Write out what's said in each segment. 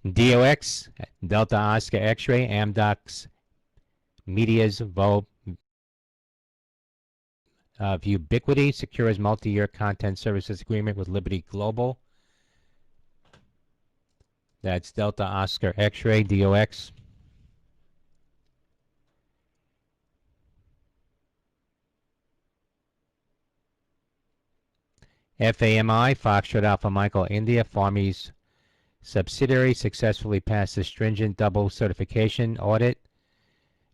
DOX, Delta Oscar X-ray, Amdocs Media's Vo of Ubiquity secures multi-year content services agreement with Liberty Global. That's Delta Oscar X-ray, DOX. FAMI, Foxtrot Alpha Michael India, Farmy's subsidiary, successfully passed the stringent double certification audit,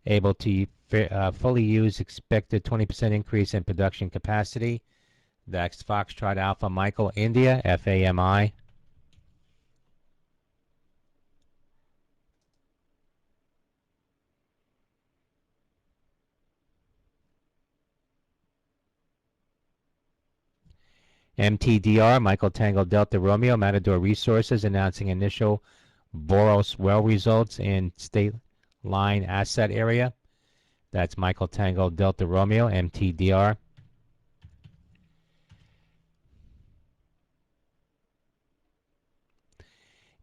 able to fully use expected 20% increase in production capacity. That's Foxtrot Alpha Michael India, FAMI. MTDR, Michael Tango Delta Romeo, Matador Resources, announcing initial Boros well results in state line asset area. That's Michael Tango Delta Romeo, MTDR.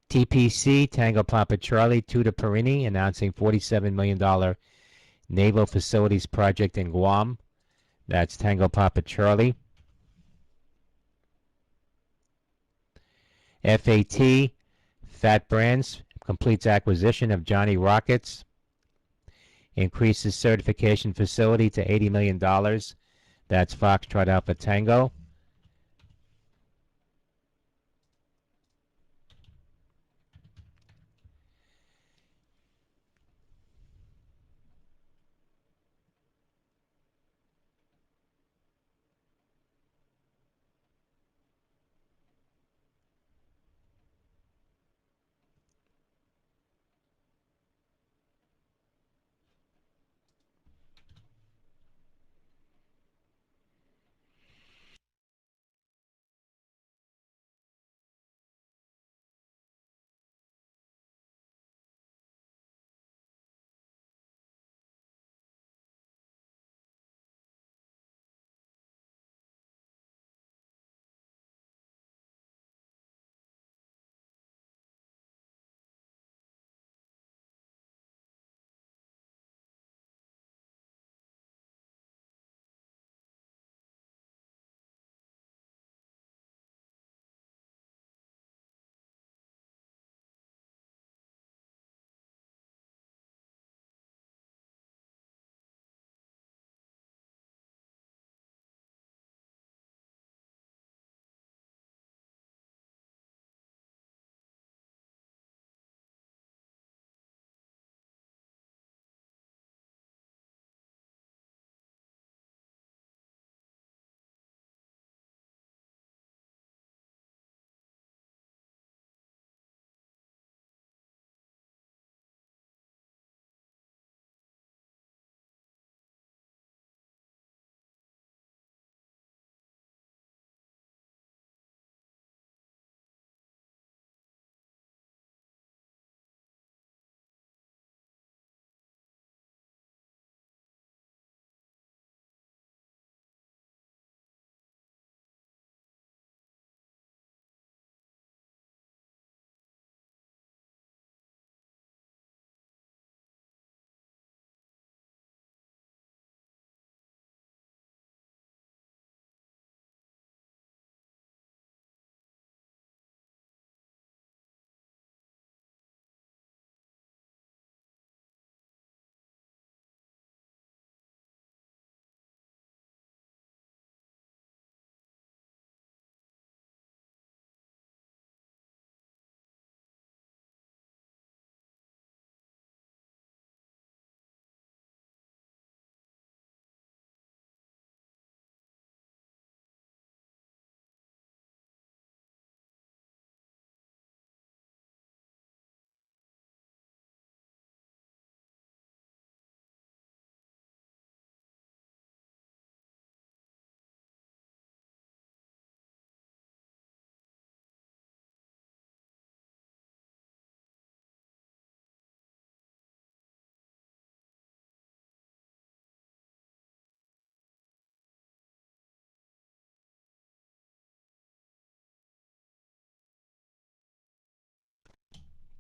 TPC, Tango Papa Charlie, Tuda Perini, announcing $47 million naval facilities project in Guam. That's Tango Papa Charlie. FAT, Fat Brands, completes acquisition of Johnny Rockets, increases certification facility to $80 million. That's Foxtrot Alpha Tango.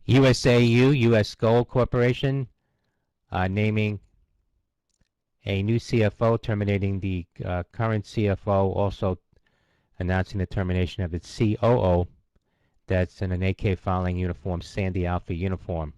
USAU, U.S. Gold Corporation, naming a new CFO, terminating the current CFO, also announcing the termination of its COO. That's in an AK filing uniform, Sandy Alpha uniform.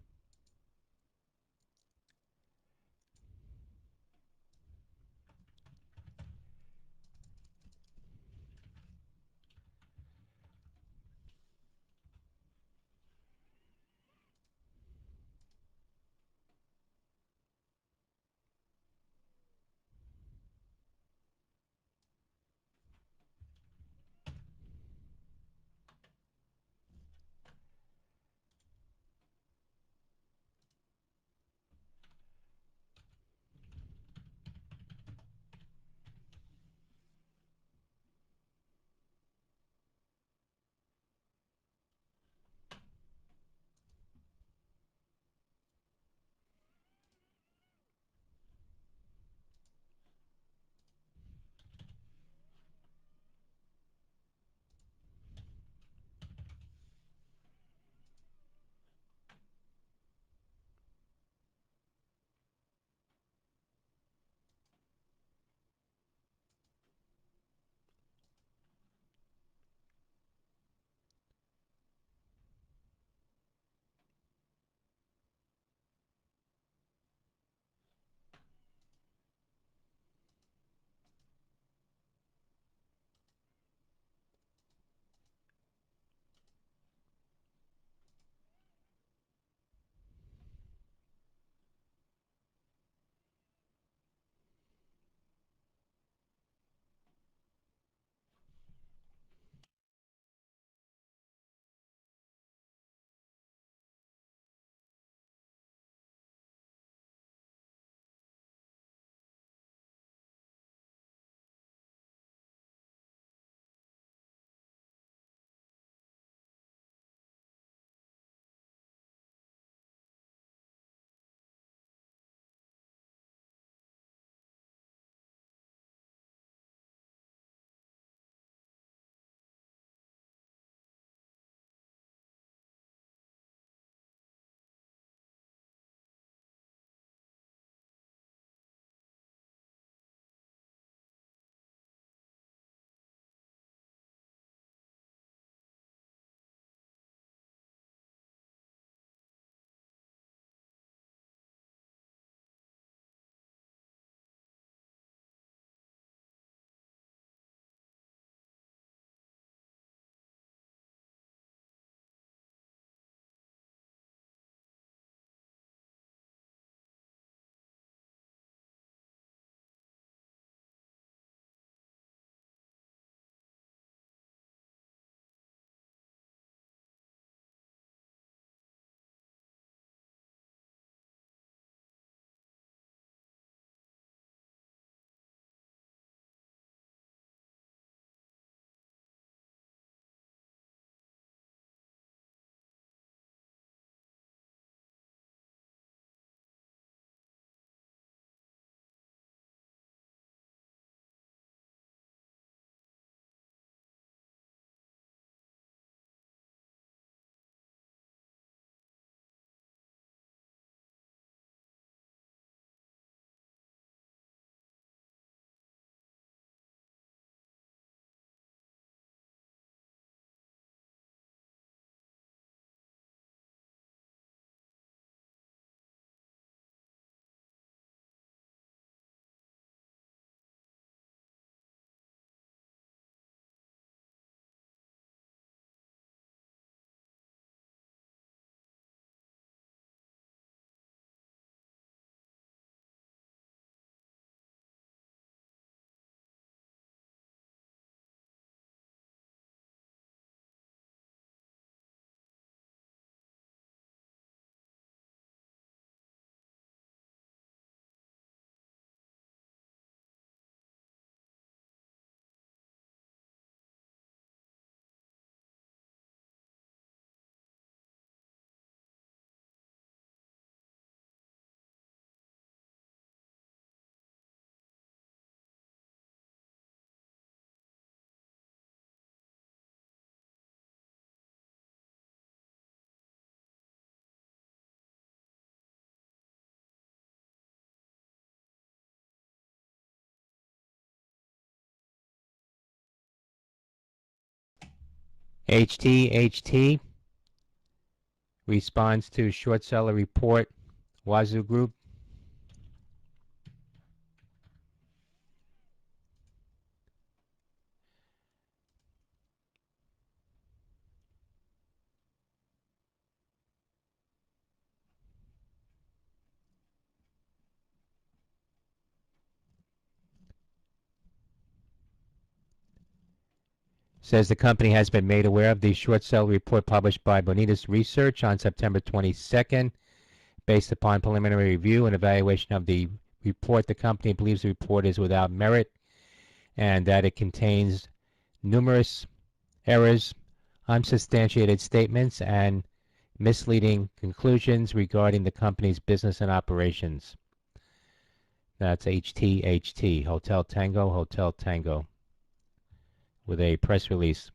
HT responds to short seller report. Wazoo Group. Says the company has been made aware of the short seller report published by Bonitas Research on September 22nd. Based upon preliminary review and evaluation of the report, the company believes the report is without merit and that it contains numerous errors, unsubstantiated statements, and misleading conclusions regarding the company's business and operations. That's HT, Hotel Tango, with a press release.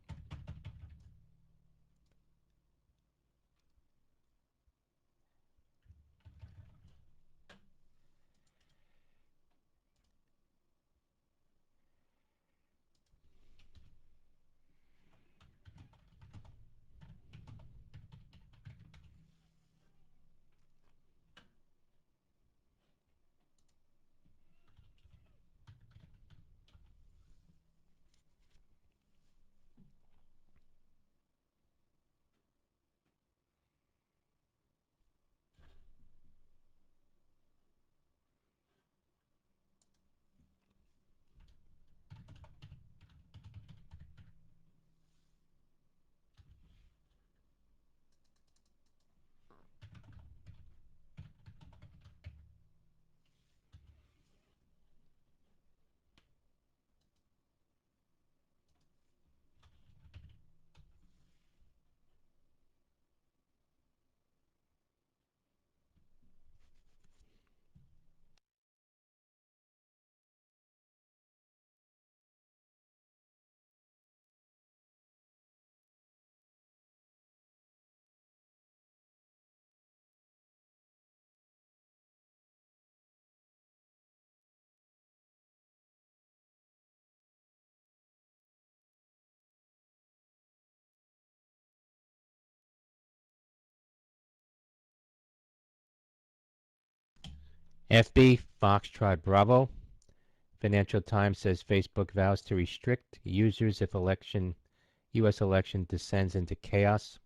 FB, Foxtrot Bravo. Financial Times says Facebook vows to restrict users if U.S. election descends into chaos.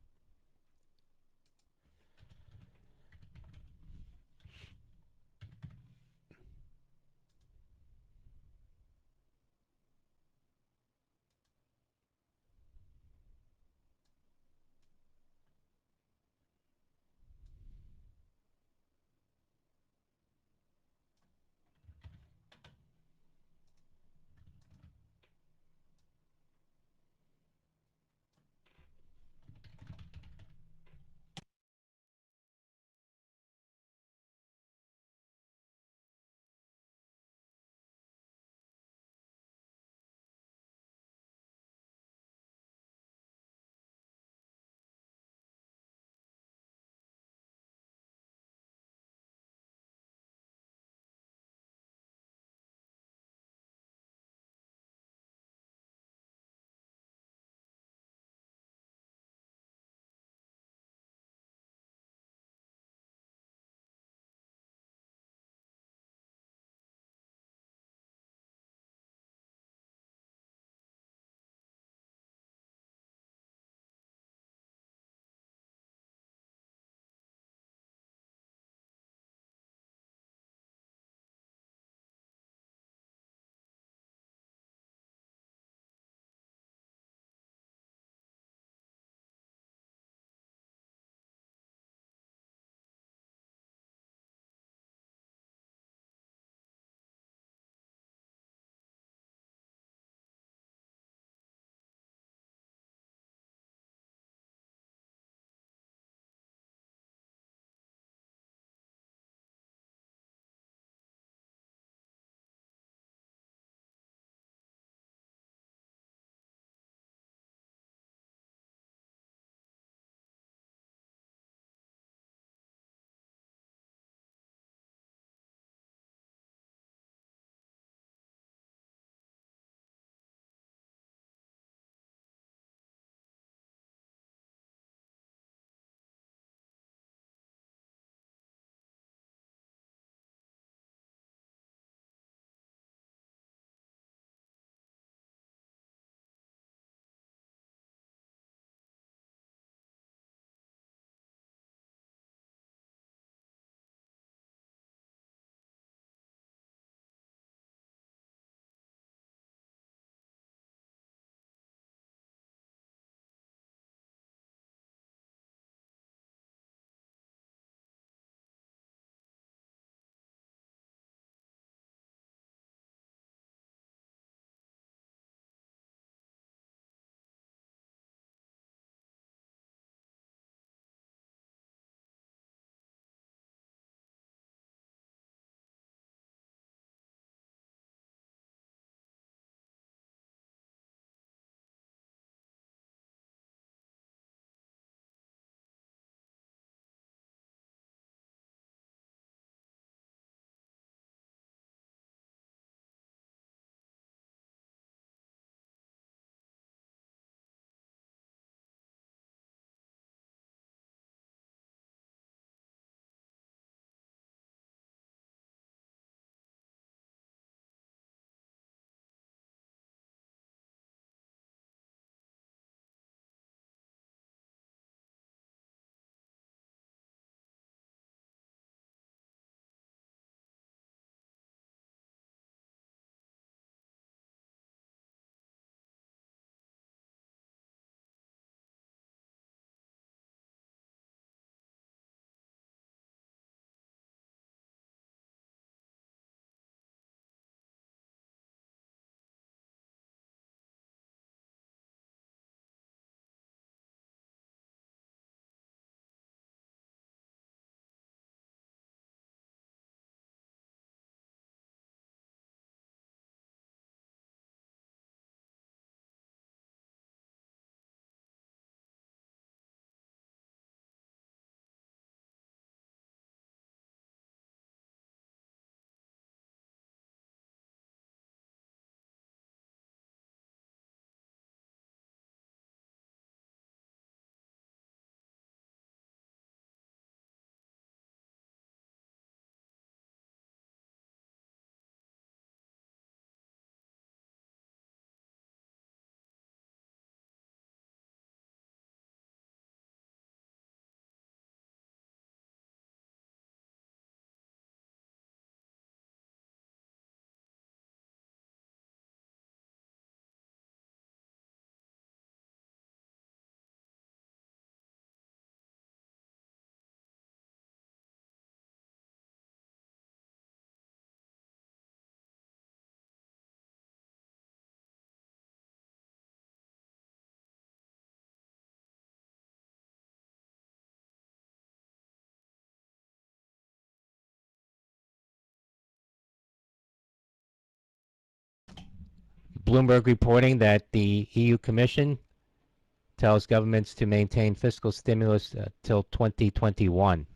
Bloomberg reporting that the EU Commission tells governments to maintain fiscal stimulus till 2021.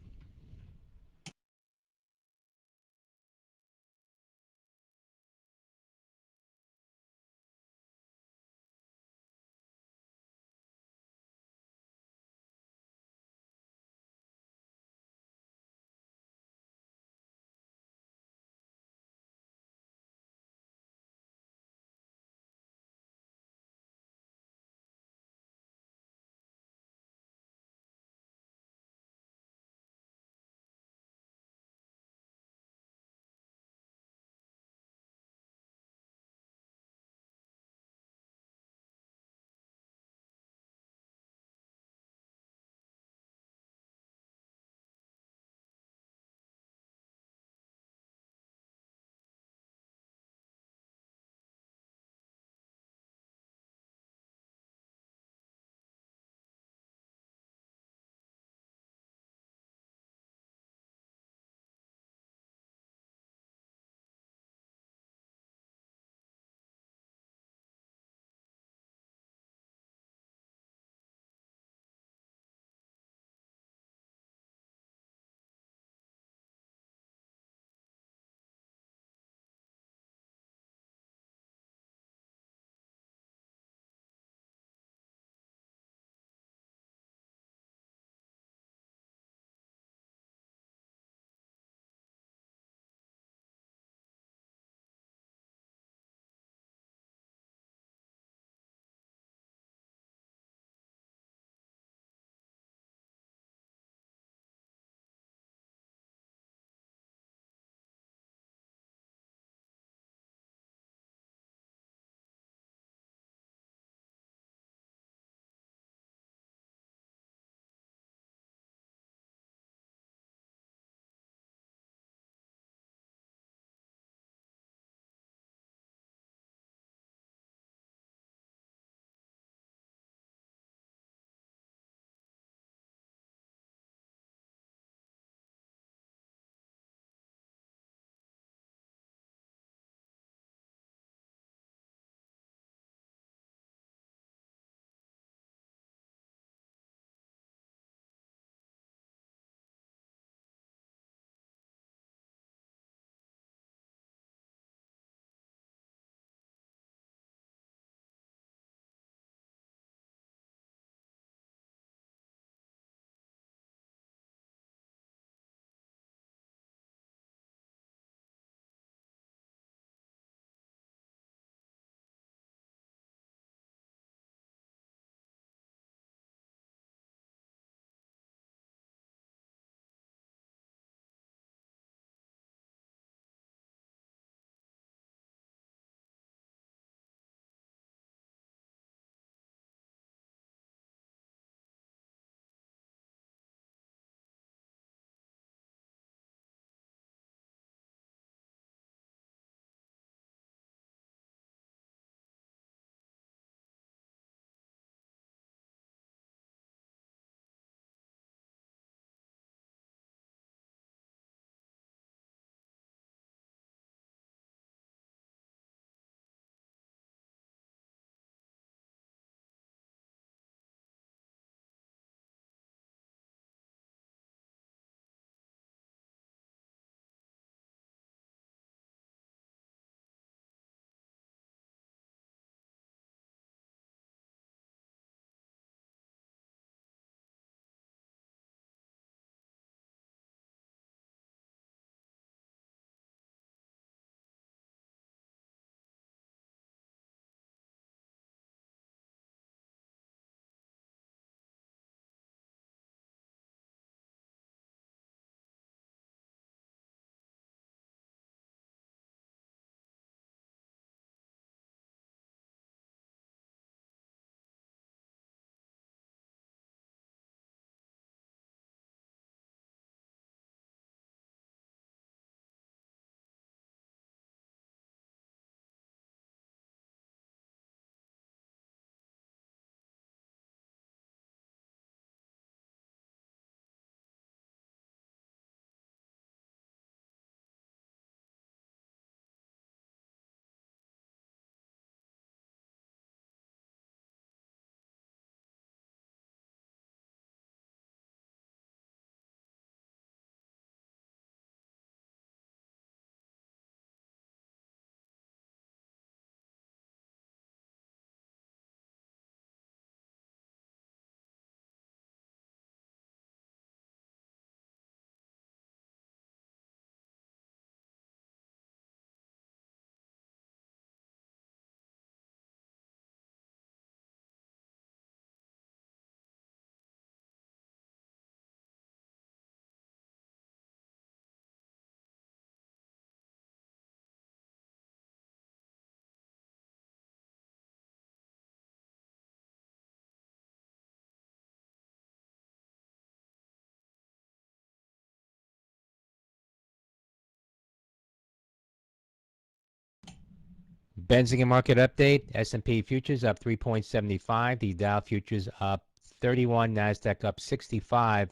Benzinga market update. S&P futures up 3.75. The Dow futures up 31. Nasdaq up 65.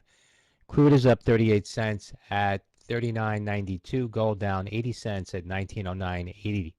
Crude is up 38 cents at 39.92. Gold down 80 cents at 1909.80.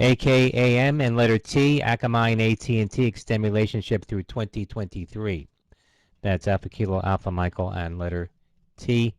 AKAM and letter T, Akamai and AT&T extend relationship through 2023. That's Alpha Kilo, Alpha Michael, and letter T.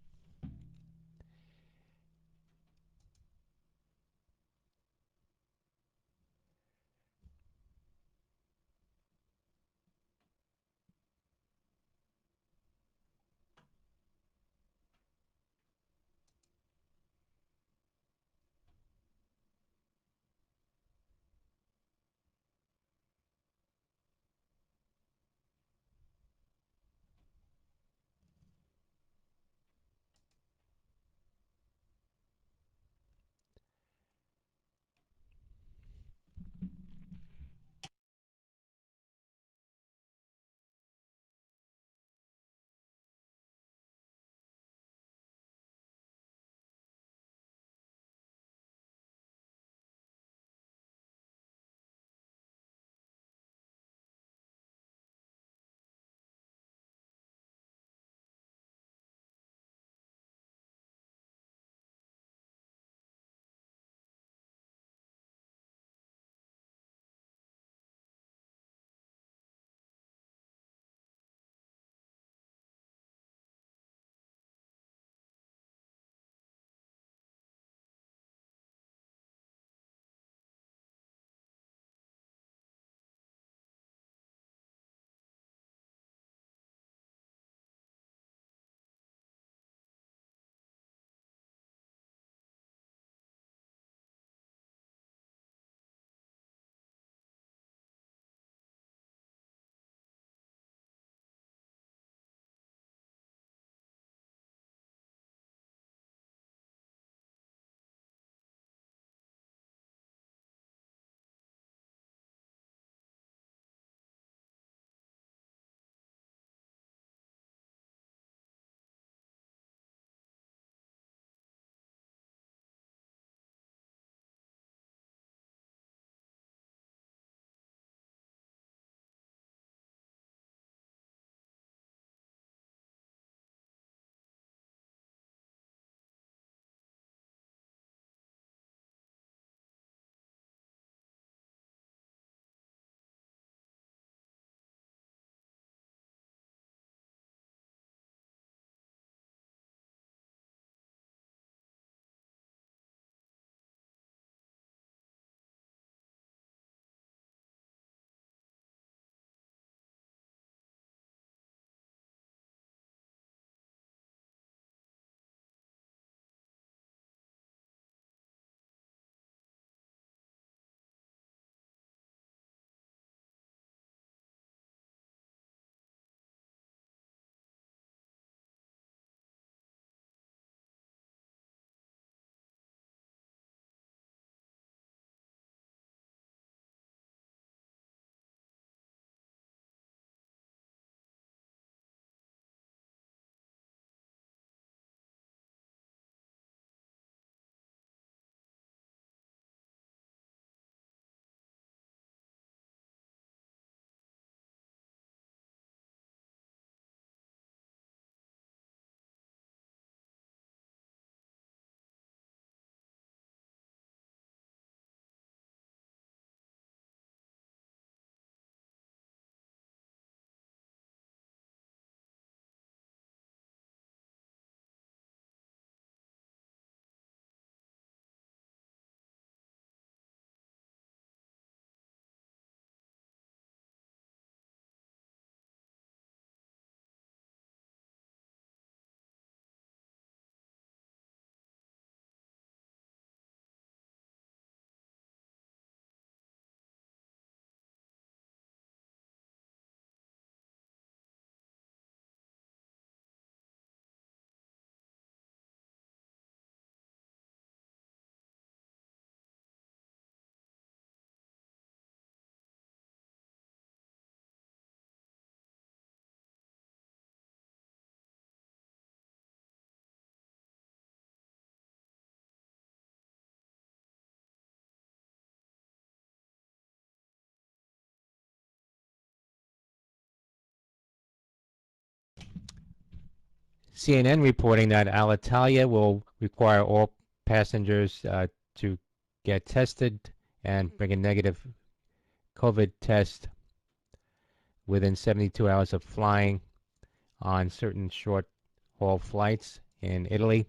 CNN reporting that Alitalia will require all passengers to get tested and bring a negative COVID test within 72 hours of flying on certain short haul flights in Italy.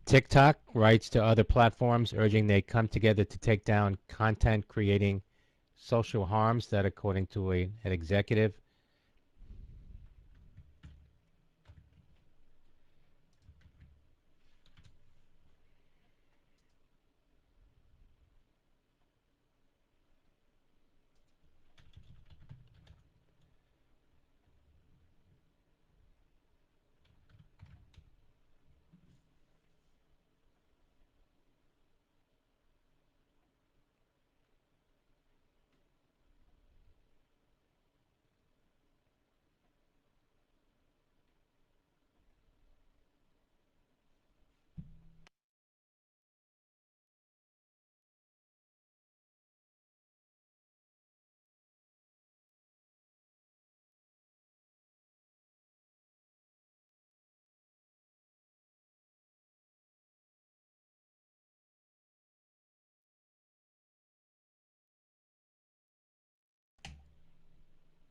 TikTok writes to other platforms urging they come together to take down content creating social harms that, according to an executive.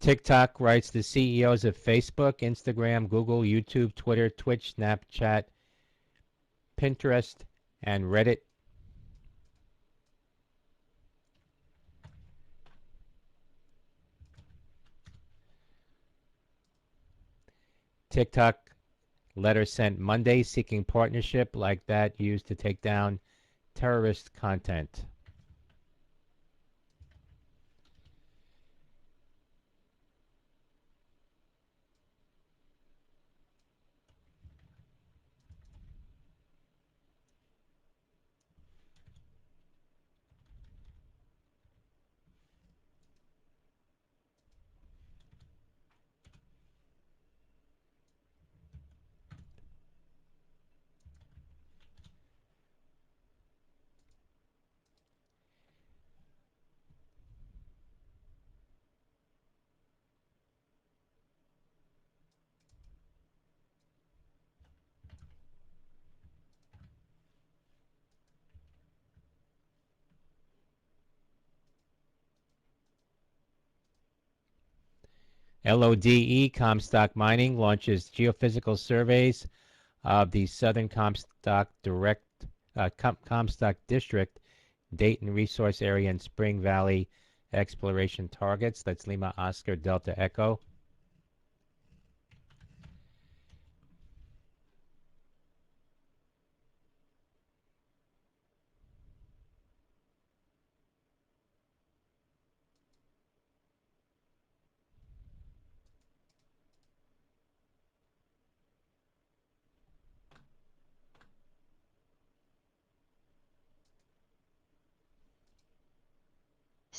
TikTok writes the CEOs of Facebook, Instagram, Google, YouTube, Twitter, Twitch, Snapchat, Pinterest, and Reddit. TikTok letter sent Monday seeking partnership like that used to take down terrorist content. LODE Comstock Mining launches geophysical surveys of the Southern Comstock District, Dayton Resource Area, and Spring Valley exploration targets. That's Lima Oscar Delta Echo.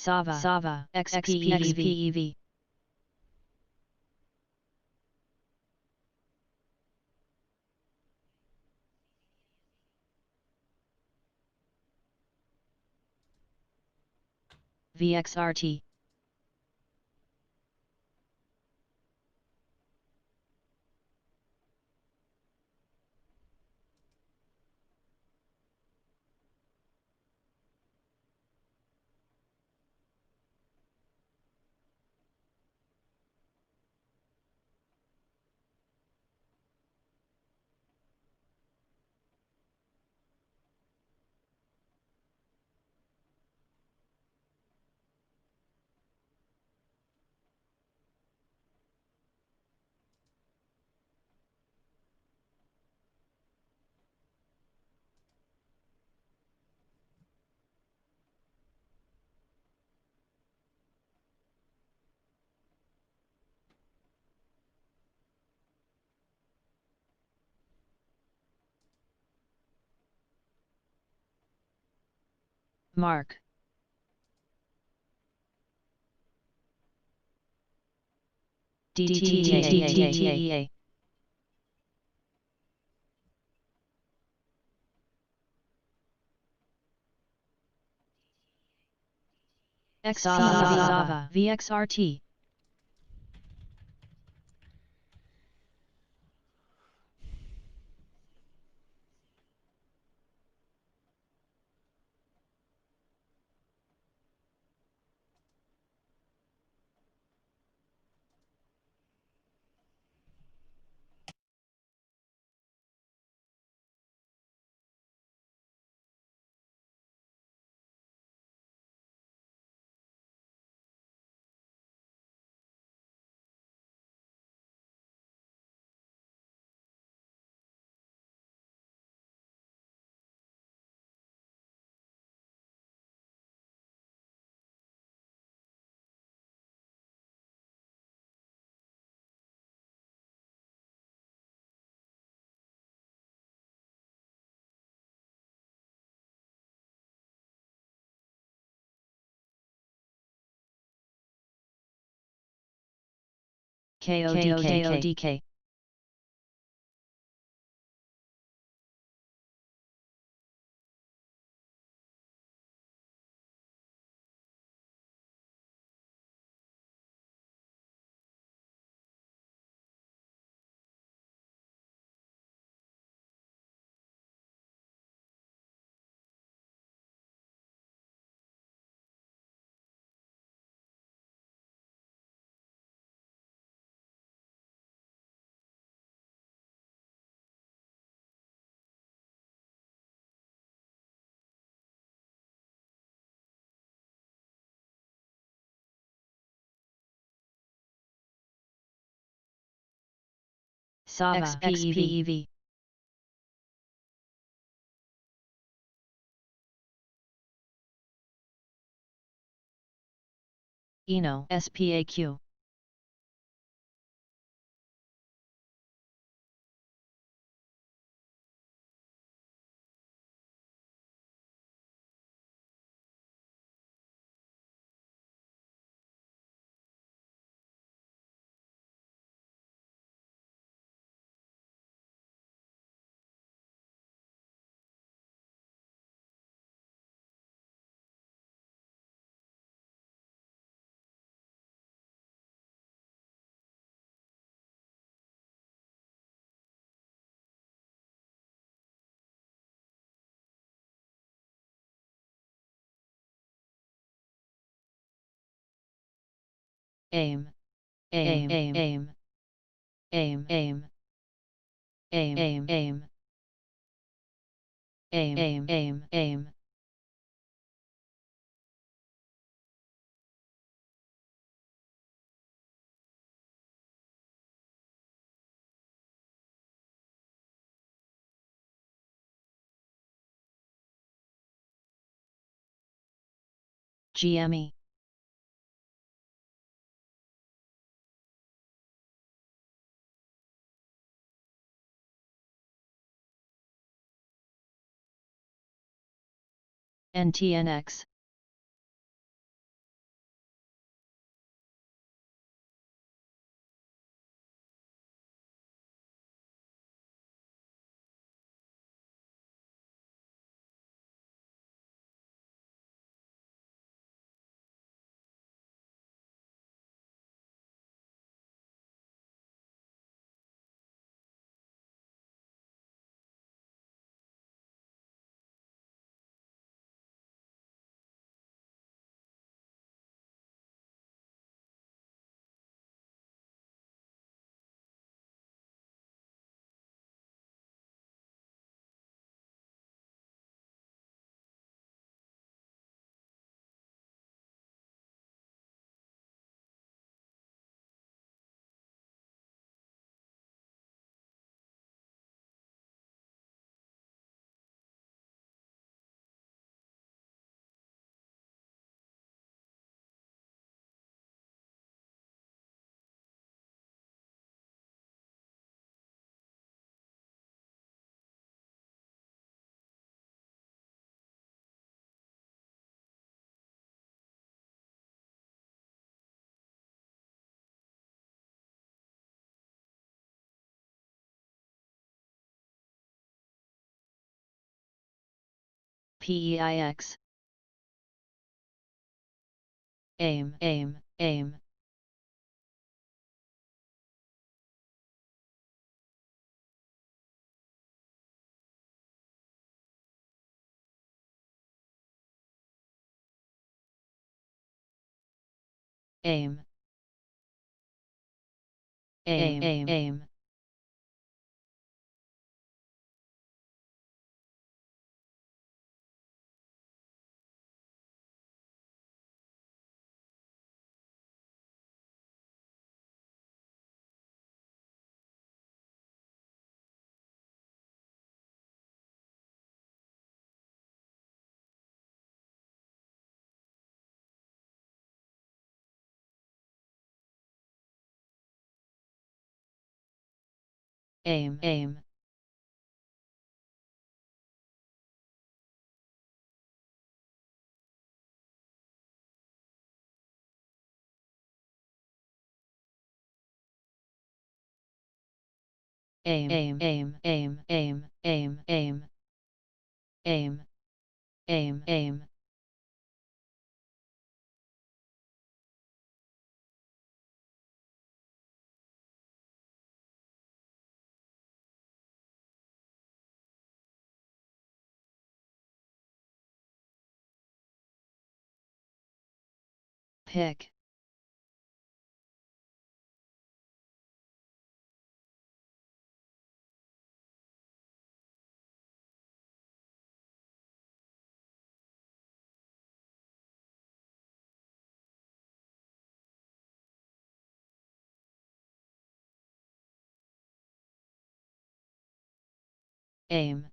Sava XPEV. VXRT. Mark. DTTA. Xava VXRT. KODK. Sava XPEV. Eno SPAQ. Aim. Aim. Aim. Aim. Aim. Aim. Aim. Aim. Aim. Aim. Aim. Aim. Aim. GME. NTNX. PEIX. Aim. Aim. Aim. Aim. Aim. Aim. Aim. Aim. Aim. aim, aim, aim, aim, aim, aim, aim, aim, aim, aim, pick, aim,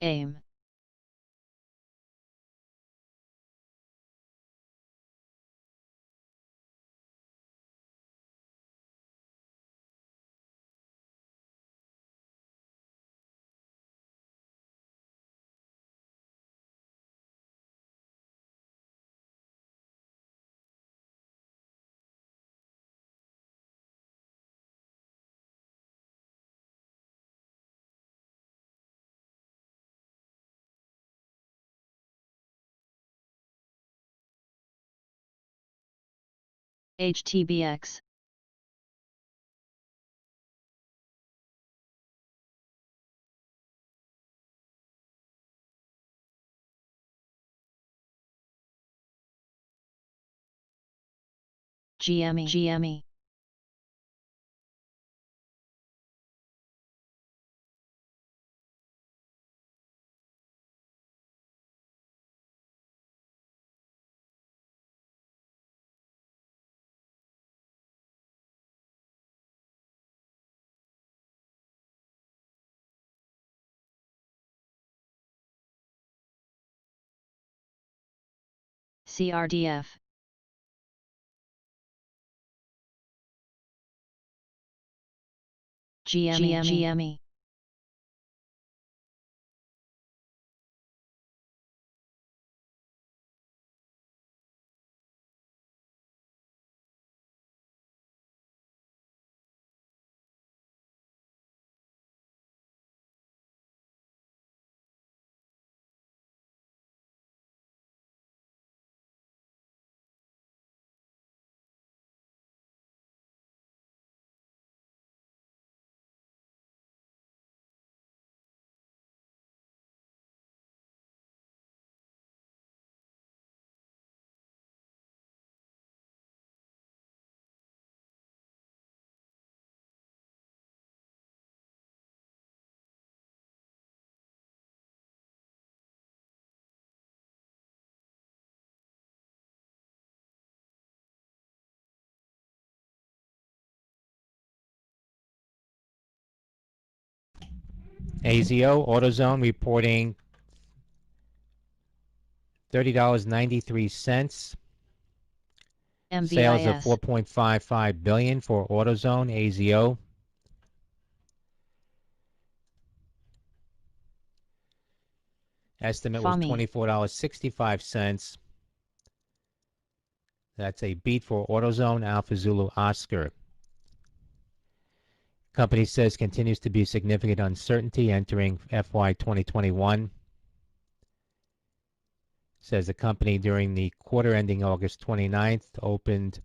aim, HTBX, GME, GME, CRDF, GME, GME, AZO AutoZone reporting $30.93. Sales of MVIS, 4.55 billion for AutoZone AZO. Estimate was FAMI, $24.65. That's a beat for AutoZone Alpha Zulu Oscar. Company says continues to be significant uncertainty entering FY 2021. Says the company during the quarter ending August 29th opened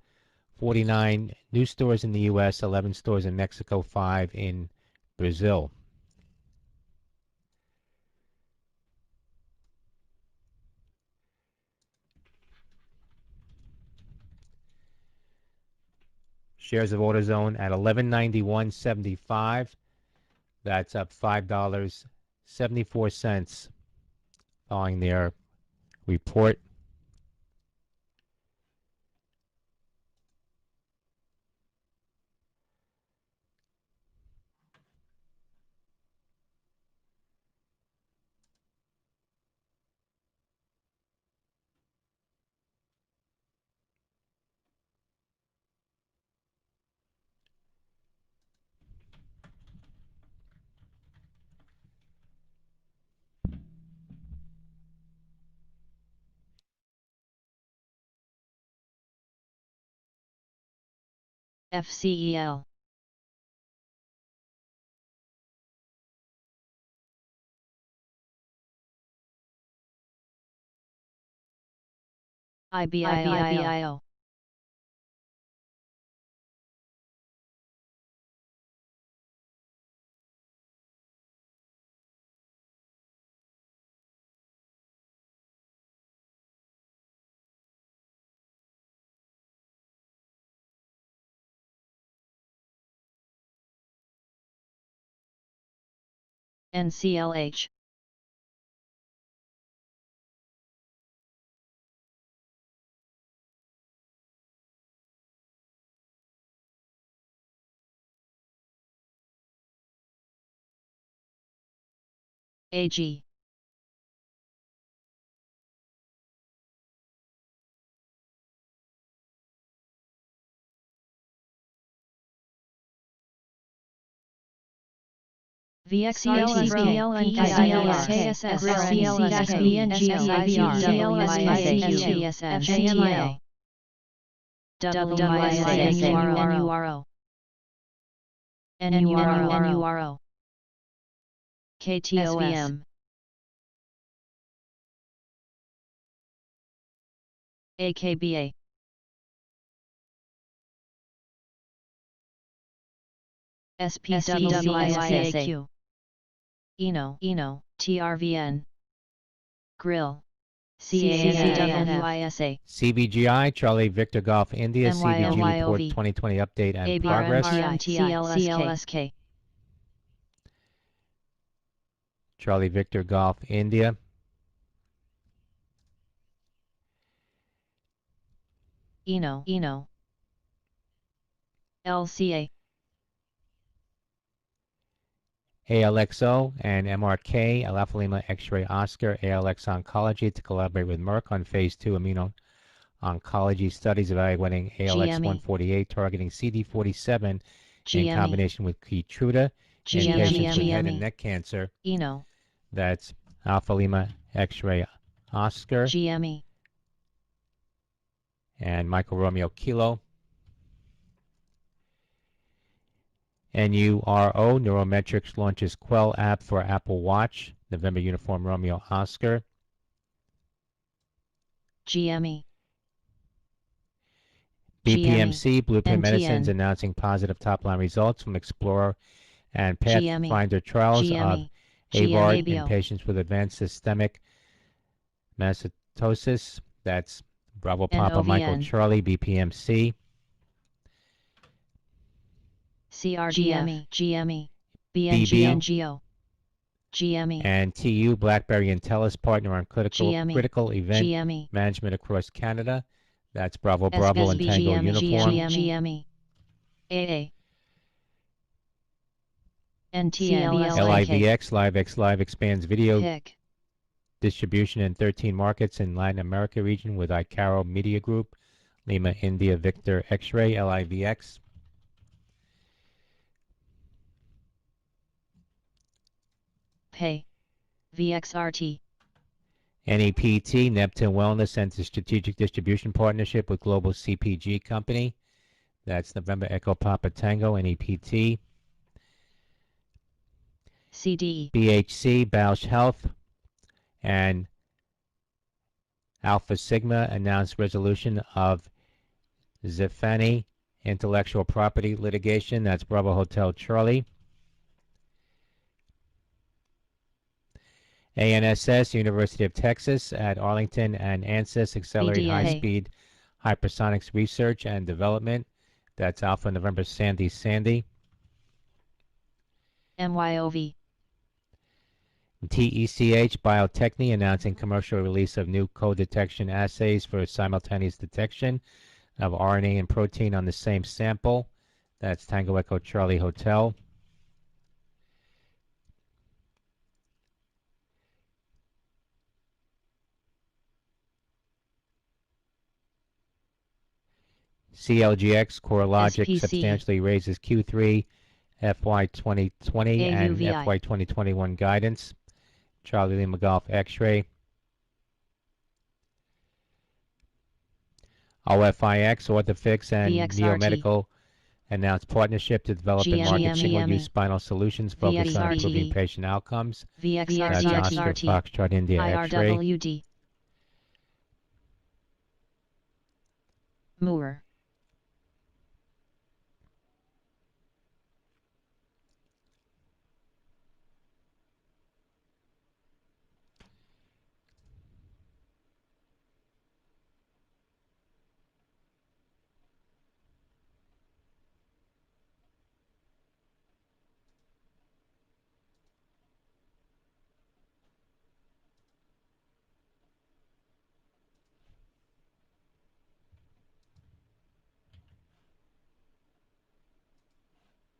49 new stores in the U.S., 11 stores in Mexico, 5 in Brazil. Shares of AutoZone at $11.9175. That's up $5.74 following their report. FCEL. IBIO. NCLH. AG. NURO. KTOS. AKBA. SPWISAQ. ENO, TRVN. Grill. CANWISA. CVGI, Charlie Victor Golf India, CVG Report MYOV. 2020 Update and ABRMTI. Progress. CLSK. Charlie Victor Golf India. ENO. LCA. ALXO and MRK, Alpha Lima X-Ray Oscar, ALX Oncology to collaborate with Merck on Phase 2 immuno-oncology studies evaluating ALX 148 targeting CD47 in combination with Keytruda in patients with head and neck cancer. ENO. That's Alpha Lima X-Ray Oscar GME. and Michael Romeo Kilo. NURO, Neurometrics launches Quell app for Apple Watch, November Uniform Romeo Oscar. GME. BPMC, Blueprint NTN. Medicines announcing positive top-line results from Explorer and Pathfinder trials of AVARD in patients with advanced systemic mastocytosis. That's Bravo Papa Michael Charlie, BPMC. CRGME, GME, BNGO, GME, and TU, BlackBerry and TELUS partner on critical event management across Canada. That's Bravo and Tango Uniform. GME, AA, NTN, LIVX, Live expands video distribution in 13 markets in Latin America region with Icaro Media Group, Lima, India, Victor, X-Ray, LIVX. Pay, VXRT. NEPT, Neptune Wellness, enters strategic distribution partnership with global CPG company. That's November Echo Papa Tango, NEPT. CDE. BHC, Bausch Health, and Alpha Sigma announced resolution of Zeffani intellectual property litigation. That's Bravo Hotel Charlie. ANSS, University of Texas at Arlington, and ANSYS accelerate high-speed hypersonics research and development. That's Alpha November Sandy. MYOV. TECH, Biotechny announcing commercial release of new co-detection assays for simultaneous detection of RNA and protein on the same sample. That's Tango Echo Charlie Hotel. CLGX, CoreLogic SPC. substantially raises Q3 FY 2020 and FY 2021 guidance. Charlie Lima Golf X-Ray. OFIX, Orthofix, and VXRT. Neomedical Announced partnership to develop and market single-use spinal solutions focused on improving patient outcomes. That's Oscar Foxtrot India X-ray. IRWD. Moore.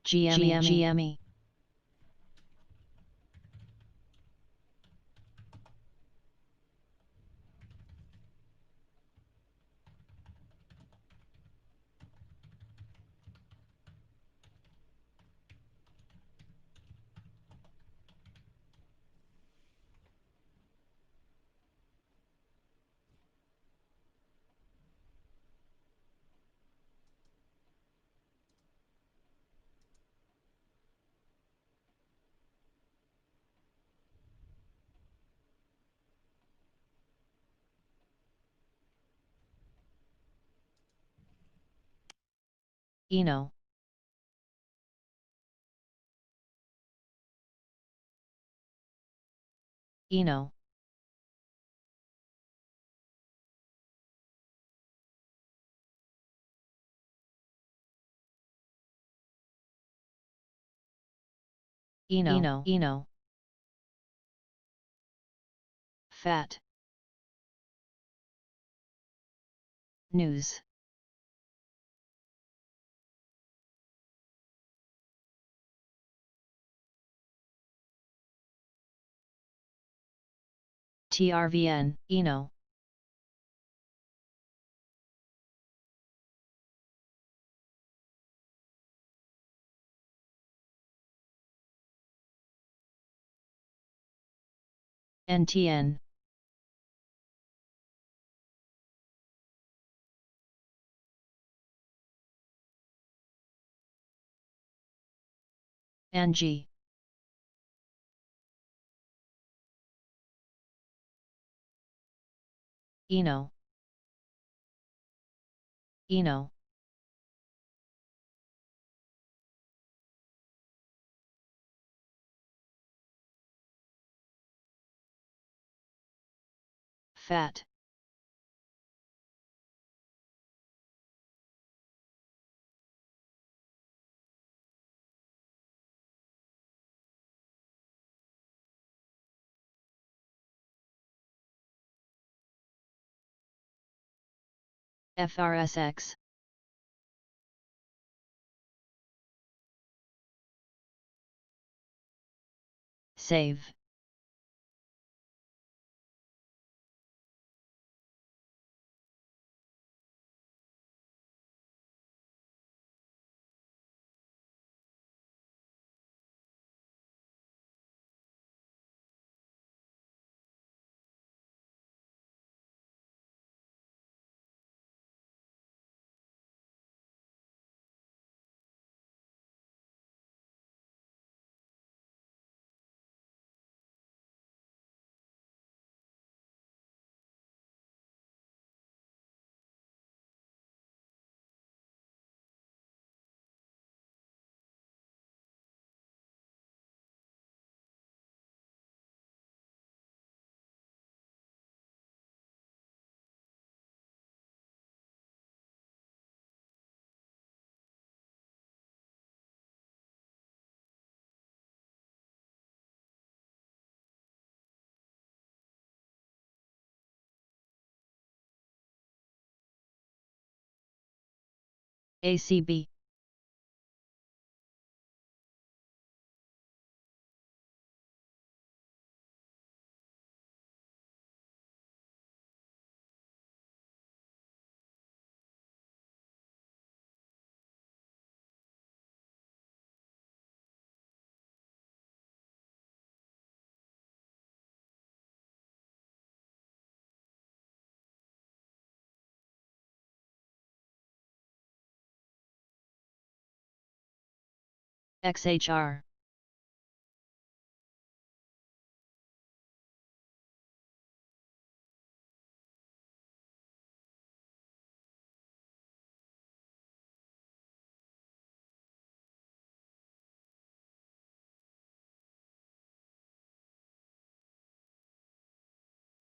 GME. Eno. Eno. Eno. Fat. News. TRVN, Eno. NTN. NG. Eno. Eno. Fat. FRSX. Save. ACB. XHR.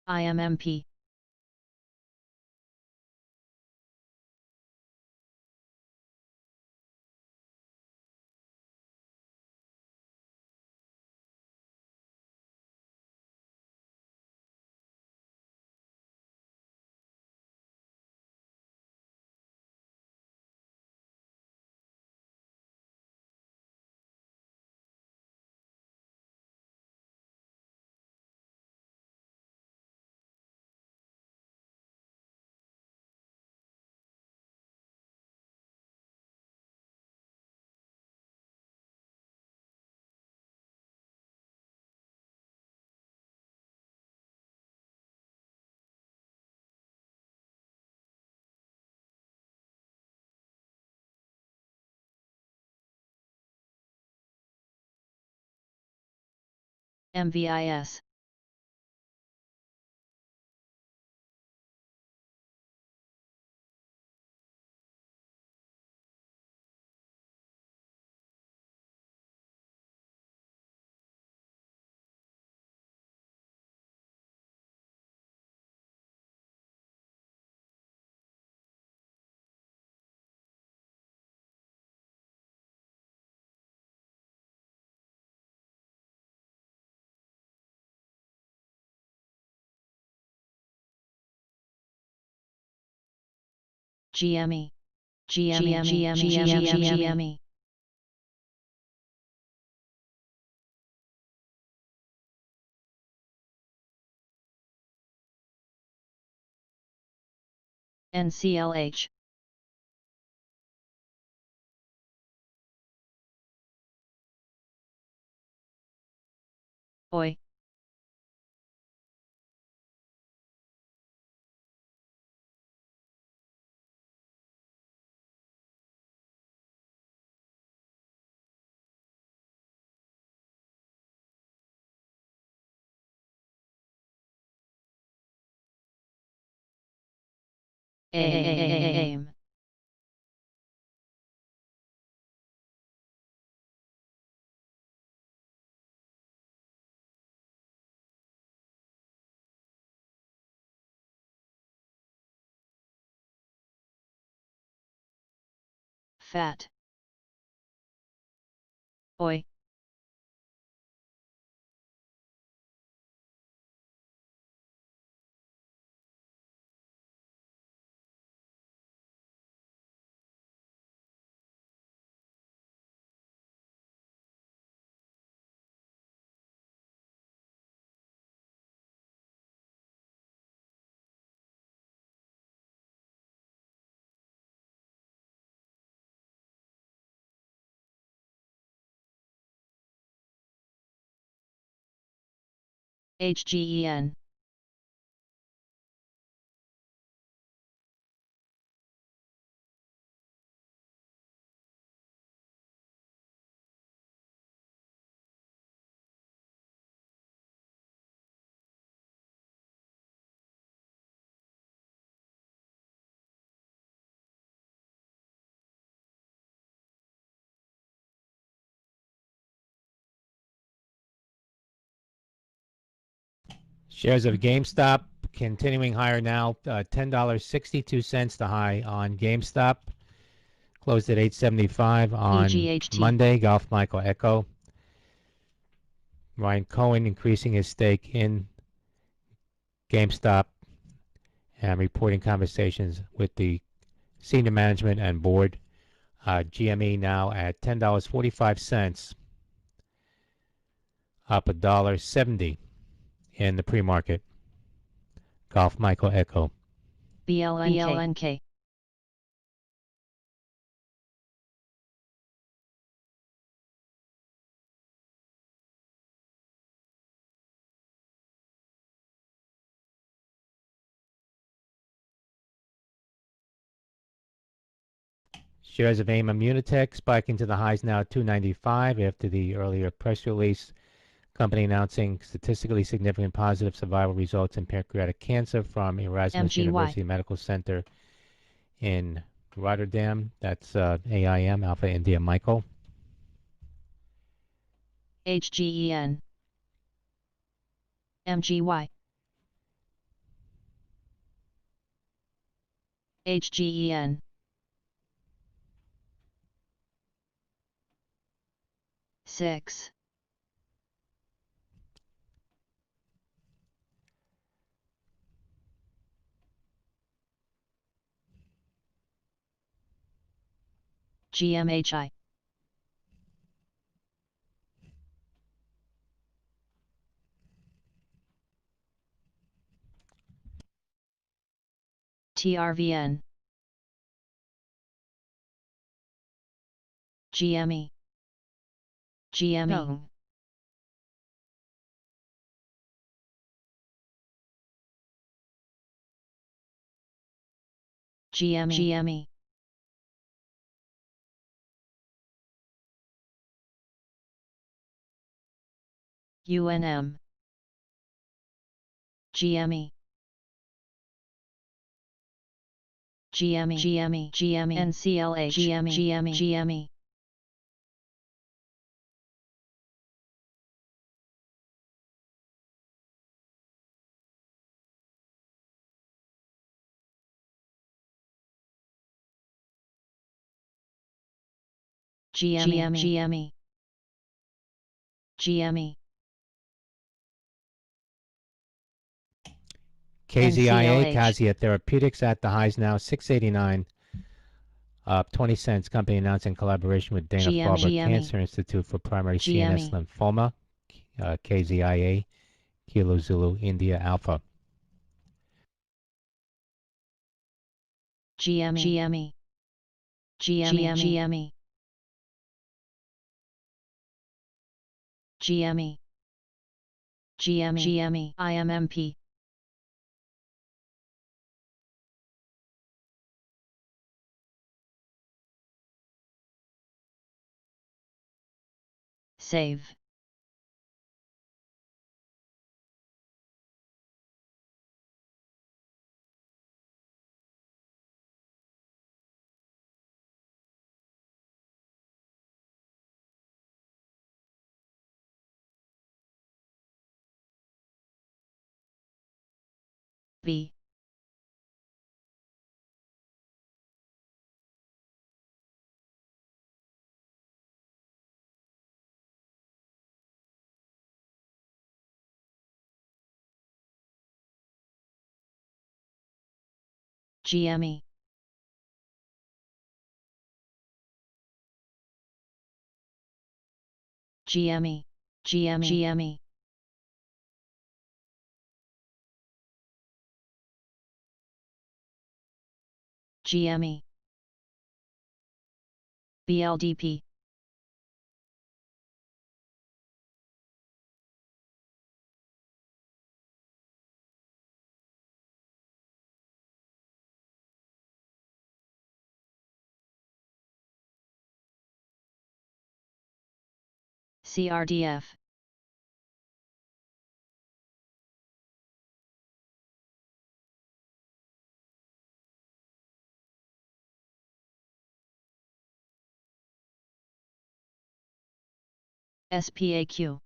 IMMP. MVIS. GME. GME. GME. NCLH. OI. AIM. FAT. OI. HGEN. Shares of GameStop continuing higher now. $10.62 the high on GameStop. Closed at 875 on EGHT. Monday. Golf Michael Echo. Ryan Cohen increasing his stake in GameStop and reporting conversations with the senior management and board. GME now at $10.45, up $1.70 in the pre-market. Golf Michael Echo. BLNK. Shares of AIM Immunotech spiking to the highs now at 295 after the earlier press release. Company announcing statistically significant positive survival results in pancreatic cancer from Erasmus MGY. University Medical Center in Rotterdam. That's AIM, Alpha India Michael. HGEN. MGY. HGEN. Six. GMHI. TRVN. GME. GME. GME. GME. UNM. GME. GME. GME. GME. NCLH. GME. GME. GME. GME. GME. GME. KZIA, NCLH. Kazia Therapeutics at the highs now, 689, up 20 cents. Company announcing collaboration with Dana-Farber Cancer Institute for Primary CNS Lymphoma, KZIA, Kilo Zulu, India Alpha. GME. GME. GME. GME. GME. GME. GME. IMMP. Save. B. GME. GME. GME. GME. GME. BLDP. CRDF. SPAQ.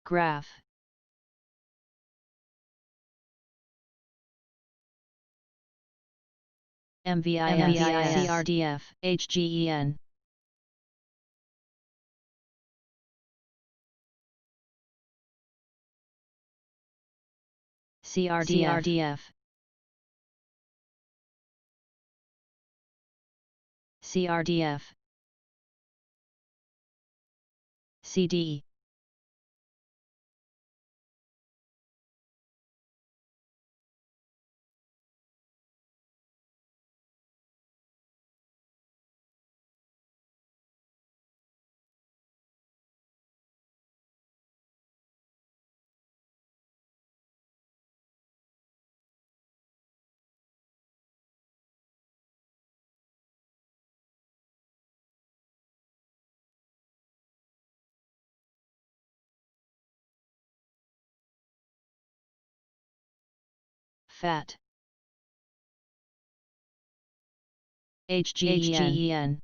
Graph. MVIS. CRDF. HGEN. CRDF. CRDF. CDE. fat, HGEN,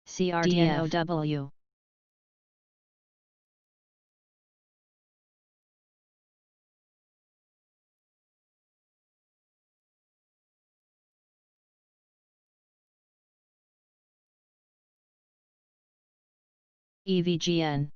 CRDNOW, EVGN,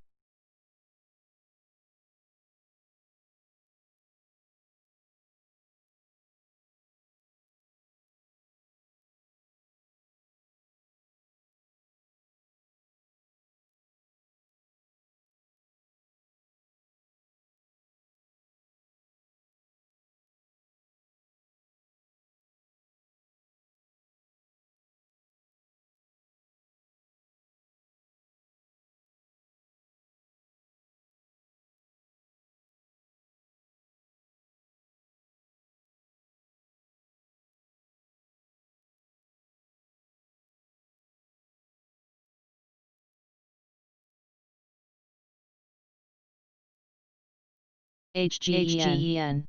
HGEN,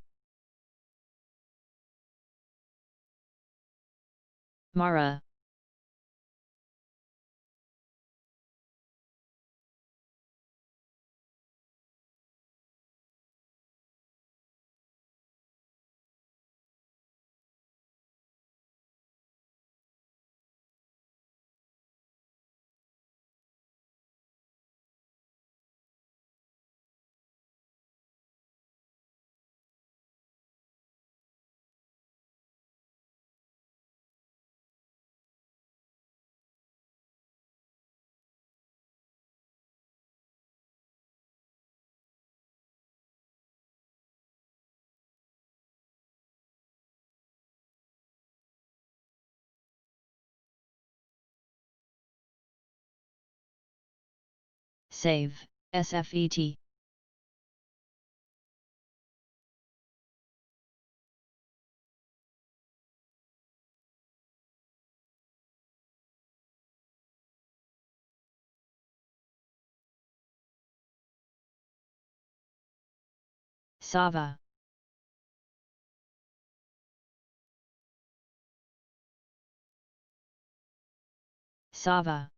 Mara, Save, SFET, Sava, Sava,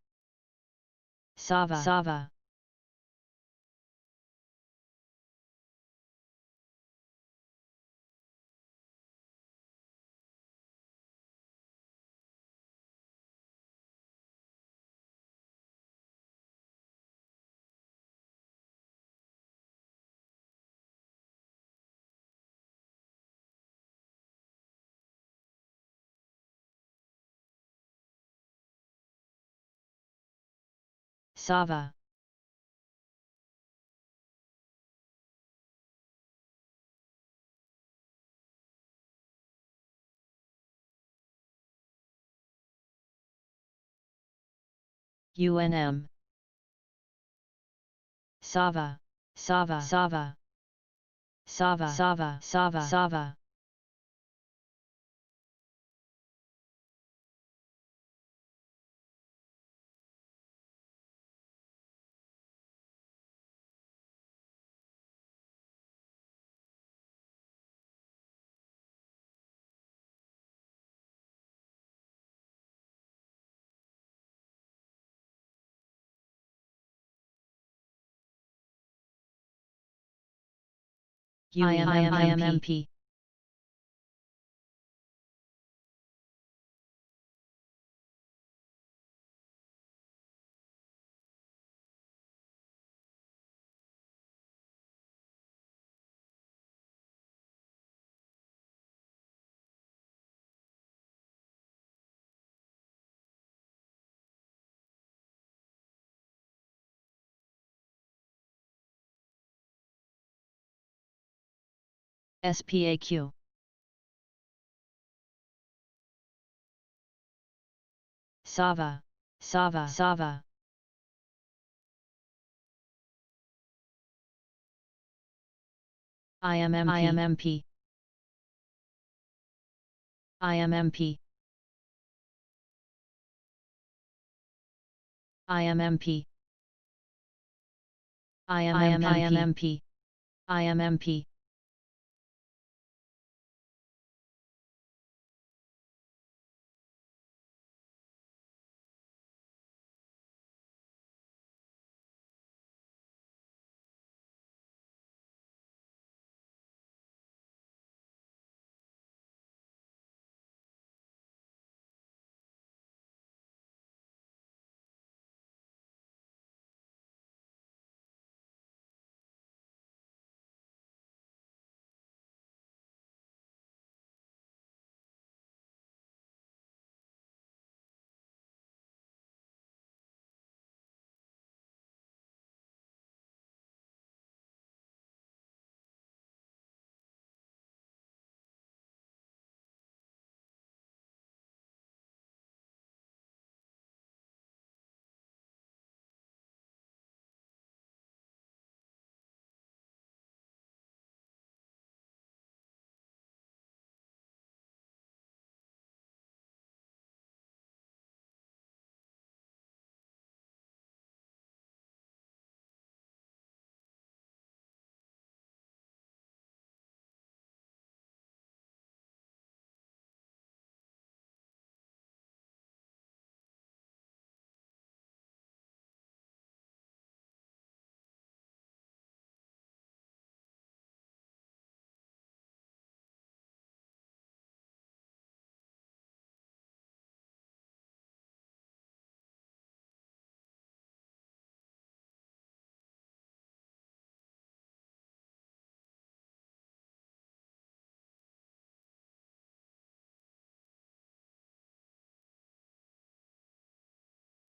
Sava, Sava, UNM, Sava, Sava, Sava, Sava, Sava, Sava, Sava, IMMP, SPAQ, Sava, Sava, Sava, IMMP, IMMP, IMMP IMMP IMMP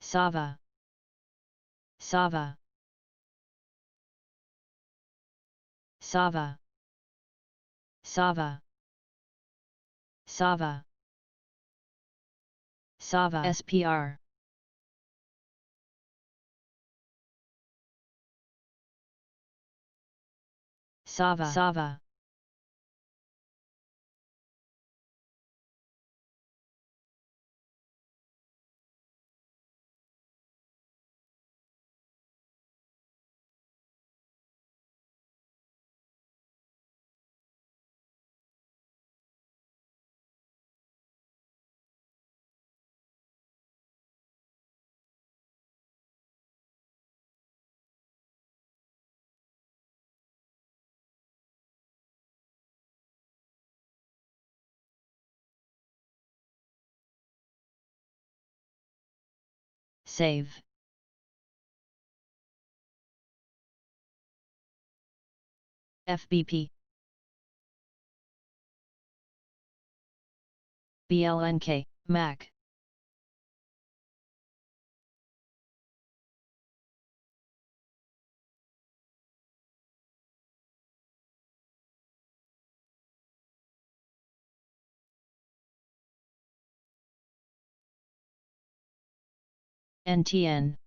Sava Sava Sava Sava Sava Sava SPR Sava Sava Save FBP BLNK Mac NTN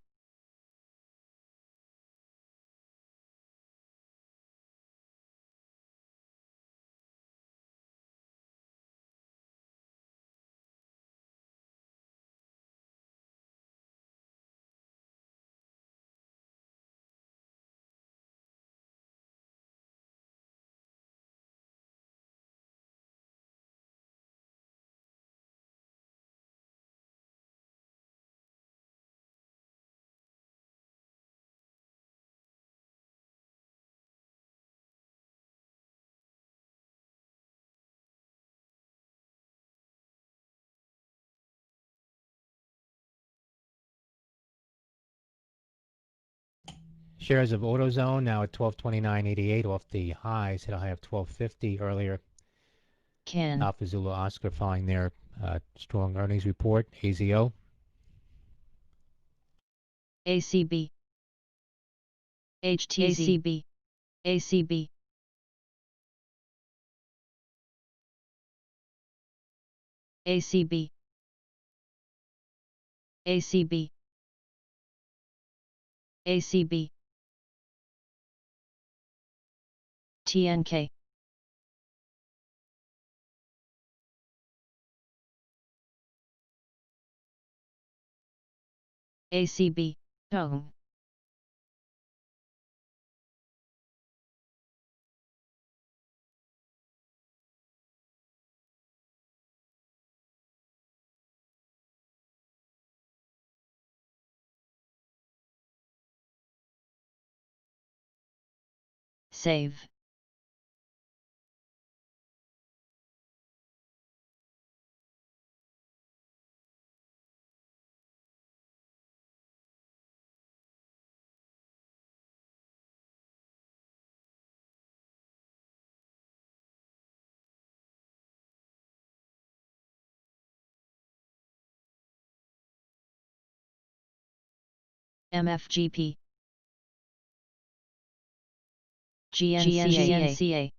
Shares of AutoZone now at 1229.88 off the highs. Hit a high of 1250 earlier. Can Alpha Zulu Oscar following their strong earnings report. AZO. ACB HTZ ACB ACB ACB ACB TNK ACB, Tong. Save. MFGP. GNCA.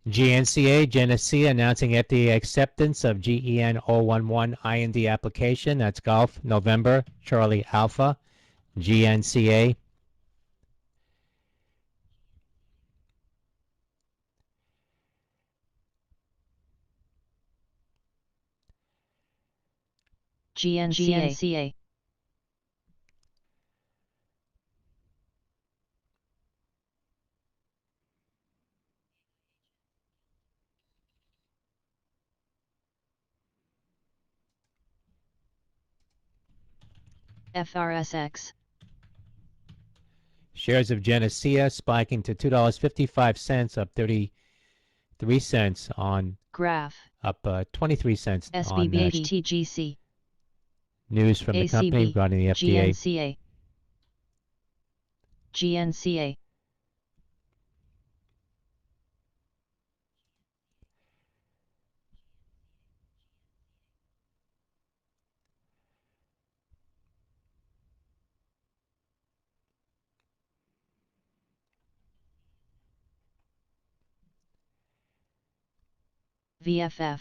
GNCA, Genesea announcing FDA acceptance of GEN 011 IND application. That's Golf November Charlie Alpha. GNCA. GNCA. FRSX. Shares of Genesea spiking to $2.55, up 33 cents on Graph. up 23 cents on SBBHTGC. news from the company ACB. regarding the FDA. GNCA. GNCA. VFF.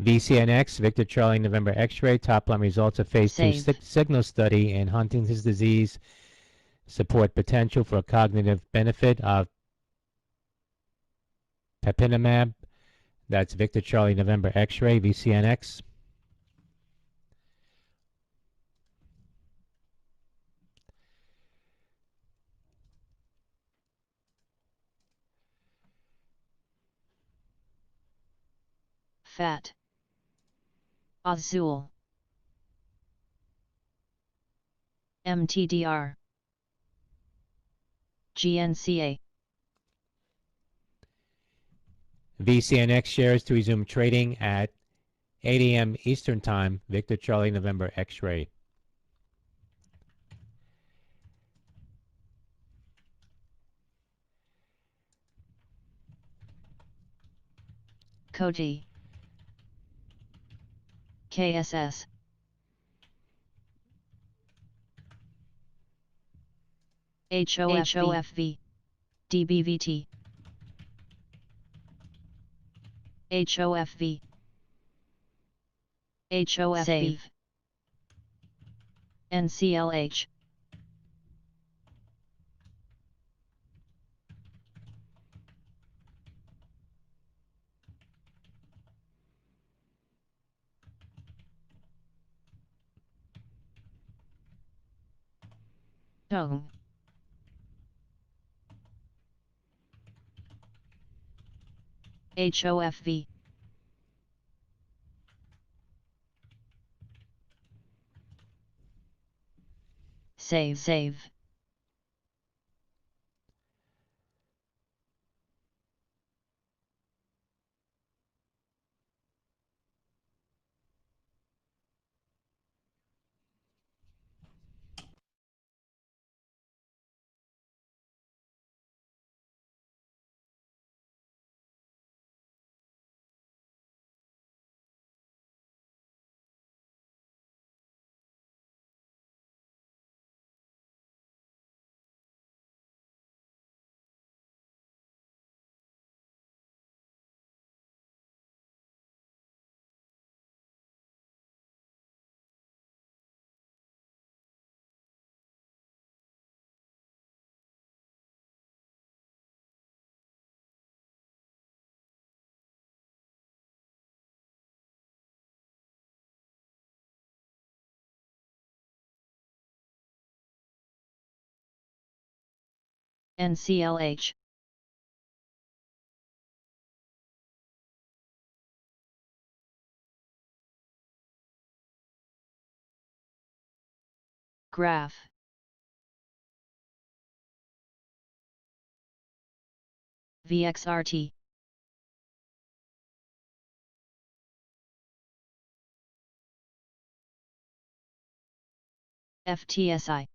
VCNX, Victor Charlie November X-ray, top line results of phase 2 Save. signal study in Huntington's disease support potential for cognitive benefit of papinamab. That's Victor Charlie November X-ray, VCNX. Fat. Azul. MTDR. GNCA. VCNX shares to resume trading at 8 a.m. Eastern Time, Victor Charlie November X-ray. Cody. KSS. HOFV. DBVT. HOFV. HOFV. Save. NCLH. Tong. HOFV. Save. NCLH. Graph. VXRT. FTSI.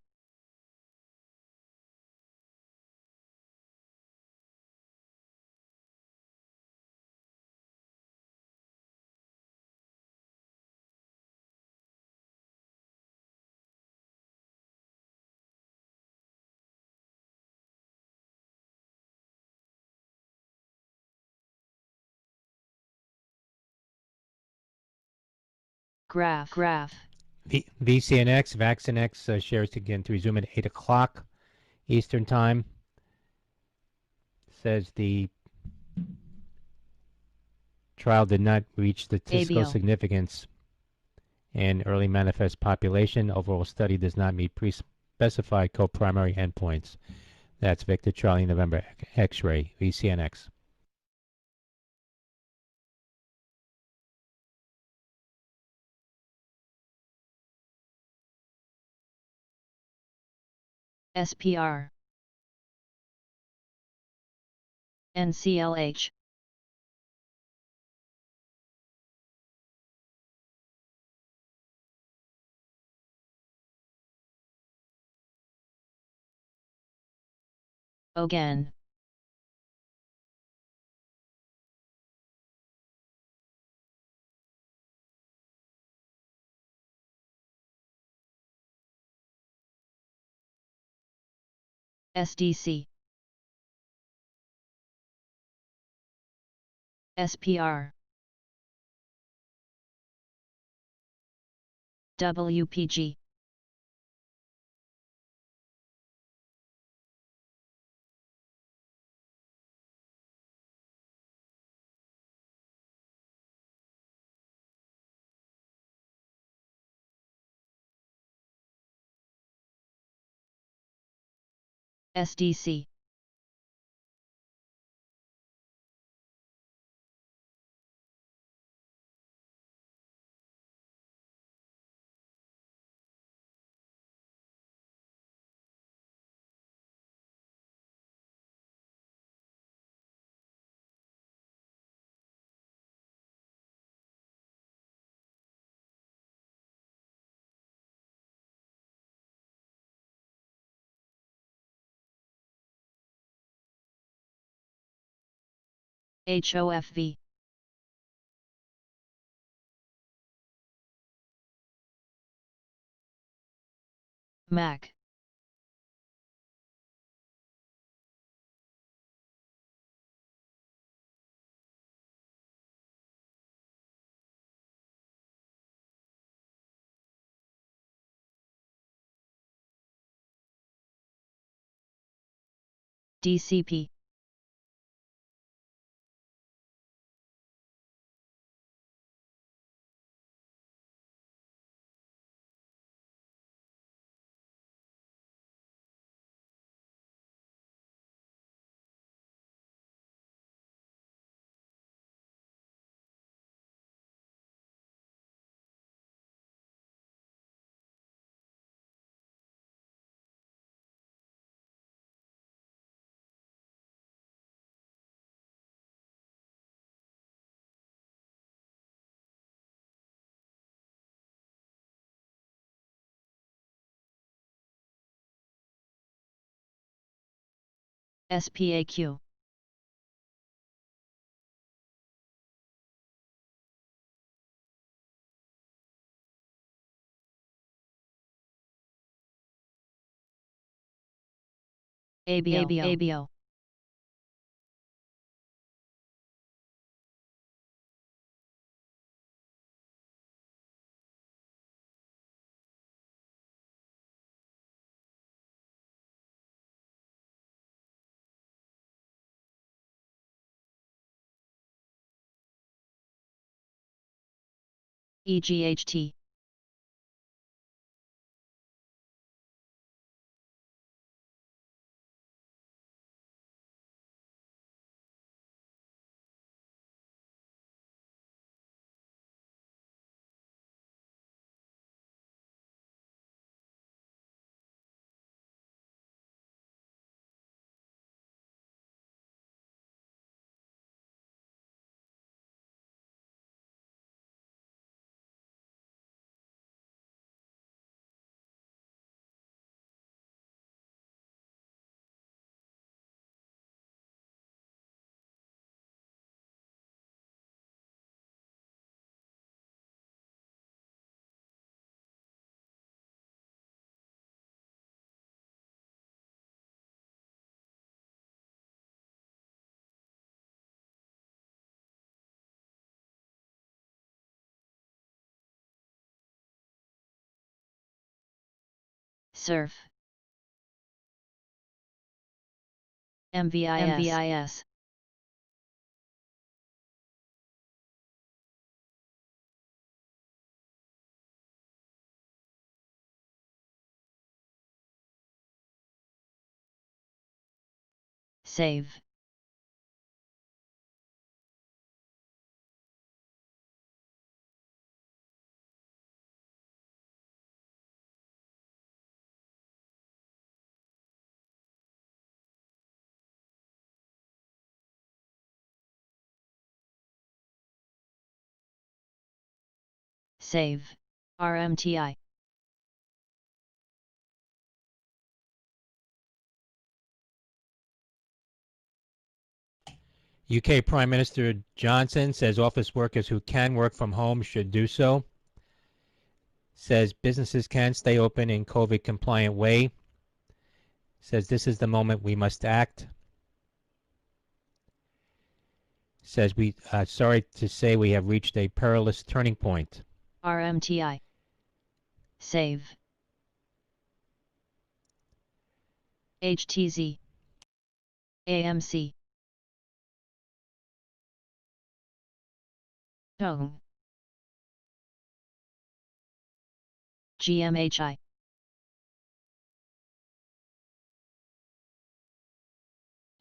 Graph. VCNX, VaxNX shares again to resume at 8 o'clock Eastern Time. Says the trial did not reach statistical ABO. significance in early manifest population. Overall study does not meet pre-specified co-primary endpoints. That's Victor Charlie November X-ray, VCNX. SPR. NCLH. Again. SDC. SPR. WPG. SDC. HOFV. MAC. DCP. SPAQ. ABO. EGHT. surf, MVIS, save, save, RMTI, UK Prime Minister Johnson says office workers who can work from home should do so. Says businesses can stay open in COVID compliant way. Says this is the moment we must act. Says we sorry to say we have reached a perilous turning point. RMTI, save, HTZ, AMC, Tong, GMHI,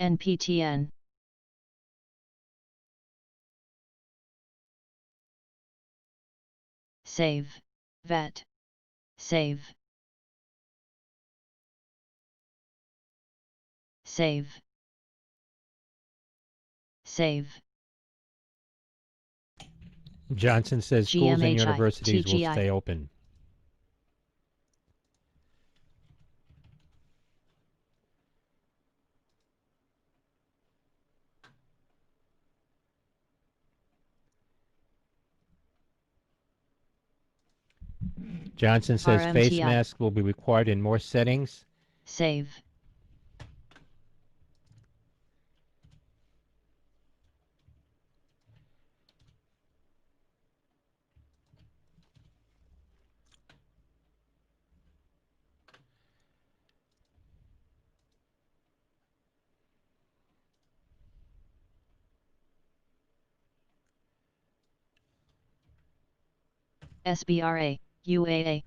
NPTN, save, VET, save, save, save, Johnson says schools and GMHI, universities will TGI, stay open. Johnson says face RMTI, masks will be required in more settings. save, SBRA, UAA,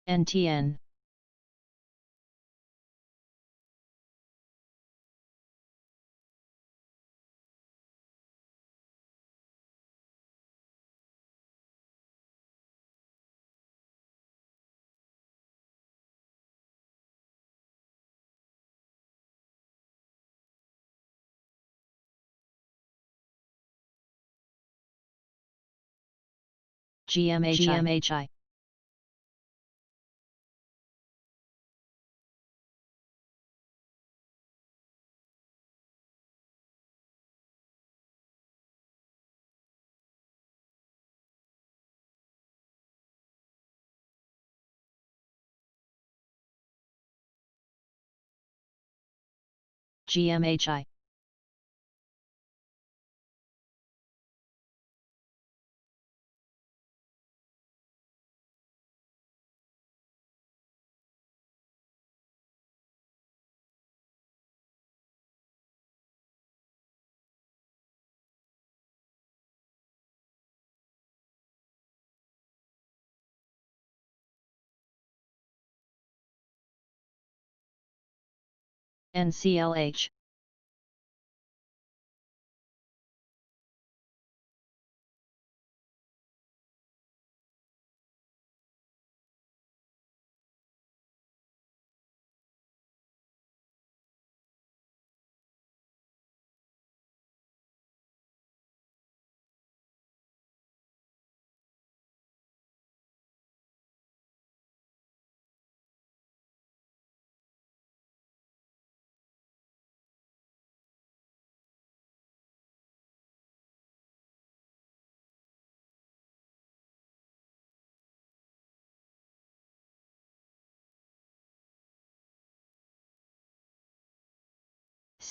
NTN, GMHI, GMHI, NCLH,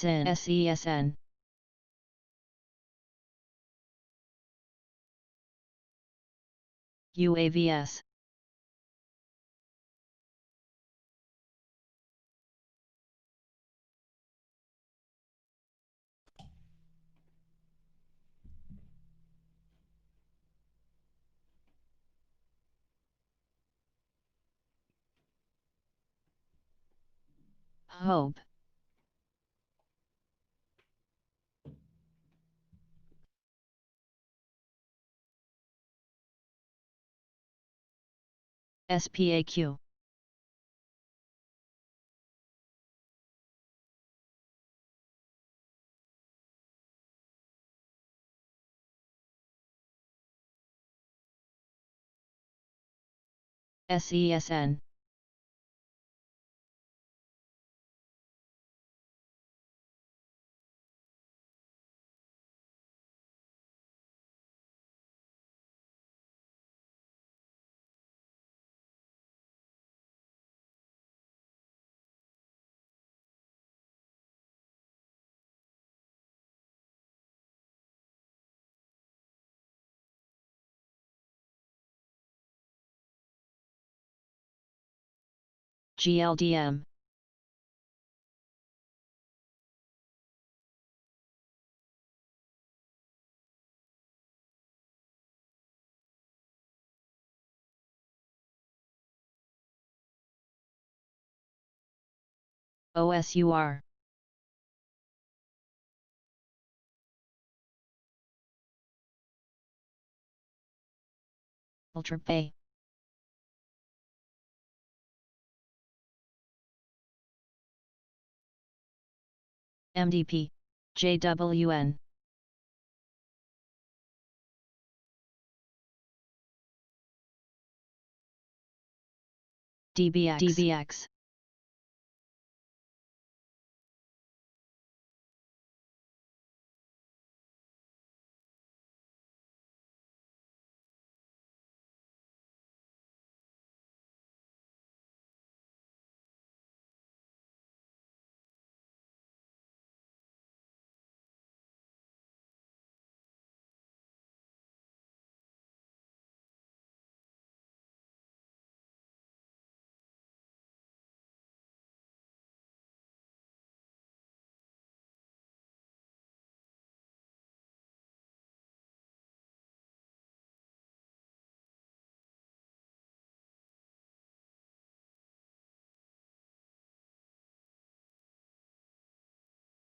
SEN SESN UAVS Hope SPAQ SESN GLDM OSUR Ultra Pay MDP JWN DBX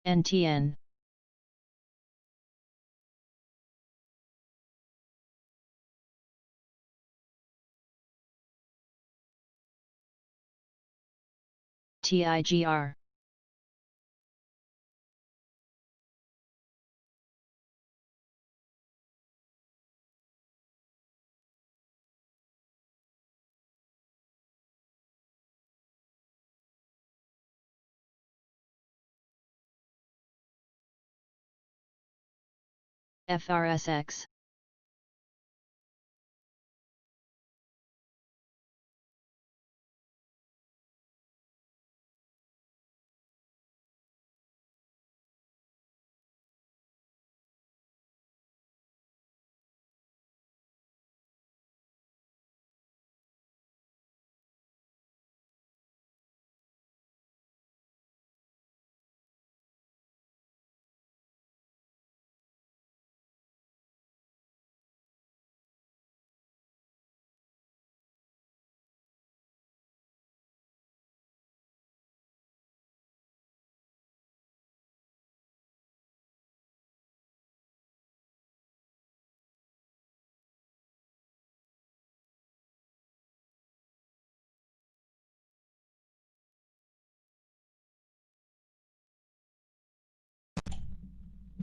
NTN TIGR FRSX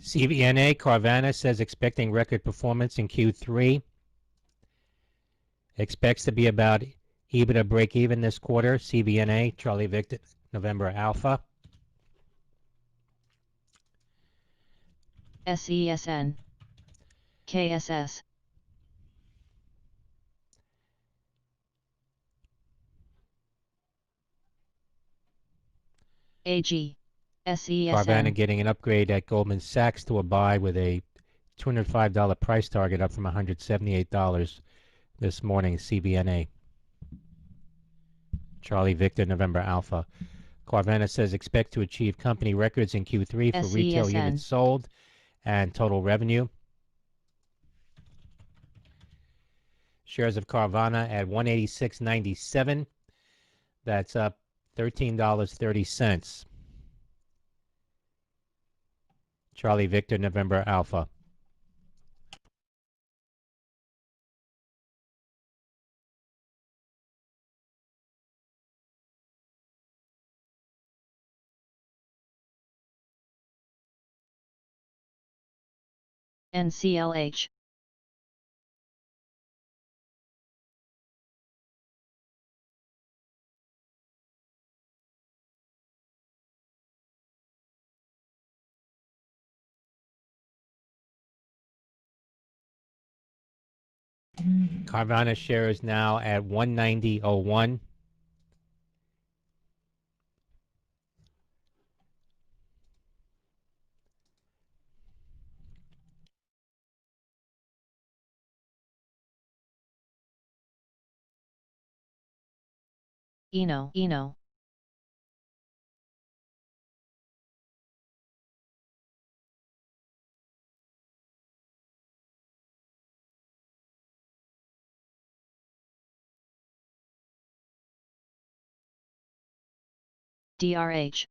CVNA Carvana says expecting record performance in Q3. Expects to be about EBITDA break even this quarter. CVNA Charlie Victor November Alpha. SESN KSS AG Carvana SESN. getting an upgrade at Goldman Sachs to a buy with a $205 price target, up from $178 this morning. CBNA. Charlie Victor November Alpha. Carvana says expect to achieve company records in Q3 for retail units SESN. sold and total revenue. Shares of Carvana at $186.97. That's up $13.30. Charlie Victor November Alpha. NCLH. Carvana shares now at 190.01. Eno. DRH.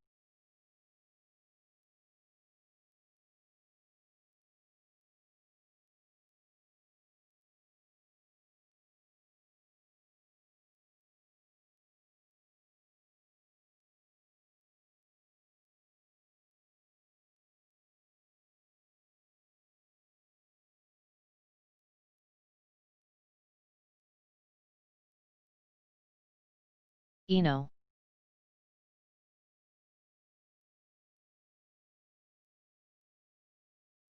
Eno.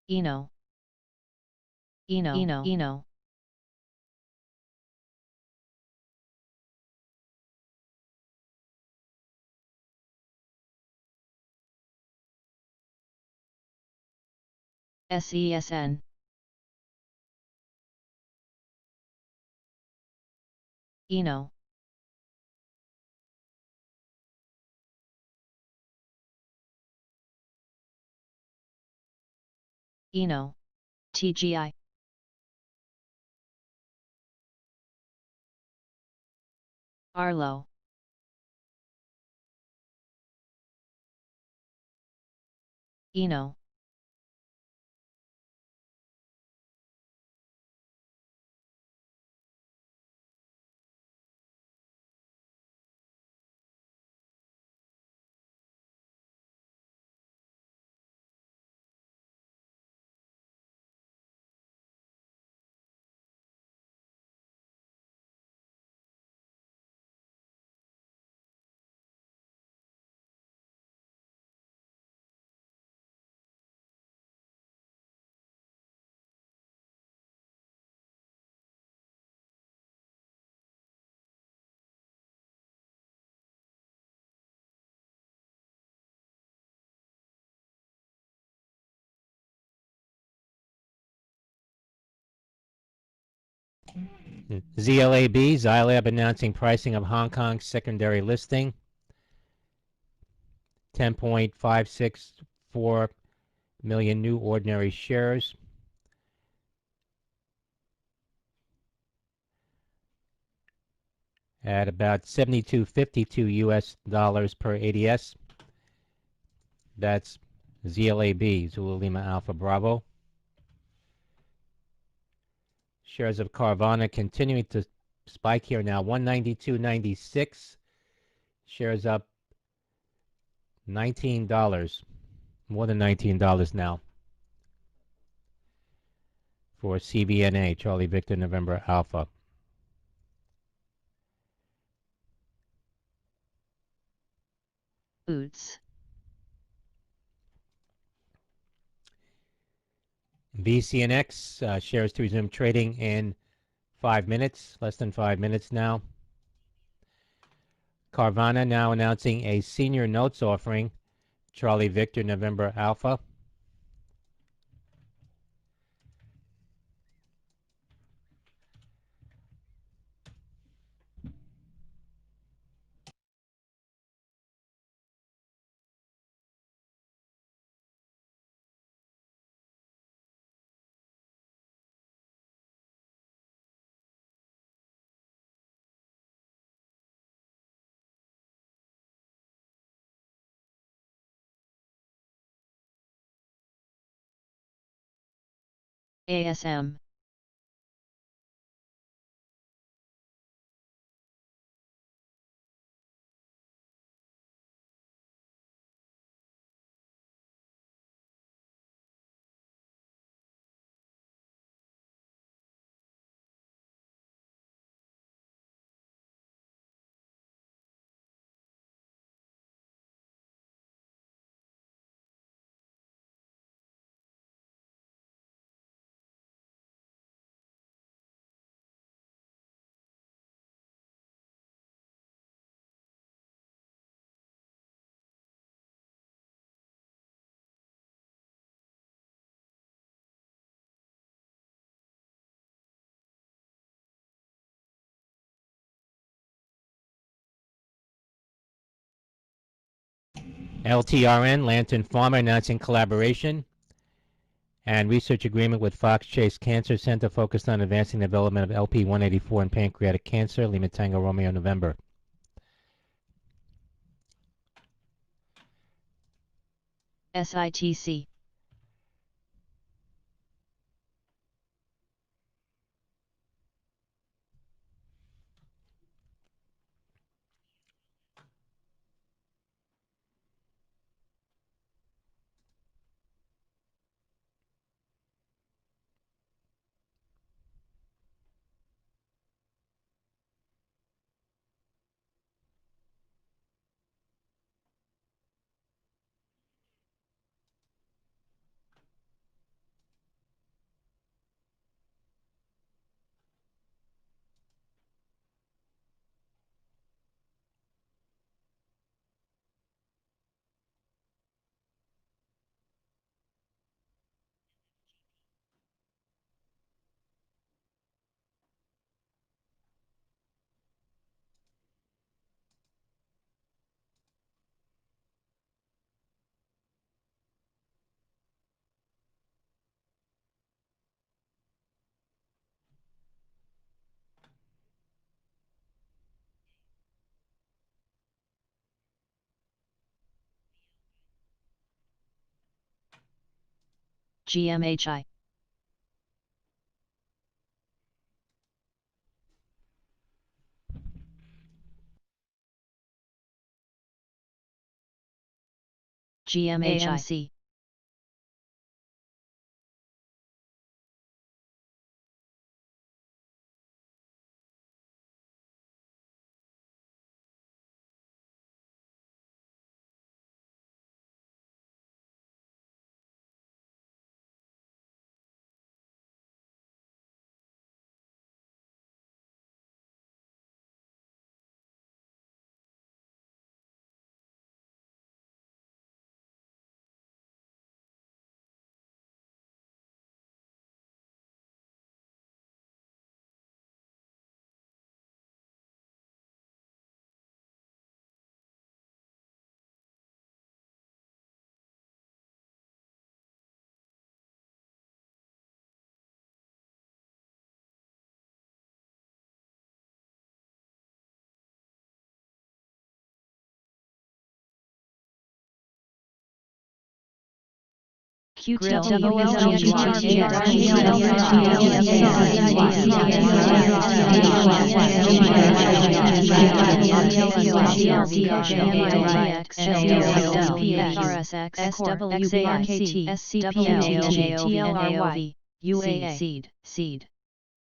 Eno. SESN. Eno. Eno. TGI. Arlo. Eno. ZLAB, Zylab announcing pricing of Hong Kong secondary listing. 10.564 million new ordinary shares. At about 72.52 US dollars per ADS. That's ZLAB, Zulu Lima Alpha Bravo. Shares of Carvana continuing to spike here now, 192.96. Shares up $19, more than $19 now. For CBNA, Charlie Victor November Alpha. Boots. VCNX shares to resume trading in 5 minutes, less than 5 minutes now. Carvana now announcing a senior notes offering, Charlie Victor November Alpha. ASM. LTRN Lantern Pharma announcing collaboration and research agreement with Fox Chase Cancer Center focused on advancing development of LP184 in pancreatic cancer. Lima Tango Romeo November. SITC. GMHI. GMHI. Seed.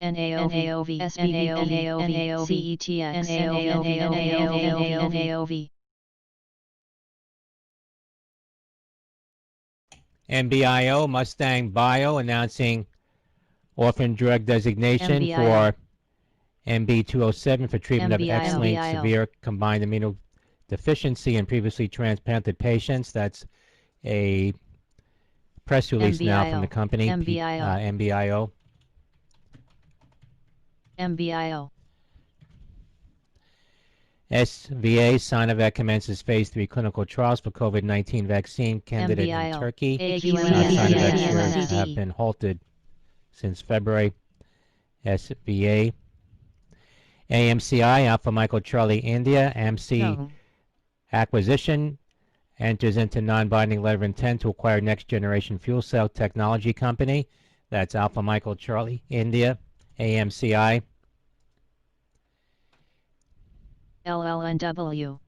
NAOV, SBV, CETX, NAOV. MBIO Mustang Bio announcing orphan drug designation MBIO. for MB207 for treatment of MBIO. X-linked severe combined deficiency in previously transplanted patients. That's a press release now from the MBIO, company, MBIO, MBIO. MBIO, SVA, Sinovac commences phase 3 clinical trials for COVID-19 vaccine candidate in MBIO, Turkey. Sinovac shares have AQMSCD, been halted since February. SVA. AMCI, Alpha Michael Charlie India, AMC No, acquisition enters into non-binding letter of intent to acquire next generation fuel cell technology company. That's Alpha Michael Charlie India, AMCI. LLNW,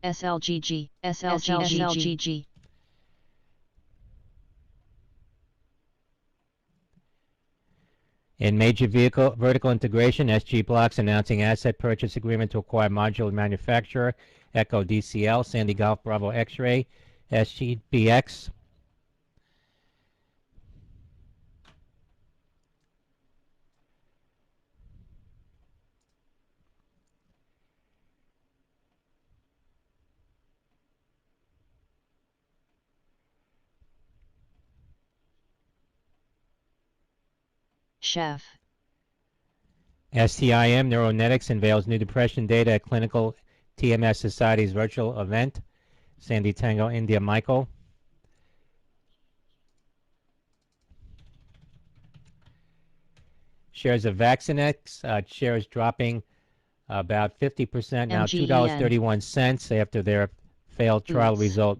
SLGG, SLGG, In major vehicle vertical integration, SG Blocks announcing asset purchase agreement to acquire modular manufacturer Echo DCL, Sandy Golf Bravo X-Ray, SGBX. Chef, STIM Neuronetics unveils new depression data at Clinical TMS Society's virtual event. Sandy Tango India Michael. Shares of Vaccinex, shares dropping about 50%, now MGEN, $2.31 after their failed trial Boots, result.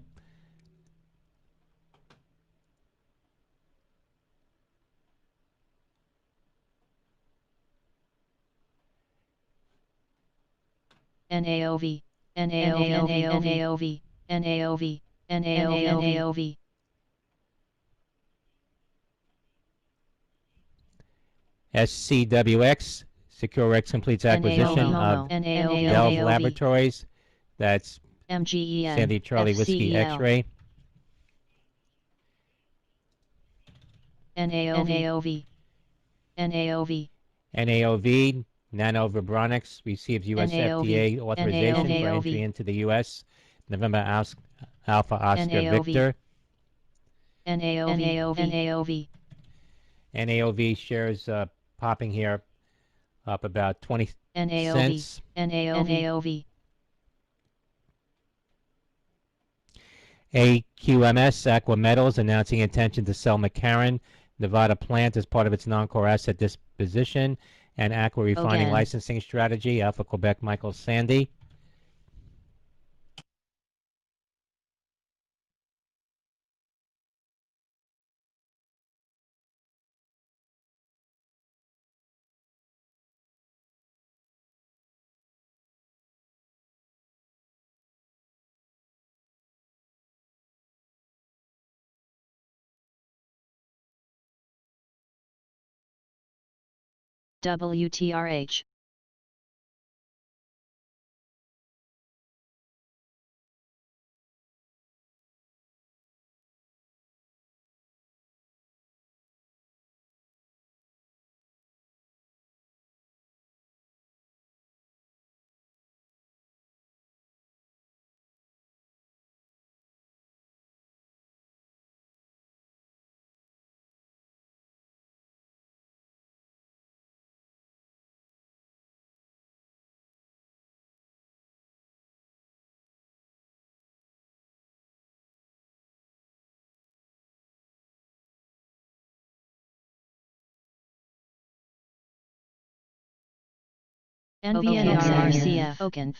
NAOV, NAOV, NAOV, NAOV, SCWX, SecureX completes acquisition of Delve Laboratories. That's MGEN, Sandy Charlie Whiskey FCEL, X-Ray. NAOV, NAOV, NAOV, Nanovibronics, receives U.S. FDA authorization for entry into the U.S. November Alpha Oscar Victor. NAOV, NAOV shares popping here up about 20 cents. NAOV, AQMS, Aqua Metals, announcing intention to sell McCarran, Nevada plant as part of its non-core asset disposition and aqua refining Ogan, licensing strategy. Alpha Quebec, Michael Sandy. WTRH, NVNRCF, Oakenf,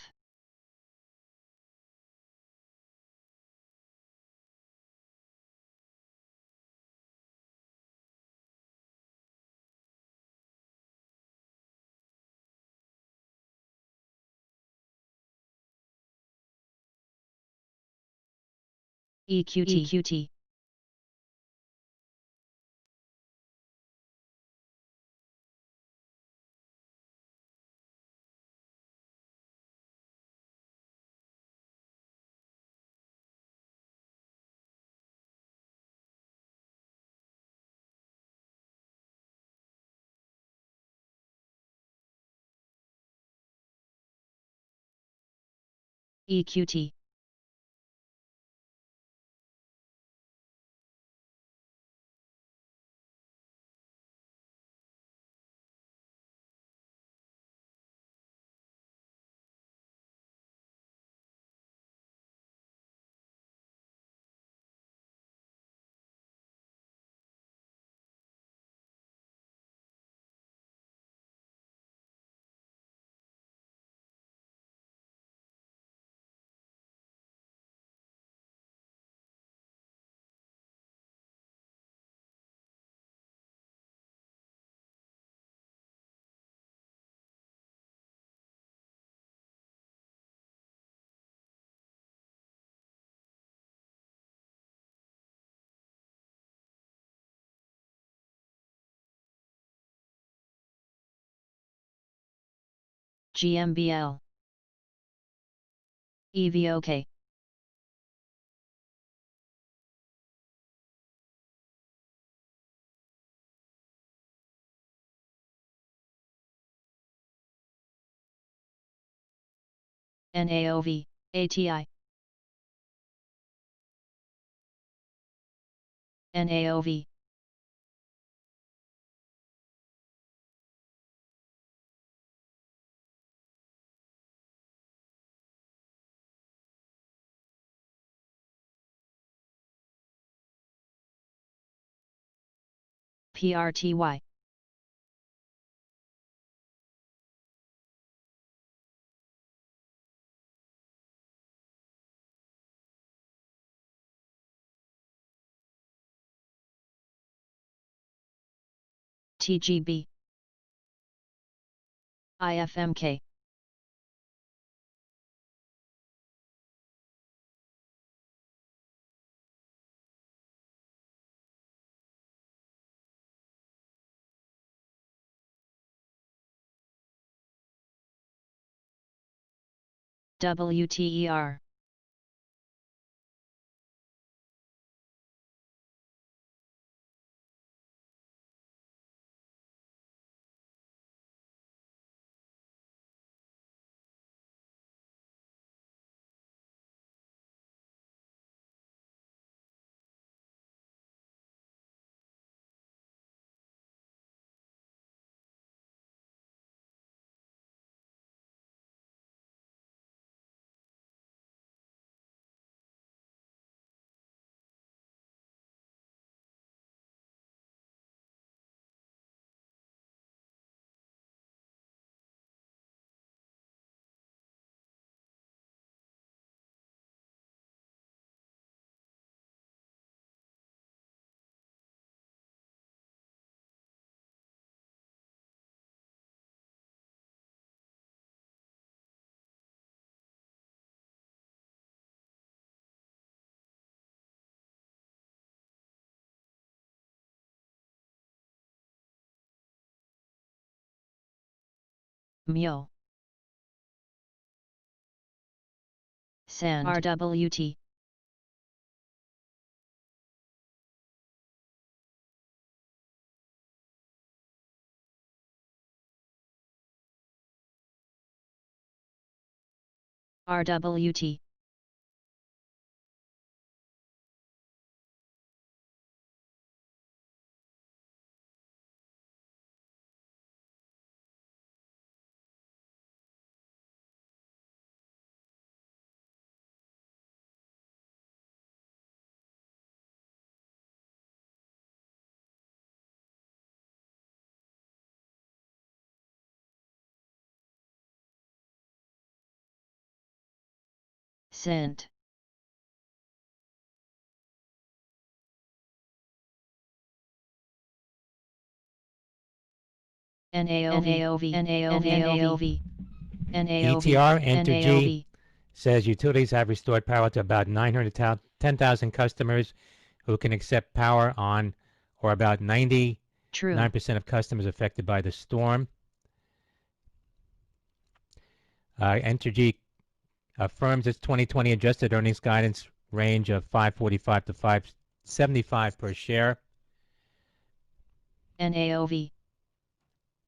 EQT, EQT. GMBL. EVOK. NAOV, ATI. NAOV. PRTY. TGB. IFMK. WTER. MIO. SAND. RWT. RWT. SENT. NAOV. NAOV. ETR Entergy says utilities have restored power to about 910,000 customers who can accept power on, or about 99% True. of customers affected by the storm. Entergy affirms its 2020 adjusted earnings guidance range of 545 to 575 per share. NAOV.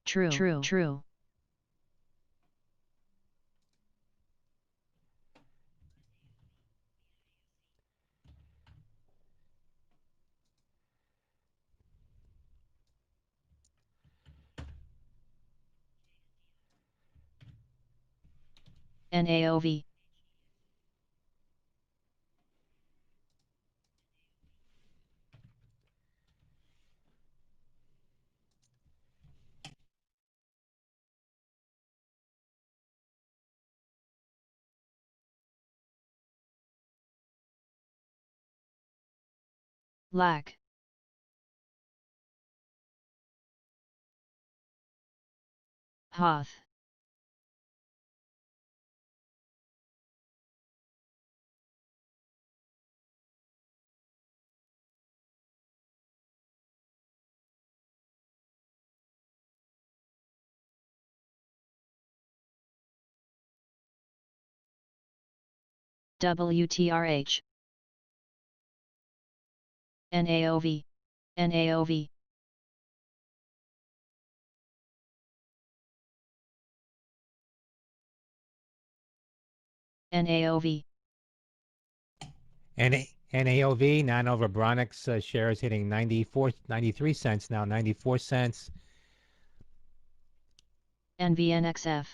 True. True. NAOV. Lack. Hoth. WTRH. NAOV. NAOV. NAOV. NAOV, non-over Bronix shares hitting 93 cents now, 94 cents. NVNXF.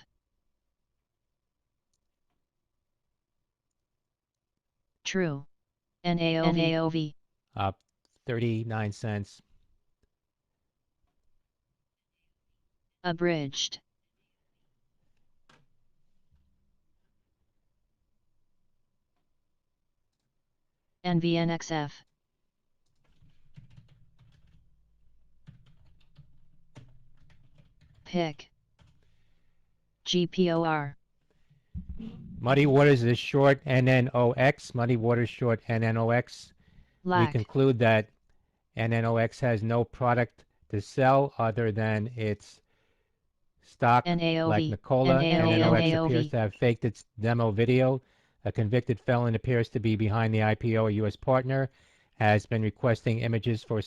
True. NAOV. NAOV. Up 39 cents. Abridged. NVNXF. Pick. GPOR. Muddy Waters is short NNOX. Muddy Waters short NNOX. We Lack. conclude that NNOX has no product to sell other than its stock. NAOV. Like Nicola, NNOX NAOV. appears to have faked its demo video. A convicted felon appears to be behind the IPO. A U.S. partner has been requesting images for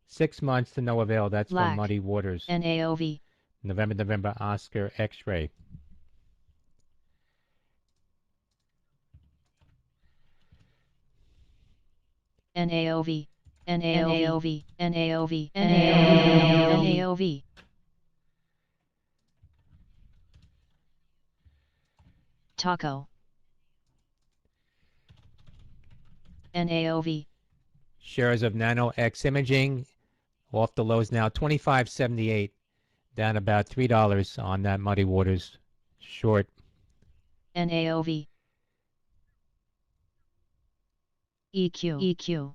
6 months to no avail. That's Lack. from Muddy Waters. NAOV. November, Oscar X-ray. NAOV. NAOV. NAOV. NAOV. NAOV. Taco. NAOV. Shares of Nano X Imaging off the lows now, 25.78, down about $3 on that Muddy Waters short. NAOV. EQ. EQ.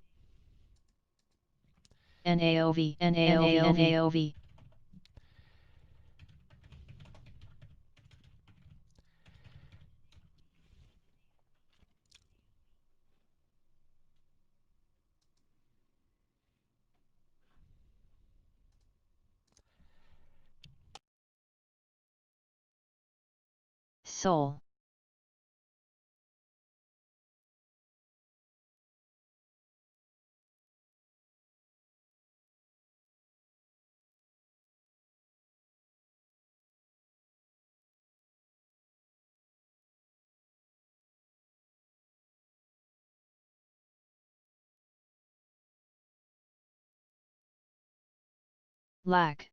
NAOV. NAOV. NAOV. Soul. Lack.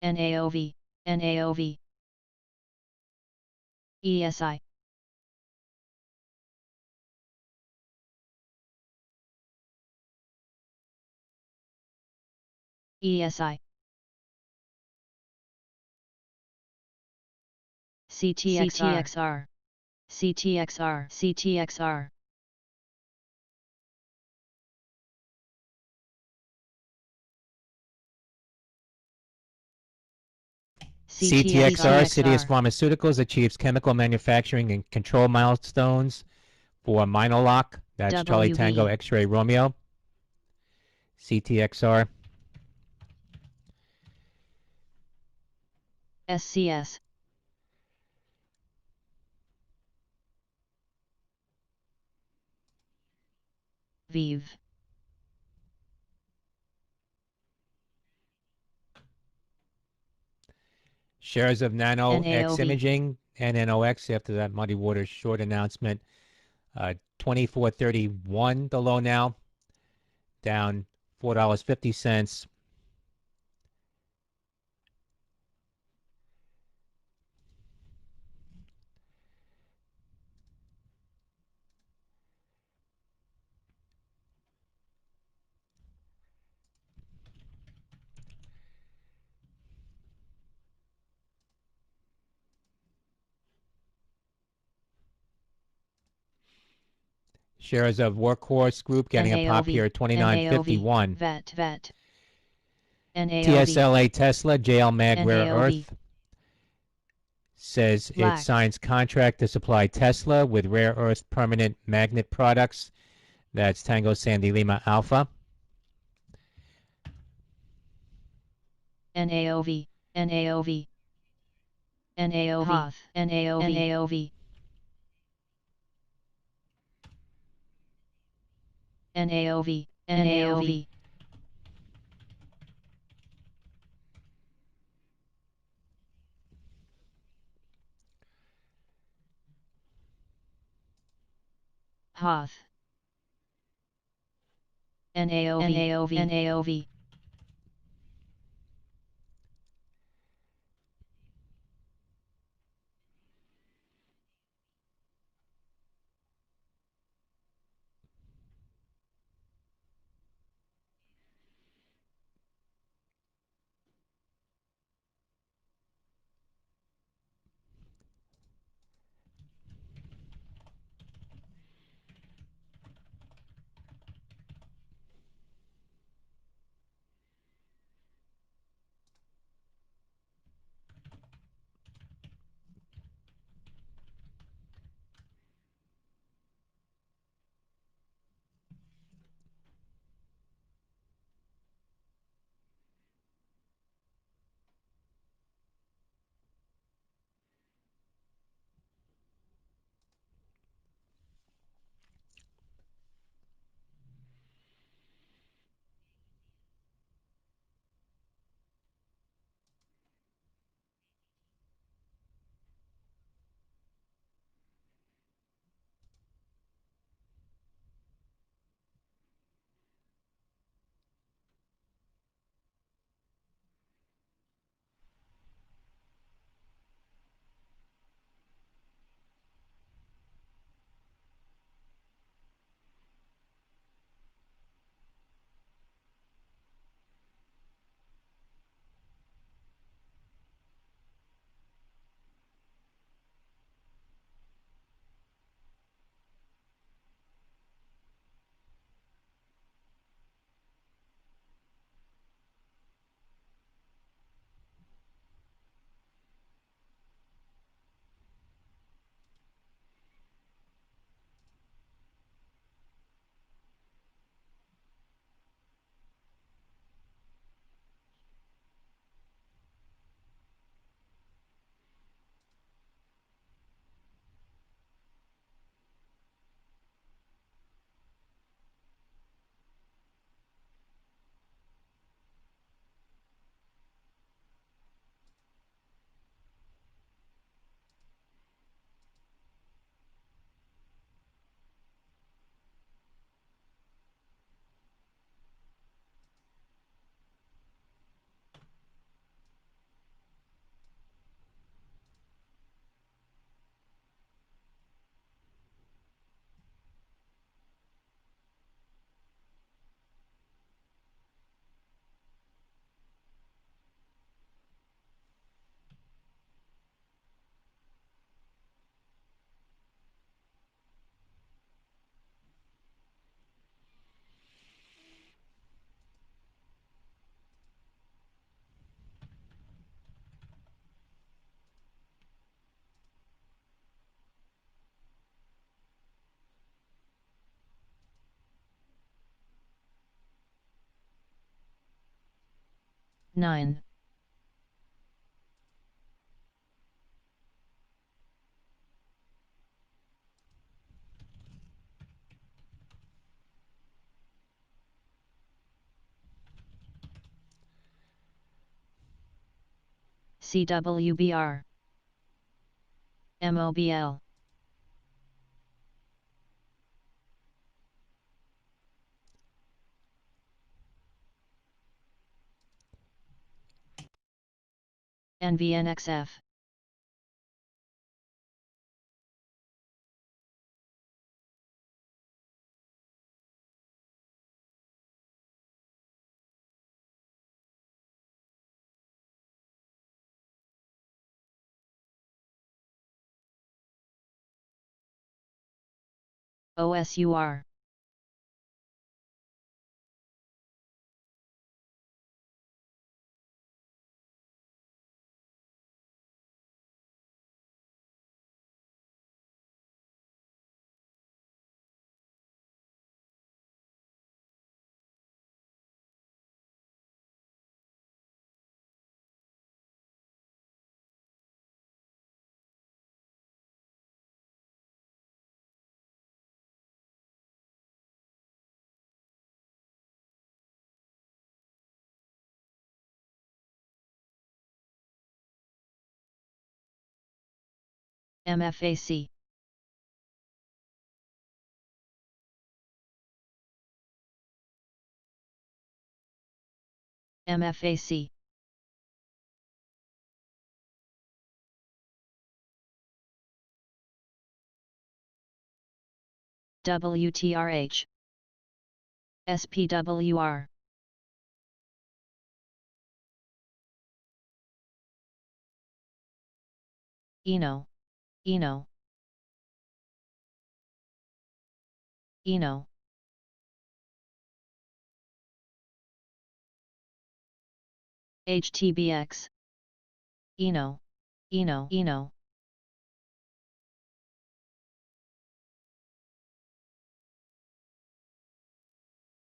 NAOV. NAOV. ESI. ESI. CTXR. CTXR. CTXR. CTXR, Citius Pharmaceuticals, achieves chemical manufacturing and control milestones for Minolock. That's Charlie Tango X-Ray Romeo. CTXR. SCS. Vive. Shares of Nano X NAOV. Imaging, NNOX, after that Muddy Waters short announcement. 24.31 the low now, down $4.50. Shares of Workhorse Group getting a pop here at $29.51. VAT. NAOV. TSLA Tesla, JL Mag Rare NAOV. Earth says it Black. signs contract to supply Tesla with rare earth permanent magnet products. That's Tango Sandy Lima Alpha. NAOV. NAOV. NAOV. Hoth. NAOV. NAOV. NAOV. NAOV. Hoth. NAOV. NAOV. NAOV. Nine. CWBR. MOBL. NVNXF. OSUR. MFAC. MFAC. WTRH. SPWR. ENO. ENO. ENO. HTBX. ENO. ENO. ENO.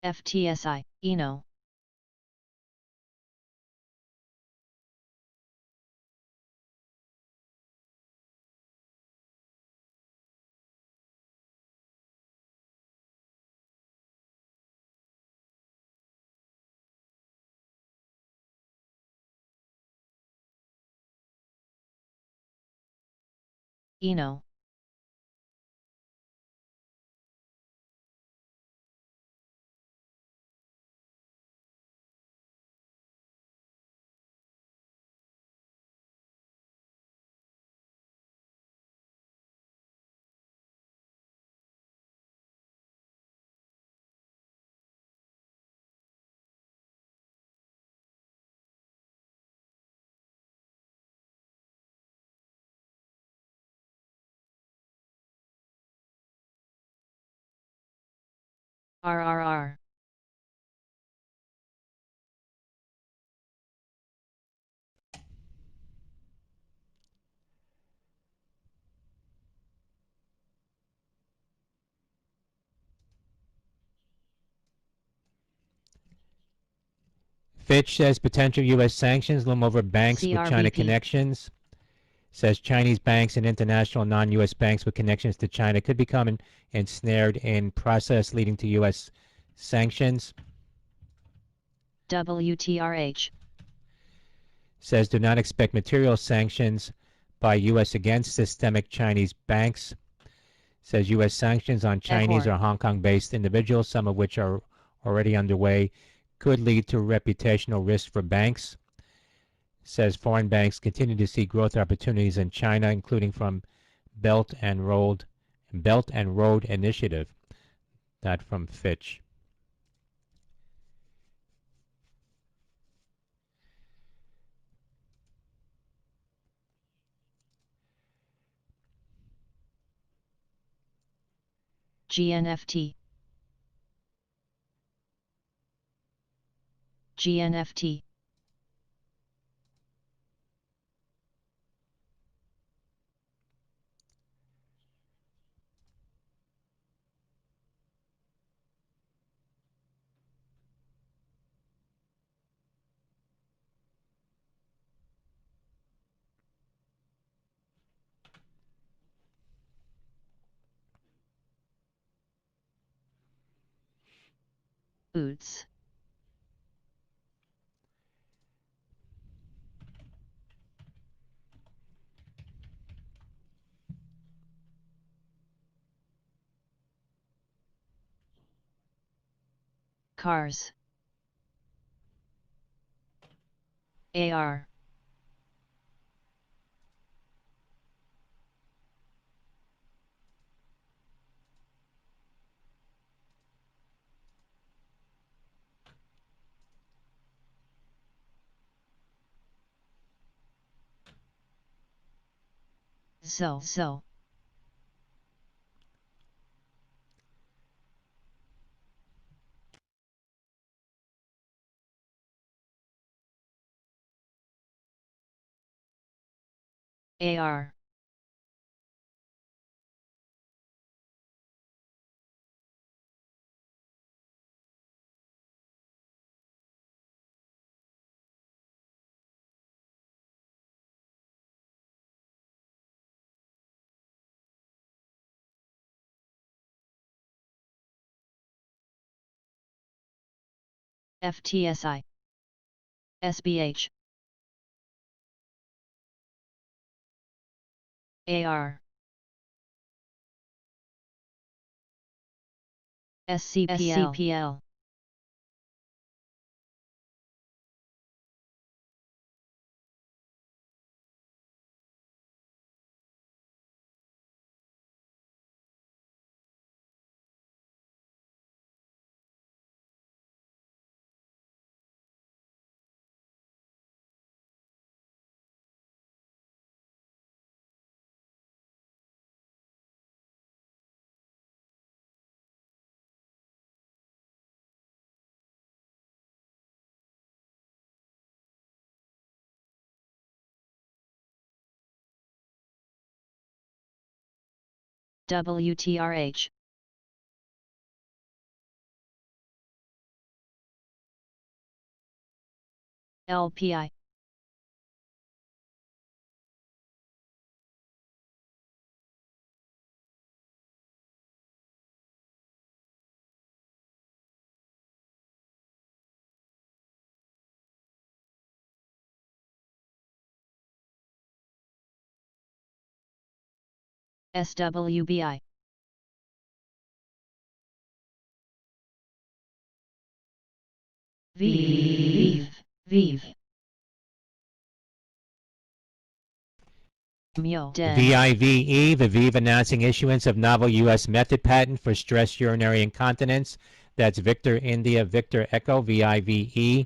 FTSI. ENO. ENO. RRR. Fitch says potential U.S. sanctions loom over banks with China CRBP. connections. Says Chinese banks and international non-U.S. banks with connections to China could become ensnared in process leading to U.S. sanctions. WTRH. Says do not expect material sanctions by U.S. against systemic Chinese banks. Says U.S. sanctions on Chinese EHOR. or Hong Kong-based individuals, some of which are already underway, could lead to reputational risk for banks. Says foreign banks continue to see growth opportunities in China, including from Belt and Road Initiative. That from Fitch. GNFT. GNFT. Boots. Cars. AR. So. AR. FTSI. SBH. AR. SCPL. WTRH. LPI. SWBI. VIV. VIVE, Viviv announcing issuance of novel U.S. method patent for stress urinary incontinence. That's Victor India Victor Echo, VIVE.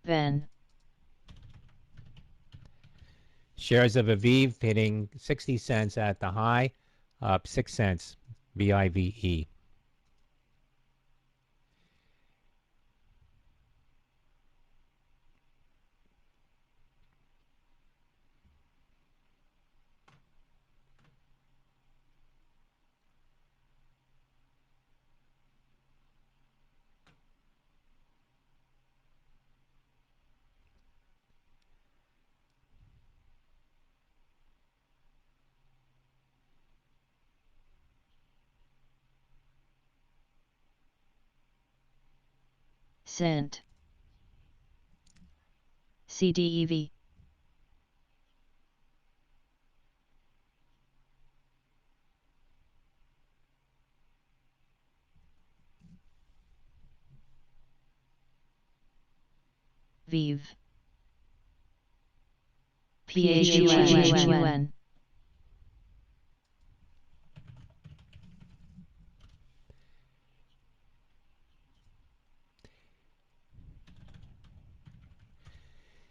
VEN. Shares of Aviv hitting 60 cents at the high, up 6 cents, VIVE. Cent. CDEV. VIV. PHUN.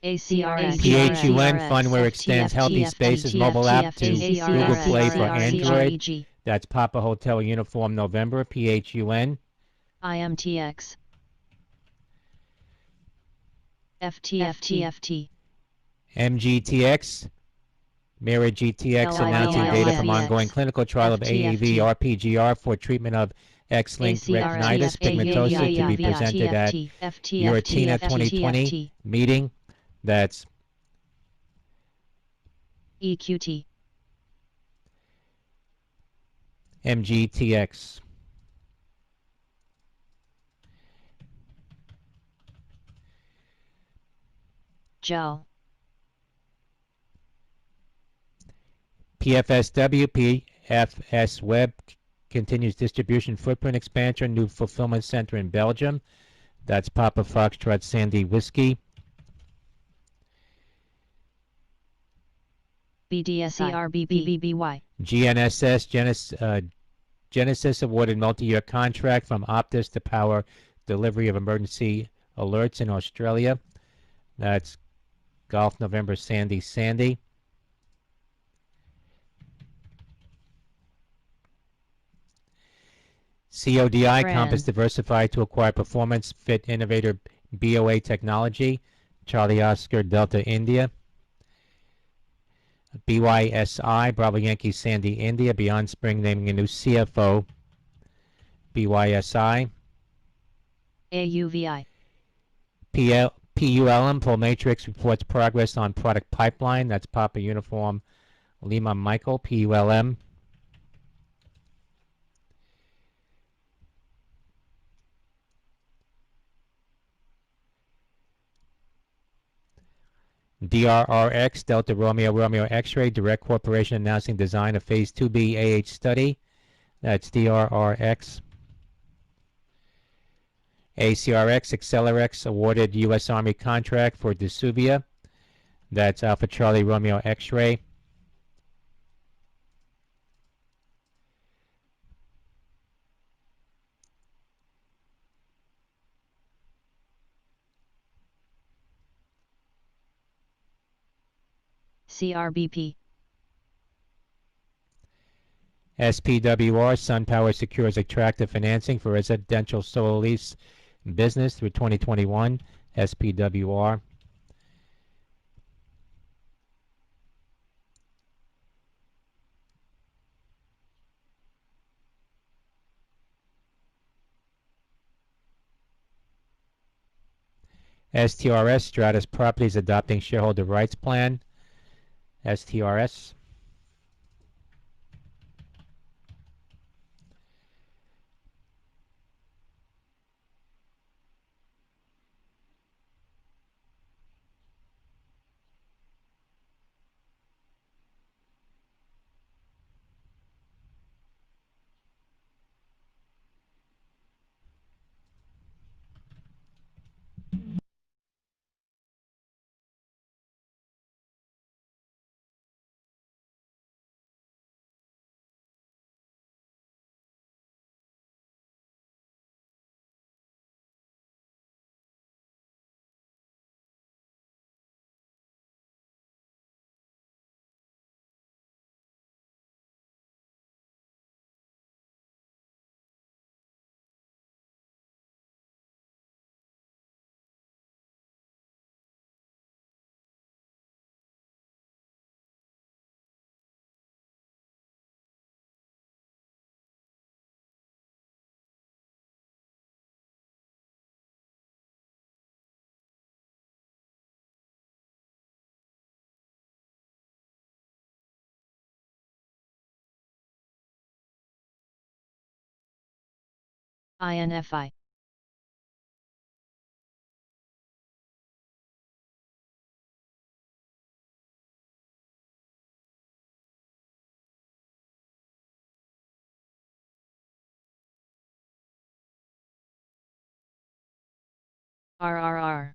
ACRS. PHUN, Funware extends Healthy Spaces mobile app to Google Play for Android. That's Papa Hotel Uniform November, PHUN. IMTX. FTFT. MGTX. Mirror GTX announcing data from ongoing clinical trial of AAV RPGR for treatment of X-linked retinitis pigmentosa to be presented at Eurotina 2020 meeting. That's EQT. MGTX. Gel. PFSW, PFS Web continues distribution footprint expansion, new fulfillment center in Belgium. That's Papa Foxtrot Sandy Whiskey. BDSERBBBY. GNSS, Genesis awarded multi-year contract from Optus to power delivery of emergency alerts in Australia. That's Golf November Sandy Sandy. CODI, Compass Fran, Diversified to acquire Performance Fit Innovator BOA Technology, Charlie Oscar Delta India. BYSI, Bravo Yankee Sandy India, Beyond Spring naming a new CFO, BYSI. AUVI, PULM, Matrix reports progress on product pipeline. That's Papa Uniform Lima Michael, PULM. DRRX, Delta Romeo Romeo X-Ray, Direct Corporation announcing design of Phase 2B AH study. That's DRRX. ACRX, Accelerex awarded U.S. Army contract for Disuvia. That's Alpha Charlie Romeo X-Ray. CRBP, SPWR, SunPower secures attractive financing for residential solar lease business through 2021. SPWR. STRS, Stratus Properties adopting shareholder rights plan. STRS. INFI, RRR,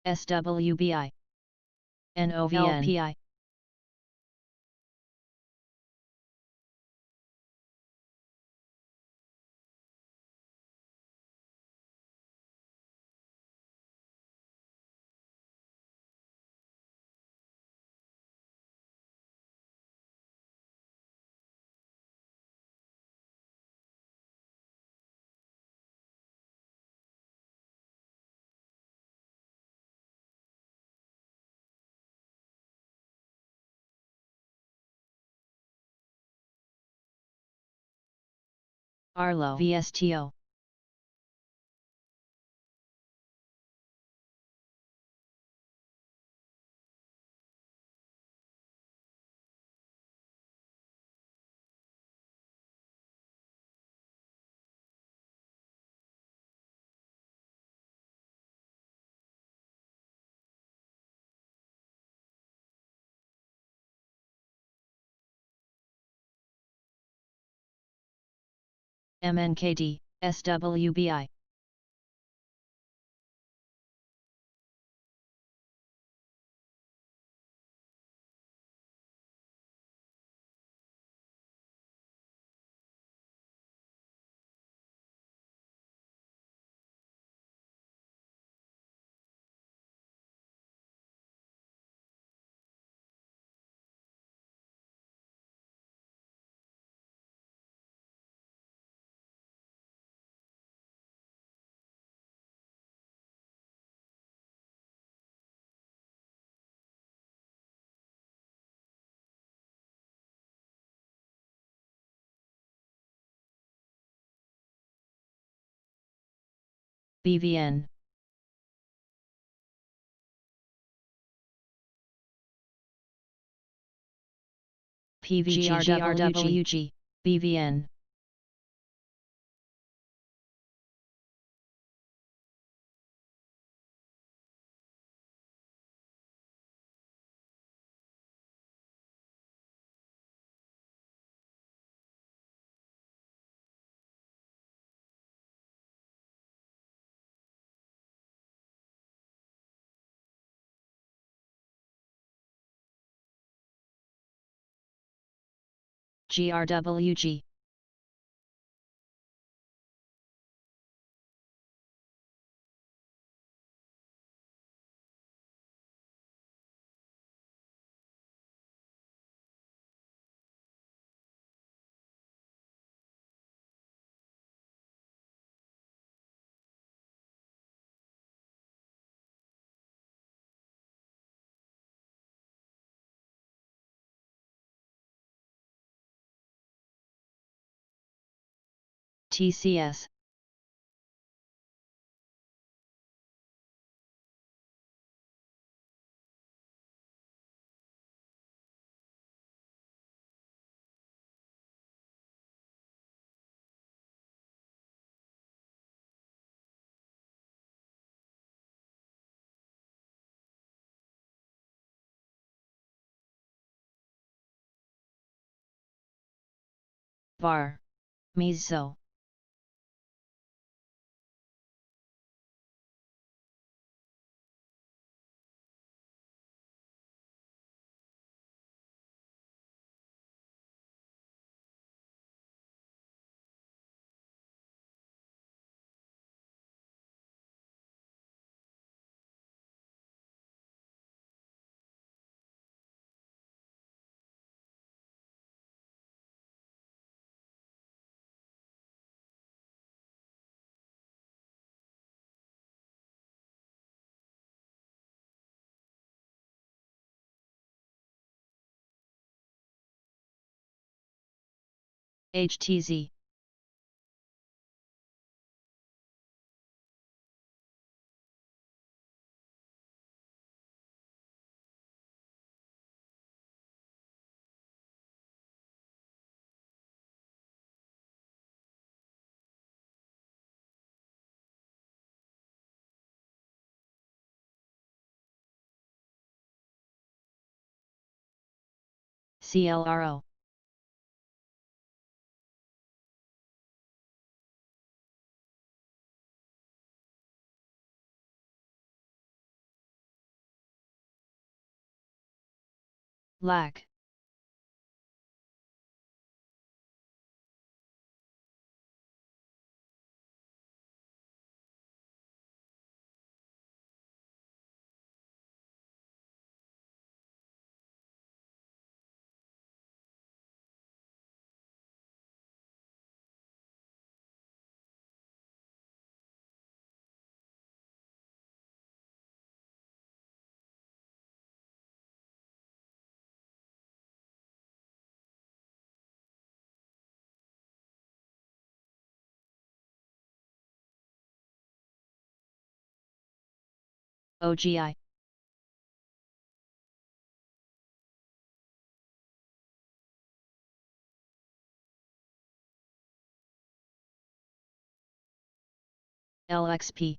SWBI, NOVN, LPI, Arlo VSTO. MNKD, SWBI. BVN. PVGRWG, BVN. GRWG. TCS. VAR. Miso. HTZ. CLRO. LAC. OGI. LXP.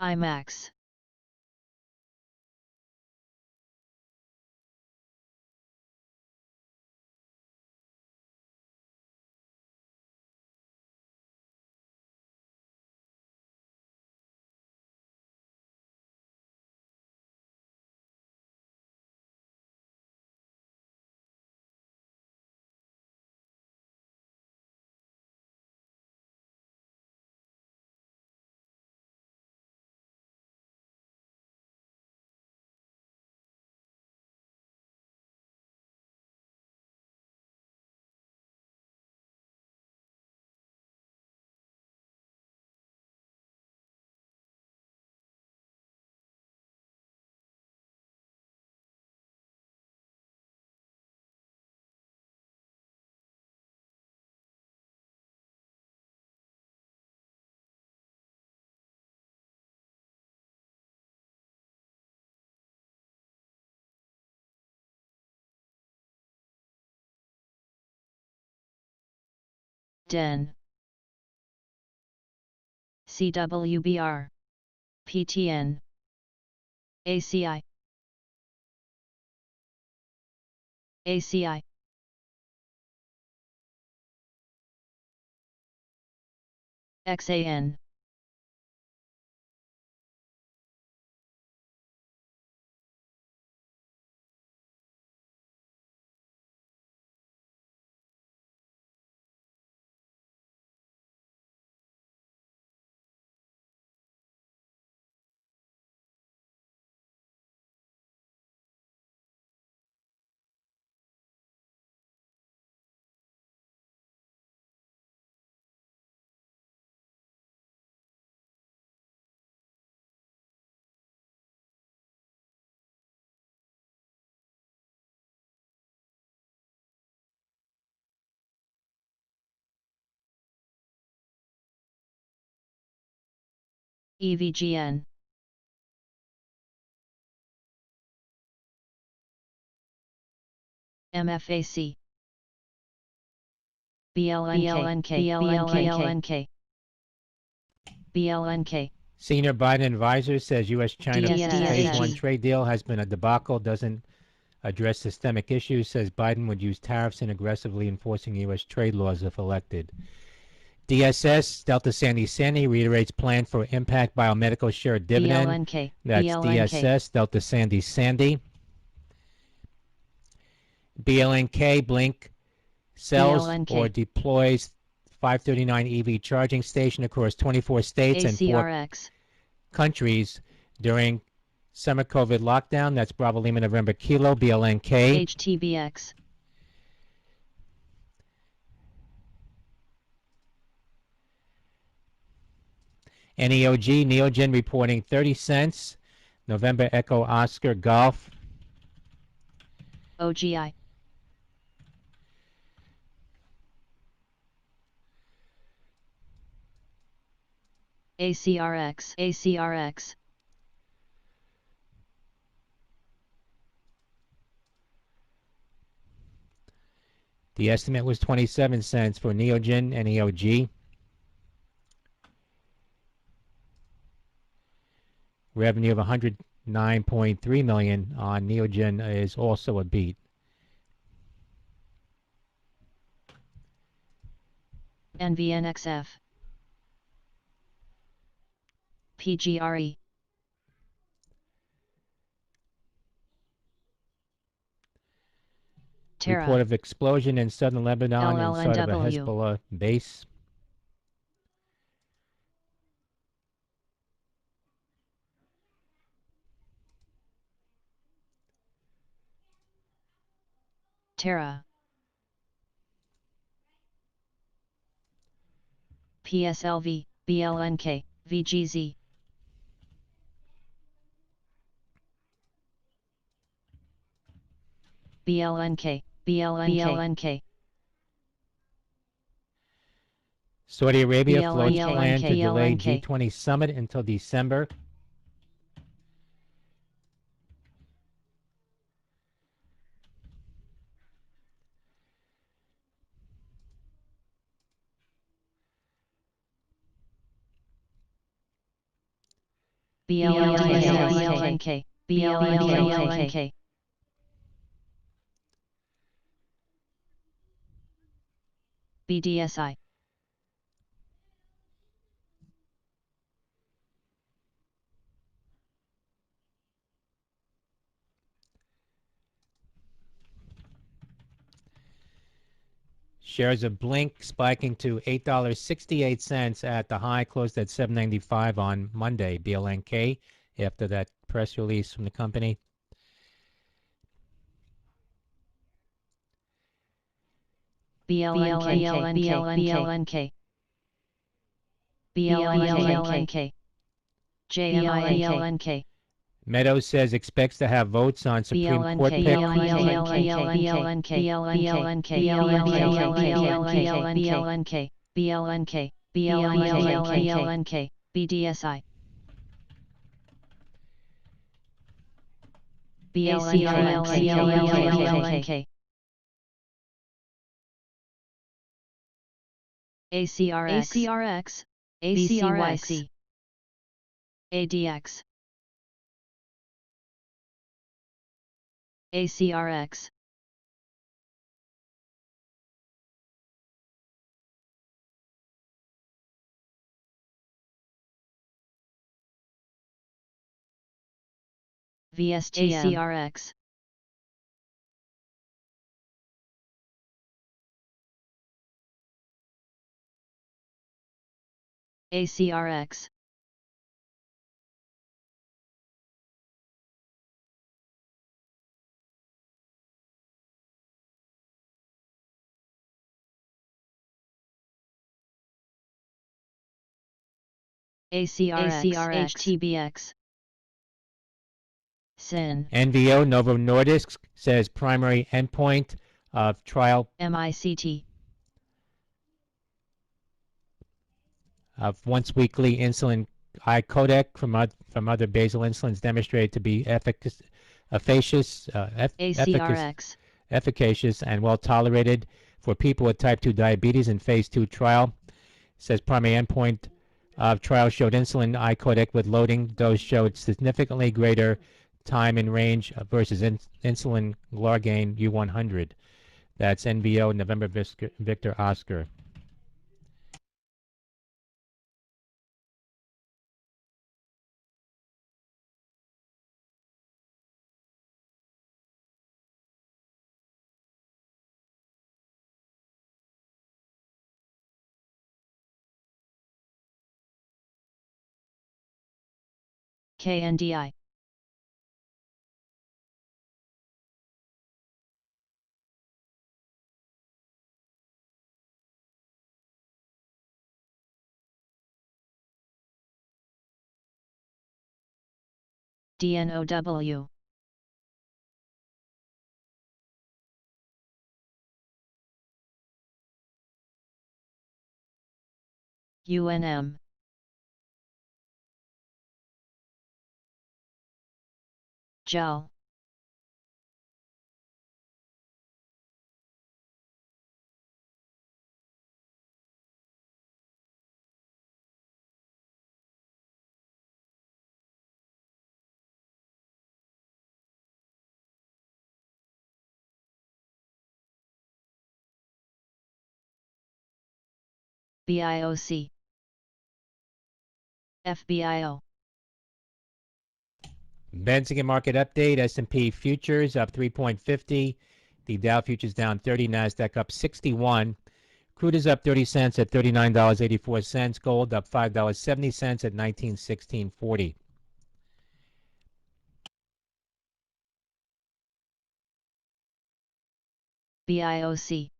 IMAX. DEN. CWBR. PTN. ACI. ACI. XAN. EVGN. MFAC. BLNK. BLNK. Senior Biden advisor says U.S.-China phase one trade deal has been a debacle, doesn't address systemic issues, says Biden would use tariffs in aggressively enforcing U.S. trade laws if elected. DSS, Delta Sandy reiterates plan for Impact Biomedical share dividend. BLNK. That's DSS, Delta Sandy. BLNK, Blink sells or deploys 539 EV charging station across 24 states and 4 countries during summer COVID lockdown. That's Bravo Lima November Kilo, BLNK. HTBX. NEOG, Neogen reporting 30 cents. November Echo Oscar Golf. OGI. ACRX. The estimate was 27 cents for Neogen, NEOG. Revenue of 109.3 million on Neogen is also a beat. NVNXF. PGRE. Terra. Report of explosion in southern Lebanon inside of a Hezbollah base. Terra. PSLV, BLNK, VGZ. BLNK, BLNK. Saudi Arabia floats BLNK, plan to delay BLNK. G20 summit until December. BLNK, BLNK. BDSI. Shares of Blink spiking to $8.68 at the high, closed at $7.95 on Monday. BLNK after that press release from the company. BLNK. BLNK. JMILNK. Meadows says expects to have votes on Supreme Court pick. BLNK. BDSI. BLNK. ACRX. BCYC. ADX. ACRX. VSTM. ACRX. ACRX. ACRX. HTBX. SIN. NVO Novo Nordisk says primary endpoint of trial MICT. of once weekly insulin icodec from other basal insulins demonstrated to be efficacious and well tolerated for people with type 2 diabetes in phase 2 trial. It says primary endpoint of trial showed insulin icodec with loading dose showed significantly greater time in range versus insulin Glargine U100. That's NVO November Victor Oscar. KNDI. DNOW. UNM. GEL. BIOC. FBIO. Benzinga market update. S&P futures up 3.50. The Dow futures down 30. Nasdaq up 61. Crude is up 30 cents at $39.84. Gold up $5.70 at $19.1640. BIOC.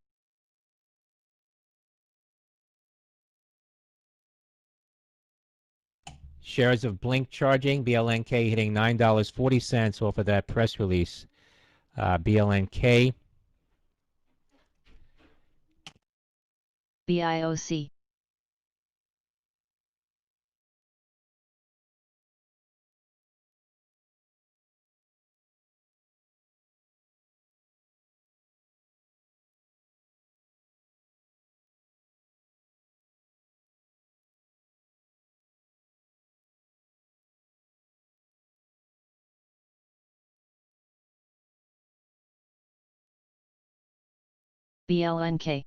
Shares of Blink charging, BLNK hitting $9.40 off of that press release BLNK, BIOC, BLNK,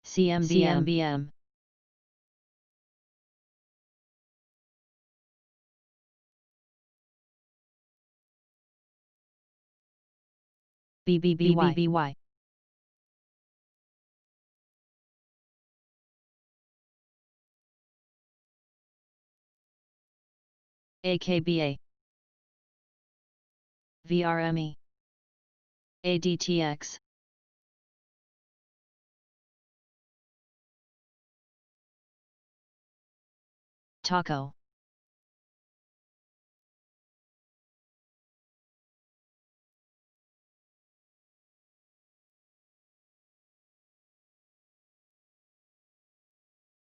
CMBM, BBBY, AKBA, VRME, ADTX, Taco,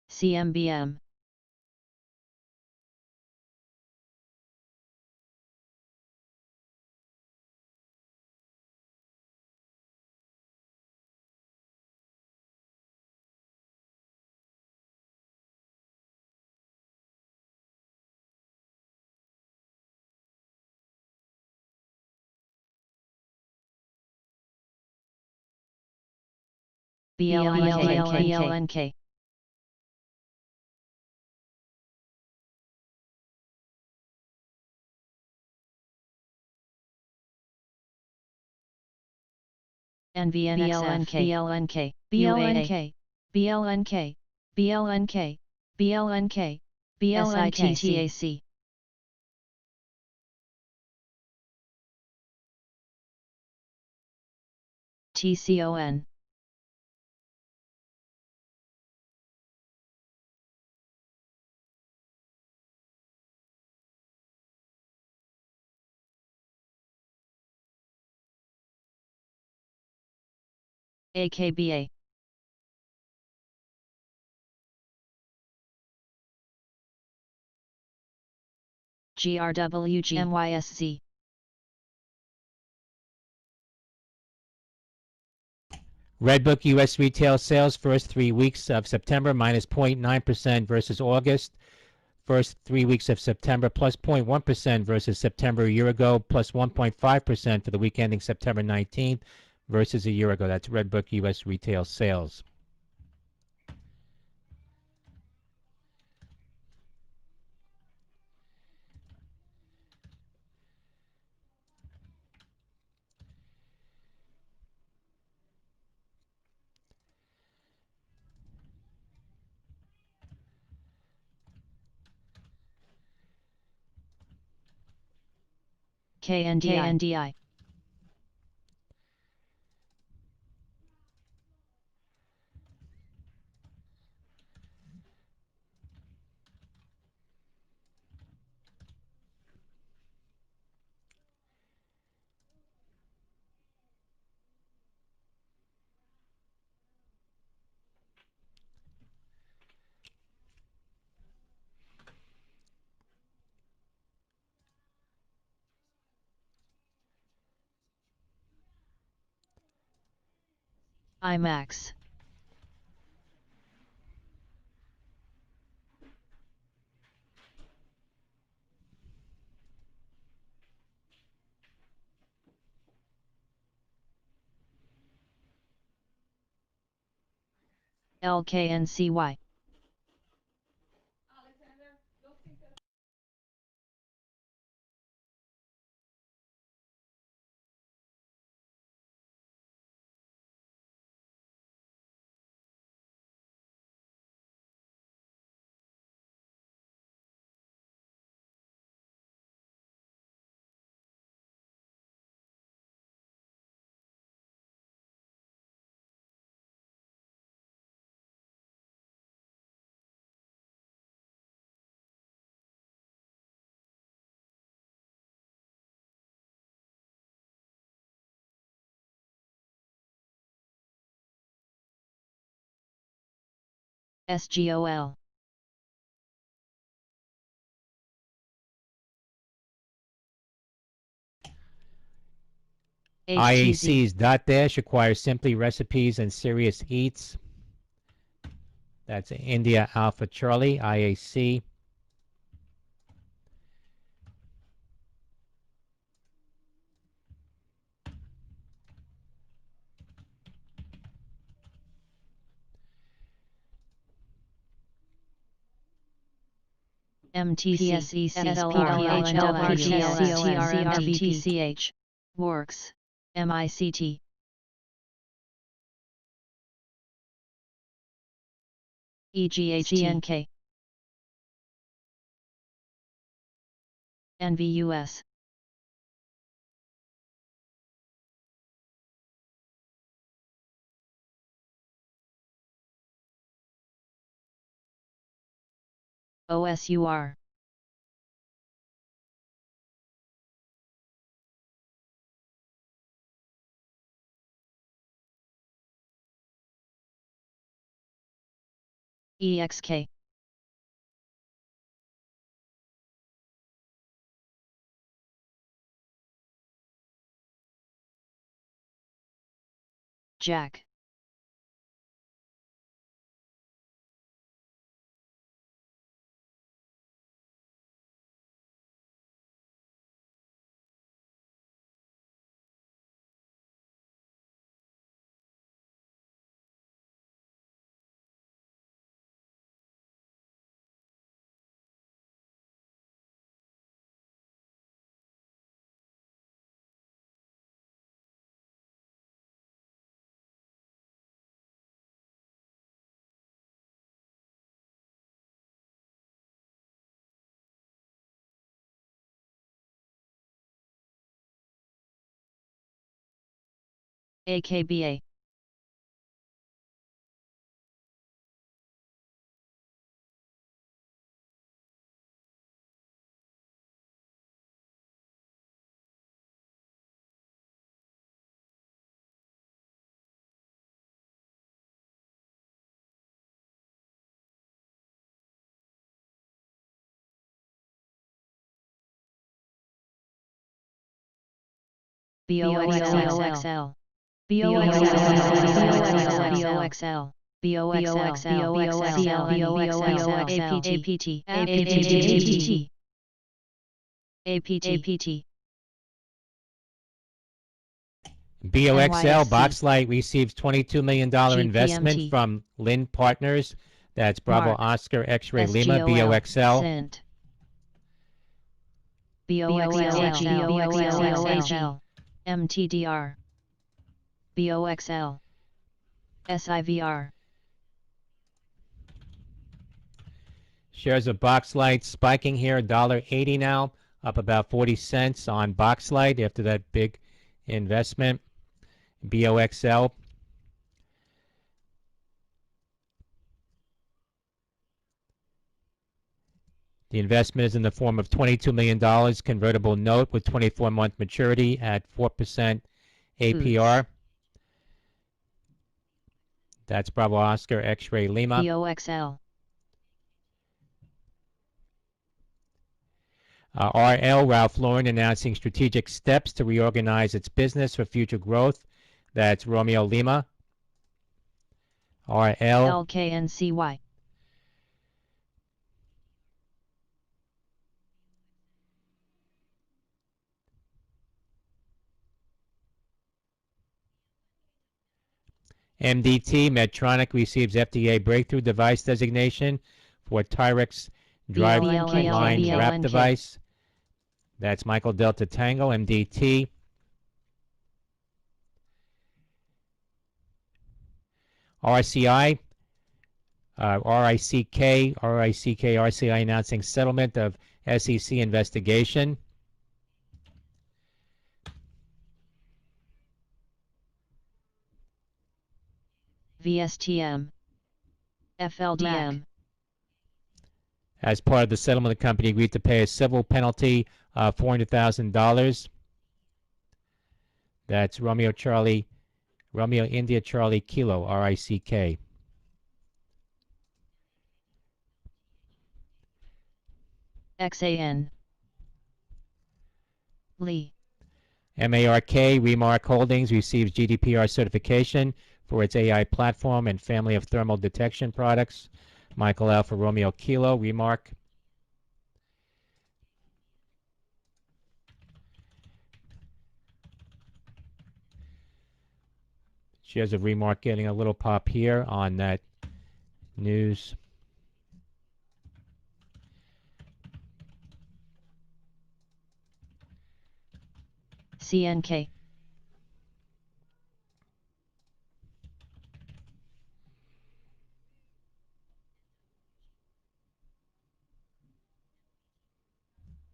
CMBM, BLNK, NVNXF, BLNK, BLNK, BLNK, BLNK, BLNK, BLNK, TCON, AKBA, GRWG, MYSZ, Redbook U.S. retail sales first 3 weeks of September minus 0.9% versus August. First 3 weeks of September plus 0.1% versus September a year ago, plus 1.5% for the week ending September 19th versus a year ago. That's Redbook U.S. retail sales. KNDI, IMAX, LKNCY. SGOL. HTZ. IAC's dot dash acquires simply recipes and serious eats. That's India Alpha Charlie, IAC. MTC, SPPHLRHLRGLSTRMTCH, Works, MICT. EGHTNK. NVUS. OSUR. EXK. Jack. AKBA. BOXL. BOXL. APT. BOXL, NYSE. Boxlight receives $22 million investment GPMT. from Lynn Partners. That's Bravo Mark. Oscar X-Ray Lima, SGOL. BOXL. Sint. BOXL. MTDR. BOXL. SIVR. Shares of Boxlight spiking here, $1.80 now, up about 40 cents on Boxlight after that big investment. BOXL. The investment is in the form of $22 million convertible note with 24-month maturity at 4% APR. Foods. That's Bravo Oscar X-Ray Lima. BOXL. RL, Ralph Lauren, announcing strategic steps to reorganize its business for future growth. That's Romeo Lima. RL. LKNCY. MDT, Medtronic receives FDA breakthrough device designation for Tyrix driveline wrap device. That's Michael Delta Tango, MDT. RCI, RCI announcing settlement of SEC investigation. VSTM. FLDM. As part of the settlement, the company agreed to pay a civil penalty of $400,000. That's Romeo India Charlie Kilo, RICK. XAN. Lee. MARK, Remark Holdings, receives GDPR certification for its AI platform and family of thermal detection products. Michael Alpha Romeo Kilo, Remark. Shares of Remark getting a little pop here on that news. CNK.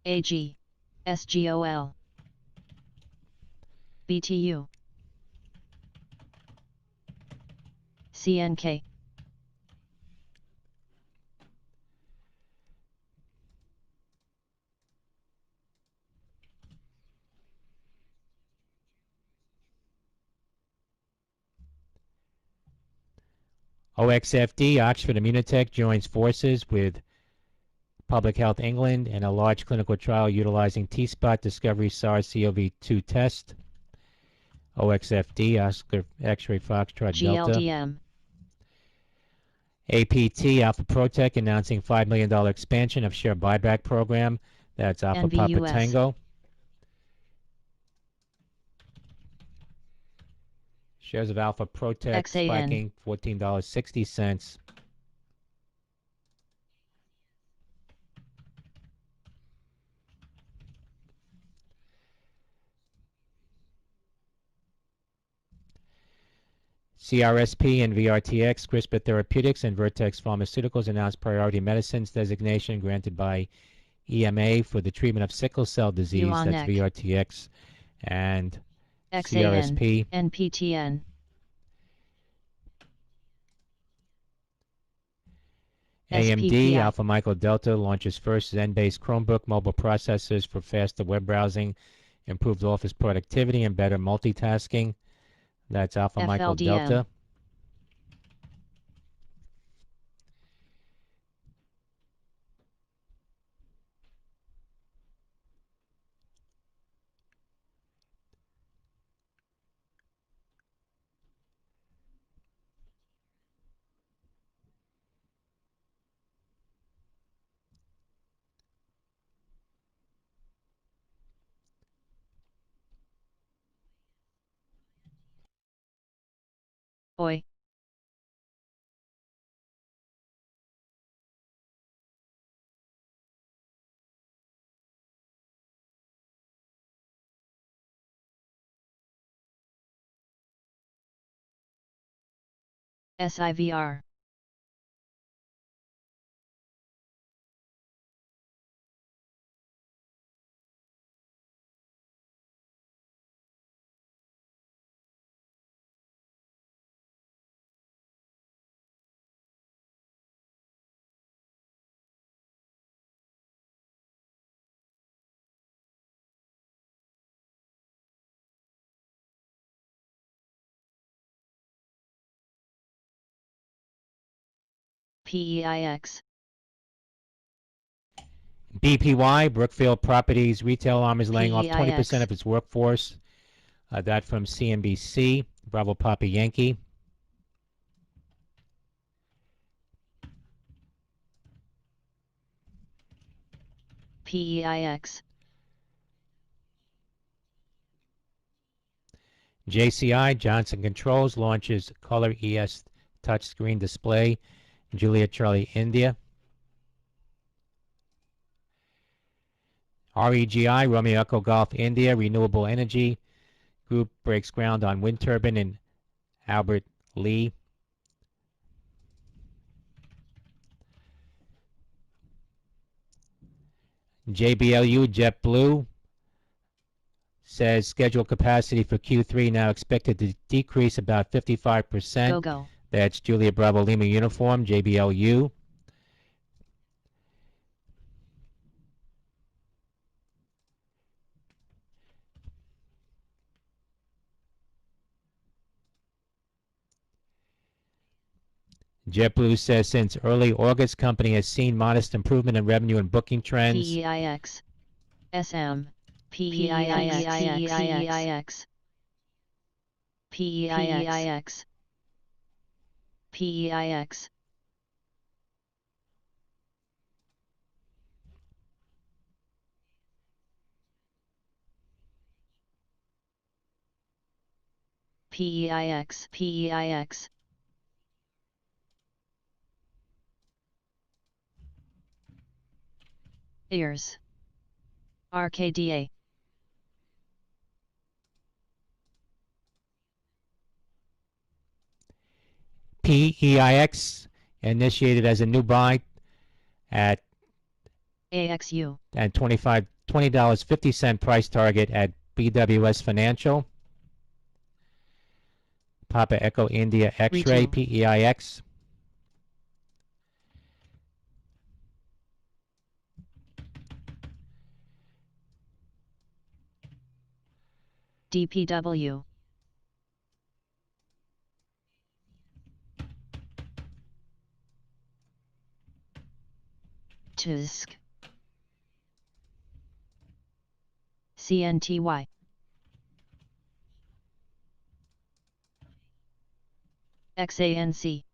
AG. SGOL. BTU. CNK. OXFD, Oxford Immunotech, joins forces with Public Health England in a large clinical trial utilizing T-spot discovery SARS-CoV-2 test. OXFD, Oscar X-ray Foxtrot Delta. GLDM. APT, Alpha Protec, announcing $5 million expansion of share buyback program. That's Alpha Papa NVUS. Tango. Shares of Alpha Protec XAN. spiking $14.60. CRSP and VRTX, CRISPR Therapeutics, and Vertex Pharmaceuticals announced priority medicines designation granted by EMA for the treatment of sickle cell disease. Uonic. That's VRTX and XAN. CRSP. NPTN. AMD, SPPI. Alpha Michael Delta, launches first Zen-based Chromebook mobile processors for faster web browsing, improved office productivity, and better multitasking. That's Alpha Michael FLDM. Delta. OI. SIVR. PEIX. BPY, Brookfield Properties Retail Arm, is laying off 20% PEIX. of its workforce. That from CNBC. Bravo Papa Yankee. PEIX. JCI, Johnson Controls, launches Color ES touchscreen display. Juliet Charlie India. REGI, Romeo Echo Golf India, Renewable Energy Group breaks ground on wind turbine in Albert Lee. JBLU, JetBlue, says scheduled capacity for Q3 now expected to decrease about 55%. Go. That's Julia Bravo Lima Uniform, JBLU. JetBlue says since early August, company has seen modest improvement in revenue and booking trends. PEIX SM PEIX PEIX PEIX PEIX PEIX PEIX Ears RKDA PEIX initiated as a new buy at AXU and $20.50 price target at BWS Financial. Papa Echo India X-Ray Retool PEIX. DPW TISC CNTY XANC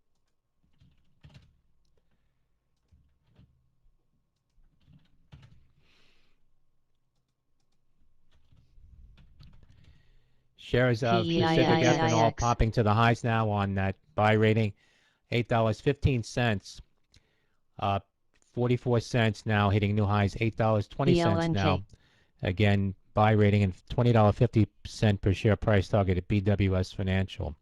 Shares of Pacific Ethanol PEIX popping to the highs now on that buy rating. $8.15. 44 cents now, hitting new highs. $8.20 now. BLNK Again, buy rating and $20.50 per share price target at BWS Financial.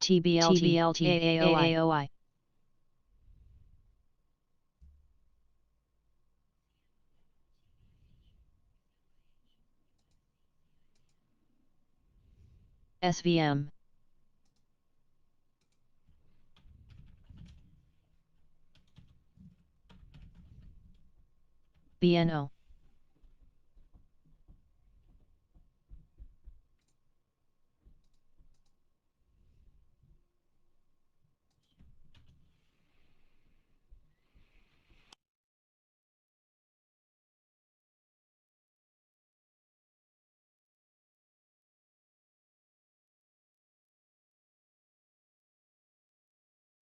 TBLT AAOI SVM BNO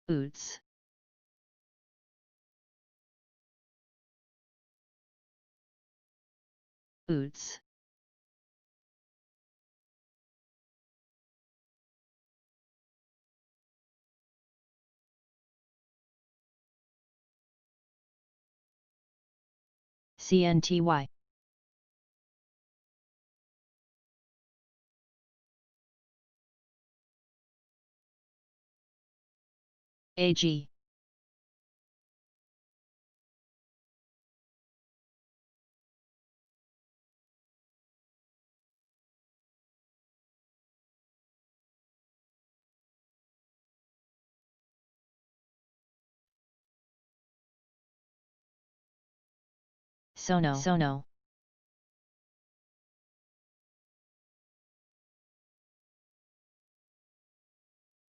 UTS UTS CNTY AG Sono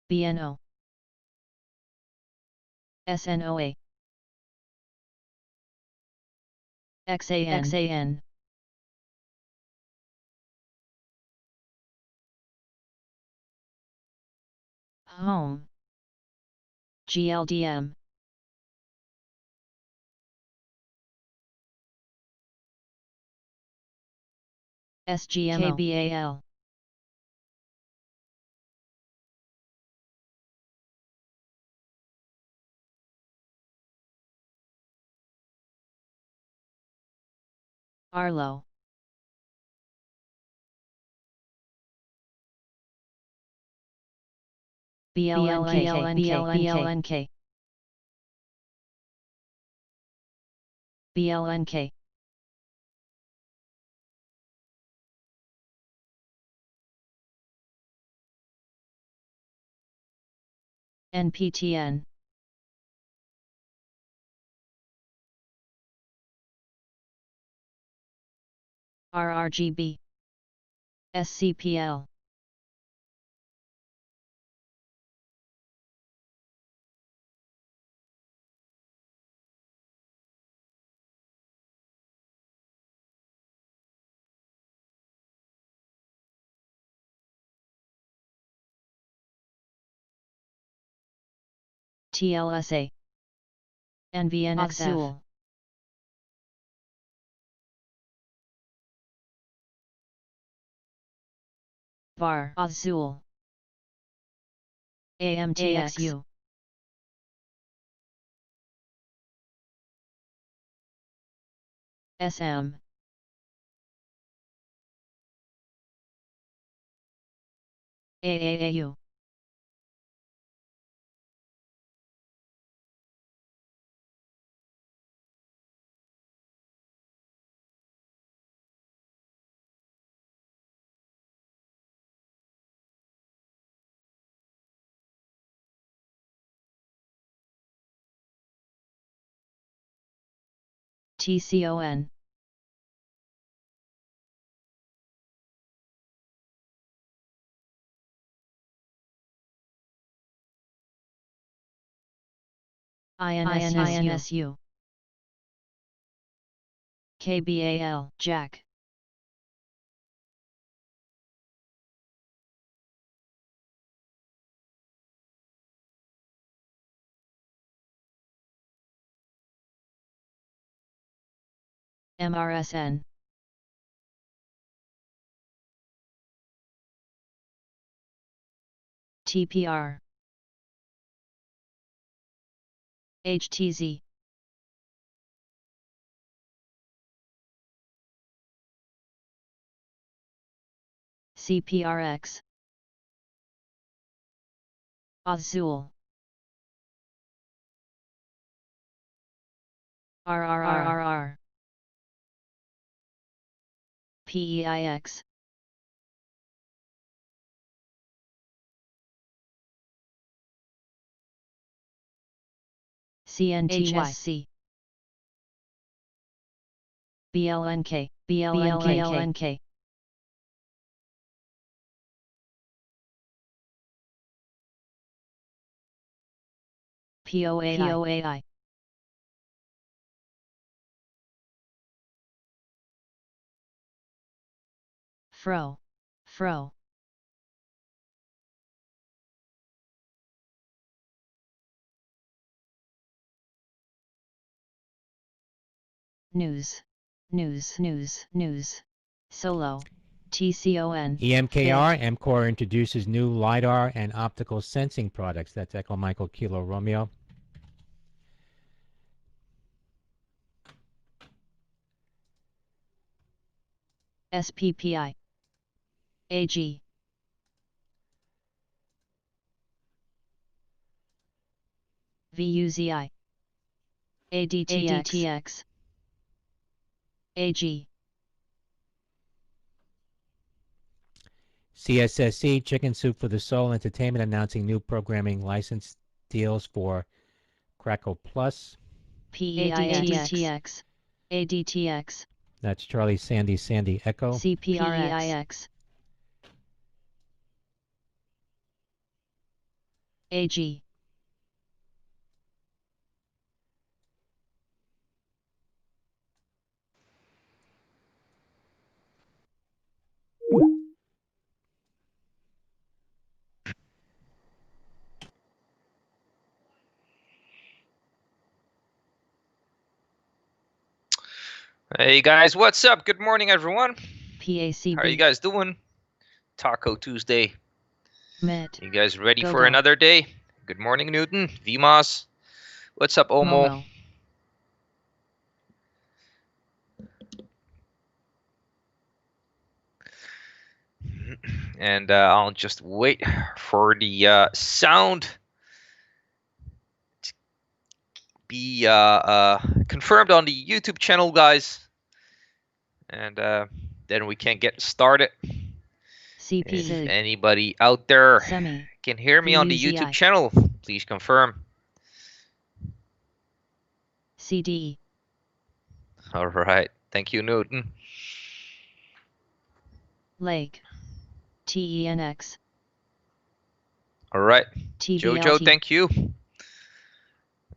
BNO SNOA XAN Home GLDM SGMO KBAL Arlo BLNK BLNK NPTN RRGB SCPL TLSA NVNXF VAR Azul AMTXU SM AAAU TCON INSU KBAL Jack MRSN TPR HTZ CPRX Azul RRRRR PEIX CNTYC BLNK BLNK POAI Fro News Solo TCON EMKR, EMCOR introduces new LiDAR and optical sensing products. That's Echo Michael Kilo Romeo. SPPI AG VUZI ADTX AG CSSC, Chicken Soup for the Soul Entertainment, announcing new programming license deals for Crackle Plus. PEIX ADTX That's Charlie Sandy Sandy Echo. CPRX AG Hey guys, what's up? Good morning, everyone. PACB How are you guys doing? Taco Tuesday. Met You guys ready Go for Go. another day? Good morning, Newton. VMOS. What's up, Omo? Momo and I'll just wait for the sound to be confirmed on the YouTube channel, guys, and then we can get started. If CP anybody out there Semi can hear me on the VUZI YouTube channel, please confirm. CDE All right, thank you, Newton. Lake TENX All right, TBLT Jojo, thank you.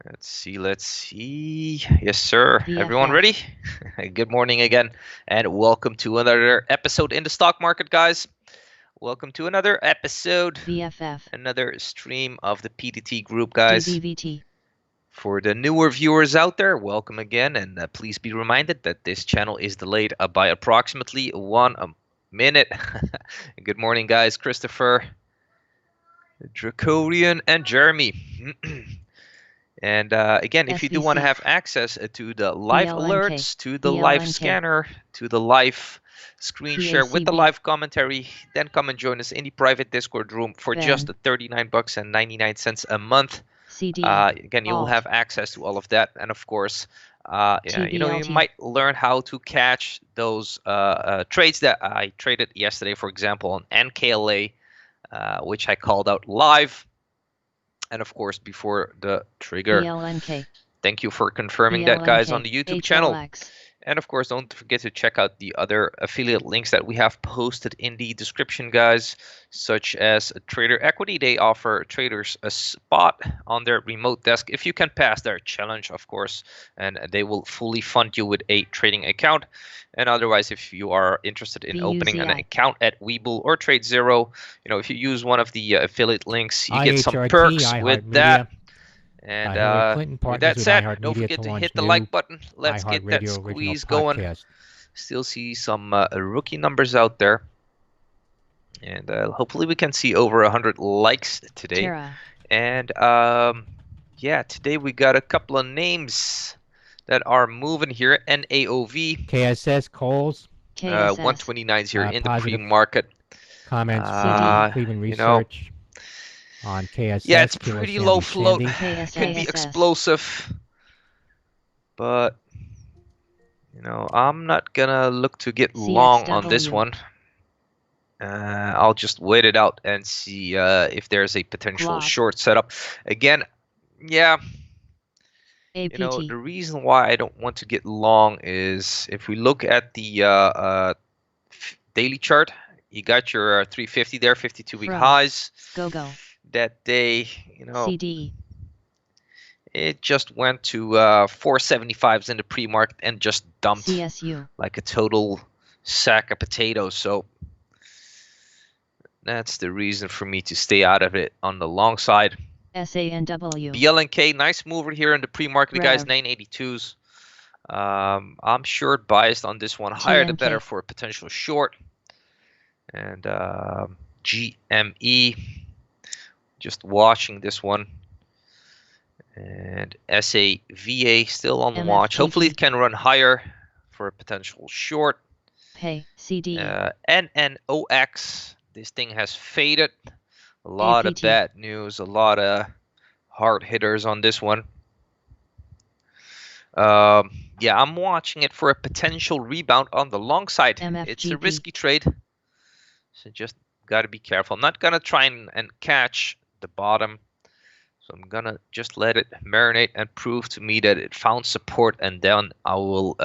Let's see. Yes, sir. Everyone VFF ready? Good morning again, and welcome to another episode in the stock market, guys. Welcome to another episode, VFF another stream of the PTT group, guys. DBVT. For the newer viewers out there, welcome again, and please be reminded that this channel is delayed by approximately 1 minute. Good morning, guys. Christopher, Draconian, and Jeremy. And again, if you do want to SVC have access to the live BLNK alerts, to the live BLNK scanner, to the live screen share with the PACB live commentary, then come and join us in the private Discord room for just Ben 39 bucks and 99 cents a month. CDE Again, you will Alt have access to all of that, and of course, yeah, you TBLT might learn how to catch those trades that I traded yesterday, for example, on NKLA, which I called out live. And of course, before the trigger. BLNK Thank you for confirming that, guys, on BLNK the YouTube channel. HLX And of course, don't forget to check out the other affiliate links that we have posted in the description, guys, such as Trader Equity. They offer traders a spot on their remote desk if you can pass their challenge, of course, and they will fully fund you with a trading account. And otherwise, if you are interested in opening an VUZI account at Webull or Trade Zero, if you use one of the affiliate links, you get some IHRT, perks with that. iHeartMedia, And Hillary Clinton with partners that with said, don't iHeartMedia forget to to launch hit the new like button. Let's get that iHeartRadio original squeeze going. podcast. Still see some rookie numbers out there. And hopefully we can see over 100 likes today. Terra And yeah, today we got a couple of names that are moving here. NAOV, KSS, Coles, KSS 129 is here in the positive pre-market. comments CD. from Cleveland you know, Research on KSS. Yeah, it's Kilo pretty Sandy low float. Shandy. Could be KSS explosive. But I'm not gonna look to get long on this CXW one. I'll just wait it out and see if there's a potential Glob short setup. Again, yeah, APT the reason why I don't want to get long is if we look at the daily chart, you got your 350 there, 52-week Fro highs. GoGo That day, CDE it just went to 475s in the pre-market and just dumped CSU like a total sack of potatoes. So that's the reason for me to stay out of it on the long side. SANW BLNK, nice mover here in the pre-market, guys, Rev 982s. I'm short biased on this one. Higher the TNK better for a potential short. And GME, just watching this one. And SAVA still on the watch. Hopefully it MFTT can run higher for a potential short. Pay CDE NNOX, this thing has faded. A lot of APT bad news, a lot of hard hitters on this one. Yeah, I'm watching it for a potential rebound on the long side. It's a MFGP risky trade, so just got to be careful. I'm not going to try and catch the bottom. So I'm going to just let it marinate and prove to me that it found support, and then I will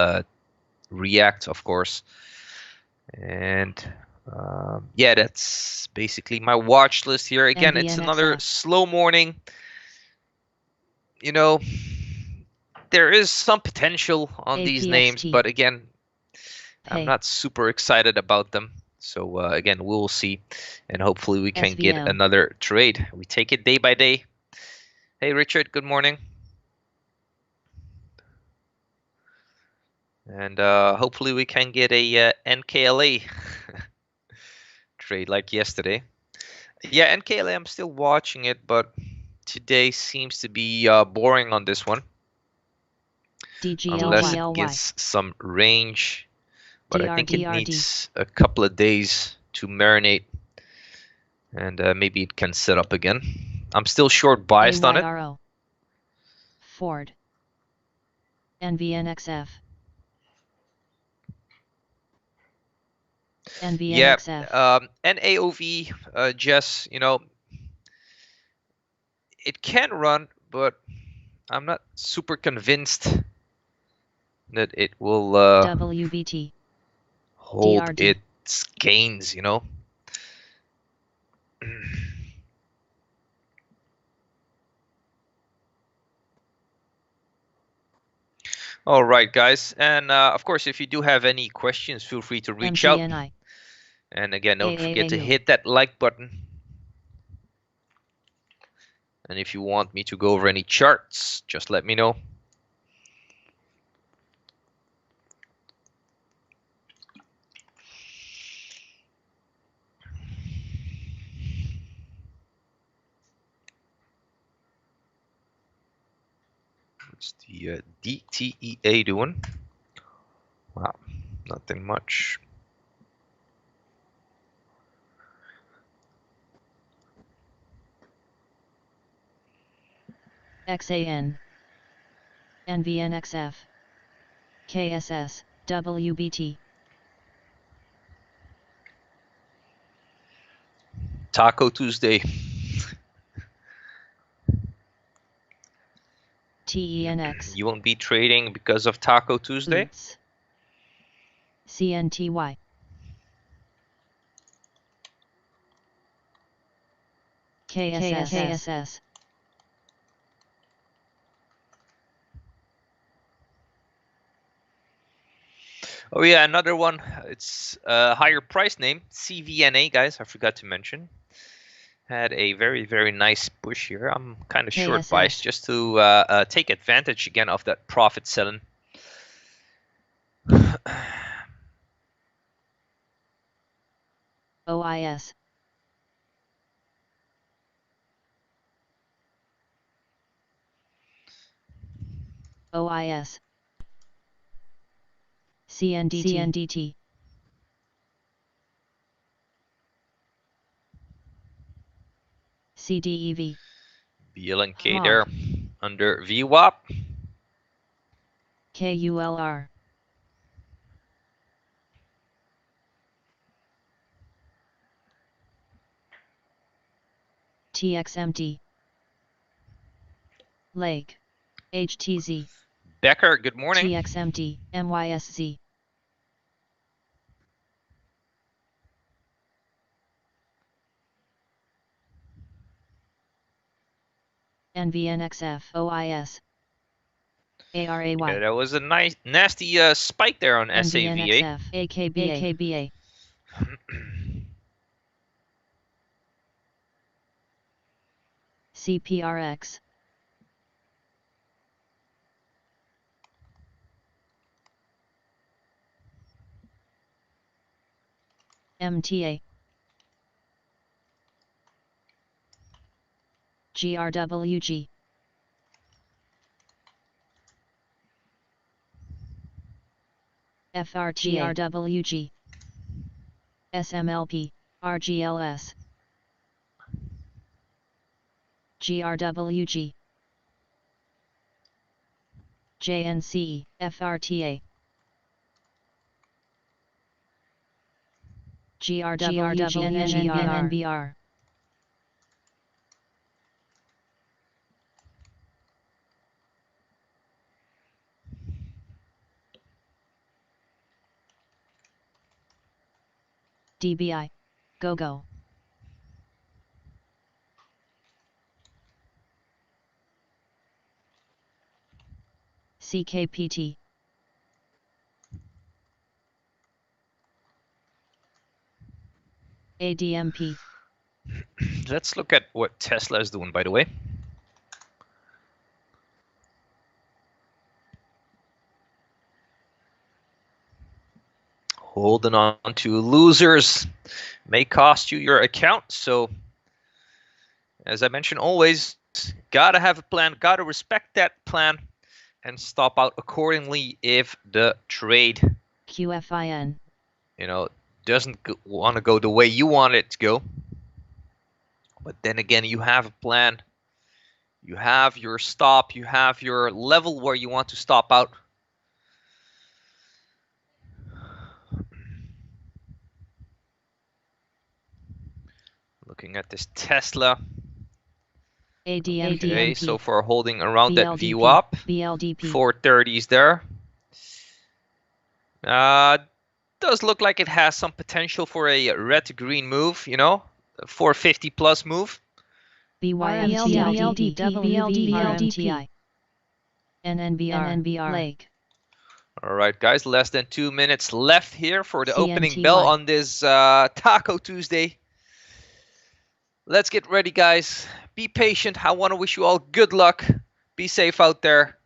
react, of course. And yeah, that's basically my watch list here. Again, it's another NBNXF slow morning. There is some potential on these names, APXT but again, I'm Pay not super excited about them. So again, we'll see, and hopefully we can get SVM another trade. We take it day by day. Hey, Richard, good morning. And hopefully we can get a NKLA trade like yesterday. Yeah, NKLA, I'm still watching it, but today seems to be boring on this one. Unless it gets some range. But I think it needs a couple of days to marinate. and maybe it can set up again. I'm still short biased on it. AYRO. Ford. NVNXF. Yeah, NVNXF. NAOV, Jess, you know, it can run, but I'm not super convinced that it will WBT. hold DRD. its gains, you know. All right, guys, and of course, if you do have any questions, feel free to reach out. MGNI. And again, don't forget to AAAU. hit that like button. And if you want me to go over any charts, just let me know. What's the DTEA doing? Wow, nothing much. XAN. NVNXF. KSS. WBT. Taco Tuesday. TENX. You won't be trading because of Taco Tuesday? Oots. CNTY. KSS. Oh yeah, another one. It's a higher price name, CVNA, guys. I forgot to mention. Had a very, very nice push here. I'm kind of short biased just to take advantage again of that profit selling. OIS. OIS. CNDT. CDEV. BLNK there under VWAP. KULR. TXMT. Lake. HTZ. Becker, good morning. TXMT. MYSZ. NVNXF. OIS. ARAY. Yeah, that was a nice, nasty spike there on SAVA. NVNXF. AKBA. CPRX. MTA. GRWG. FRTA. GRWG. SMLP. RGLS. GRWG. JNCE. FRTA. GRWG. NNBR. DBI. GoGo. CKPT. ADMP. Let's look at what Tesla is doing, by the way. Holding on to losers may cost you your account. So, as I mentioned, always gotta have a plan, gotta respect that plan, and stop out accordingly if the trade, QFIN. you know, doesn't want to go the way you want it to go. But then again, you have a plan. You have your stop. You have your level where you want to stop out. Looking at this Tesla. ADM, Okay, DMP, so far holding around that BLDP, VWAP. BLDP. 430s there. Does look like it has some potential for a red to green move, you know, 450 plus move. BYMTLD, WVLD, NNBR, Lake. All right, guys, less than 2 minutes left here for the opening CNTY. bell on this Taco Tuesday. Let's get ready, guys. Be patient. I want to wish you all good luck. Be safe out there.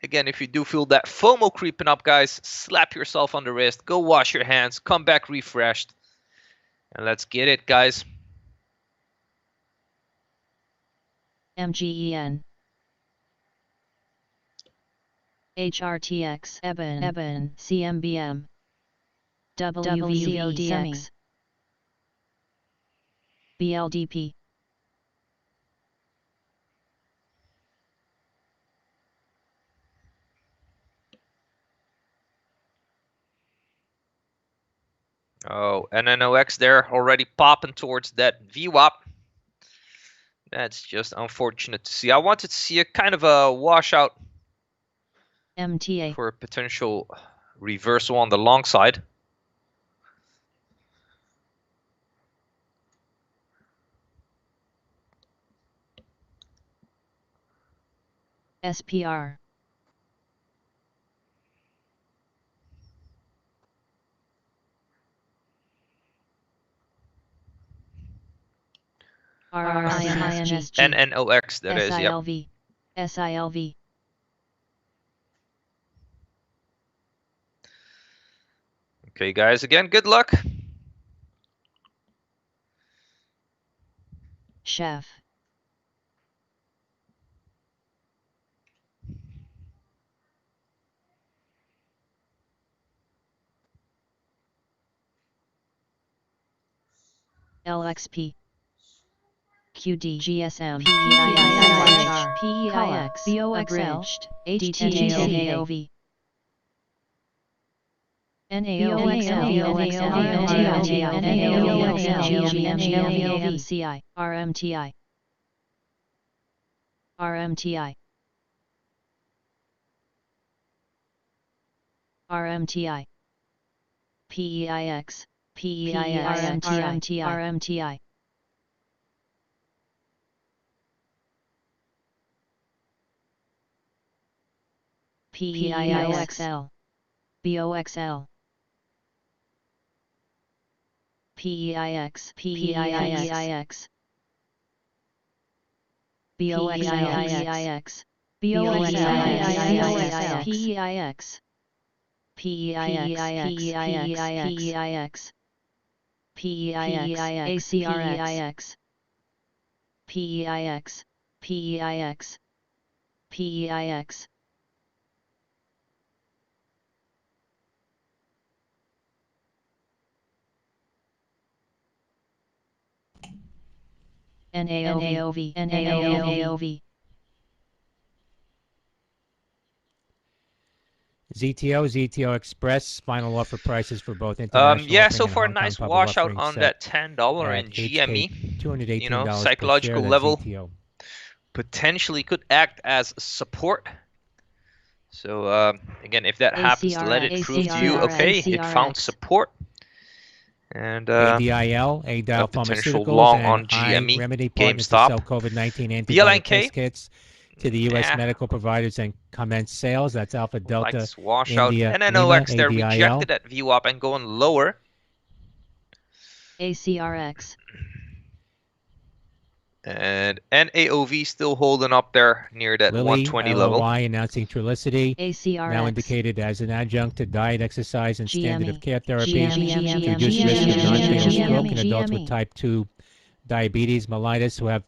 Again, if you do feel that FOMO creeping up, guys, slap yourself on the wrist. Go wash your hands. Come back refreshed. And let's get it, guys. MGEN. HRTX, EBN, CMBM. WVCODX. BLDP. Oh, NNOX there already popping towards that VWAP. That's just unfortunate to see. I wanted to see a kind of a washout MTA. for a potential reversal on the long side. SPR. RRINSG. NNOX, that is, yep. SILV. SILV. Okay, guys, again, good luck. Chef. LXP. QD, GSM, PEIX, BOXL, HTAOV. NAOXL, RMTI. RMTI. RMTI. PEIX. PEIX. RMTI. PEIXL. BOXL. PEIX. PEIX. BOXL. BOXL. PEIX. PEIX. PEIX. ACRX. PEIX. PEIX. PEIX. NAOV. NAOV. ZTO Express, final offer prices for both international Yeah, offering so and far, Hong Kong nice public washout offering on set that $10 at in HK GME. $218 You know, per share. psychological That's level ZTO. potentially could act as support. So again, if that happens, let it prove to you, okay, it found support. And ADIL, a ADIL potential Pharmaceuticals, long and on GME, Remedy partners to GameStop, sell COVID-19 antibody test BLNK. kits to the U.S. medical providers and commence sales. That's Alpha Like Delta this washout. India And Lima, NNOX, they're ADIL. rejected at VWAP and going lower. ACRX. And NAOV still holding up there near that Lilly, 120 level. LOI announcing Trulicity, ACRX. now indicated as an adjunct to diet, exercise, and standard of care therapy to GME. reduce risk of non-fatal stroke in adults with GME. type 2 diabetes, mellitus, who have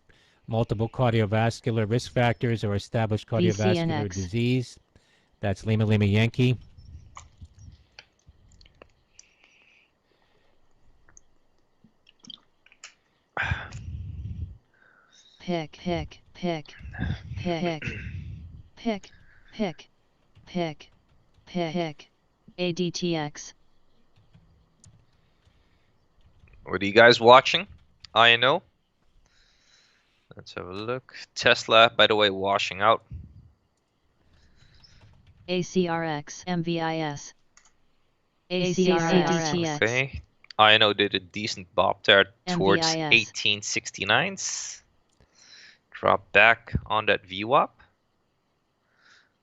multiple cardiovascular risk factors or established cardiovascular VCNX. disease. That's Lima Lima Yankee. pick, pick, pick, pick, pick, pick, pick, pick, ADTX. What are you guys watching? INO. Let's have a look. Tesla, by the way, washing out. ACRX, MVIS. ACRX. Okay. INO did a decent bop there towards MVIS. 1869s. Drop back on that VWAP.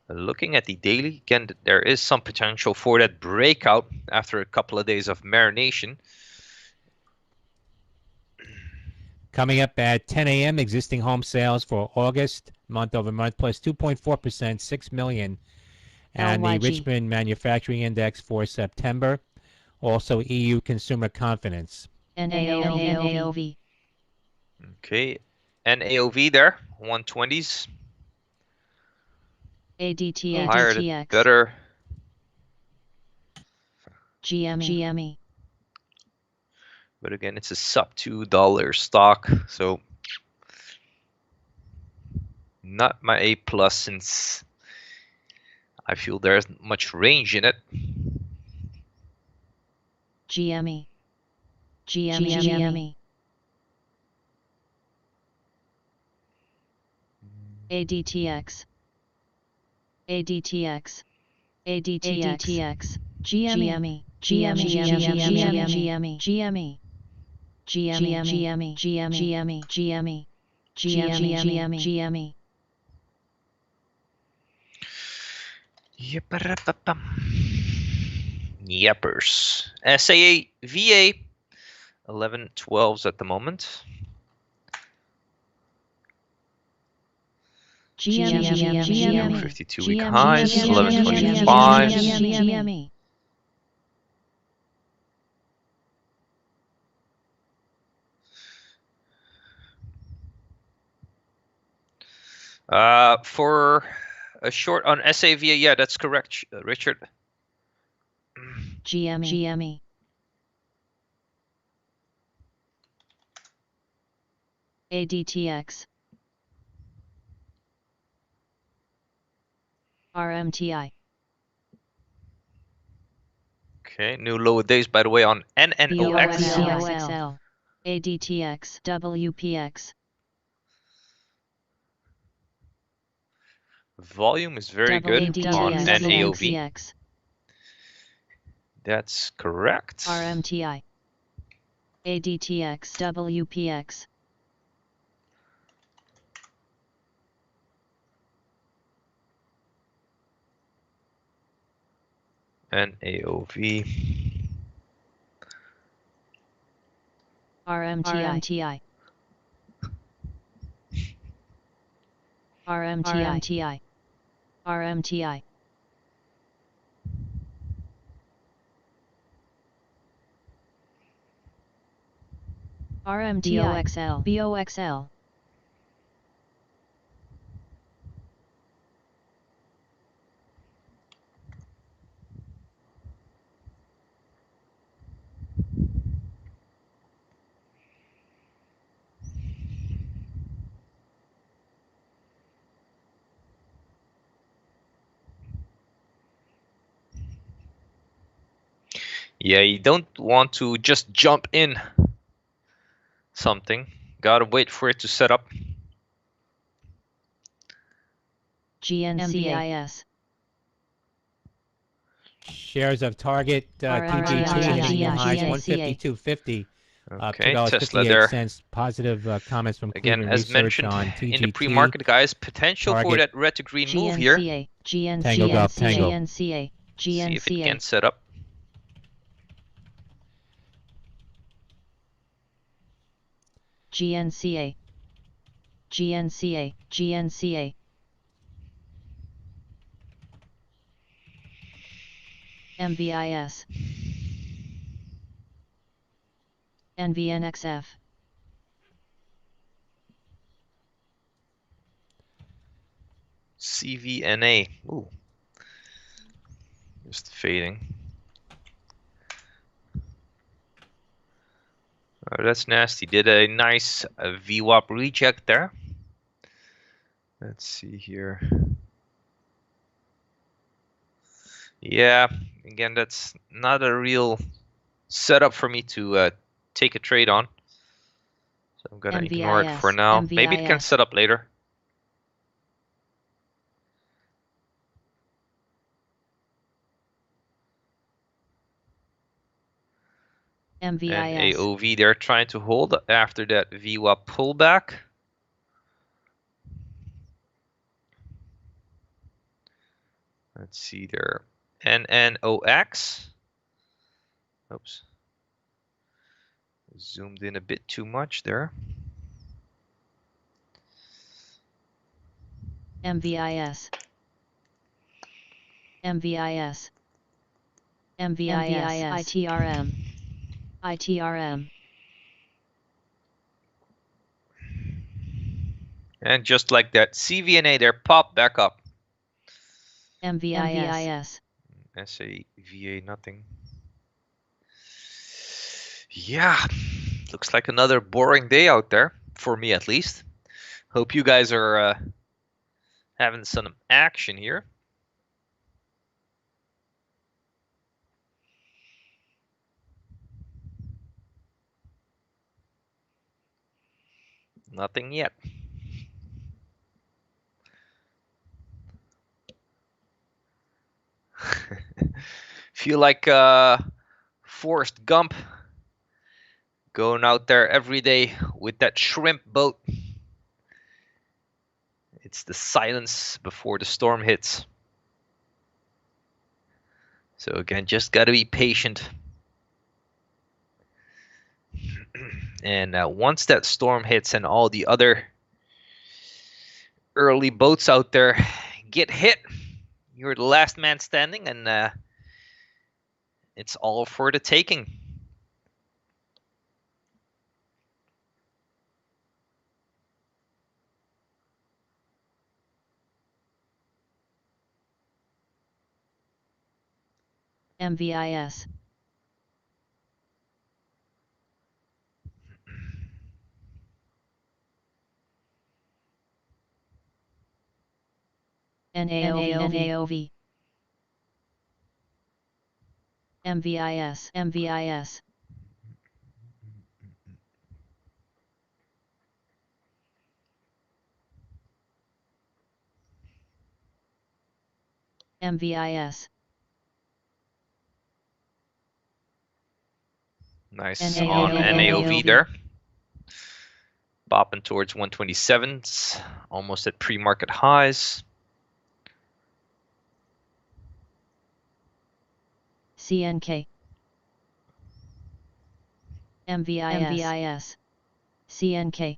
Looking at the daily, again, there is some potential for that breakout after a couple of days of marination. Coming up at 10 a.m., existing home sales for August, month over month, plus 2.4%, 6 million. And the LYG. Richmond Manufacturing Index for September. Also, EU consumer confidence. NAOV. Okay. NAOV there, 120s. ADTX. Higher the better. GME. But again, it's a sub $2 stock, so not my A plus since I feel there's much range in it. GME. GME. ADTX. ADTX. ADTX. GME. GME. GME. GME. GME. GME. GME. GME. Yepers. SAA VA 1112s at the moment. GME. 52-week highs, 1125s. For a short on SAVA, yeah, that's correct, Richard. GME. ADTX. RMTI. Okay, new low days, by the way, on NNOX. BOXL. ADTX. WPX. Volume is very good on NAOV. That's correct. RMTI. ADTX. WPX. NAOV. RMTI. RMTI. RMTI. RMTI. BOXL. Yeah, you don't want to just jump in something. Gotta wait for it to set up. GNCIS. Shares of Target TGT hitting new highs 152.50. Okay, Tesla there. $2.58. Positive comments from Again, Cleveland as Research mentioned on TGT. in the pre-market, guys, potential Target. for that red to green move here. Tango Golf Tango. See if it can set up. GNCA. MVIS. NVNXF. CVNA. Ooh. Just fading. Oh, that's nasty. Did a nice VWAP reject there. Let's see here. Yeah, again, that's not a real setup for me to take a trade on. So I'm gonna ignore it for now. Maybe it can set up later. And AOV, they're trying to hold after that VWAP pullback. Let's see there. NNOX. Oops. Zoomed in a bit too much there. MVIS. MVIS. MVIS. ITRM. ITRM. And just like that, CVNA there popped back up. MVIS. SAVA, nothing. Yeah, looks like another boring day out there, for me at least. Hope you guys are having some action here. Nothing yet. Feel like Forrest Gump going out there every day with that shrimp boat. It's the silence before the storm hits. So again, just got to be patient. And once that storm hits and all the other early boats out there get hit, you're the last man standing, and it's all for the taking. MVIS. NAOV. MVIS. MVIS. MVIS. Nice on NAOV there. Bopping towards 127s, almost at pre-market highs. CNK. MVIS. CNK.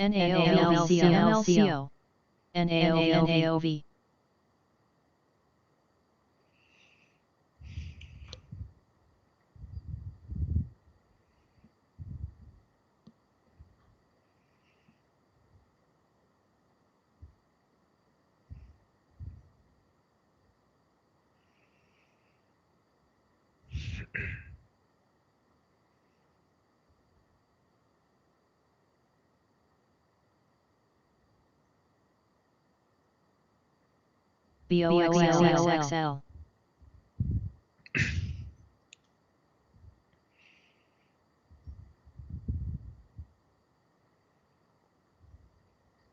NAOV. NAOV. BOXL.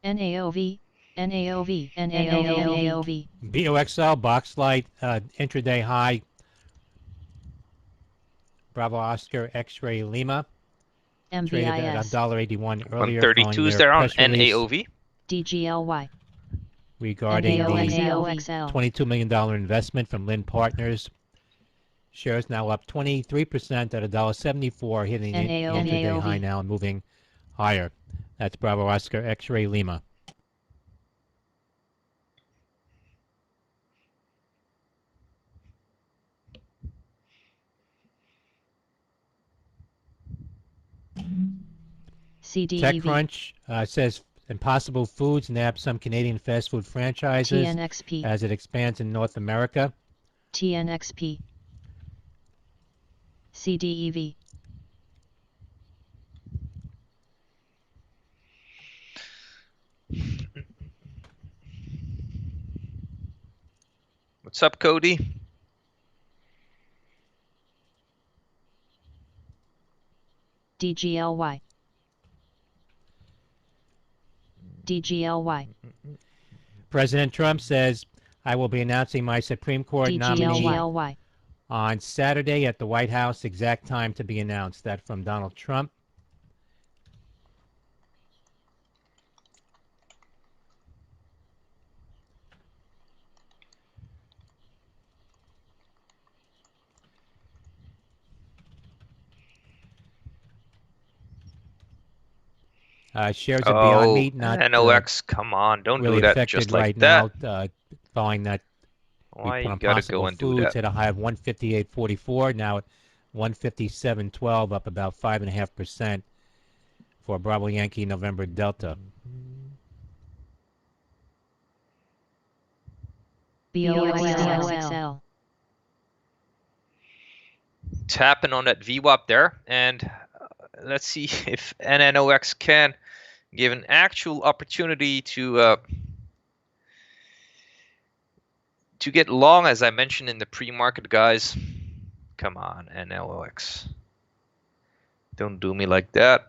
NAOV. NAOV. NAOV. BOXL box light intraday high. Bravo Oscar X-ray Lima. Traded at $1.81 earlier. 132s there on press release NAOV. DGLY. regarding the NAOXL. $22 million investment from Lynn Partners. Shares now up 23% at $1.74, hitting the intraday high now and moving higher. That's Bravo Oscar X-ray Lima. CDEV, TechCrunch says Impossible Foods nabs some Canadian fast food franchises TNXP, as it expands in North America. TNXP, CDEV, What's up, Cody? DGLY, DGLY, President Trump says, I will be announcing my Supreme Court nominee DGLY, on Saturday at the White House. Exact time to be announced. That from Donald Trump. Shares of Beyond Oh, Meat not NOx, come on, don't really do that affected just like right that. now, following that we Why put you on gotta go Possible and do Foods, that? hit a high of 158.44, now at 157.12, up about 5.5% for Bravo Yankee November Delta. BOXL, Tapping on that VWAP there, and let's see if NNOX can give an actual opportunity to get long, as I mentioned in the pre-market, guys. Come on, NLOX. Don't do me like that.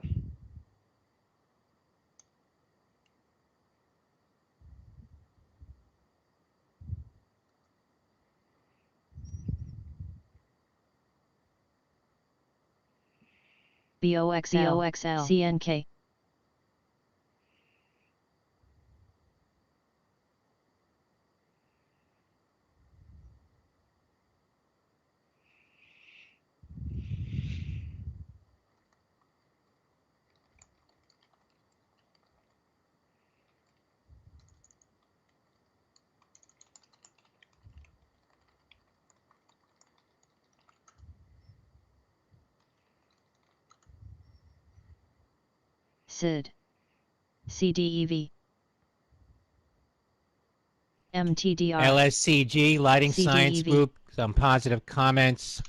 BOXL, CNK, SID, CDEV, MTDR, LSCG, Lighting Science CDEV, Group, some positive comments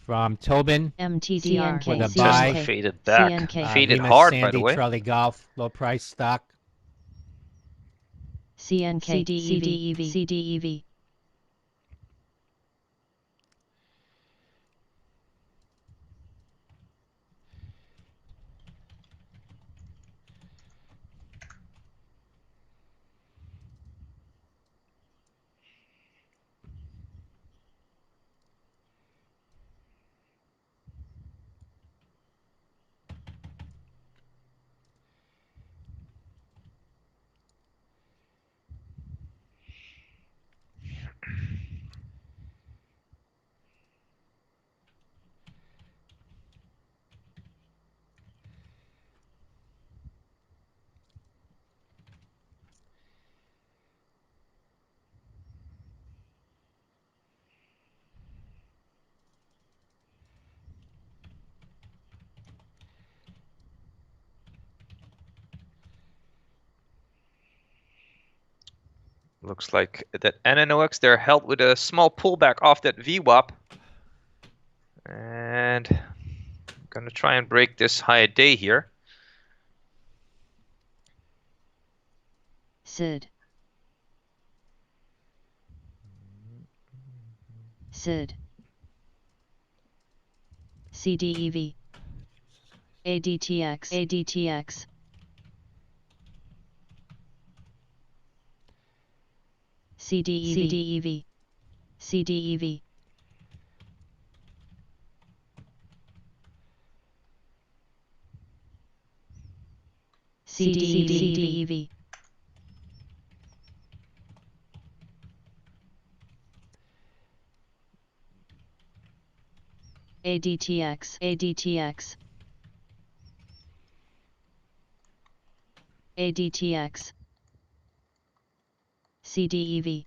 from Tobin. MTDR, With a Tesla buy. faded back. CNK, Faded Lima hard, by the Sandy, way. Trolley Golf, low price stock. CNK, CDEV, CDEV, Looks like that NNOX, they're held with a small pullback off that VWAP. And I'm gonna try and break this high day here. SID, SID, CDEV, ADTX, ADTX, CDEV, CDEV, CDEV, CDEV, ADTX, ADTX, ADTX, CDEV,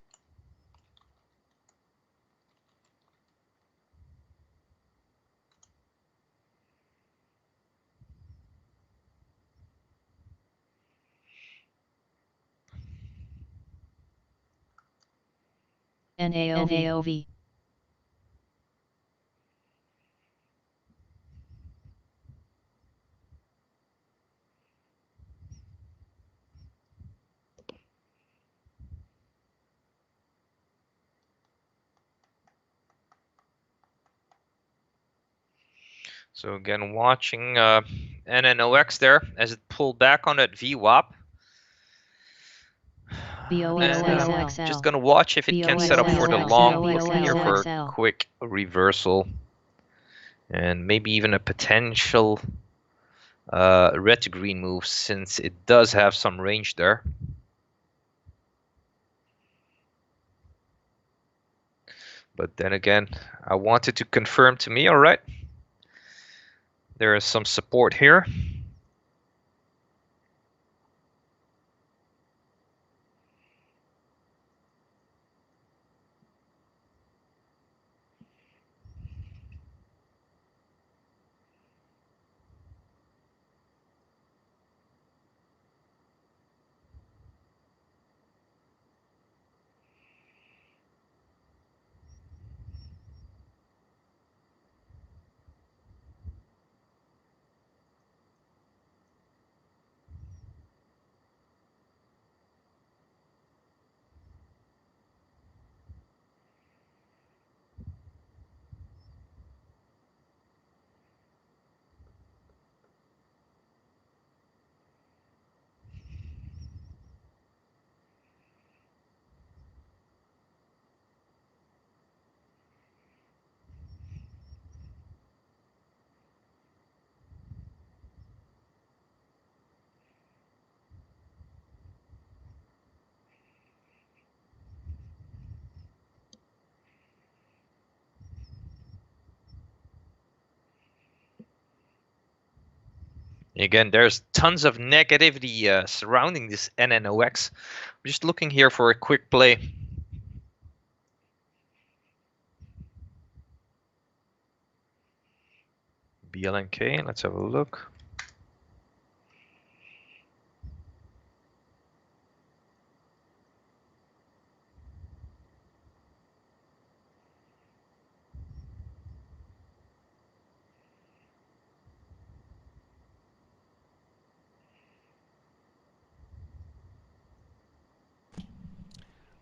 NAOV. So again, watching NNOX there as it pulled back on that VWAP. BOXL. Just gonna watch if it can set up for the long, looking here for a quick reversal and maybe even a potential red to green move, since it does have some range there. But then again, I wanted to confirm to me, all right, there is some support here. Again, there's tons of negativity surrounding this NNOX. I'm just looking here for a quick play. BLNK, let's have a look.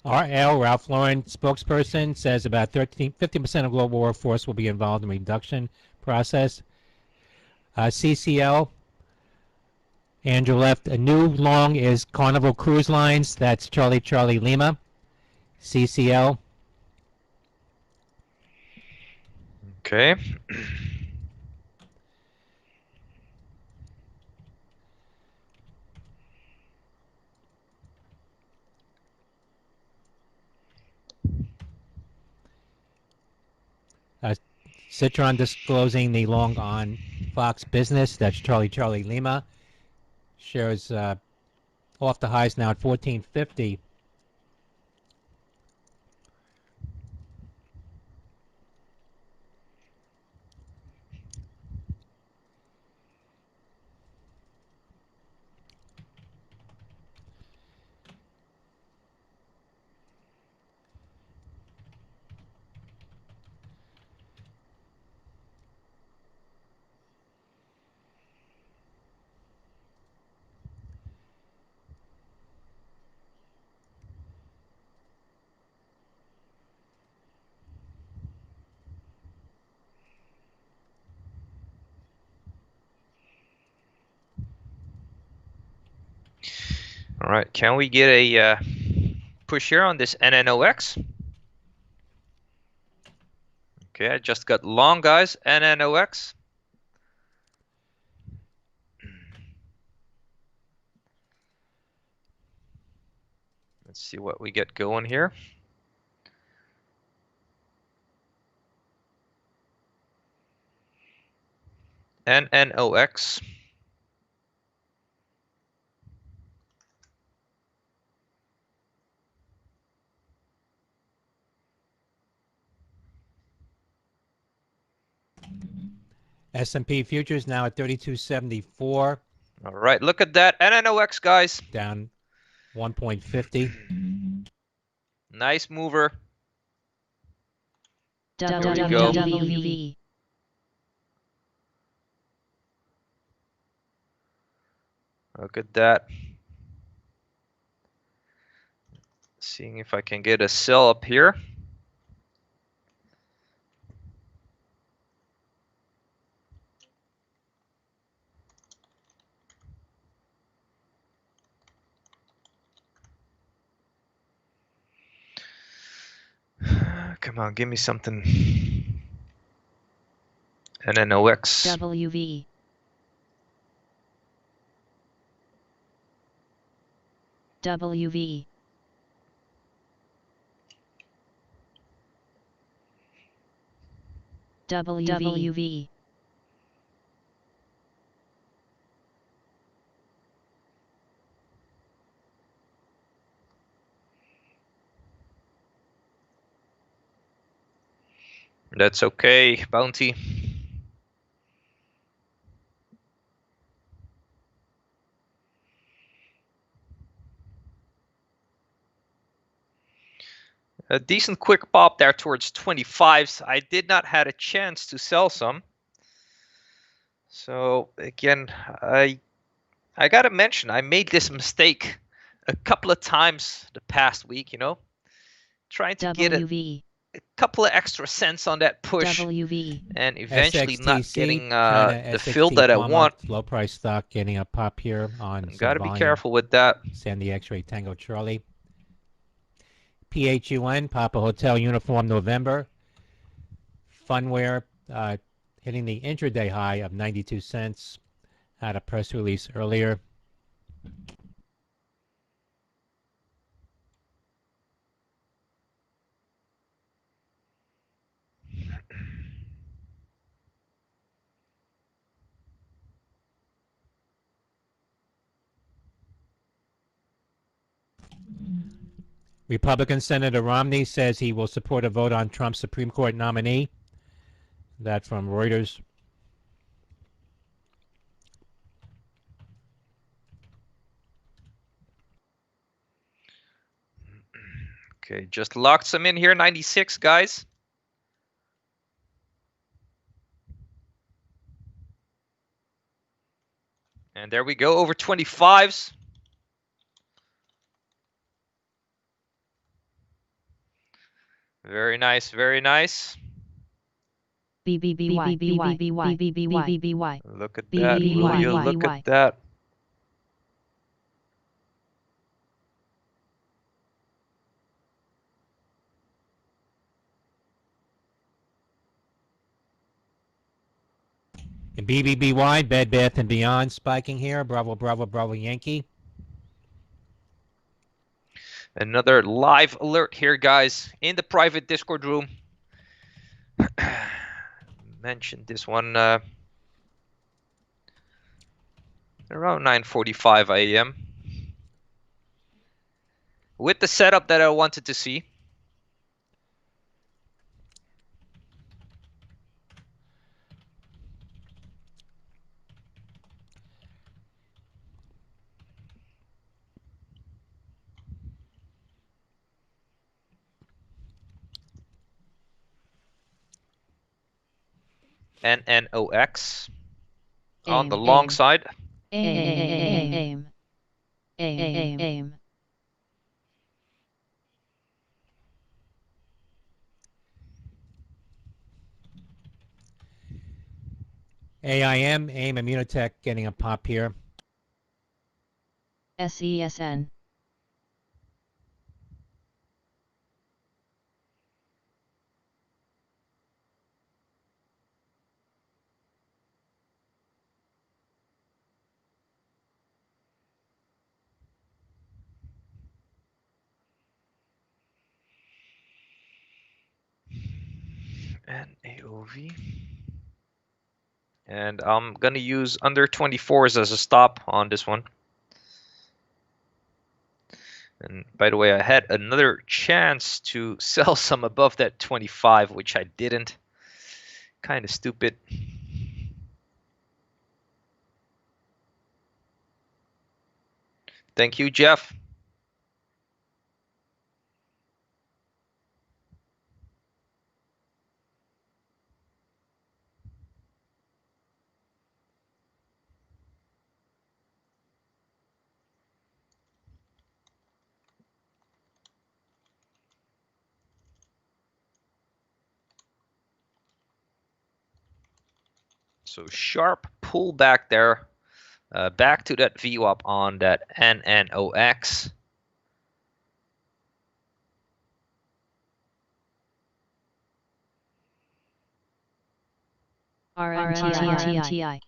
RL, Ralph Lauren spokesperson, says about 15% of global workforce will be involved in reduction process. CCL, Andrew left. A new long is Carnival Cruise Lines. That's Charlie Charlie Lima. CCL. Okay. Citron disclosing the long on Fox Business. That's Charlie Charlie Lima. Shares off the highs now at 1450. All right, can we get a push here on this NNOX? Okay, I just got long, guys, NNOX. Let's see what we get going here. NNOX. S&P futures now at 3274. All right, look at that NNOX, guys. Down 1.50. Nice mover. WV. Look at that. Seeing if I can get a sell up here. Come on, give me something. NNOX. WV. WV. WV. That's okay, Bounty. A decent quick pop there towards 25s. I did not had a chance to sell some. So again, I gotta mention, I made this mistake a couple of times the past week, you know, trying to get a couple of extra cents on that push WV. and eventually not SXTC, getting China the fill SXT that I 12 want. month low price stock getting a pop here on some Gotta be volume. careful with that. Sandy X-ray Tango Charlie. PHUN, Papa Hotel Uniform November. Funware hitting the intraday high of 92 cents. Had a press release earlier. Republican Senator Romney says he will support a vote on Trump's Supreme Court nominee. That from Reuters. Okay, just locked some in here, 96, guys. And there we go, over 25s. Very nice, very nice. Look at that, will you look at that? BBBY, Bed Bath & Beyond spiking here. Bravo, Bravo, Bravo Yankee. Another live alert here, guys, in the private Discord room. Mentioned this one around 9:45 a.m. with the setup that I wanted to see. NNOX on the long side. Aim. AIM, AIM Immunotech getting a pop here. SESN. NAOV. And I'm gonna use under 24s as a stop on this one. And by the way, I had another chance to sell some above that 25, which I didn't. Kind of stupid. Thank you, Jeff. So sharp pullback there, back to that VWAP on that NNOX. RMTI.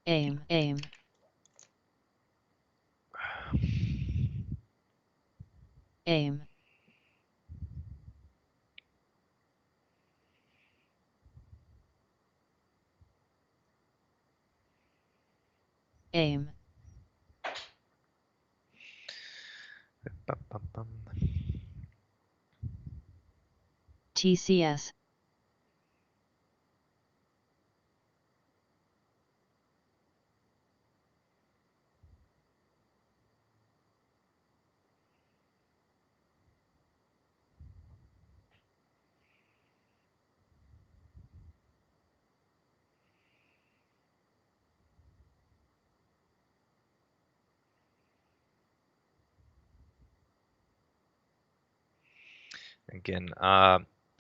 Aim. Aim. Aim. TCS. Again,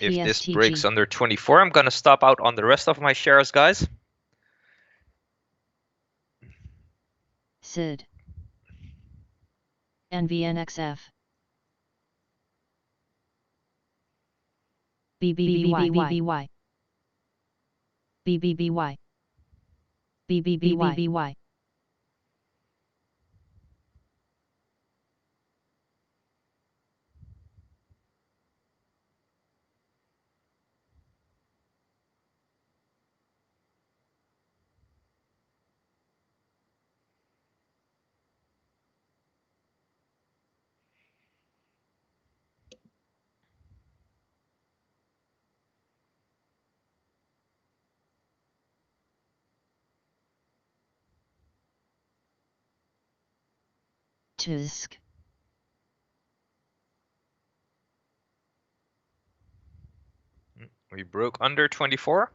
if this PSTG. breaks under 24, I'm going to stop out on the rest of my shares, guys. SID. NVNXF. BBBY. BBBY. BBBY. TUSK. We broke under 24.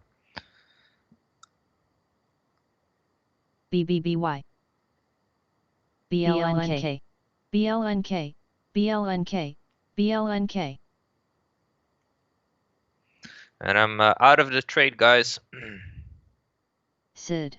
BBBY. BLNK. BLNK. BLNK. BLNK. And I'm out of the trade, guys. SID.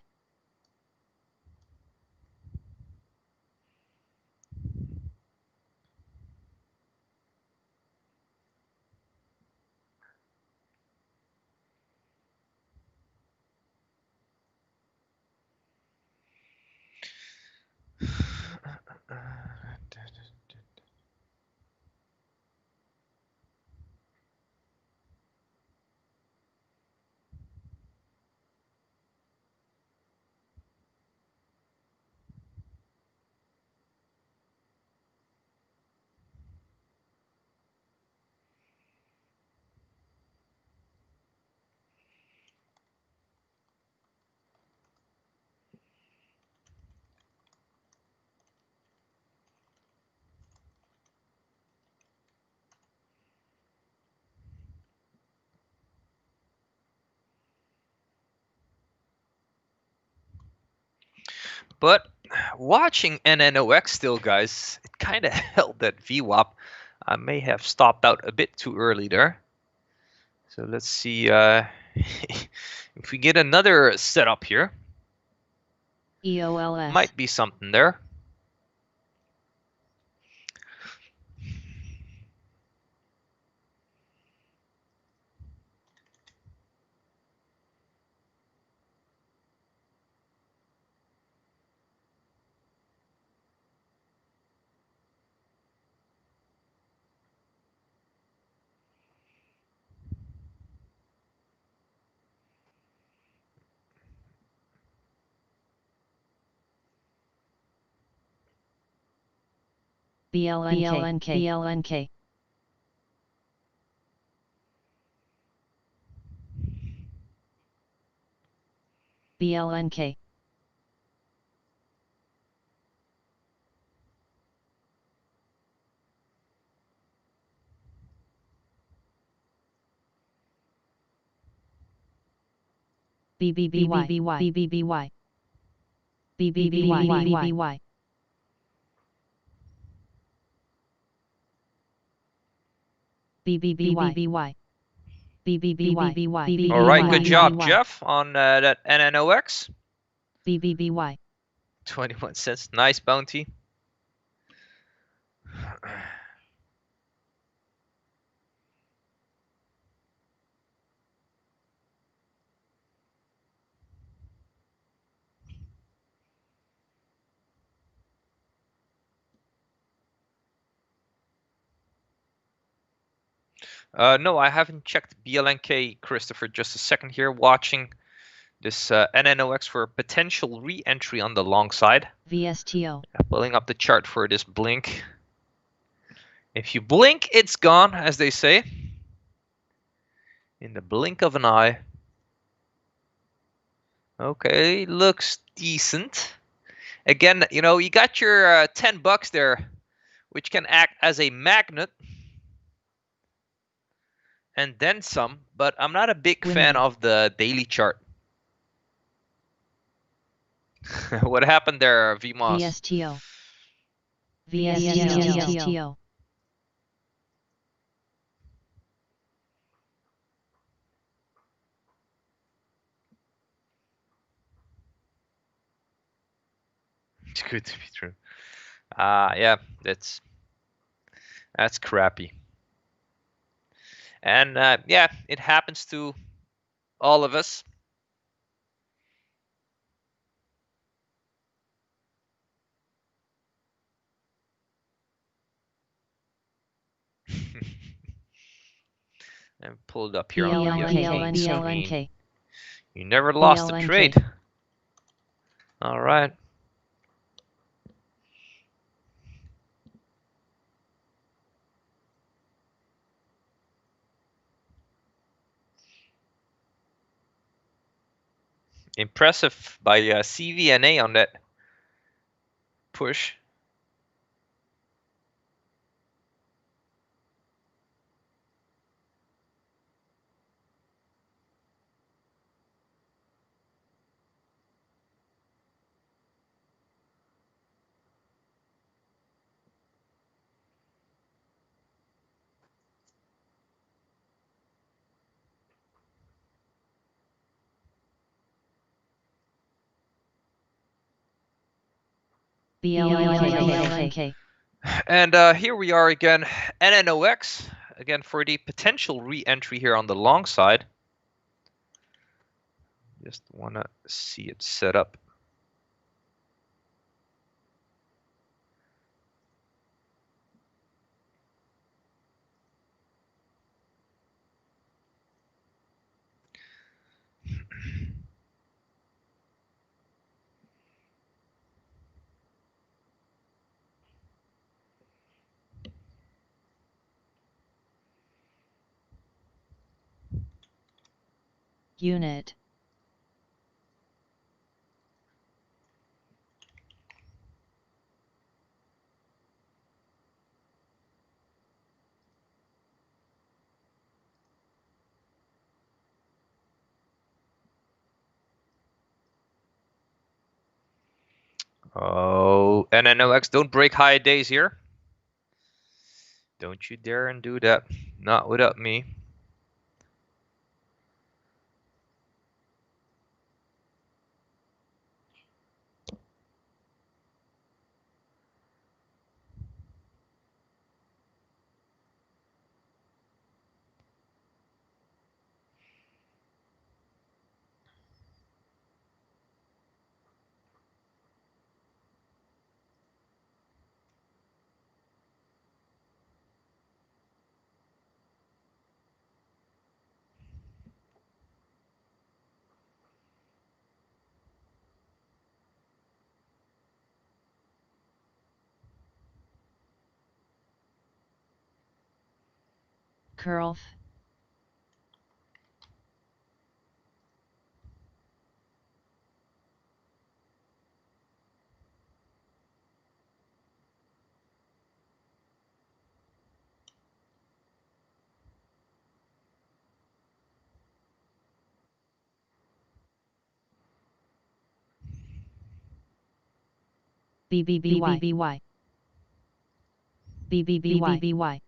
But watching NNOX still, guys, it kind of held that VWAP. I may have stopped out a bit too early there. So let's see if we get another setup here. EOLS. Might be something there. BLNK, BLNK. BLNK. BBBY, BBBY. BBBY. BBBY. BBBY. All right, good job, Jeff, on that NNOX. BBBY. 21 cents, nice bounty. No, I haven't checked BLNK, Christopher. Just a second here, watching this NNOX for potential re-entry on the long side. VSTO. Pulling up the chart for this blink. If you blink, it's gone, as they say. In the blink of an eye. Okay, looks decent. Again, you know, you got your 10 bucks there, which can act as a magnet. And then some, but I'm not a big fan of the daily chart. What happened there, VMOS? VSTO. VSTO. It's good to be true. Yeah, that's crappy. And yeah, it happens to all of us. And pulled up here on the screen. You never lost a trade. All right. Impressive by CVNA on that push. BLNK. And here we are again, NNOX, again for the potential re-entry here on the long side. Just want to see it set up. Unit. Oh, NNOX, don't break high days here. Don't you dare and do that. Not without me. curve, BBBY, BBBY,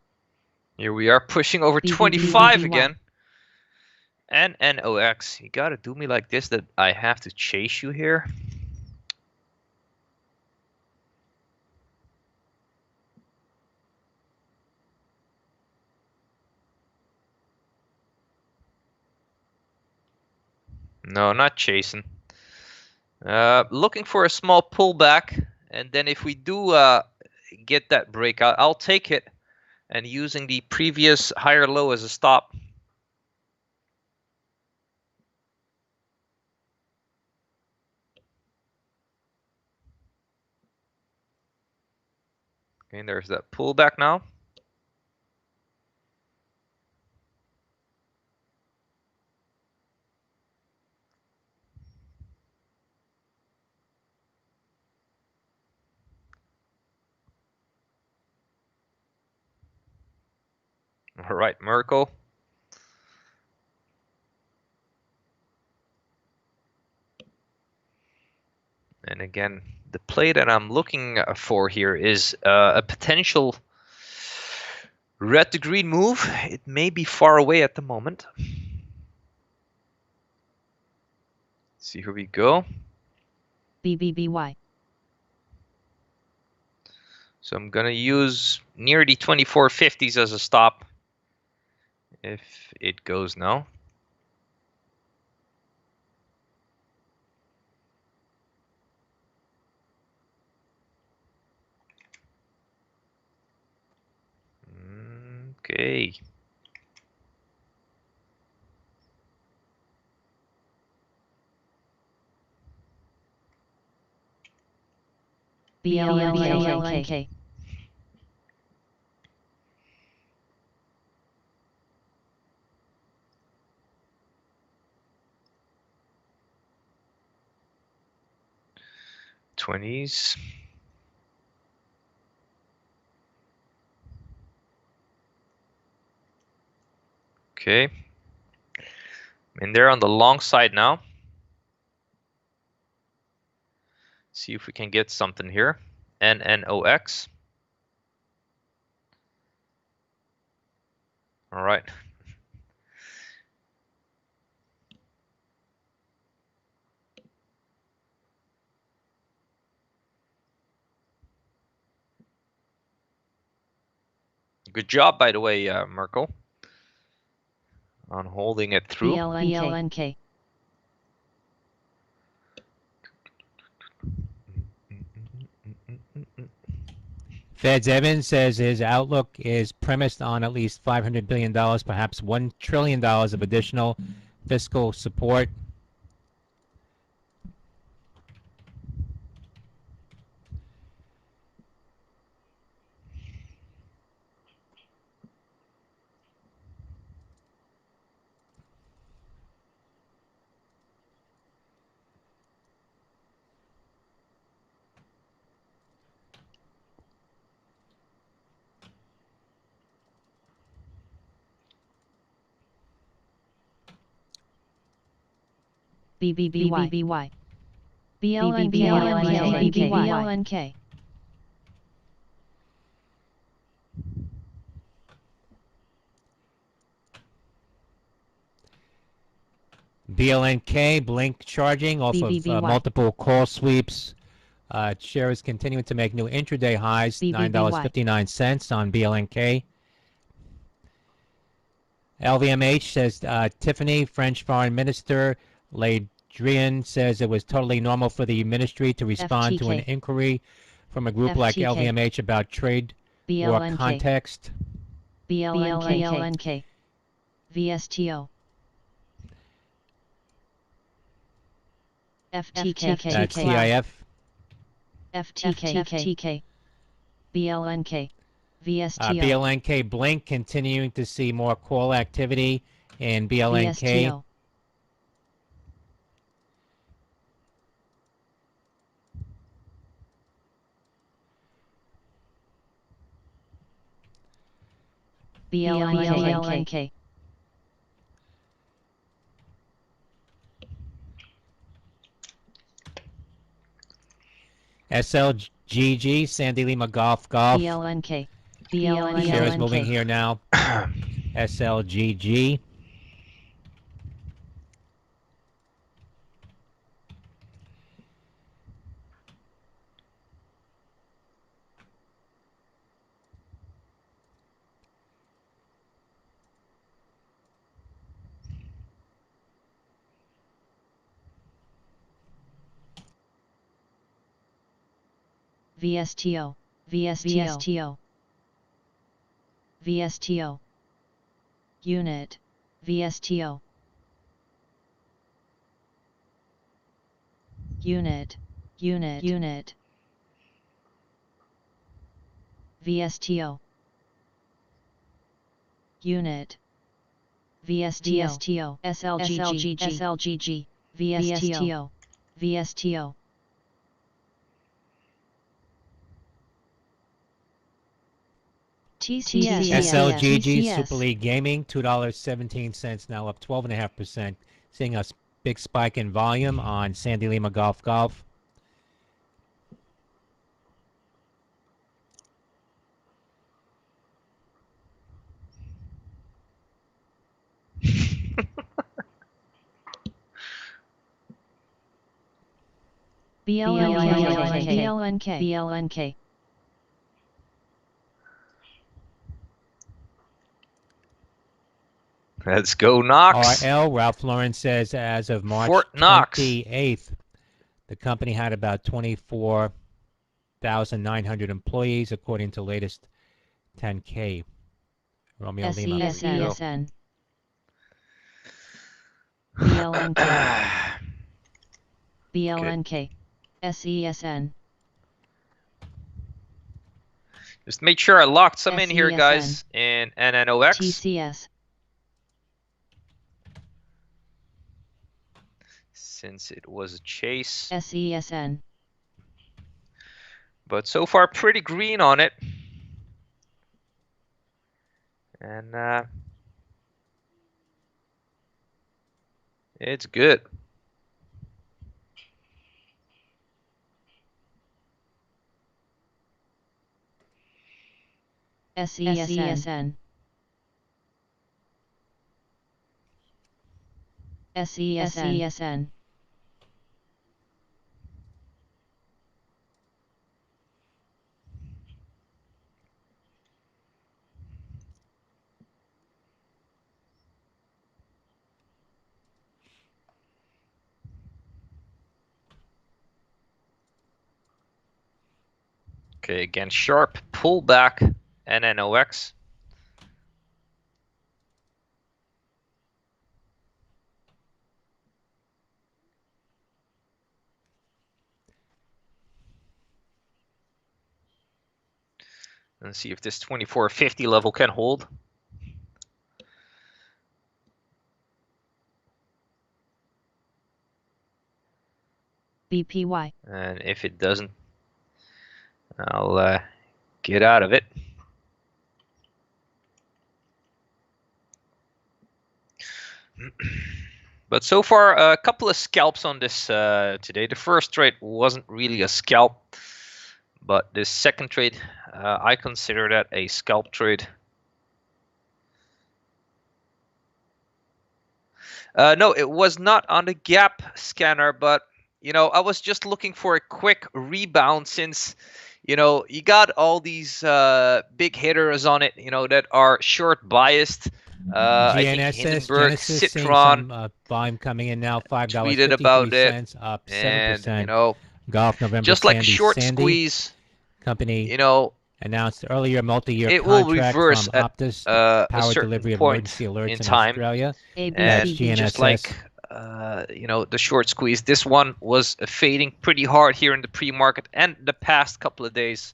Here we are pushing over 25 again. And NOX, you gotta do me like this that I have to chase you here. No, not chasing. Looking for a small pullback, and then if we do get that breakout, I'll take it, and using the previous higher low as a stop. Okay, there's that pullback now. All right, Merkel. And again, the play that I'm looking for here is a potential red to green move. It may be far away at the moment. See, here we go. BBBY, So I'm gonna use near the 2450s as a stop if it goes now. Okay. BLNK, '20s. Okay. And they're on the long side now. See if we can get something here. NNOX. All right. Good job, by the way, Merkel, on holding it through. BLNK, Fed's Evans says his outlook is premised on at least $500 billion, perhaps $1 trillion of additional fiscal support. BBBY, BLNK, BLNK, Blink charging off of BBBY. multiple call sweeps. Share is continuing to make new intraday highs, BBBY. $9.59 on BLNK. LVMH says Tiffany, French Foreign Minister, Le Drian says it was totally normal for the ministry to respond to an FTK. inquiry from a group like FTK. LVMH about trade war BLNK, context. BLNK, VSTO, FTK, TIF. FTK, BLNK, VSTO. BLNK Blink continuing to see more call activity in BLNK. VSTO. BLNK. SLGG, Sandy Lima Golf Golf. BLNK. Shares moving here now. SLGG. VSTO. VSTO. VSTO. Unit. VSTO. Unit. Unit. VSTO. Unit. VSTO. SLGG. VSTO. VSTO. SLGG Super League Gaming, $2.17, now up 12.5%. Seeing a big spike in volume on Sandy Lima Golf Golf. BLNK. Let's go, Knox. RL, Ralph Lauren says as of March Fort Knox. 28th, the company had about 24,900 employees, according to latest 10K. Romeo Lima. SESN. BLNK. BLNK. SESN. Just make sure I locked some in here, guys, in NNOX. TCS. Since it was a chase. SESN. But so far, pretty green on it. And it's good. SESN. SESN. Okay, again, sharp pullback, NNOX. And see if this 2450 level can hold. BPY. And if it doesn't, I'll get out of it. But so far, a couple of scalps on this today. The first trade wasn't really a scalp, but this second trade, I consider that a scalp trade. No, it was not on the gap scanner, but you know, I was just looking for a quick rebound since, you know, you got all these big hitters on it, you know, that are short biased. I think Hindenburg, Genesis Citron, some volume coming in now, tweeted about it, up 7%. and you know, Golf November just like Sandy, short Sandy squeeze, company, you know, announced earlier multi-year it will contract reverse from at Optus a power certain delivery of point emergency alerts in in time. Australia. And GNSS. just like you know, the short squeeze, this one was fading pretty hard here in the pre-market and the past couple of days.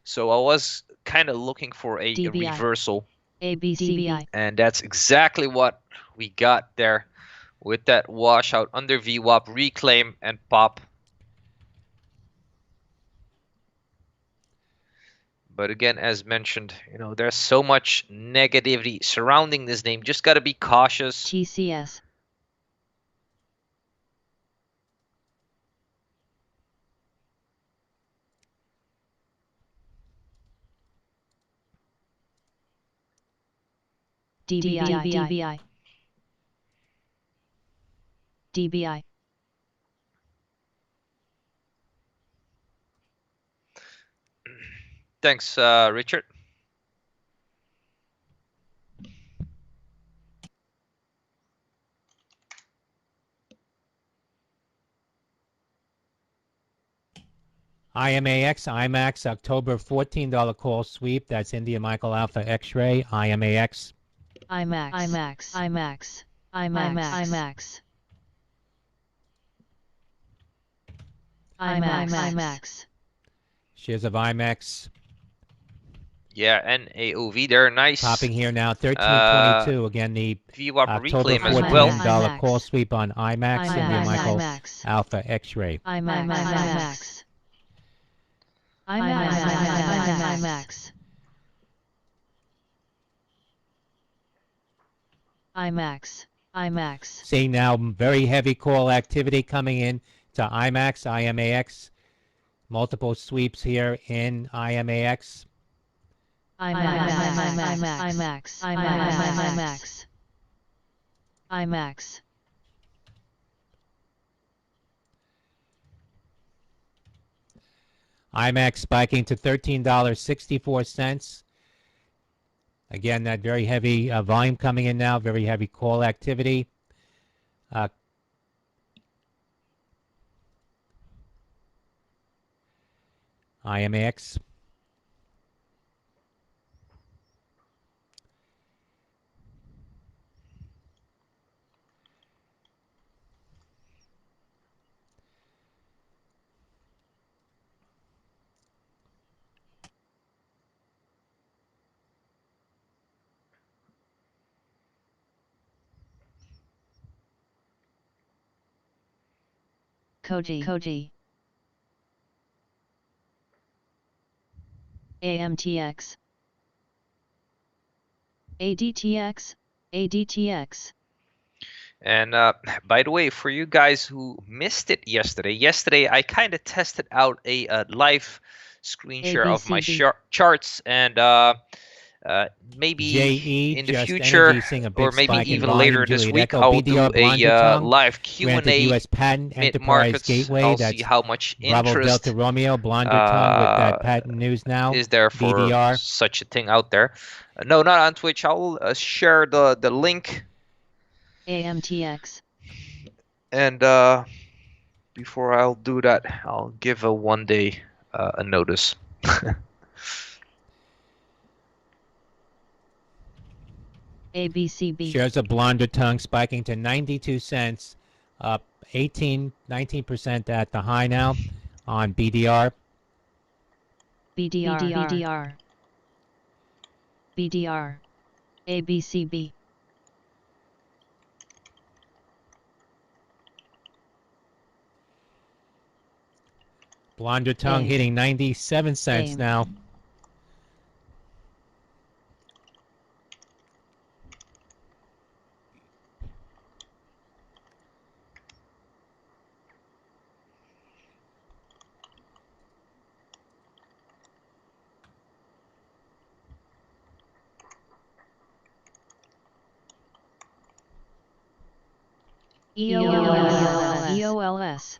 So I was kind of looking for a DBI. reversal, ABCBI. and that's exactly what we got there with that washout under VWAP, reclaim and pop. But again, as mentioned, there's so much negativity surrounding this name. Just got to be cautious. TCS. DBI. DBI. Thanks, Richard. IMAX, IMAX, October $14 call sweep. That's India Michael Alpha X-ray, IMAX. IMAX. IMAX. IMAX. IMAX. IMAX. IMAX. IMAX. Shares of IMAX. Yeah, and AOV there, nice. Popping here now, 1322. Again, the VWAP October reclaim as $14 well. call sweep on IMAX, India Michael Alpha X-ray. IMAX. IMAX. IMAX. IMAX. IMAX. Seeing now very heavy call activity coming in to IMAX, IMAX. Multiple sweeps here in IMAX. IMAX. IMAX. IMAX. IMAX. IMAX spiking to $13.64. Again, that very heavy volume coming in now, very heavy call activity. IMAX. Koji. AMTX. ADTX. And by the way, for you guys who missed it yesterday I kind of tested out a live screen share of my charts, and maybe JE, in the Just future, Energy, seeing a big or maybe spike in even volume, later this Juliet week, Echo, I'll do BDR, a live granted Q&A U.S. Patent Enterprise mid-markets. Gateway. I'll That's see how much Bravo interest Delta Romeo, Blonder Tongue with that patent news now. is there for BDR. such a thing out there. No, not on Twitch. I'll share the link. AMTX. And before I'll do that, I'll give a 1 day a notice. ABCB. Shares of Blonder Tongue spiking to 92 cents, up 19% at the high now on BDR. BDR. ABCB. Blonder Tongue hitting 97 cents now. EOLS.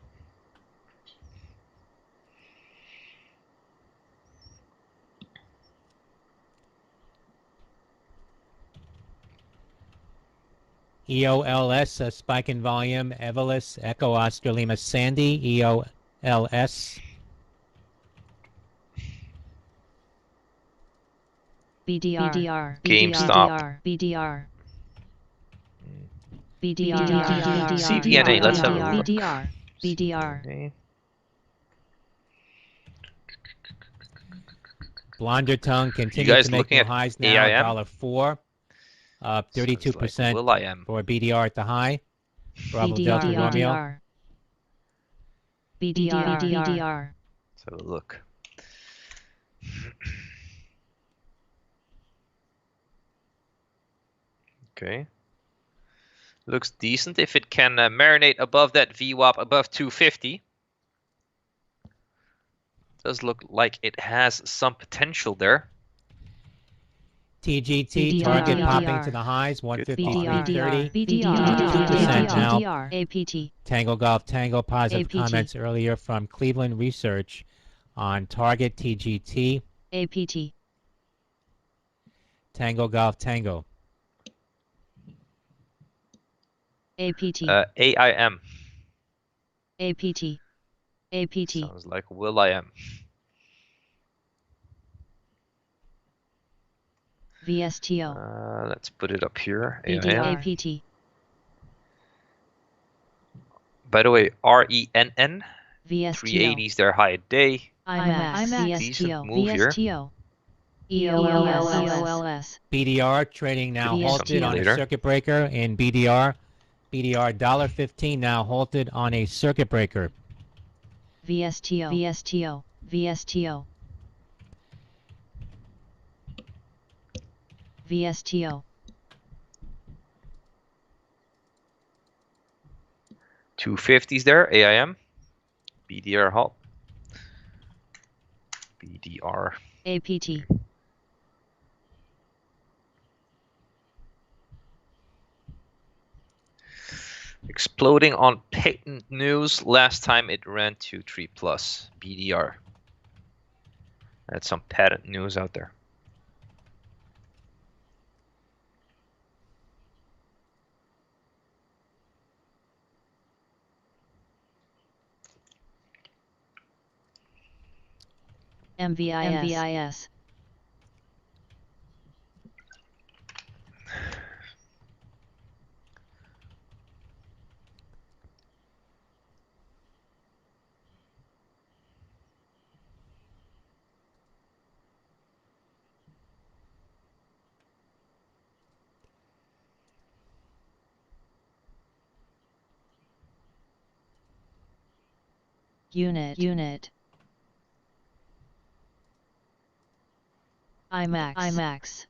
EOLS, a spike in volume. Evolus, Echo Oscar Lima Sandy, EOLS. BDR. GameStop. BDR. CVNA, let's have a look. BDR. Blonder tongue You continued guys to make looking new at highs now, AIM? $1.04, up Sounds like 32% will.i.am. for BDR at the high. Bravo BDR, Delta Romeo. BDR. Let's have a look. Okay. Looks decent if it can marinate above that VWAP above 250. Does look like it has some potential there. TGT target popping to the highs, 153.30. 2% now. APT. Tango Golf Tango, positive APT. comments earlier from Cleveland Research on target TGT. APT. Tango Golf Tango. APT. AIM. APT. APT. Sounds like will.i.am. VSTO. Let's put it up here. BDR. AIM. APT. By the way, RENN. VSTO. 380 is their high day. IMAX. Decent move here. VSTO. EOLS. BDR trading now halted on a later. circuit breaker in BDR. BDR $1.15 now halted on a circuit breaker. VSTO. VSTO. VSTO. VSTO. 250s there. AIM. BDR halt. BDR. APT. Exploding on patent news. Last time it ran to 3 plus. BDR. That's some patent news out there. MVIS. Unit. IMAX.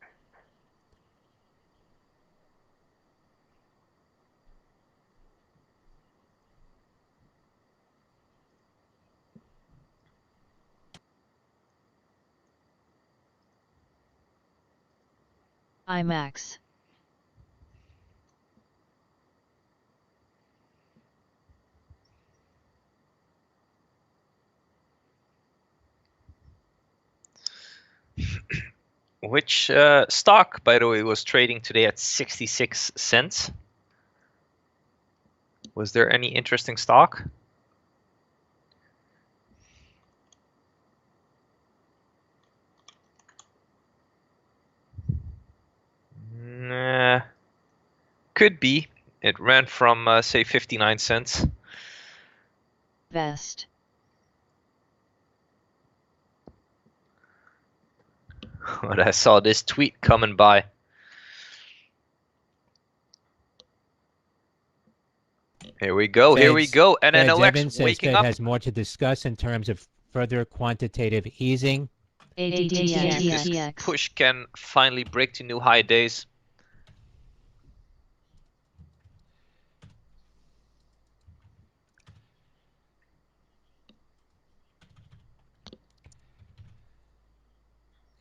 IMAX. Which stock, by the way, was trading today at 66 cents? Was there any interesting stock? Nah, could be. It ran from, say, 59 cents. Vest. When I saw this tweet coming by. Here we go. Fed's Evans NNOX says waking Fed up. has more to discuss in terms of further quantitative easing. This push can finally break to new high days.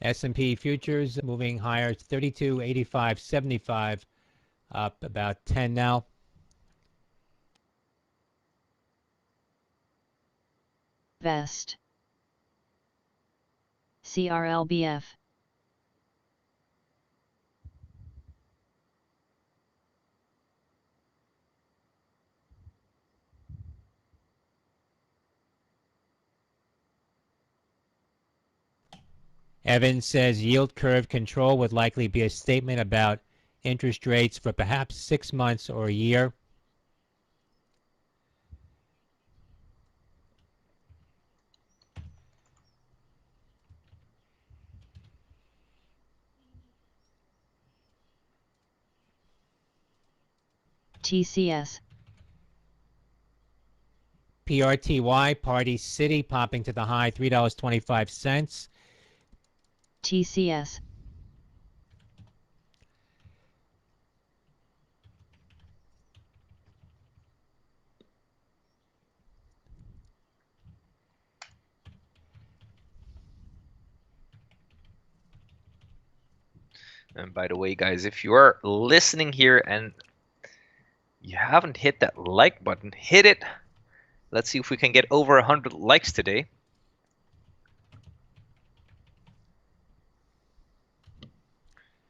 S&P futures moving higher, 32.85.75, up about 10 now. Vest. CRLBF. Evans says yield curve control would likely be a statement about interest rates for perhaps 6 months or a year. TCS, PRTY, Party City, popping to the high, $3.25. TCS, And by the way, guys, if you are listening here and you haven't hit that like button, hit it. Let's see if we can get over 100 likes today.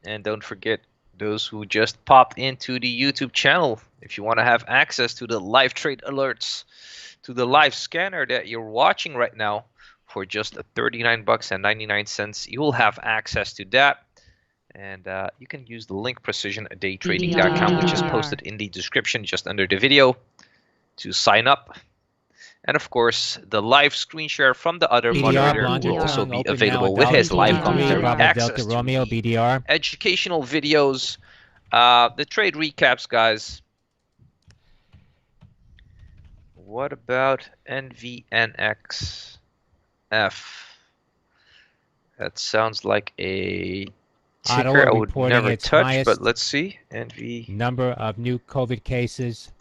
And don't forget, those who just popped into the YouTube channel, if you want to have access to the live trade alerts, to the live scanner that you're watching right now for just $39.99, you will have access to that. And you can use the link precisiondaytrading.com, which is posted in the description just under the video, to sign up. And of course, the live screen share from the other moderator will also be available with his live commentary access to the educational videos, the trade recaps, guys. What about NVNXF? That sounds like a ticker I would never touch, but let's see. Number of new COVID cases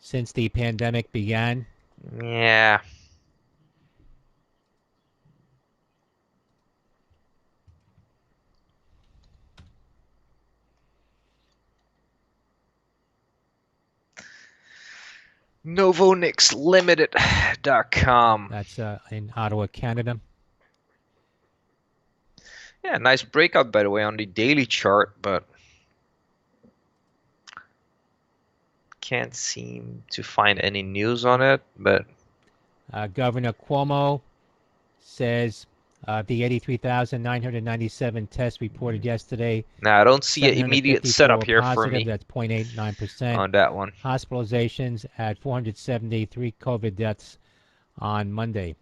since the pandemic began. Yeah. NovonixLimited.com. That's in Ottawa, Canada. Yeah, nice breakout, by the way, on the daily chart, but can't seem to find any news on it. But Governor Cuomo says the 83,997 tests reported yesterday. Now, I don't see an immediate setup here positive, for me. That's 0.89% on that one. Hospitalizations at 473 COVID deaths on Monday.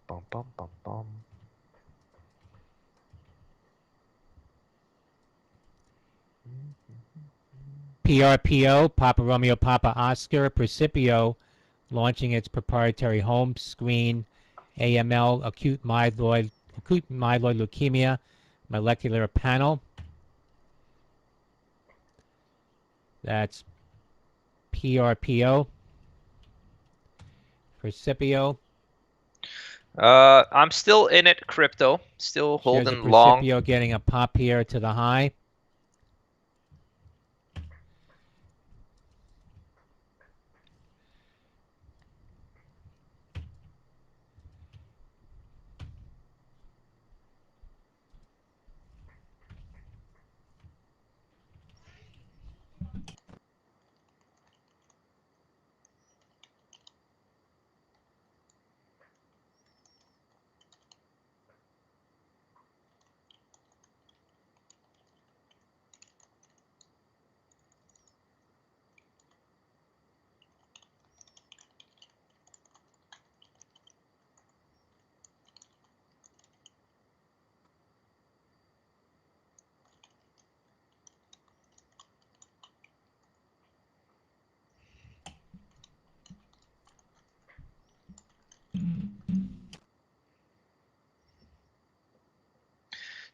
Bum, bum, bum, bum. PRPO, Papa Romeo Papa Oscar, Precipio, launching its proprietary home screen AML, acute myeloid leukemia molecular panel. That's PRPO. Precipio. I'm still in it, crypto. Still holding long. Precipio getting a pop here to the high.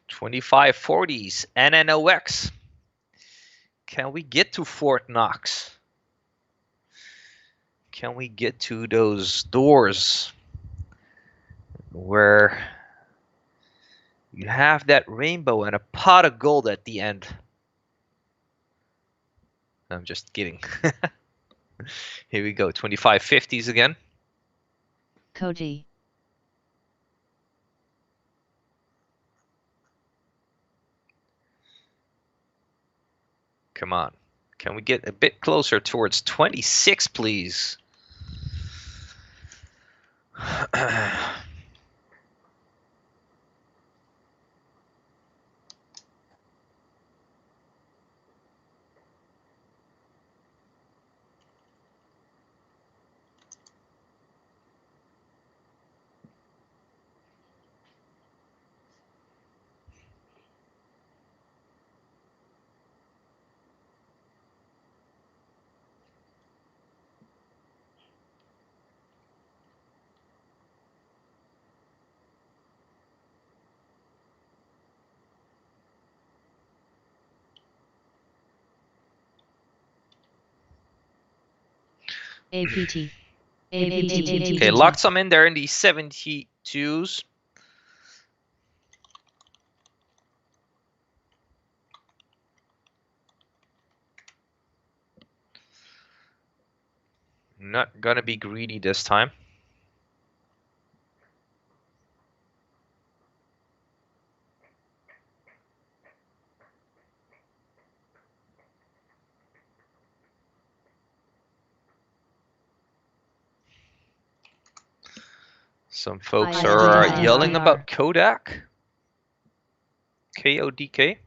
$25.40s NNOX. Can we get to Fort Knox? Can we get to those doors where you have that rainbow and a pot of gold at the end? I'm just kidding. Here we go, 25.50s again. Koji. Come on. Can we get a bit closer towards 26, please? APT. APT. Okay, locked some in there in the 72s. Not gonna be greedy this time. Some folks are yelling about Kodak. KODK.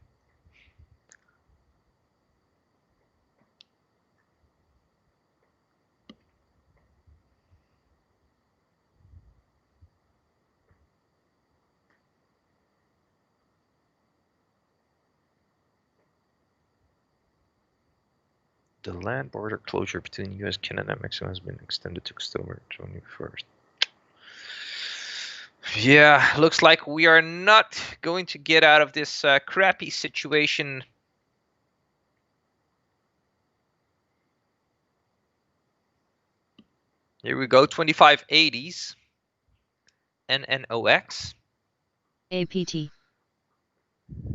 The land border closure between US, Canada, and Mexico has been extended to October 21st. Yeah, looks like we are not going to get out of this crappy situation. Here we go, 2580s. NNOX. APT.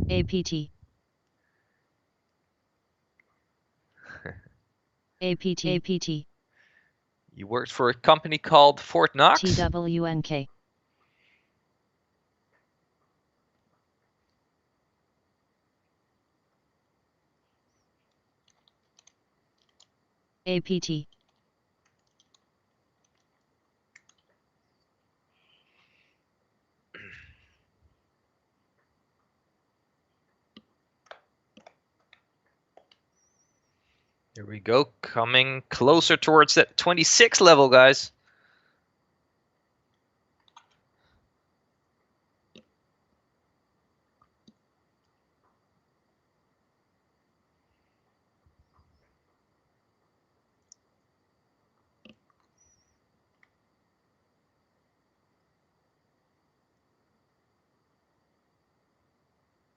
APT. APT. APT. You worked for a company called Fort Knox? TWNK. APT. Here we go, coming closer towards that 26 level, guys.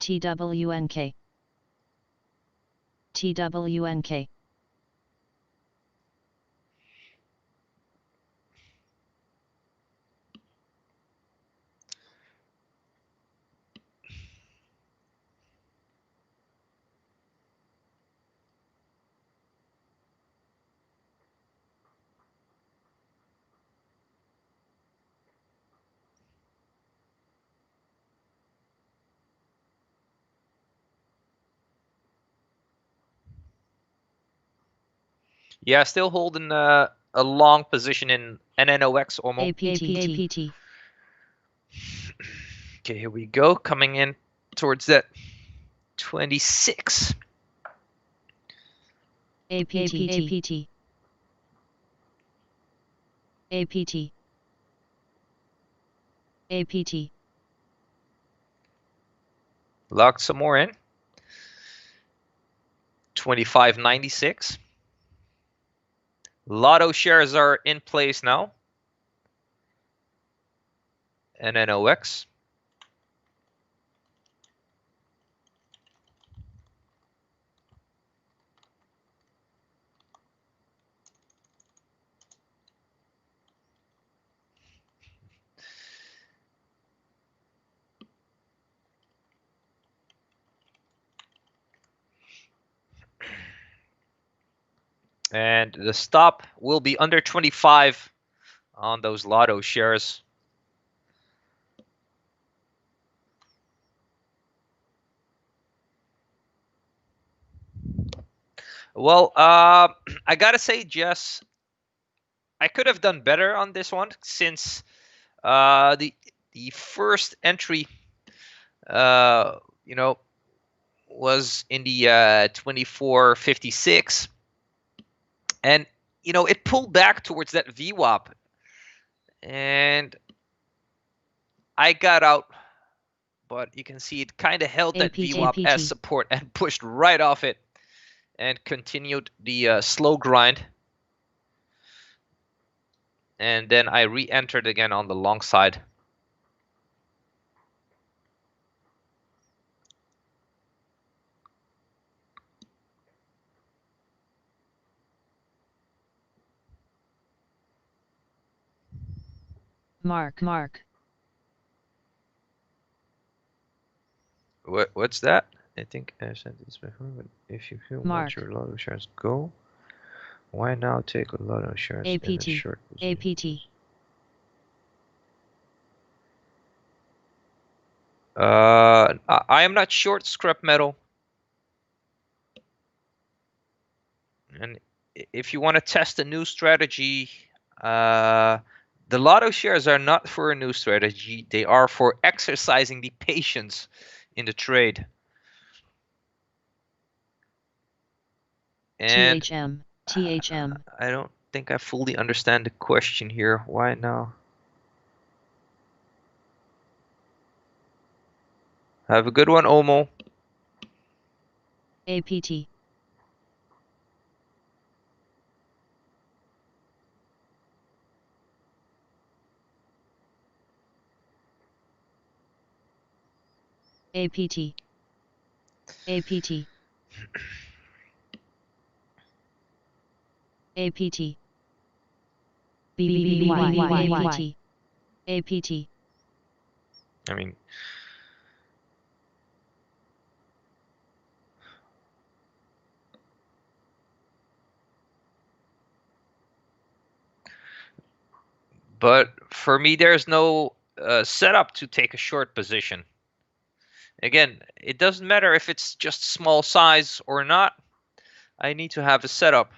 TWNK. TWNK. Yeah, still holding a long position in NNOX almost. APT. Okay, here we go, coming in towards that 26. APT. APT. APT. APT. Locked some more in. 2596. Lotto shares are in place now. NNOX. And the stop will be under 25 on those Lotto shares. Well, I gotta say, Jess, I could have done better on this one since the first entry, you know, was in the 2456, and it pulled back towards that VWAP, and I got out, but you can see it kind of held that VWAP as support and pushed right off it and continued the slow grind. And then I re-entered again on the long side. mark. What's that? I think I said this before, but if you feel Mark. want your lotto shares go, why now take a lotto shares in a APT, short position? APT, I am not short scrap metal, and if you want to test a new strategy, the lotto shares are not for a new strategy. They are for exercising the patience in the trade. And THM. I don't think I fully understand the question here. Why now? Have a good one, Omo. APT, APT, APT, APT, BBBY, APT. I mean, but for me, there's no setup to take a short position. Again, it doesn't matter if it's just small size or not. I need to have a setup.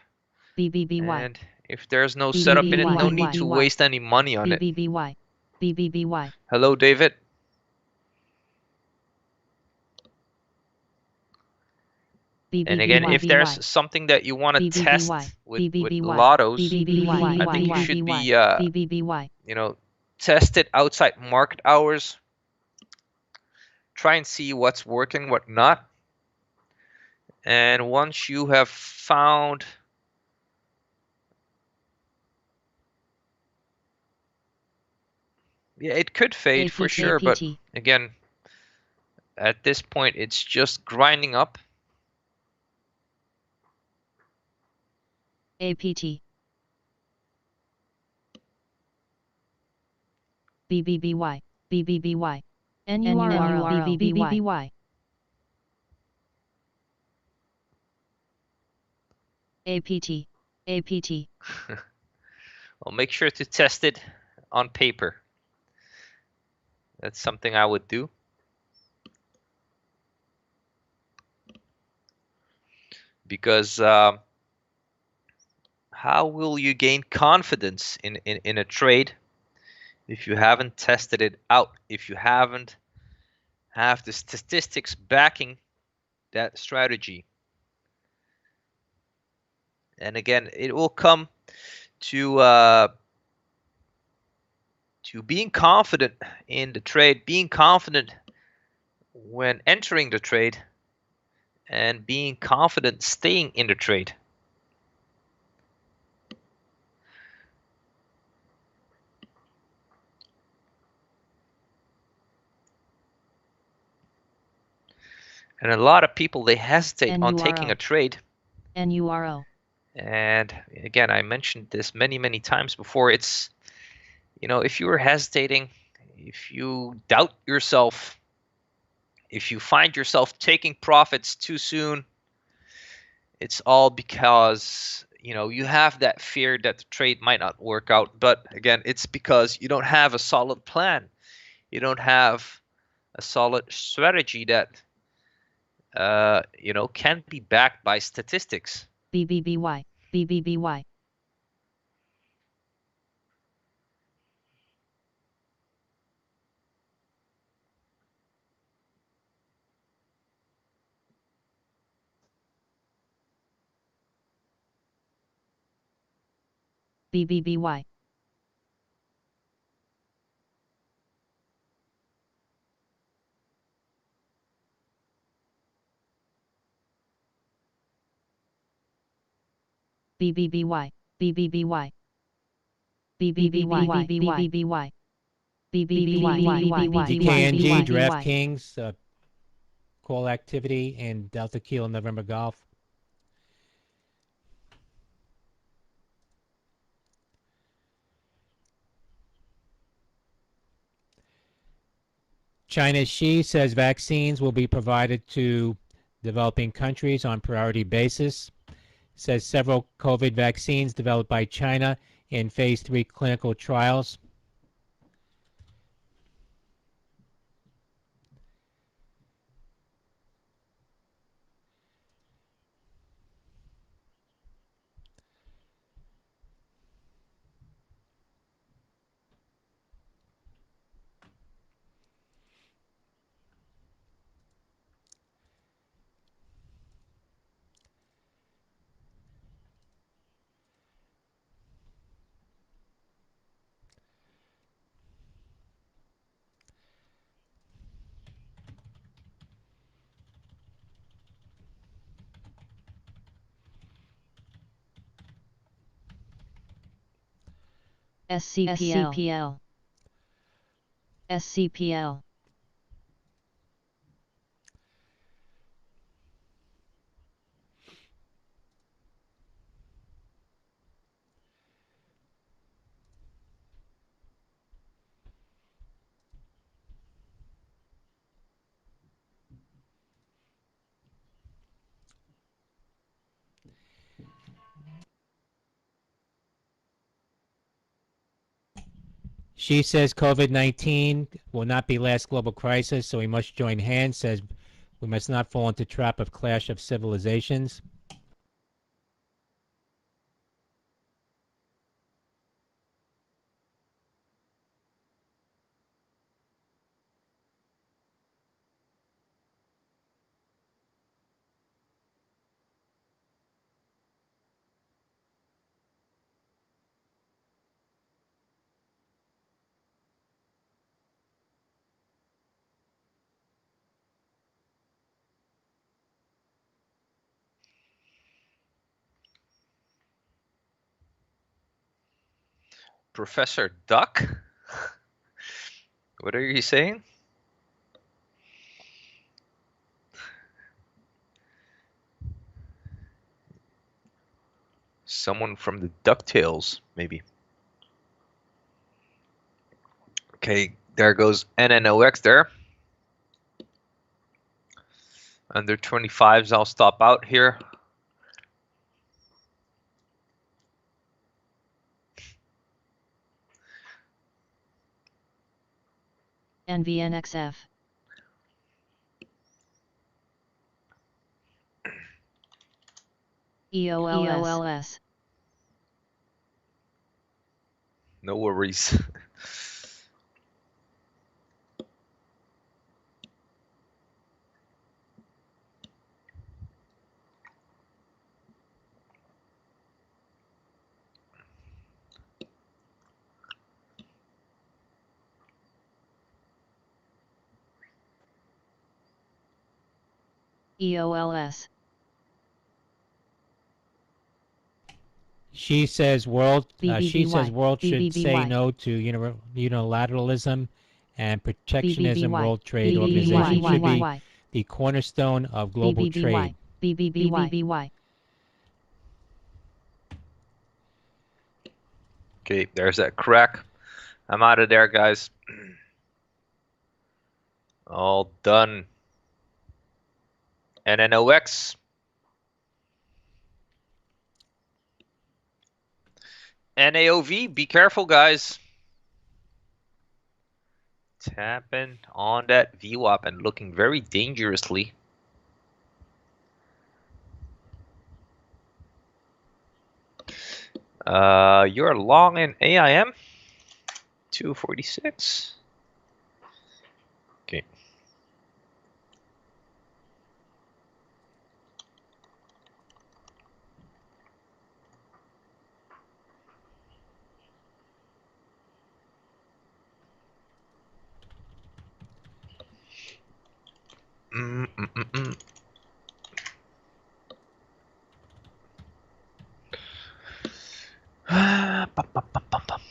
BBBY, And if there's no setup in it, no need to waste any money on it. BBBY, BBBY. Hello, David. And again, if there's something that you want to test with lottos, I think you should be, test it outside market hours. Try and see what's working, what not. And once you have found it could fade for sure, but again, at this point, it's just grinding up. APT, BBBY, BBBY, NURL, BBBY. APT, APT. Well, make sure to test it on paper. That's something I would do. Because how will you gain confidence in a trade if you haven't tested it out, if you haven't have the statistics backing that strategy? And again, it will come to being confident in the trade, being confident when entering the trade, and being confident staying in the trade. And a lot of people, they hesitate on taking a trade. NURO. And again, I mentioned this many times before. It's, if you are hesitating, if you doubt yourself, if you find yourself taking profits too soon, it's all because you have that fear that the trade might not work out. But again, it's because you don't have a solid plan. You don't have a solid strategy that can be backed by statistics. BBBY, BBBY. BBBY. BBBY, BBBY. BBBY, BBBY. DKNG, DraftKings, call activity, and Delta Kilo November Golf. China's Xi says vaccines will be provided to developing countries on priority basis. Says several COVID vaccines developed by China in phase 3 clinical trials. SCPL. SCPL. Xi says COVID-19 will not be last global crisis, so we must join hands. Says we must not fall into trap of clash of civilizations. Professor Duck? What are you saying? Someone from the DuckTales, maybe. Okay, there goes NNOX there. Under 25s, I'll stop out here. NVNXF. EOLS. No worries. EOLS. Xi says world should say BBBY. no to unilateralism and protectionism. BBBY. World Trade BBBY. Organization should be BBBY. the cornerstone of global trade. BBBY. Okay, there's that crack. I'm out of there, guys. All done. NNOX. NAOV, be careful, guys. Tapping on that VWAP and looking very dangerously. You're long in AIM. 246. Okay. Bum, bum, bum, bum, bum.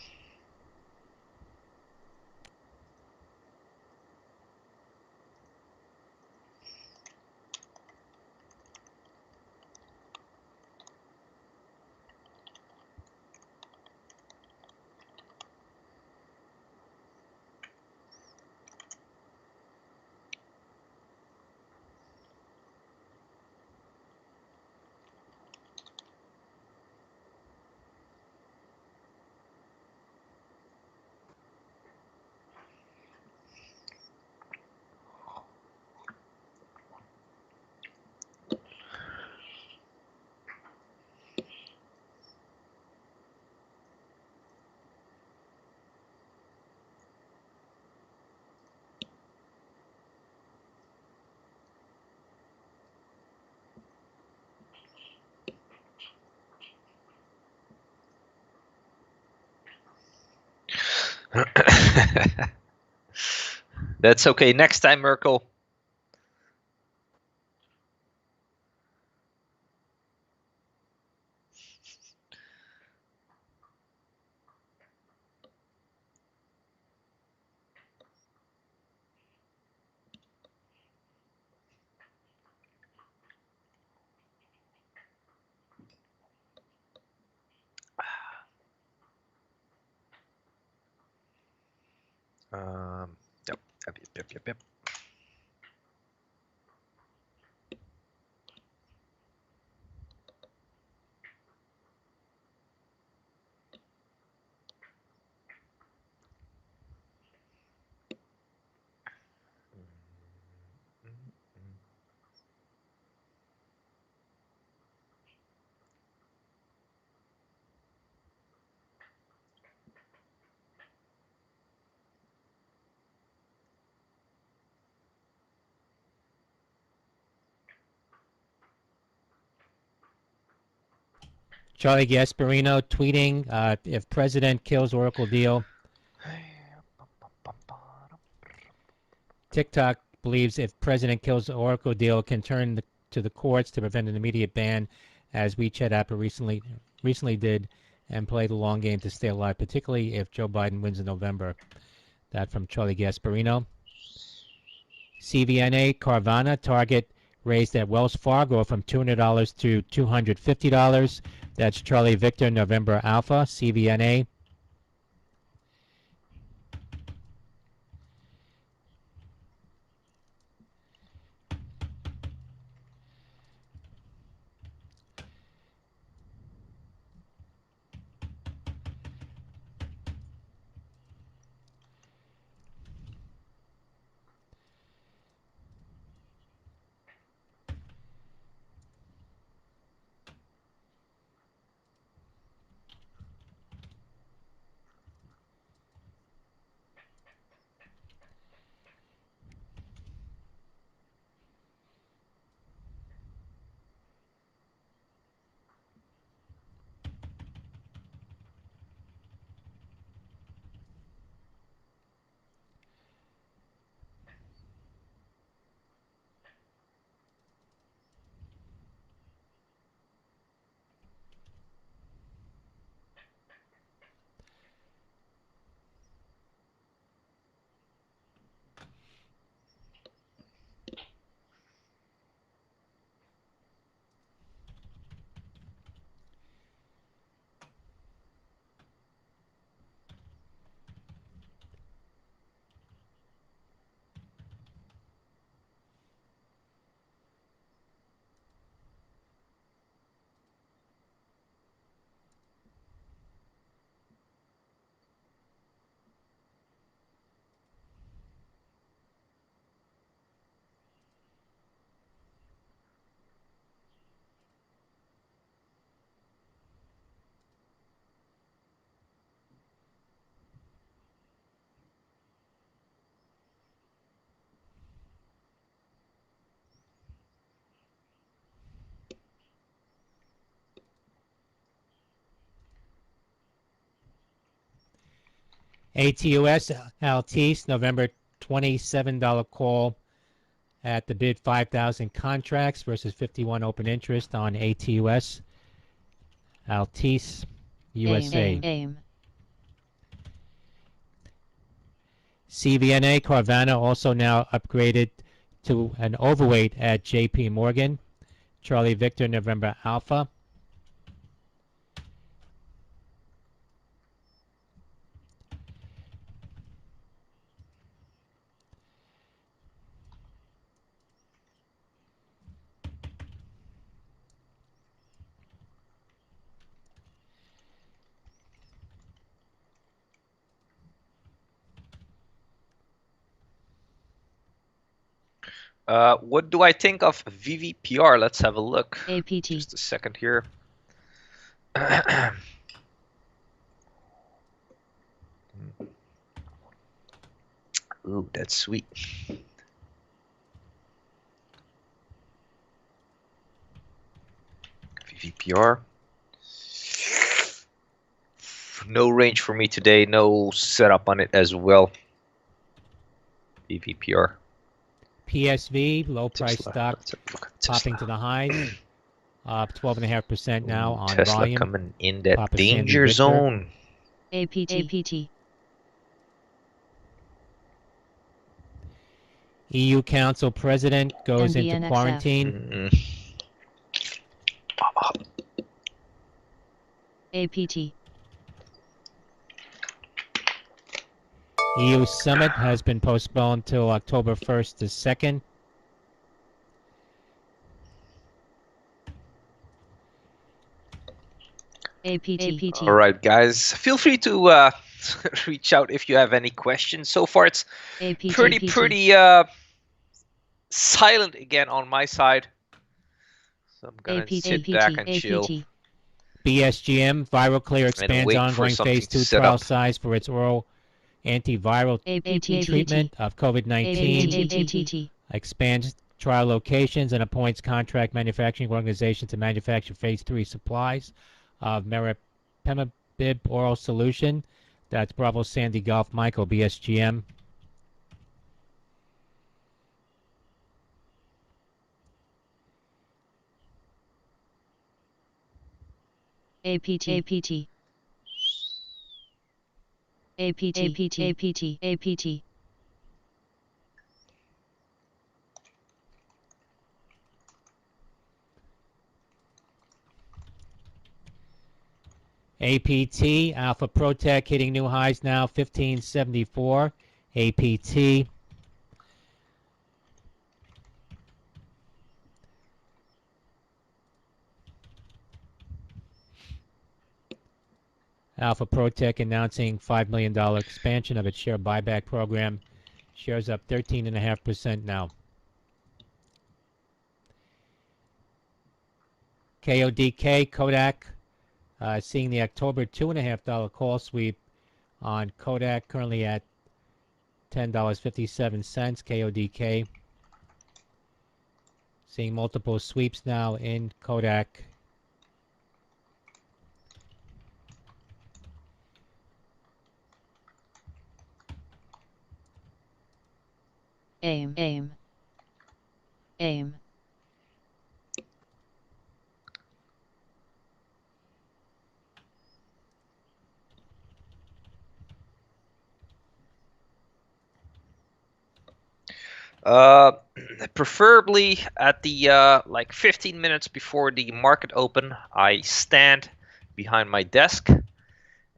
That's okay. Next time, Merkel. Yep. Charlie Gasparino tweeting, if president kills Oracle deal. TikTok believes if president kills Oracle deal can turn to the courts to prevent an immediate ban, as WeChat app recently did, and play the long game to stay alive, particularly if Joe Biden wins in November. That from Charlie Gasparino. CVNA Carvana target raised at Wells Fargo from $200 to $250. That's Charlie Victor November Alpha, CVNA. ATUS Altice November $27 call at the bid 5,000 contracts versus 51 open interest on ATUS Altice USA. CVNA Carvana also now upgraded to an overweight at JP Morgan. Charlie Victor November Alpha. What do I think of VVPR? Let's have a look. APT. Just a second here. Ooh, that's sweet. VVPR. No range for me today. No setup on it as well. BVPR. PSV, low price stock, Let's have a look at popping to Tesla. the highs. Up 12.5% now on Tesla volume. coming in that Papa Sandy danger Victor. zone. APT. EU Council President goes into MBNXF. quarantine. APT. EU Summit has been postponed till October 1st to 2nd. APT. All right, guys. Feel free to reach out if you have any questions. So far, it's pretty silent again on my side. So I'm gonna sit back and chill. BSGM, Viral Clear expands wait for ongoing something phase to 2 set trial up. size for its oral antiviral treatment of COVID-19. Expands trial locations and appoints contract manufacturing organization to manufacture phase 3 supplies of meropenemab oral solution. That's Bravo Sandy Golf Michael, BSGM. APT. APT, Alpha Protec hitting new highs now, 1574. APT. Alpha Protec announcing $5 million expansion of its share buyback program. Shares up 13.5% now. KODK, Kodak, seeing the October $2.50 call sweep on Kodak, currently at $10.57. KODK. Seeing multiple sweeps now in Kodak. AIM. Preferably at the like 15 minutes before the market open, I stand behind my desk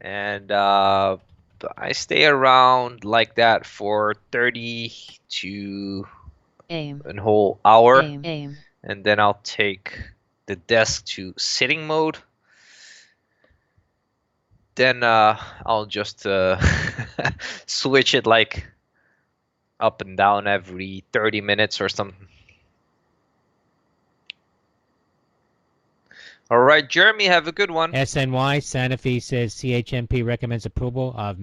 and I stay around like that for 30 to a whole hour, and then I'll take the desk to sitting mode. Then I'll just switch it like up and down every 30 minutes or something. All right, Jeremy, have a good one. SNY, Sanofi says CHMP recommends approval of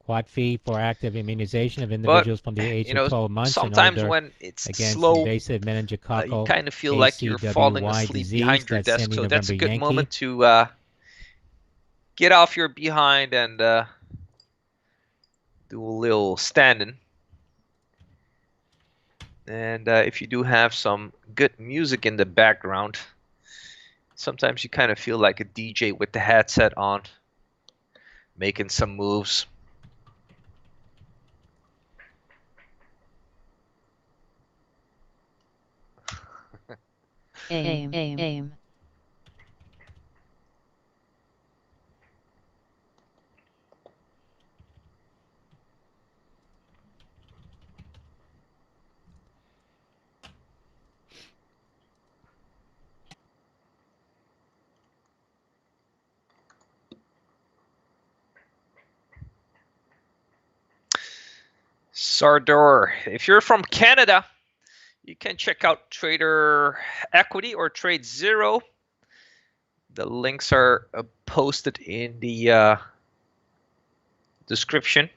quad fee for active immunization of individuals from the age of 12 months and sometimes older when it's against slow, invasive meningococcal you kind of feel like you're falling asleep disease. behind your That's desk. Sandy So that's a November good Yankee. moment to get off your behind and do a little standing. And if you do have some good music in the background, sometimes you kind of feel like a DJ with the headset on, making some moves. AIM. Sardor, if you're from Canada, you can check out Trader Equity or Trade Zero. The links are posted in the description.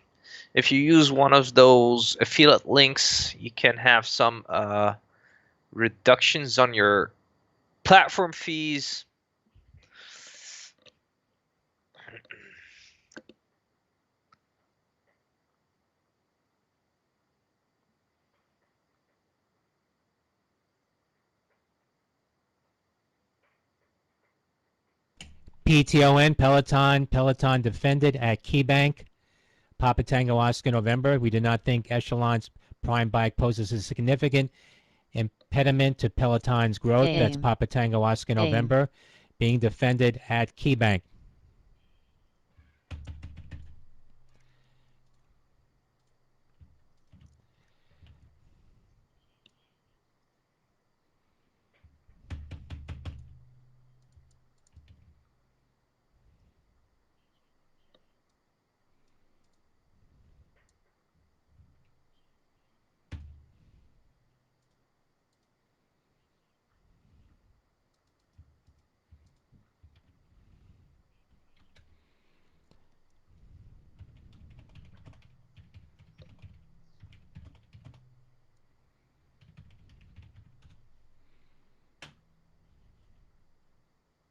If you use one of those affiliate links, you can have some reductions on your platform fees. PTON, Peloton. Peloton defended at KeyBank. Papa Tango Oscar November. We do not think Echelon's prime bike poses a significant impediment to Peloton's growth. That's Aim. Papa Tango Oscar Aim. November. Being defended at KeyBank.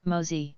Mosey.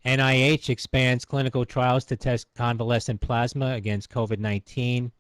NIH expands clinical trials to test convalescent plasma against COVID-19.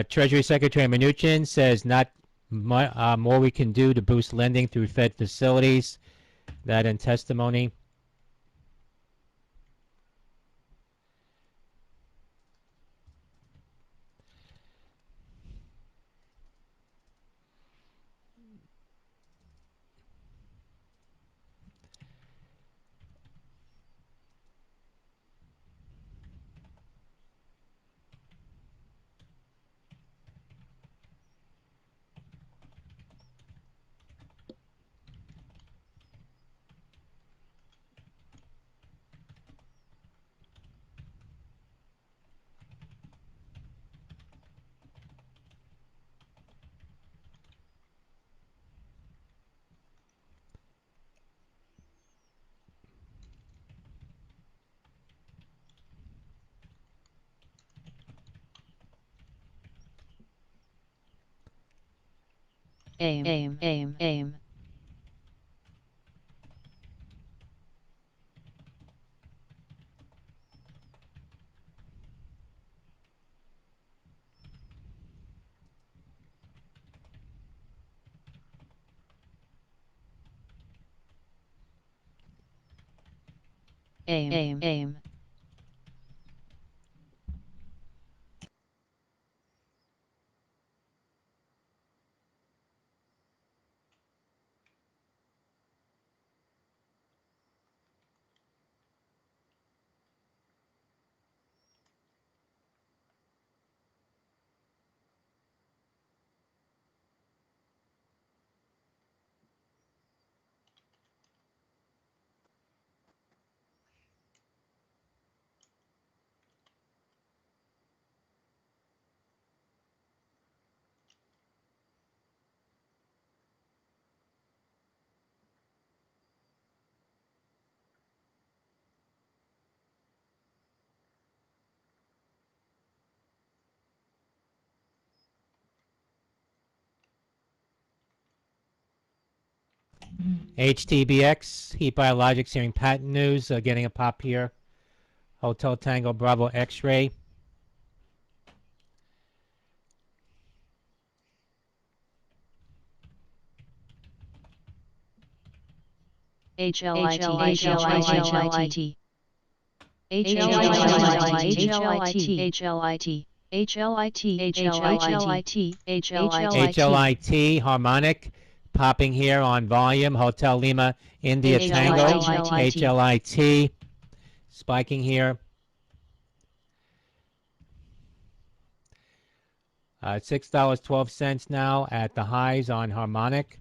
Treasury Secretary Mnuchin says not more we can do to boost lending through Fed facilities. That in testimony. aim. Aim. HTBX, Heat Biologics hearing patent news, getting a pop here. Hotel Tango Bravo X-ray. HLIT HLIT, harmonic, popping here on volume. Hotel Lima India Tango. HLIT, spiking here. $6.12 now at the highs on harmonic.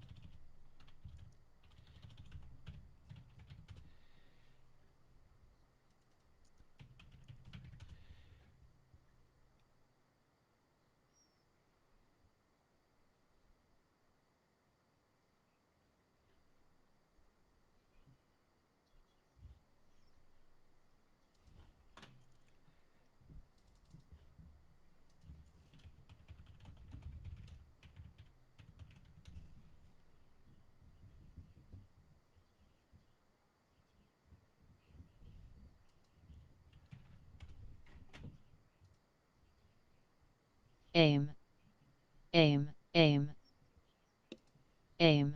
aim.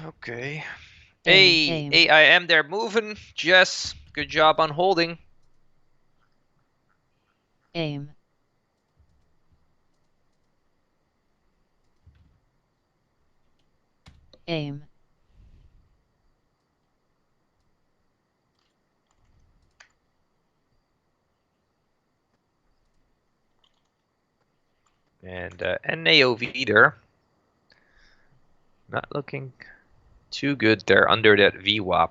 Okay. Hey, AIM, they're moving. Jess, good job on holding. Aim. And NAOV there. Not looking too good there under that VWAP.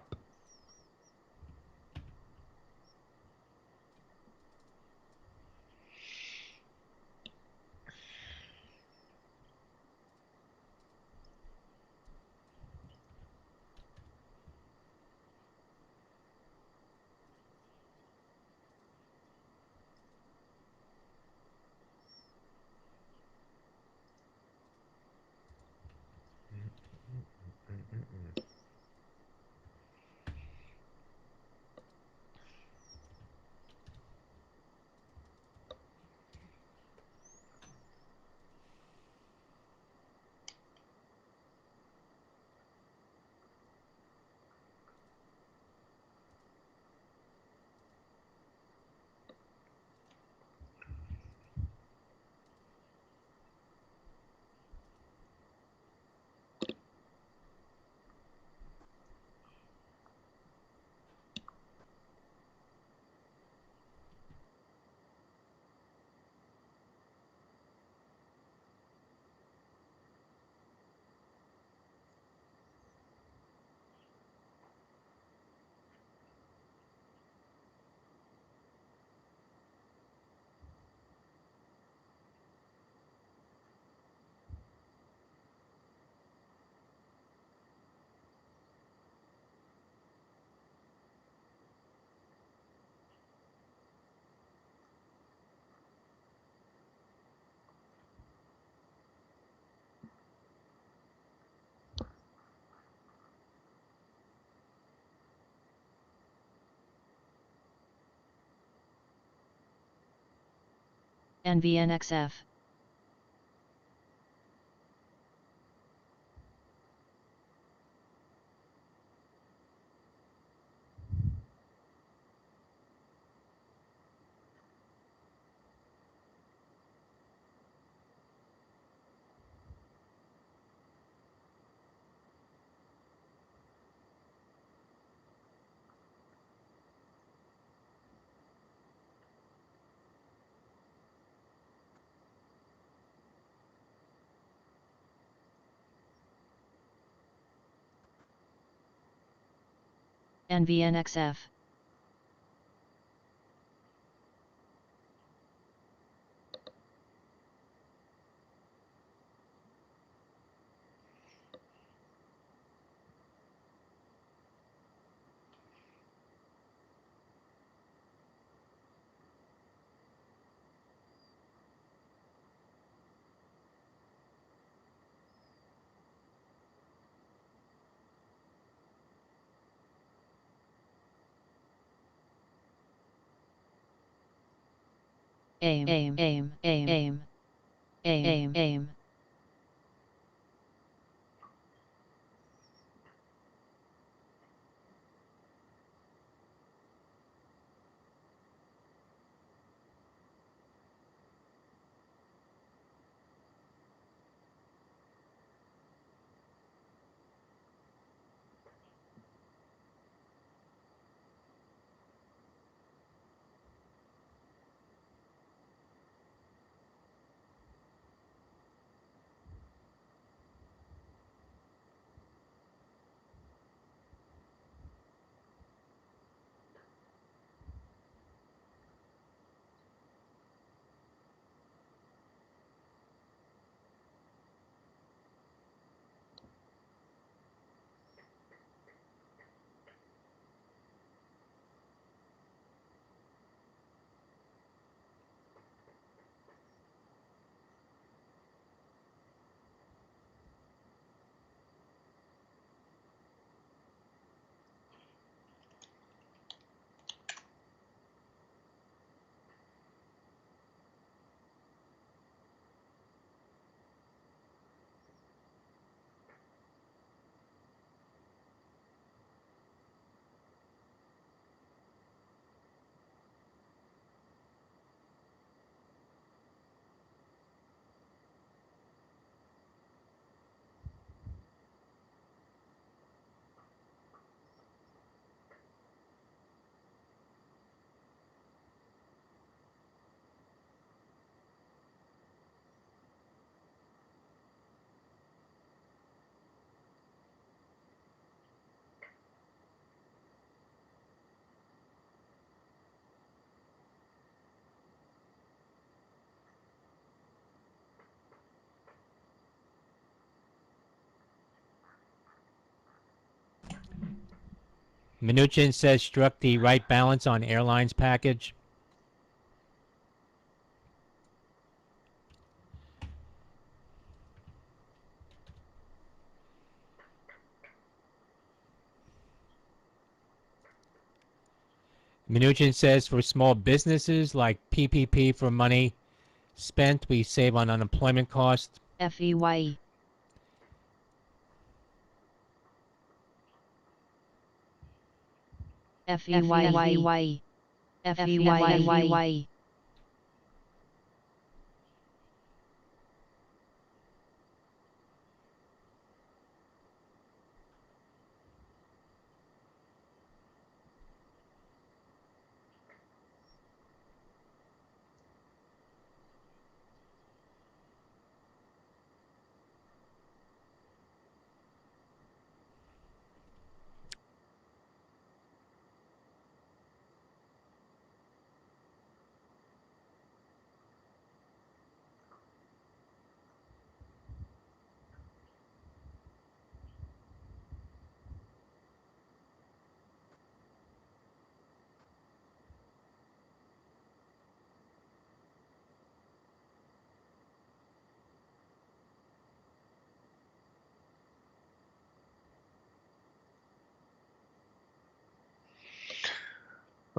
NVNXF. NVNXF. Aim. Mnuchin says struck the right balance on airlines package. Mnuchin says for small businesses like PPP for money spent, we save on unemployment costs. FEYE. FEYE. FEYE.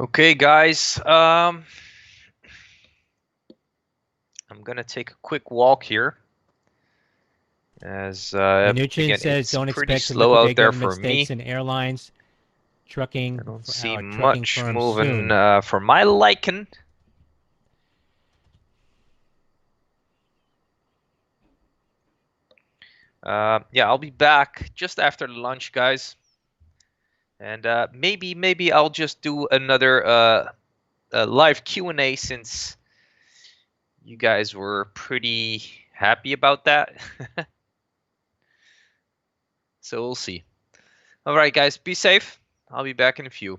Okay, guys. I'm gonna take a quick walk here. As Mnuchin again, says, it's don't pretty expect to slow out liquidate there government for me. stakes in airlines, I don't see trucking much firms moving soon. for my liking. Yeah, I'll be back just after lunch, guys. And maybe I'll just do another live Q&A since you guys were pretty happy about that. So we'll see. All right, guys, be safe. I'll be back in a few.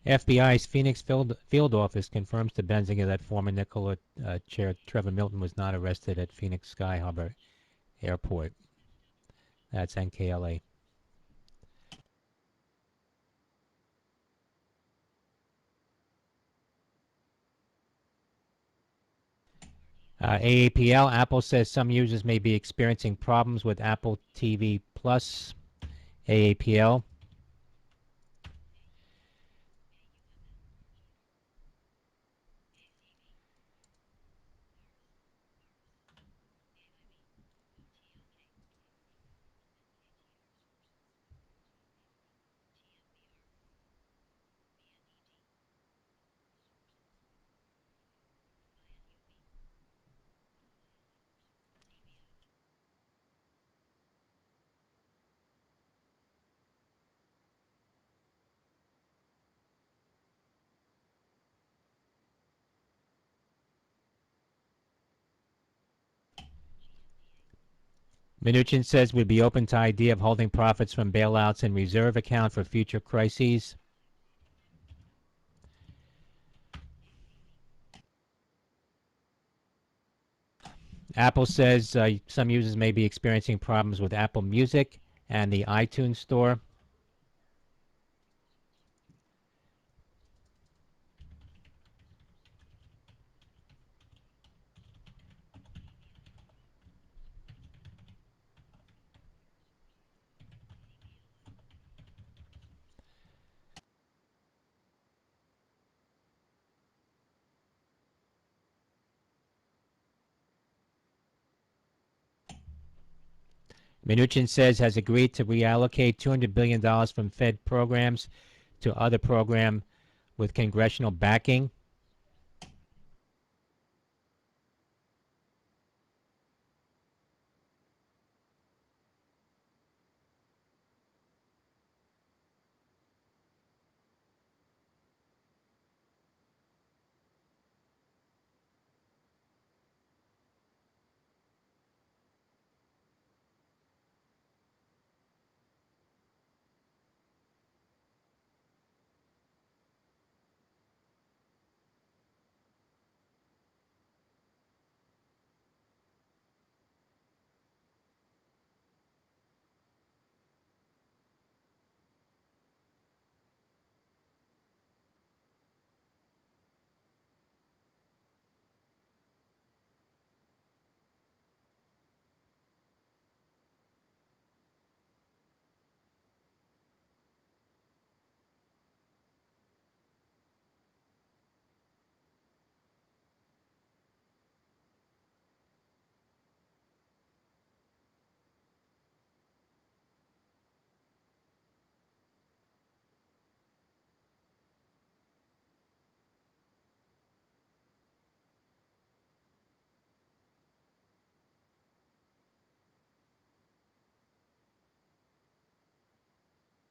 FBI's Phoenix field office confirms to Benzinger that former Nikola Chair Trevor Milton was not arrested at Phoenix Sky Harbor Airport. That's NKLA. AAPL, Apple says some users may be experiencing problems with Apple TV Plus. AAPL. Mnuchin says we'd be open to idea of holding profits from bailouts in reserve account for future crises. Apple says some users may be experiencing problems with Apple Music and the iTunes Store. Mnuchin says has agreed to reallocate $200 billion from Fed programs to other programs with congressional backing.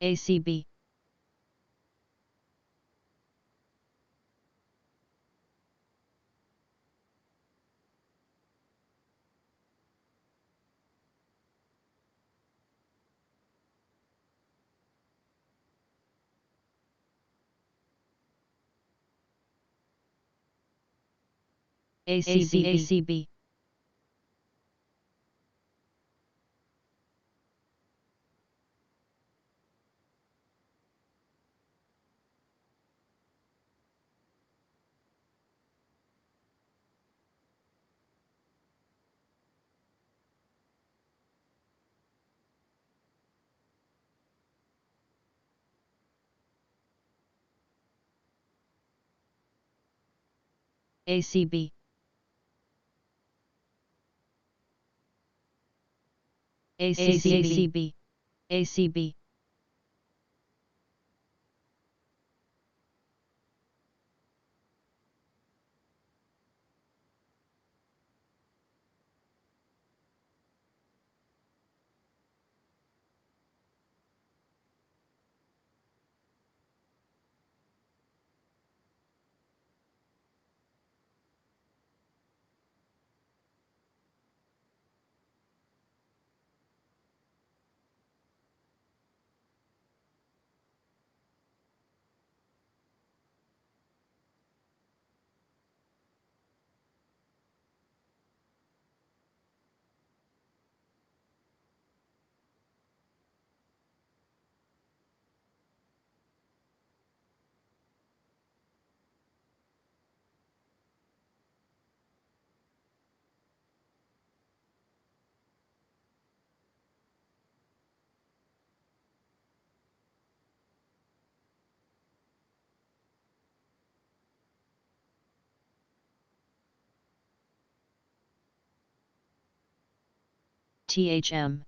ACB, ACB, ACB, ACB, ACB, ACB, THM,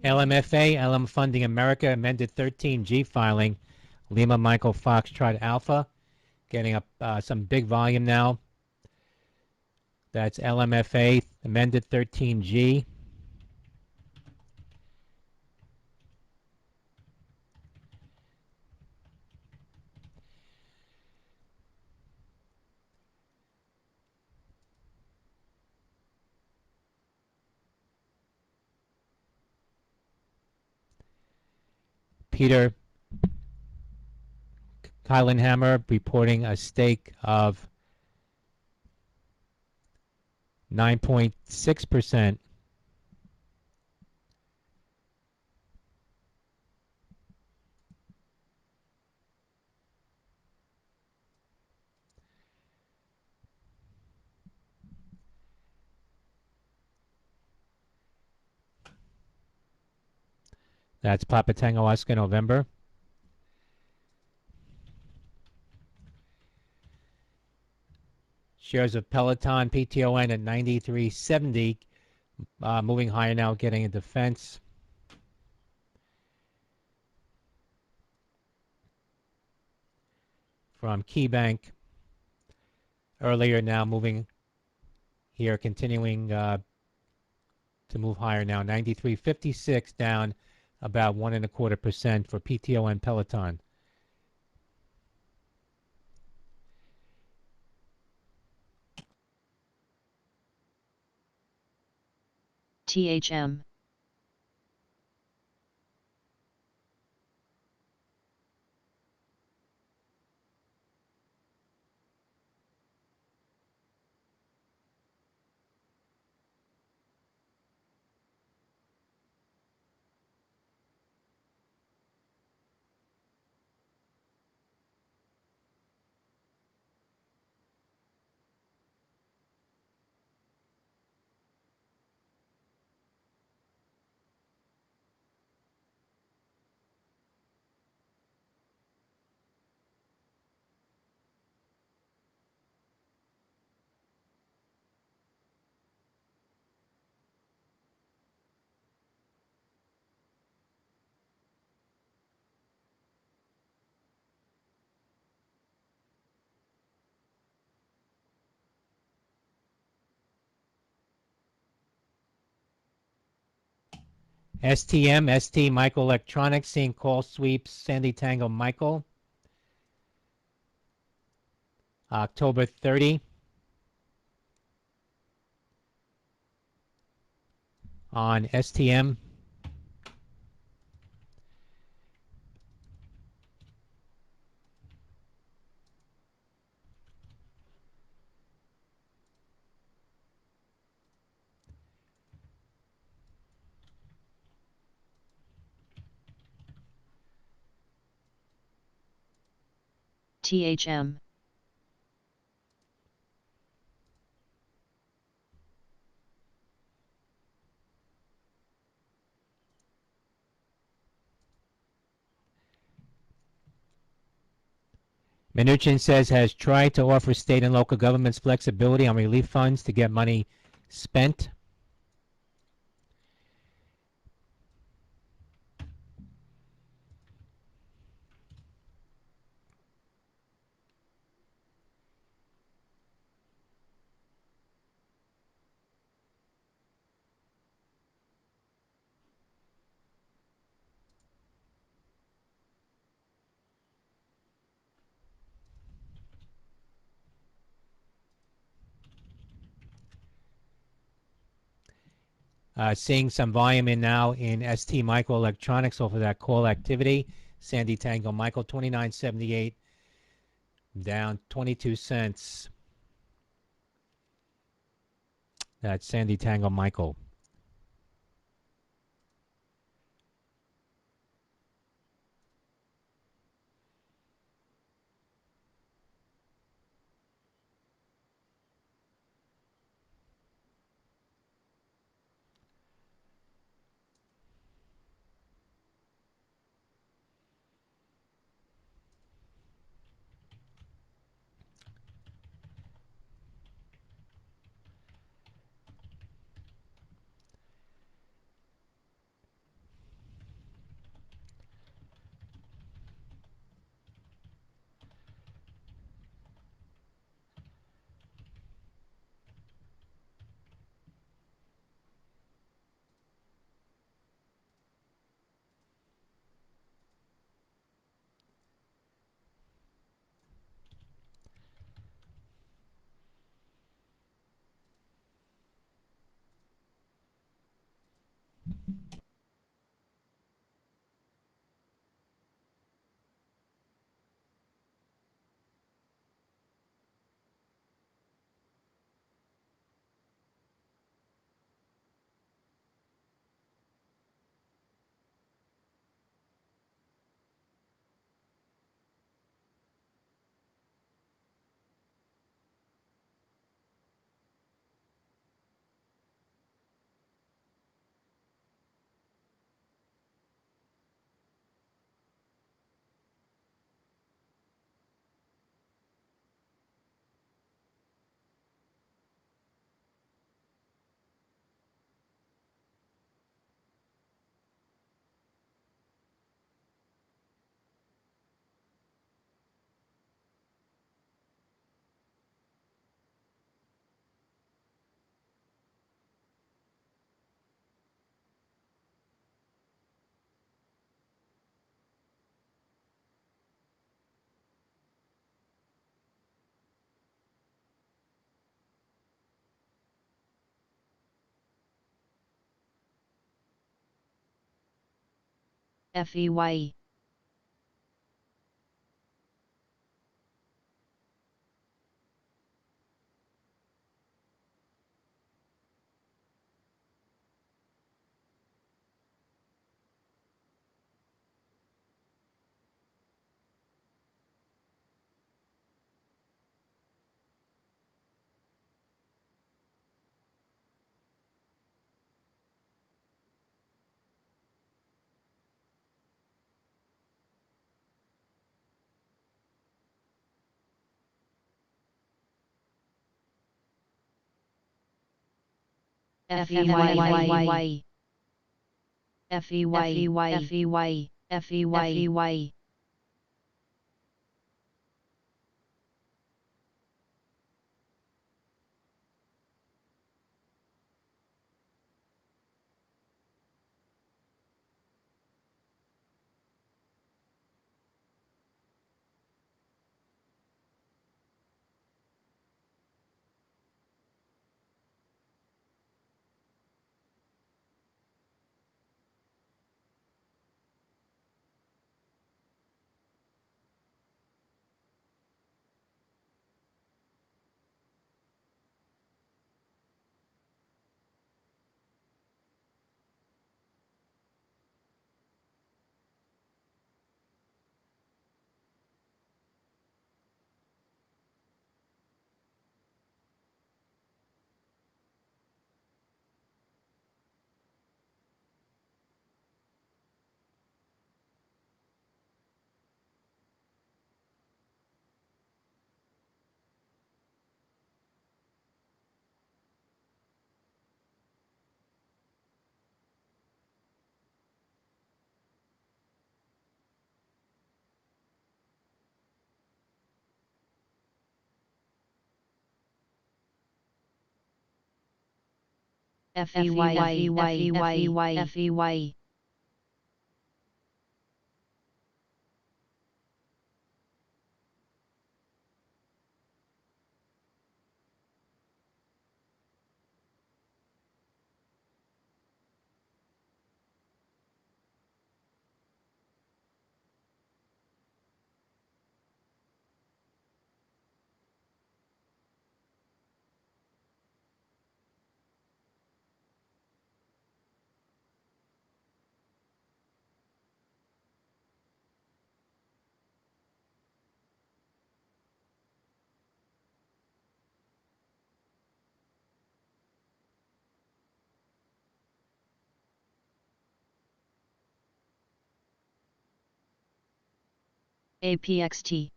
LMFA, LM Funding America, amended 13G filing. Lima Michael Foxtrot Alpha, getting up some big volume now. That's LMFA, amended 13G. Peter Kylenhammer reporting a stake of 9.6%. That's Papa Tango Oscar November. Shares of Peloton PTON at 93.70, moving higher now, getting a defense. From KeyBank earlier, now moving here, continuing to move higher now. 93.56 down about 1.25% for PTON Peloton. THM. STM, ST Microelectronics, seeing call sweeps, Sandy Tango Michael. October 30 on STM. THM. Mnuchin says has tried to offer state and local governments flexibility on relief funds to get money spent. Seeing some volume in now in ST Microelectronics off of that call activity. Sandy Tango Michael 29.78 down 22 cents. That's Sandy Tango Michael. FEYE. FEYE. FEYE. FEYE. APXT.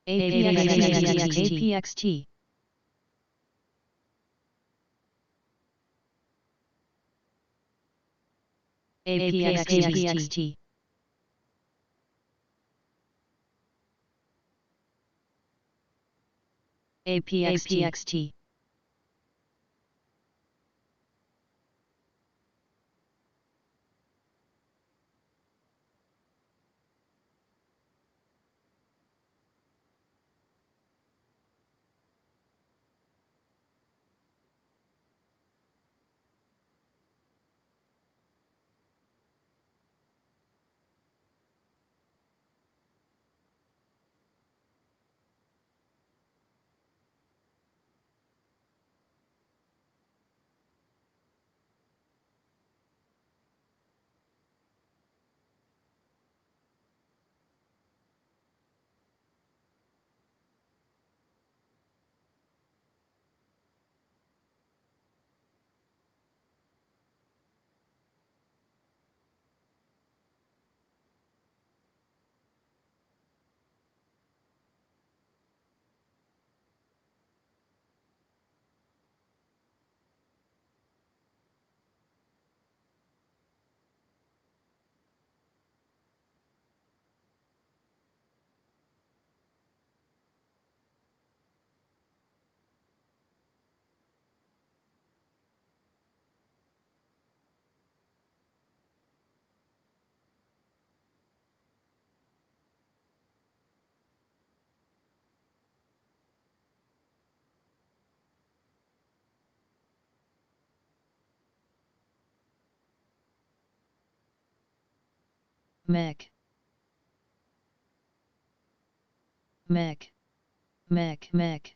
APXT. APXT. APXT. mech, mech, mech, mech.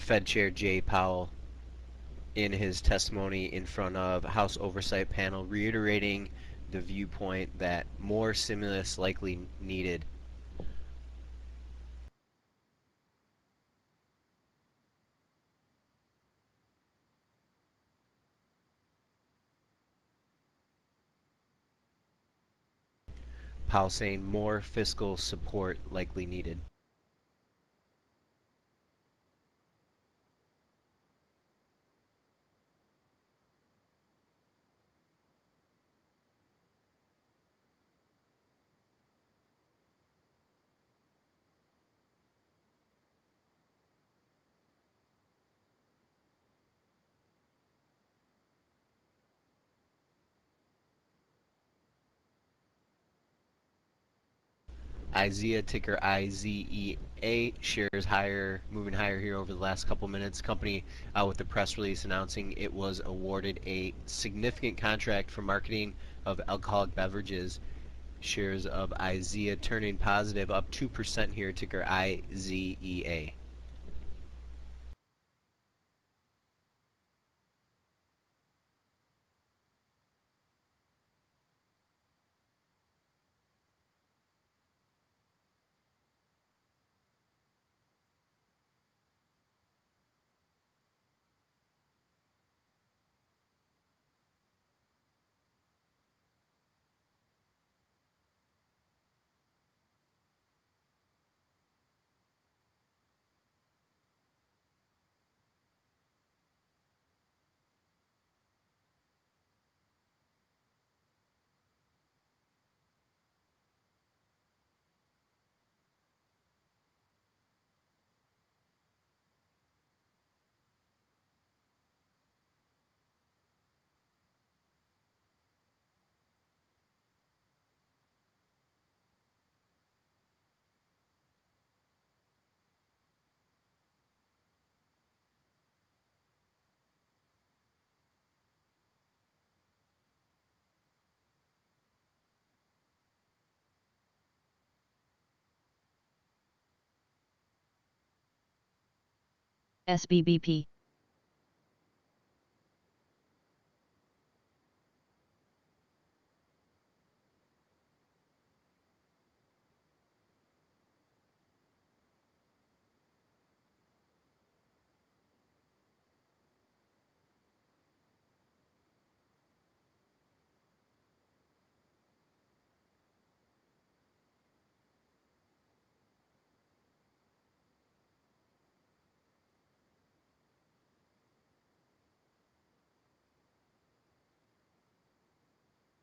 Fed Chair Jay Powell in his testimony in front of House Oversight Panel reiterating the viewpoint that more stimulus likely needed. Powell saying more fiscal support likely needed. IZEA, ticker IZEA, shares higher, moving higher here over the last couple minutes. Company with the press release announcing it was awarded a significant contract for marketing of alcoholic beverages. Shares of IZEA turning positive, up 2% here, ticker IZEA. SBBP.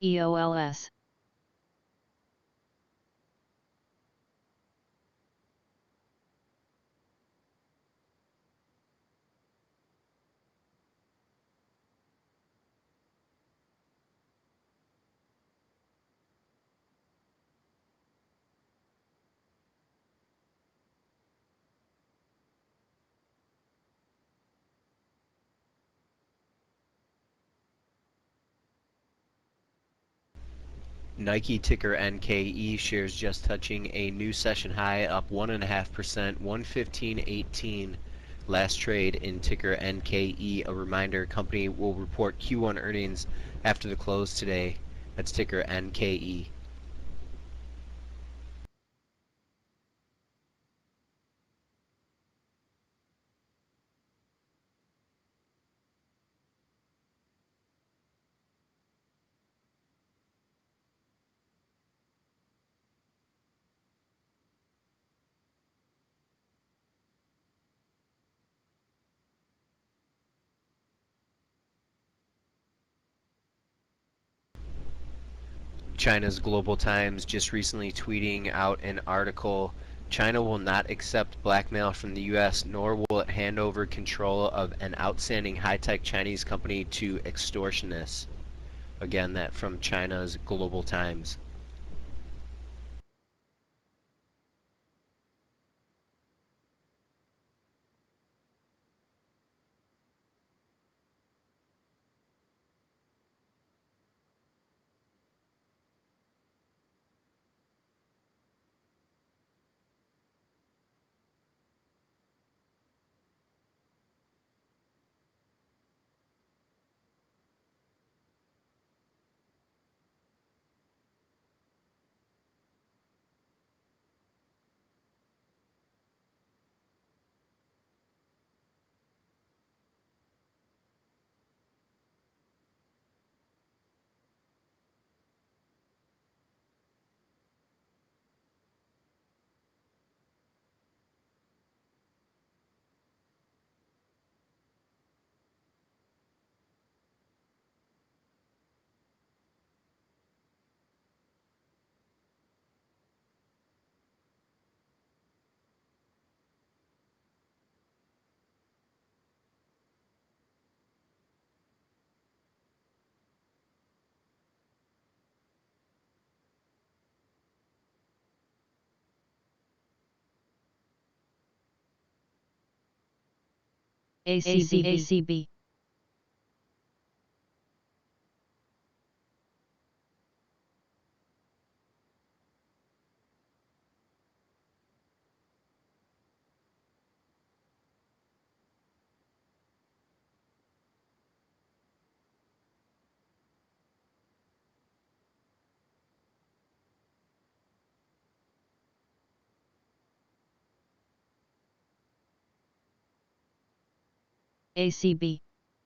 EOLS. Nike ticker NKE shares just touching a new session high, up 1.5%, 115.18. Last trade in ticker NKE. A reminder: company will report Q1 earnings after the close today. That's ticker NKE. China's Global Times just recently tweeting out an article. China will not accept blackmail from the U.S., nor will it hand over control of an outstanding high-tech Chinese company to extortionists. Again, that from China's Global Times. ACB. ACB.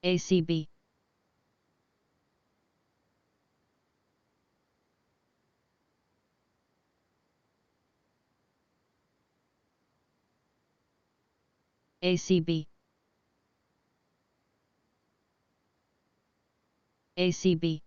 ACB. ACB. ACB.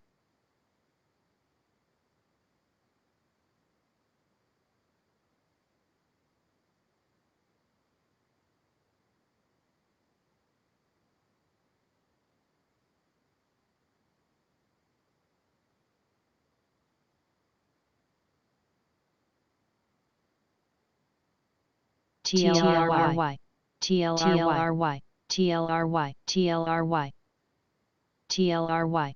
TLRY. TLRY. TLRY. TLRY. TLRY.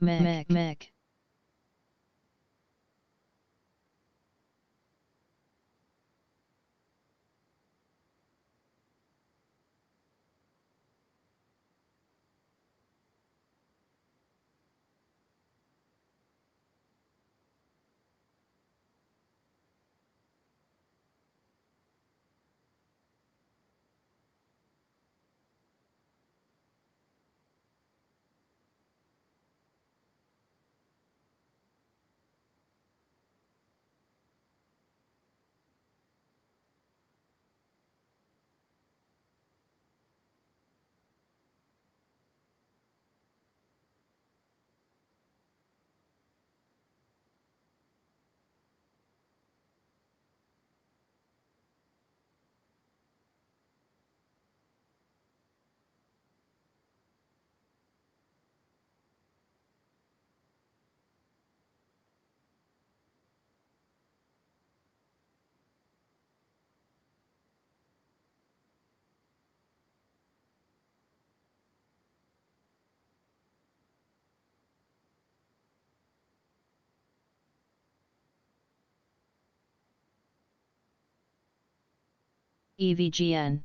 meg. EVGN.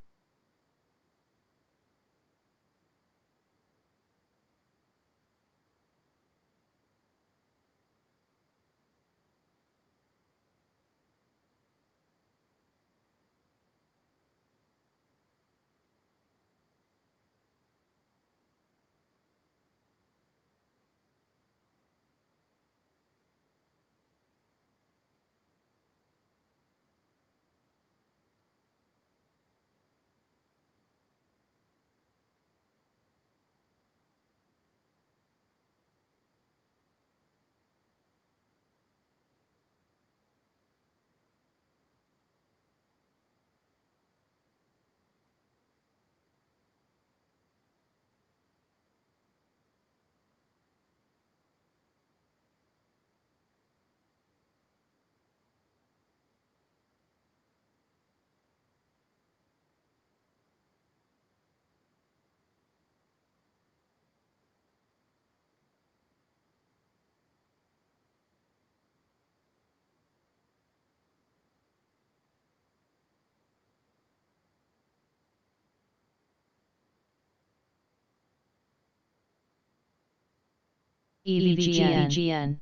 EVGN.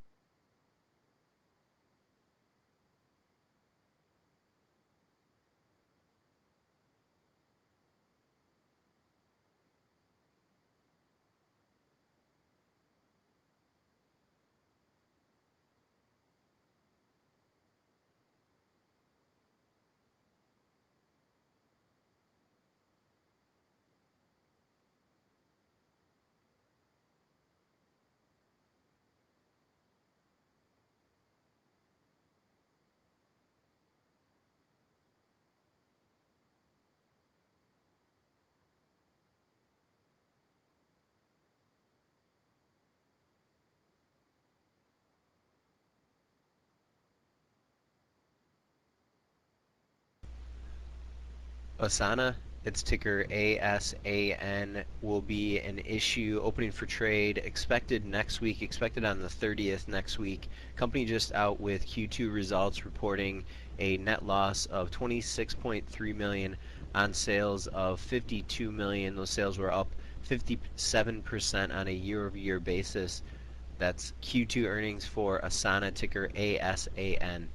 Asana, its ticker ASAN, will be an issue opening for trade expected next week, expected on the 30th next week. Company just out with Q2 results reporting a net loss of 26.3 million on sales of 52 million. Those sales were up 57% on a year-over-year basis. That's Q2 earnings for Asana, ticker ASAN.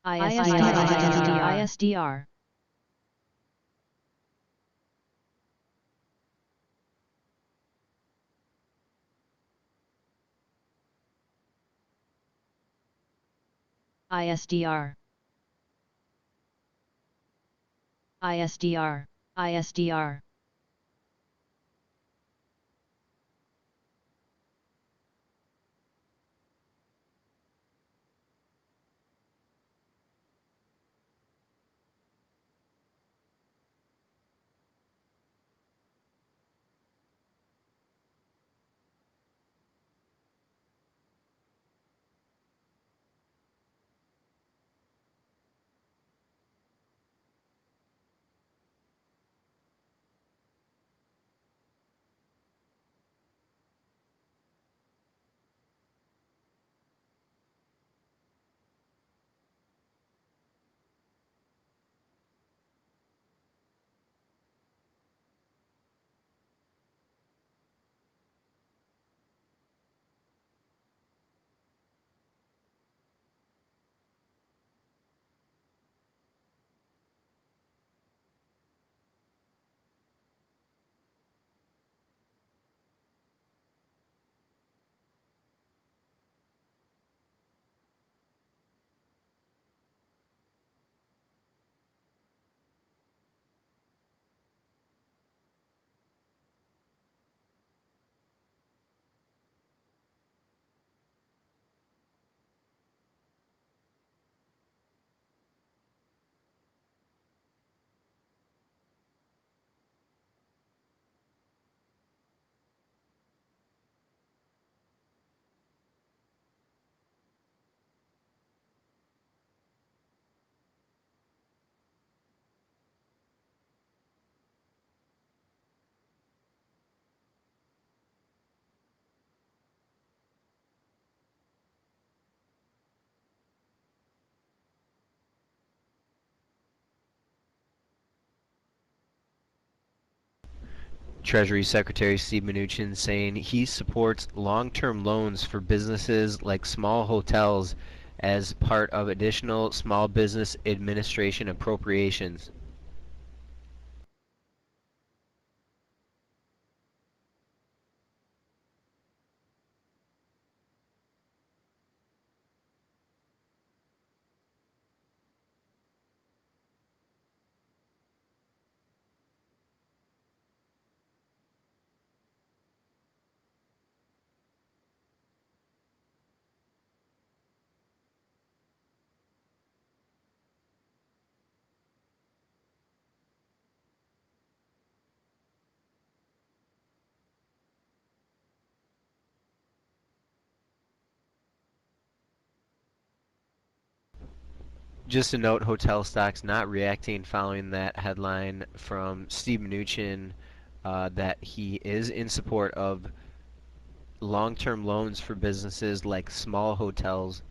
ISDR. ISDR. ISDR. ISDR. Treasury Secretary Steve Mnuchin saying he supports long-term loans for businesses like small hotels as part of additional Small Business Administration appropriations. Just a note, hotel stocks not reacting following that headline from Steve Mnuchin that he is in support of long-term loans for businesses like small hotels.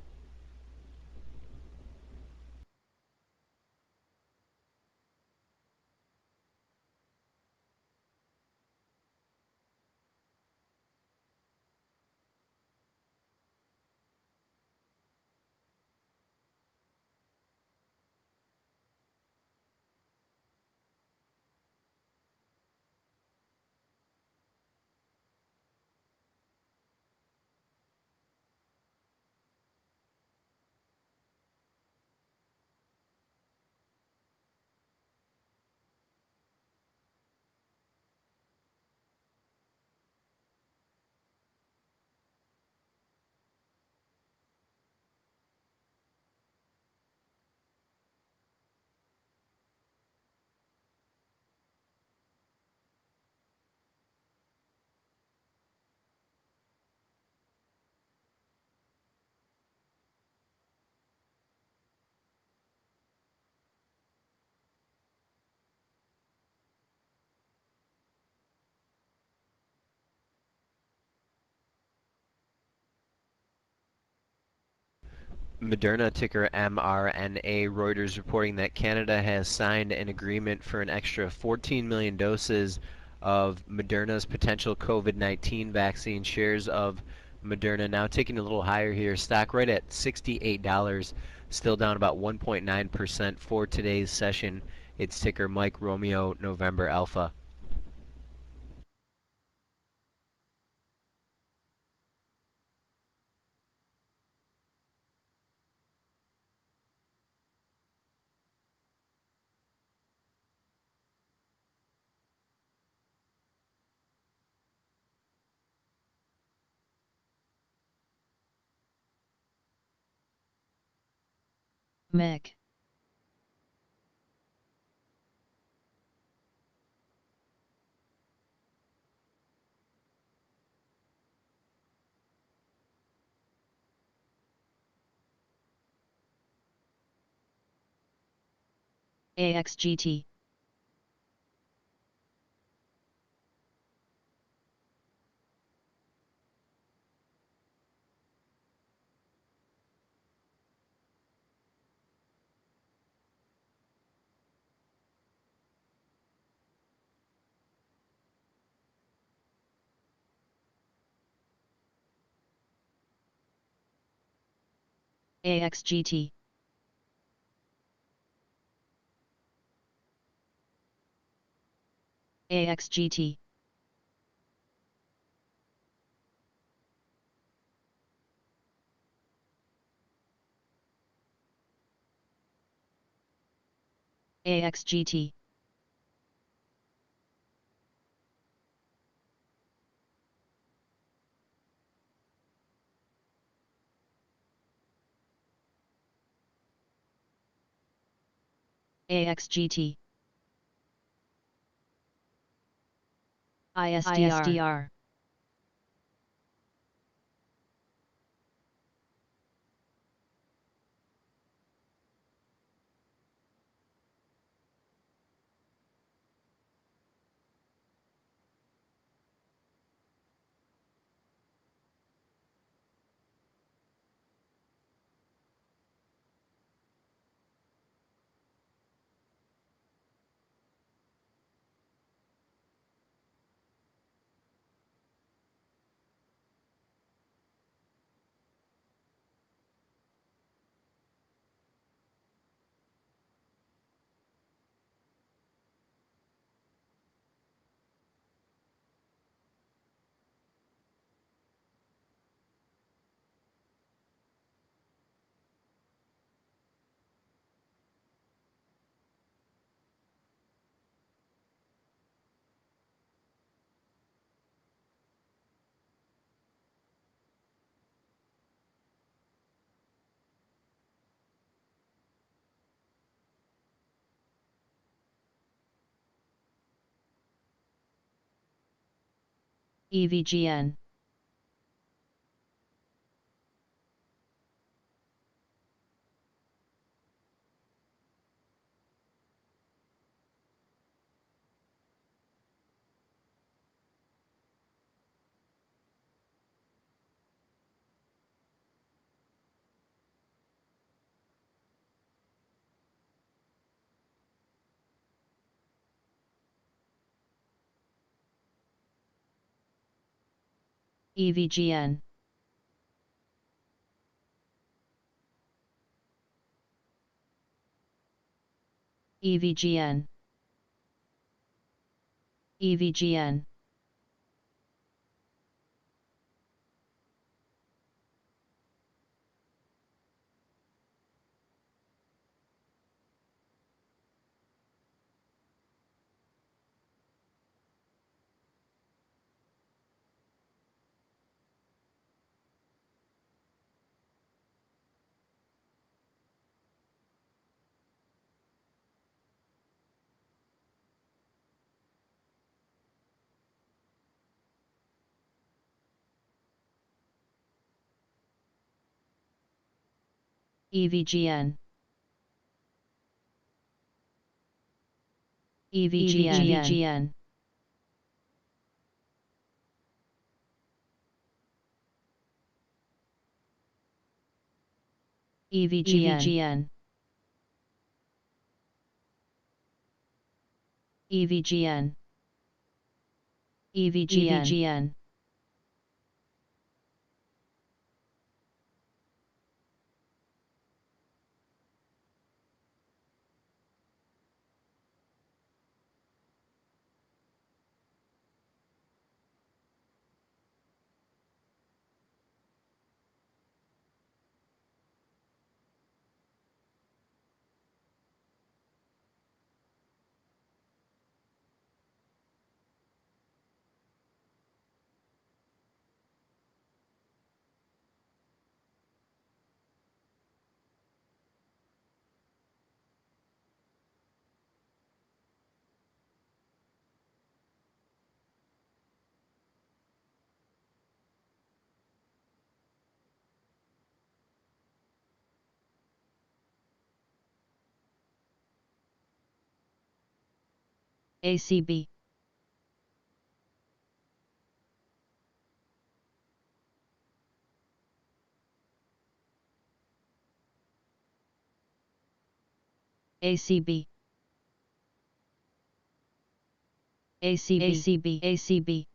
Moderna, ticker mRNA. Reuters reporting that Canada has signed an agreement for an extra 14 million doses of Moderna's potential COVID-19 vaccine. Shares of Moderna now taking a little higher here. Stock right at $68. still down about 1.9% for today's session. It's ticker Mike Romeo November Alpha. MEG. AXGT. AXGT. AXGT. AXGT. AXGT. ISDR. EVGN. EVGN. EVGN. EVGN. EVGN. EVGN. EVGN. EVGN. EVGN. ACB, ACB, ACB, ACB, ACB,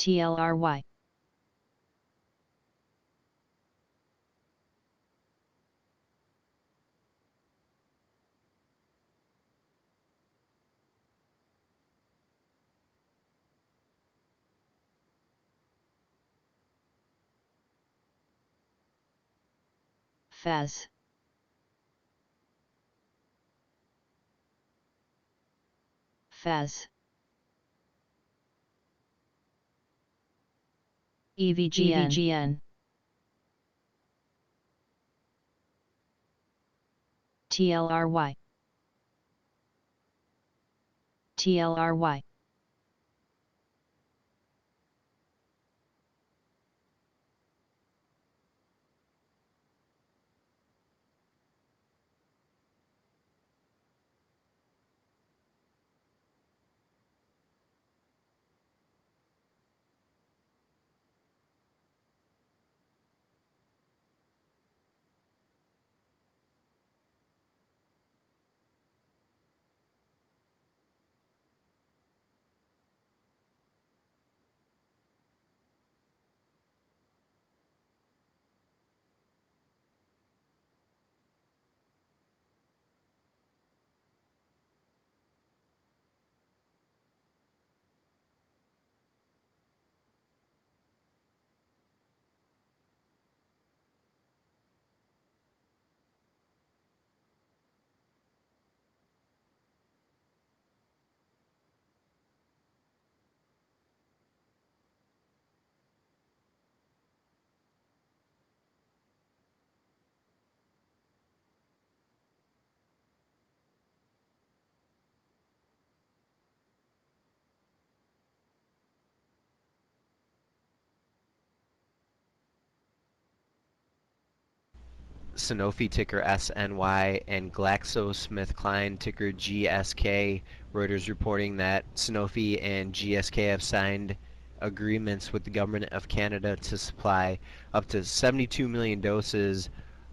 TLRY, FAS, FAS, EVGN, EVGN, TLRY, TLRY, Sanofi ticker SNY and GlaxoSmithKline ticker GSK. Reuters reporting that Sanofi and GSK have signed agreements with the government of Canada to supply up to 72 million doses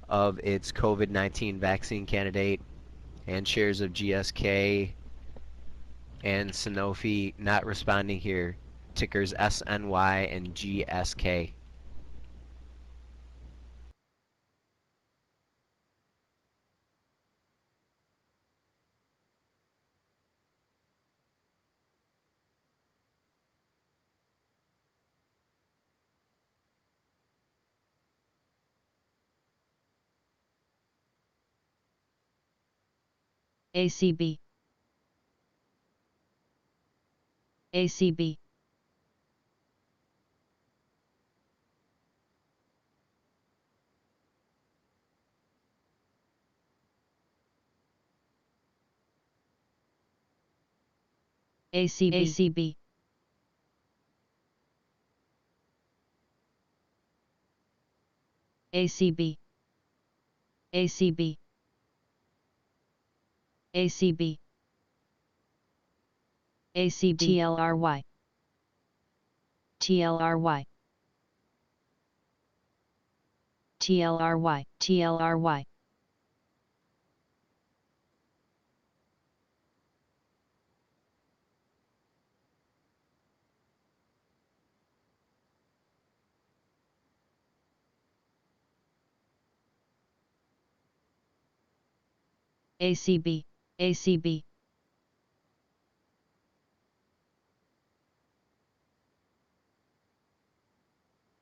of its COVID-19 vaccine candidate, and shares of GSK and Sanofi not responding here. Tickers SNY and GSK. ACB, ACB, ACB, ACB, ACB, ACB, ACB, ACB, TLRY, TLRY, TLRY, TLRY, ACB, ACB,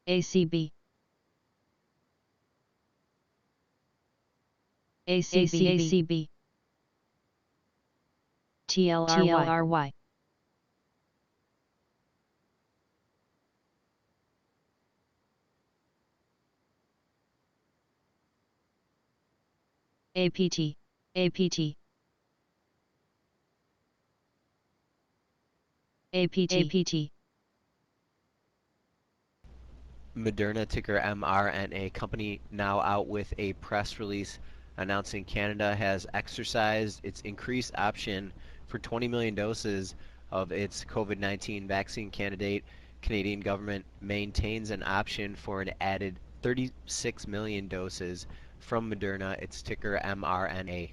ACB, ACB, ACB, TLRY, APT, APT, APT, APT, Moderna, ticker mRNA, company now out with a press release announcing Canada has exercised its increased option for 20 million doses of its COVID-19 vaccine candidate. Canadian government maintains an option for an added 36 million doses from Moderna, its ticker mRNA.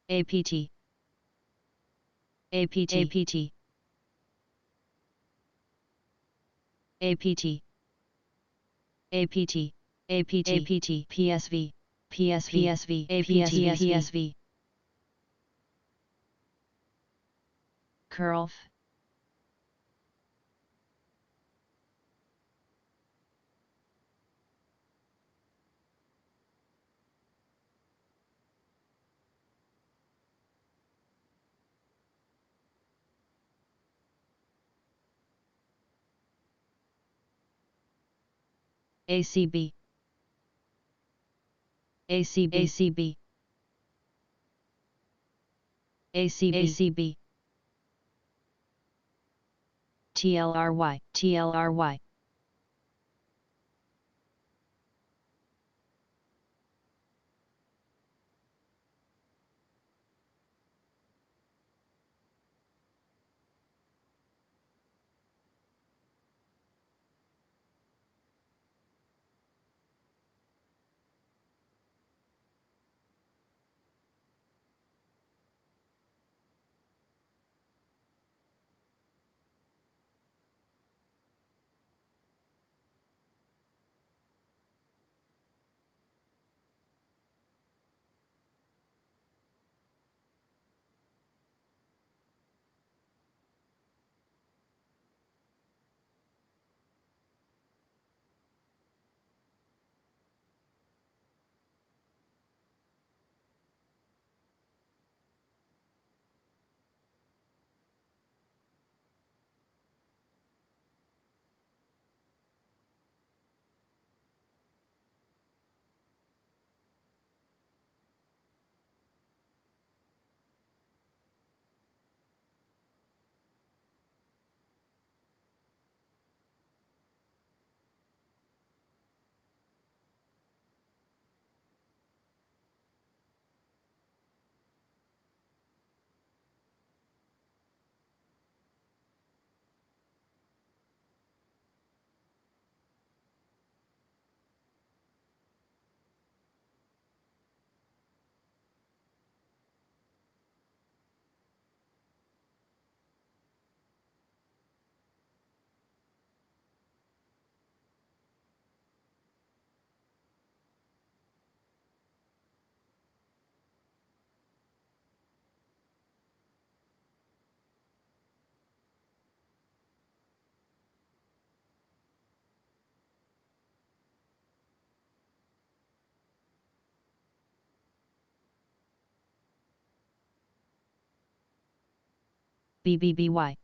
APT, APT, APT, APT, APT, APT, APT, PSV, PSV, PSV, APT, PSV, curl, ACB, ACB, ACB, ACB, ACB, TLRY, TLRY, BBBY,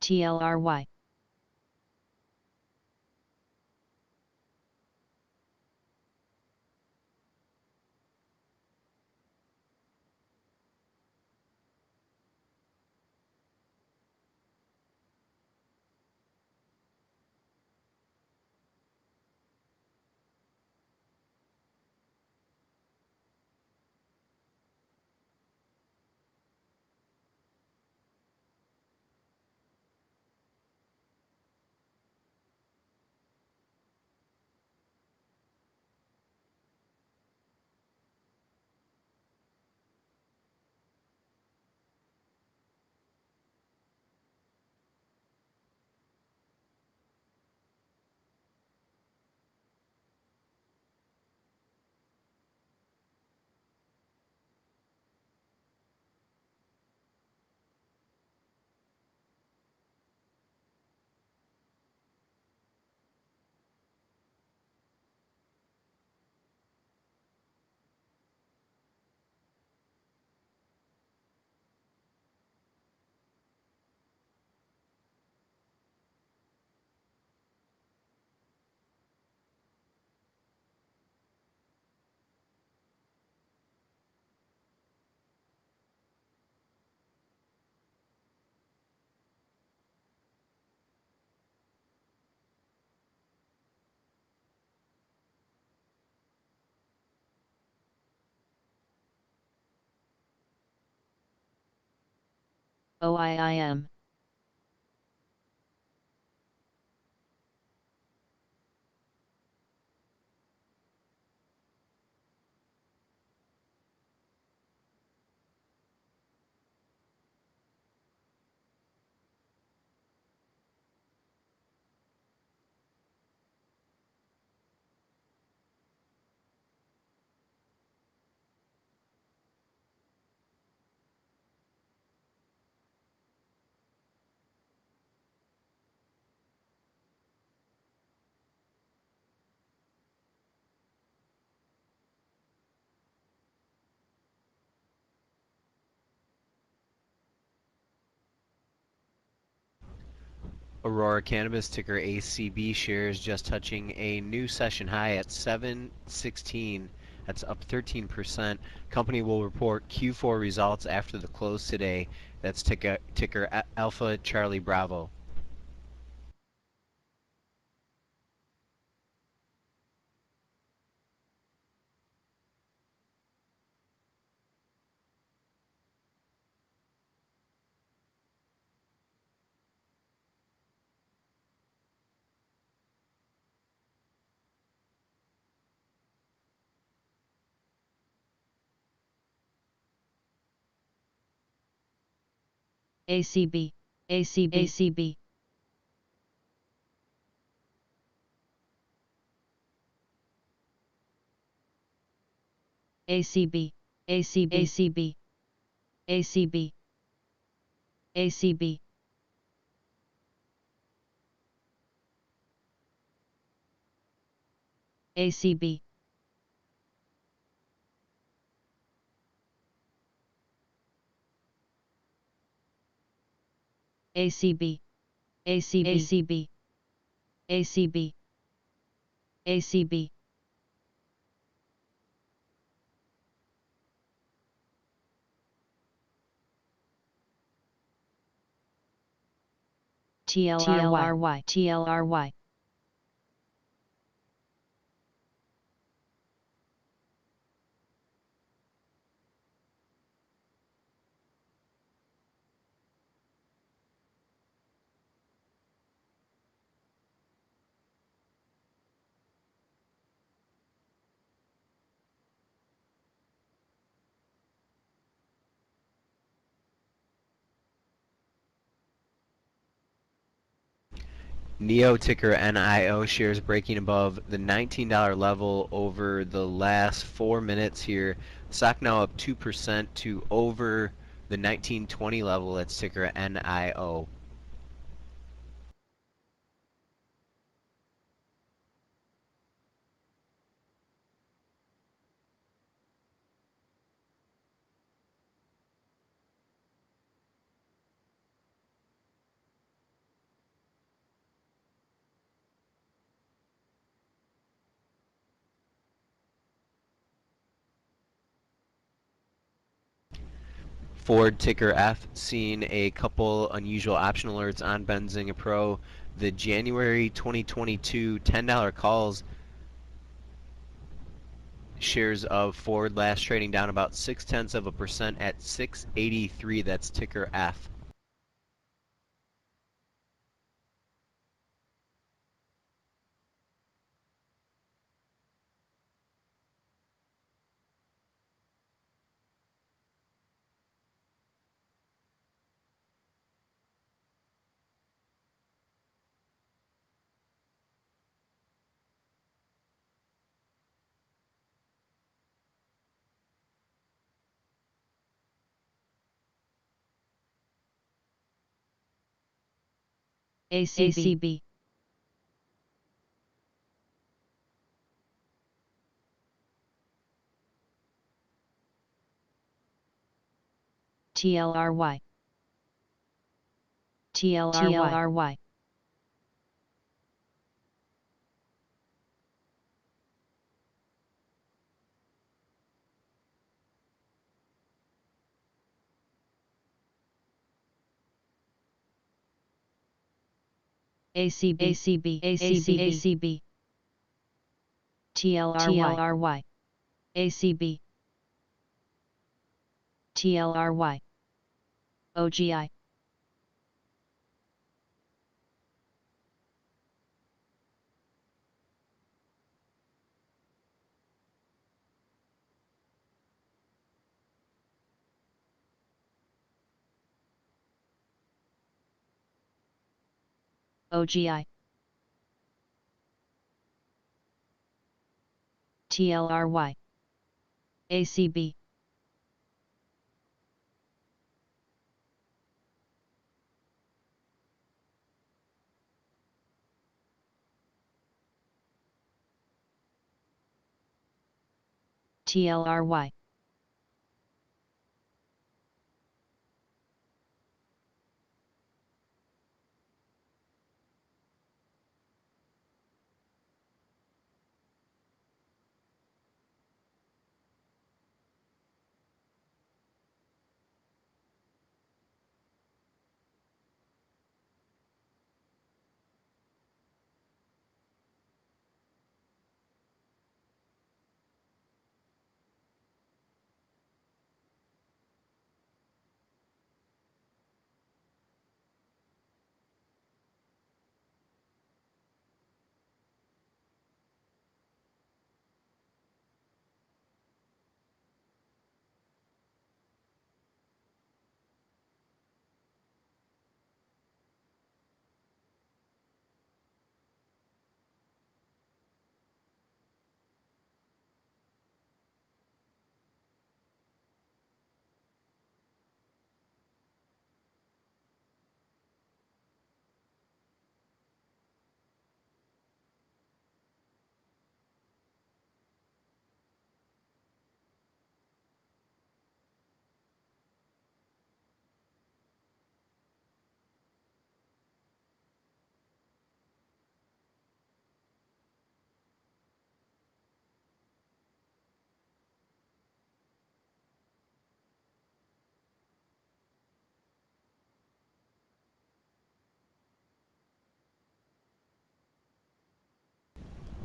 TLRY. OIIM. Aurora Cannabis, ticker ACB, shares just touching a new session high at 716. That's up 13%. Company will report Q4 results after the close today. That's ticker Alpha Charlie Bravo. ACB. ACB. ACB. ACB. ACB. ACB. ACB. ACB. ACB. ACB. ACB. ACB. TLRY. TLRY. NEO, ticker NIO, shares breaking above the $19 level over the last 4 minutes here. Stock now up 2% to over the 1920 level. That's ticker NIO. Ford ticker F, seeing a couple unusual option alerts on Benzinga Pro. The January 2022 $10 calls shares of Ford last trading down about 0.6% at 683. That's ticker F. ACB. TLRY. TLRY. ACB. ACB. TLRY. ACB. TLRY. OGI. OGI. TLRY. ACB. TLRY.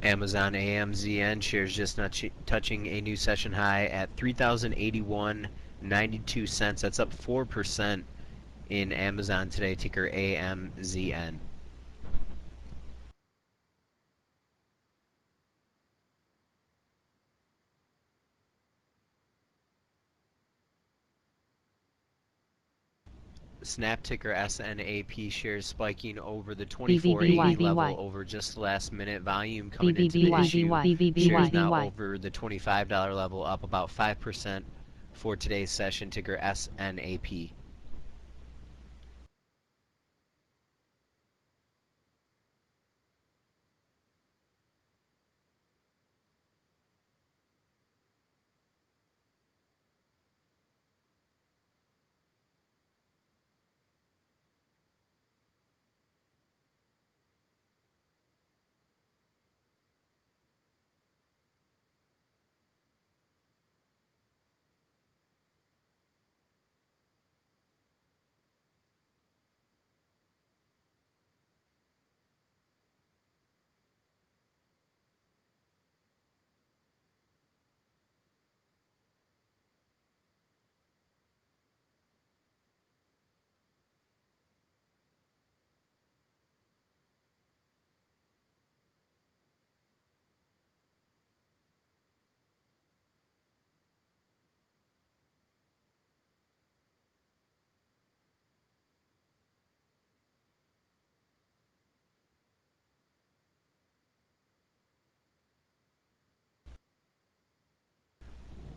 Amazon AMZN shares just not touching a new session high at 3,081.92 cents. That's up 4% in Amazon today, ticker AMZN. Snap ticker SNAP shares spiking over the 2480 level over just the last minute. Volume coming into the issue. Shares now over the $25 level, up about 5% for today's session, ticker SNAP.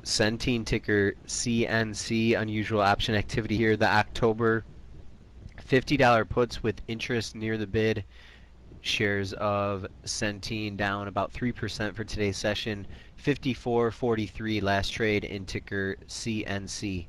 Centene ticker CNC, unusual option activity here. The October $50 puts with interest near the bid. Shares of Centene down about 3% for today's session. 54.43 last trade in ticker CNC.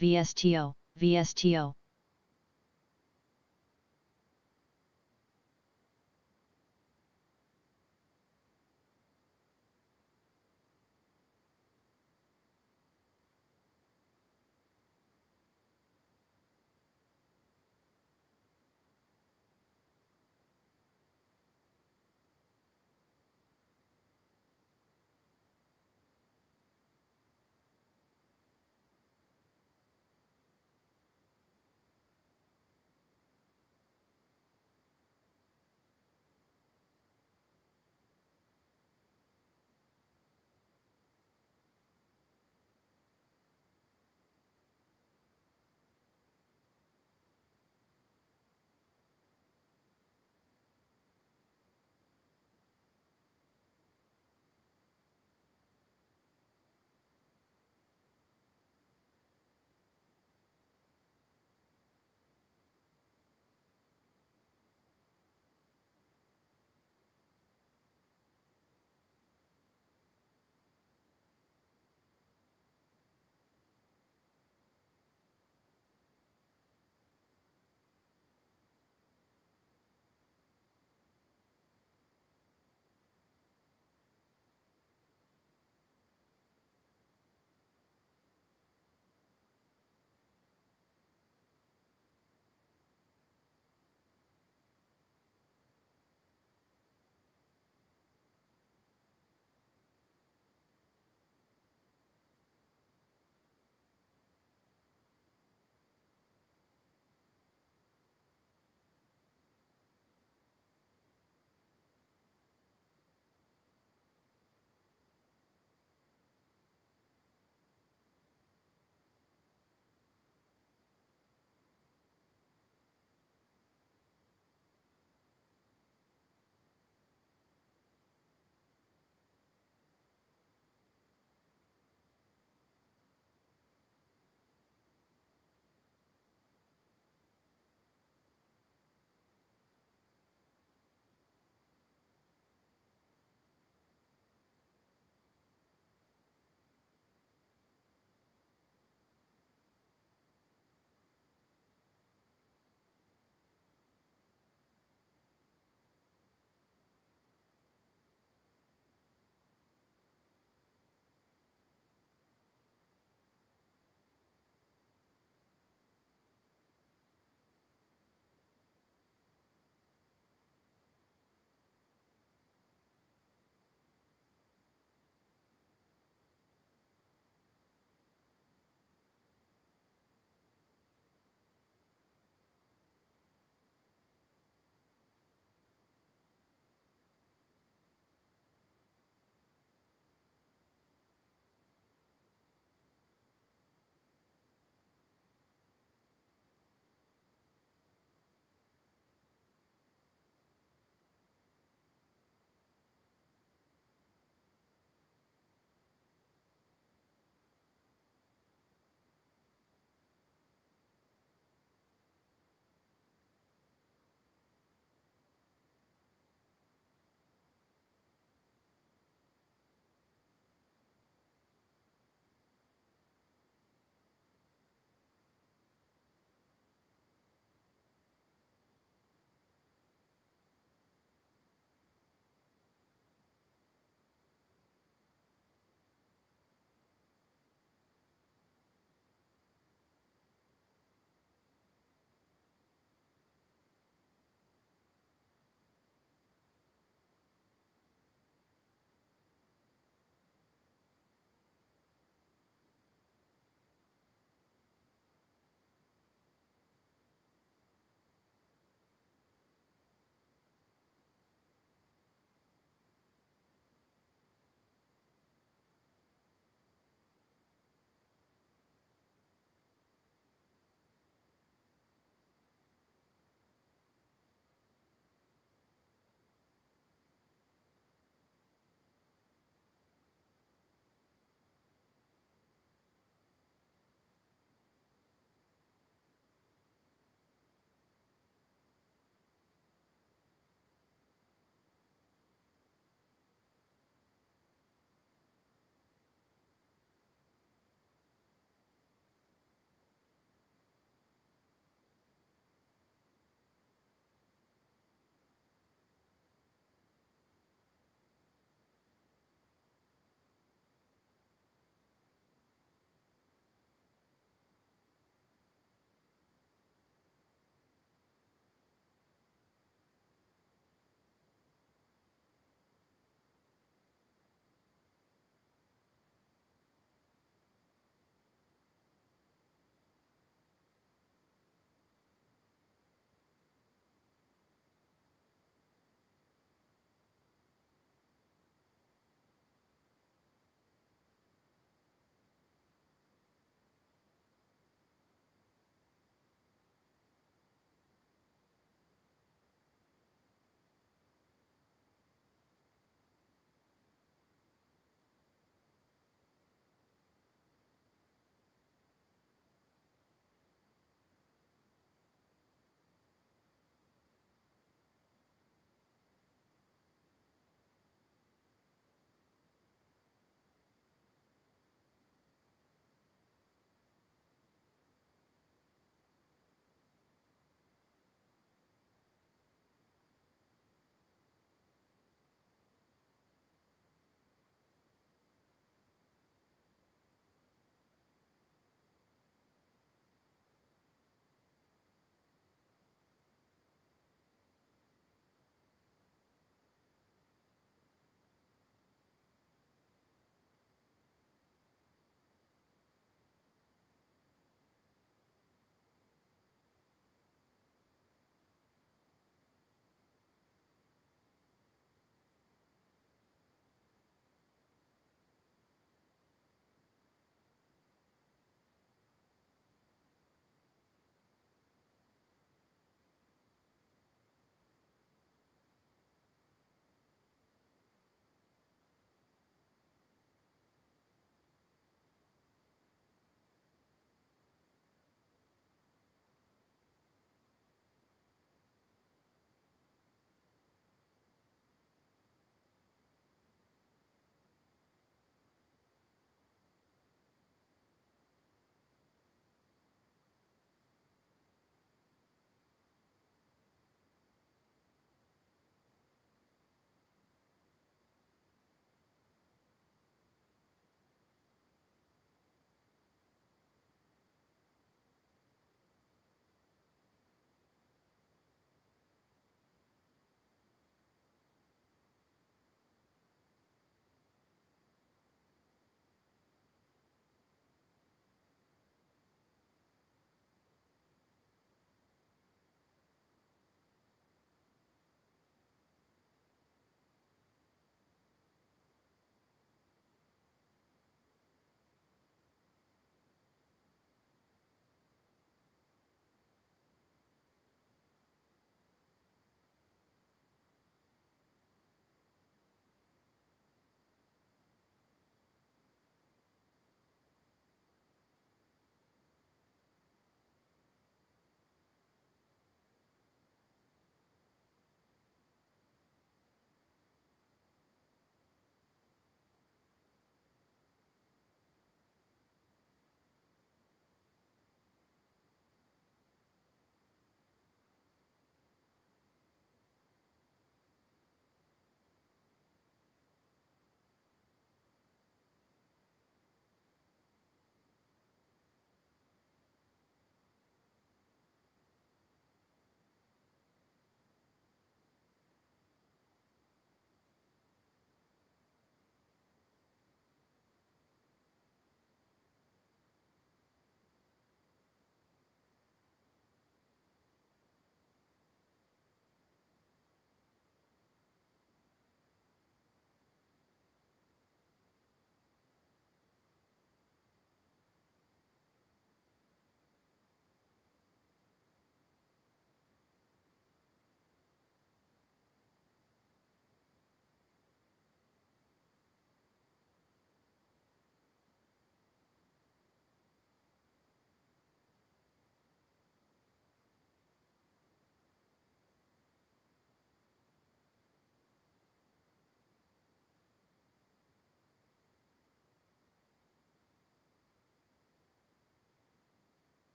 VSTO, VSTO.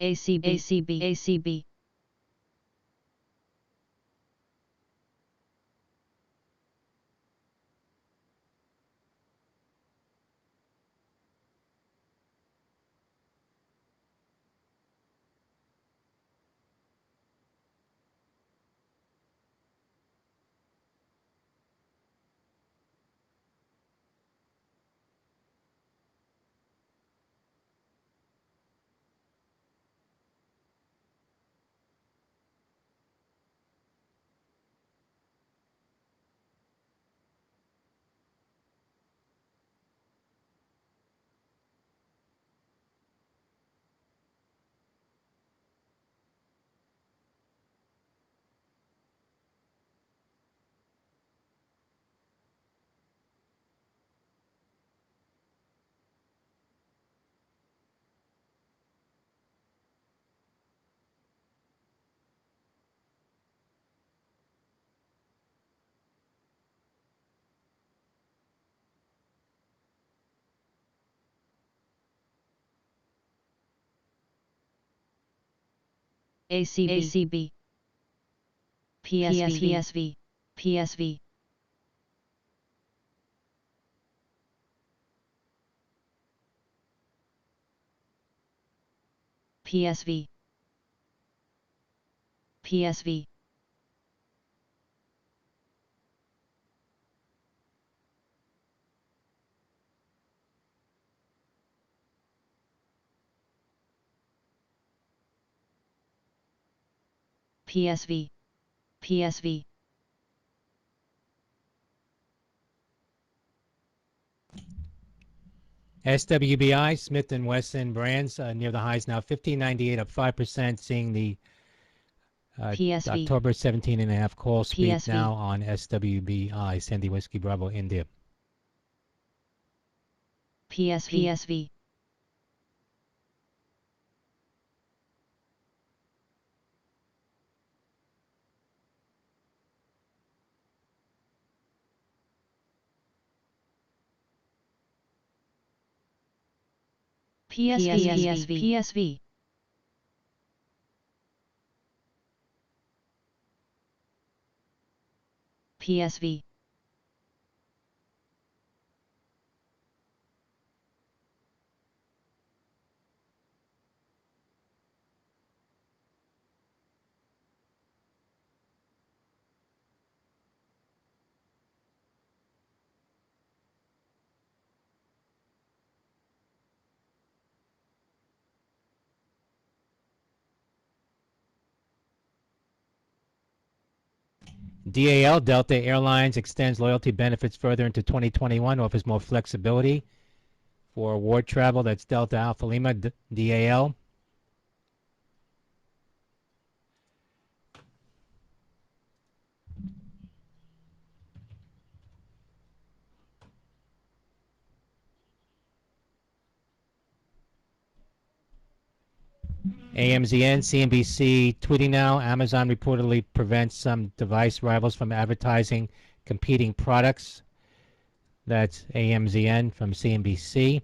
ACB, ACB, ACB. ACB, ACB. PSV, PSV, PSV. PSV, PSV. PSV, PSV. SWBI, Smith & Wesson brands near the highs now, 1598 up 5%, seeing the PSV. October 17.5 call speed PSV. now on SWBI, Sandy Whiskey Bravo India. PSV, PSV. PSV, PSV, PSV. PSV. DAL, Delta Airlines, extends loyalty benefits further into 2021, offers more flexibility for award travel. That's Delta Alpha Lima, DAL. AMZN, CNBC, tweeting now. Amazon reportedly prevents some device rivals from advertising competing products. That's AMZN from CNBC.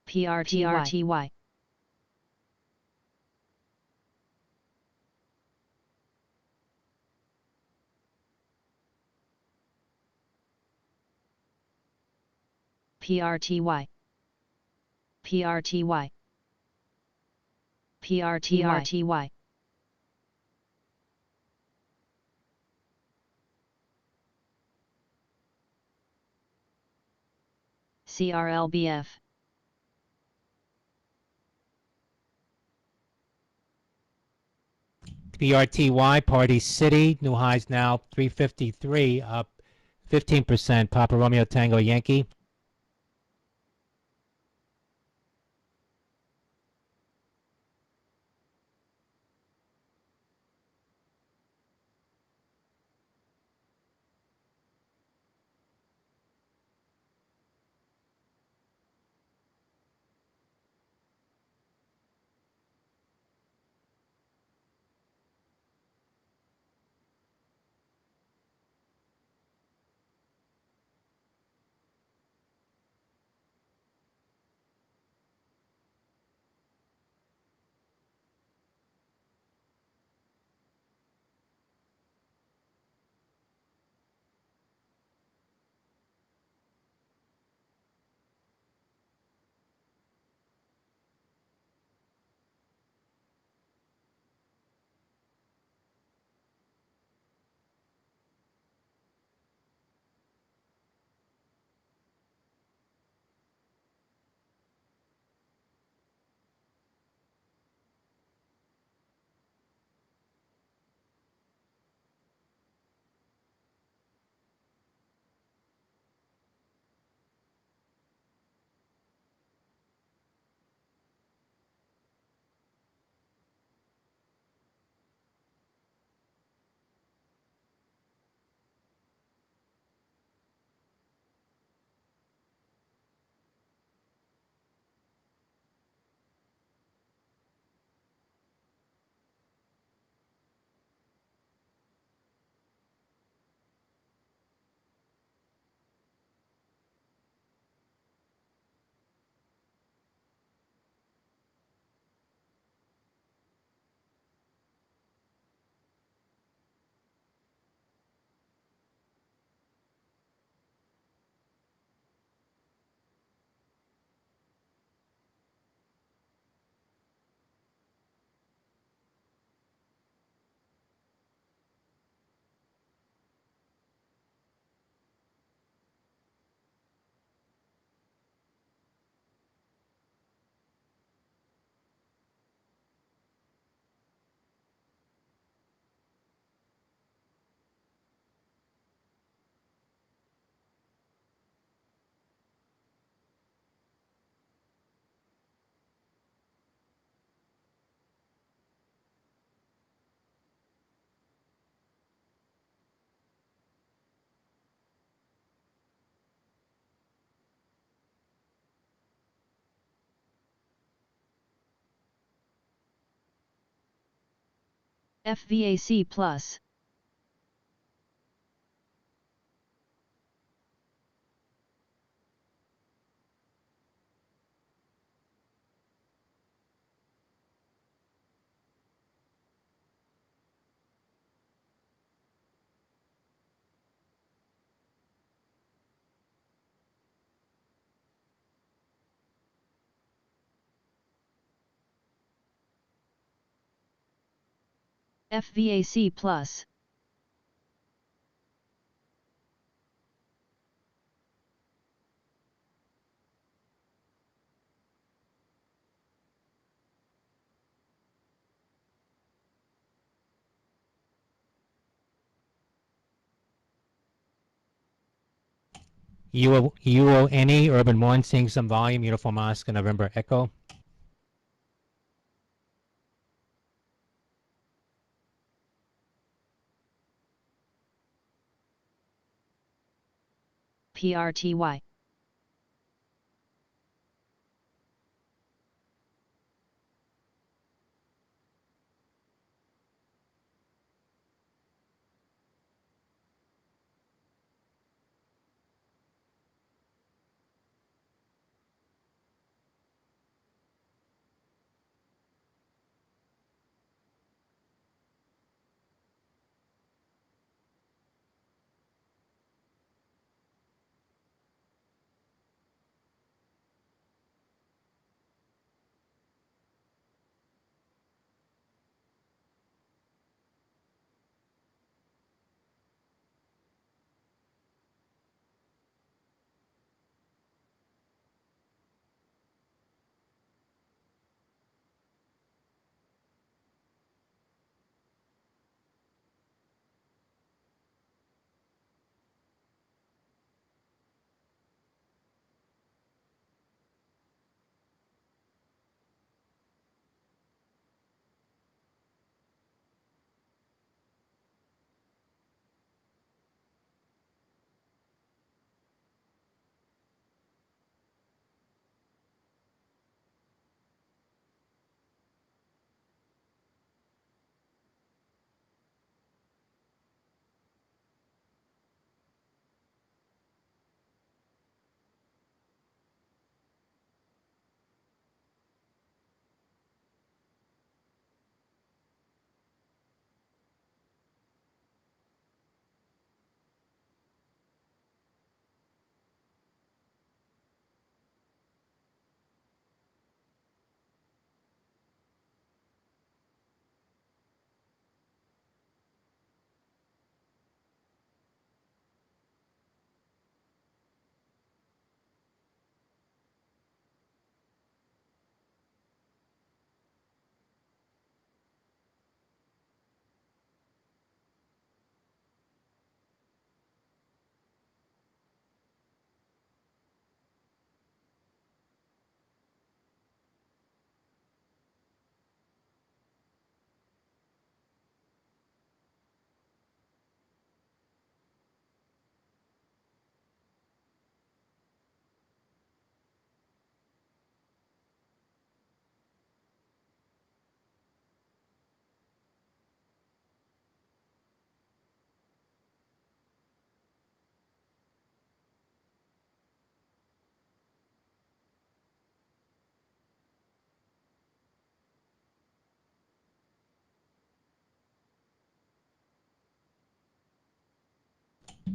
PRTY. PRTY. PRTY. PRTY. CRLBF. PRTY, Party City, new highs now 353, up 15%. Papa Romeo Tango Yankee. FVAC plus. FVAC plus. UONE, Urban 1, seeing some volume, Uniform Oscar, November Echo. PRTY.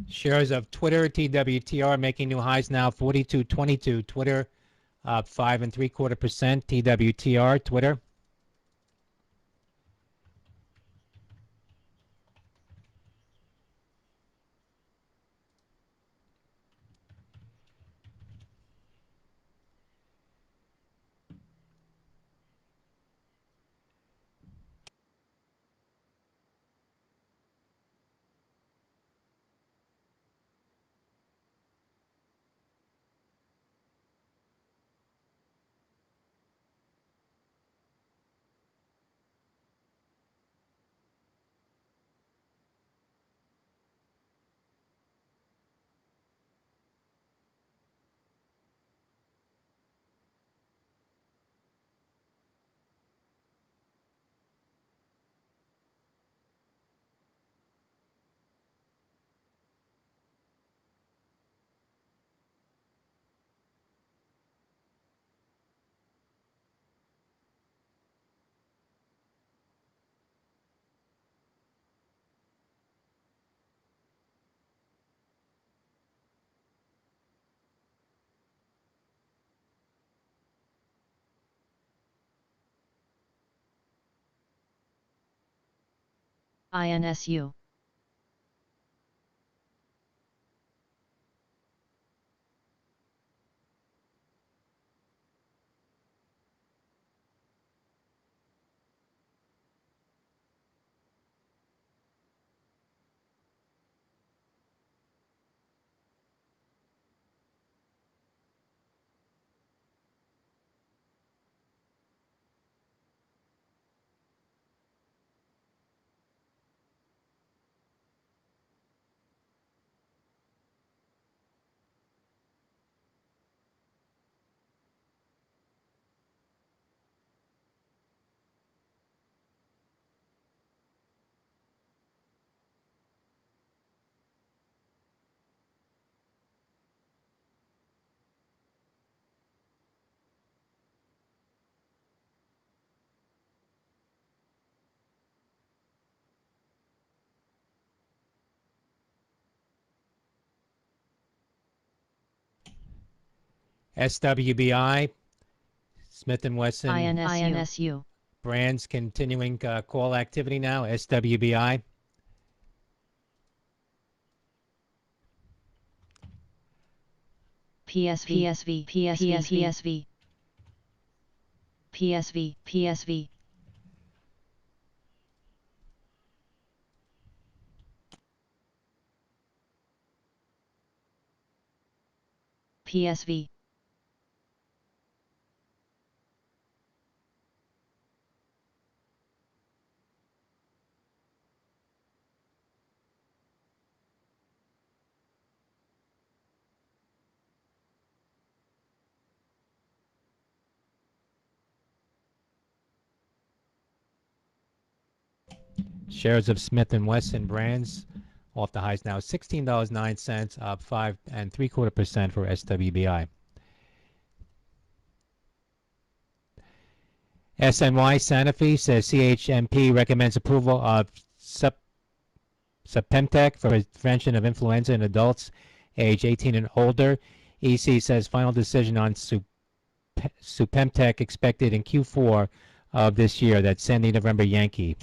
Shares of Twitter, TWTR, making new highs now, 42.22. Twitter up 5.75%. TWTR, Twitter. INSU. SWBI, Smith & Wesson INSU. brands continuing call activity now, SWBI. PSV, PSV, PSV, PSV, PSV. Shares of Smith & Wesson brands off the highs now, $16.09, up 5.75% for SWBI. SNY Sanofi says CHMP recommends approval of Supemtec for prevention of influenza in adults age 18 and older. EC says final decision on Supemtec expected in Q4 of this year. That's Sandy November Yankee.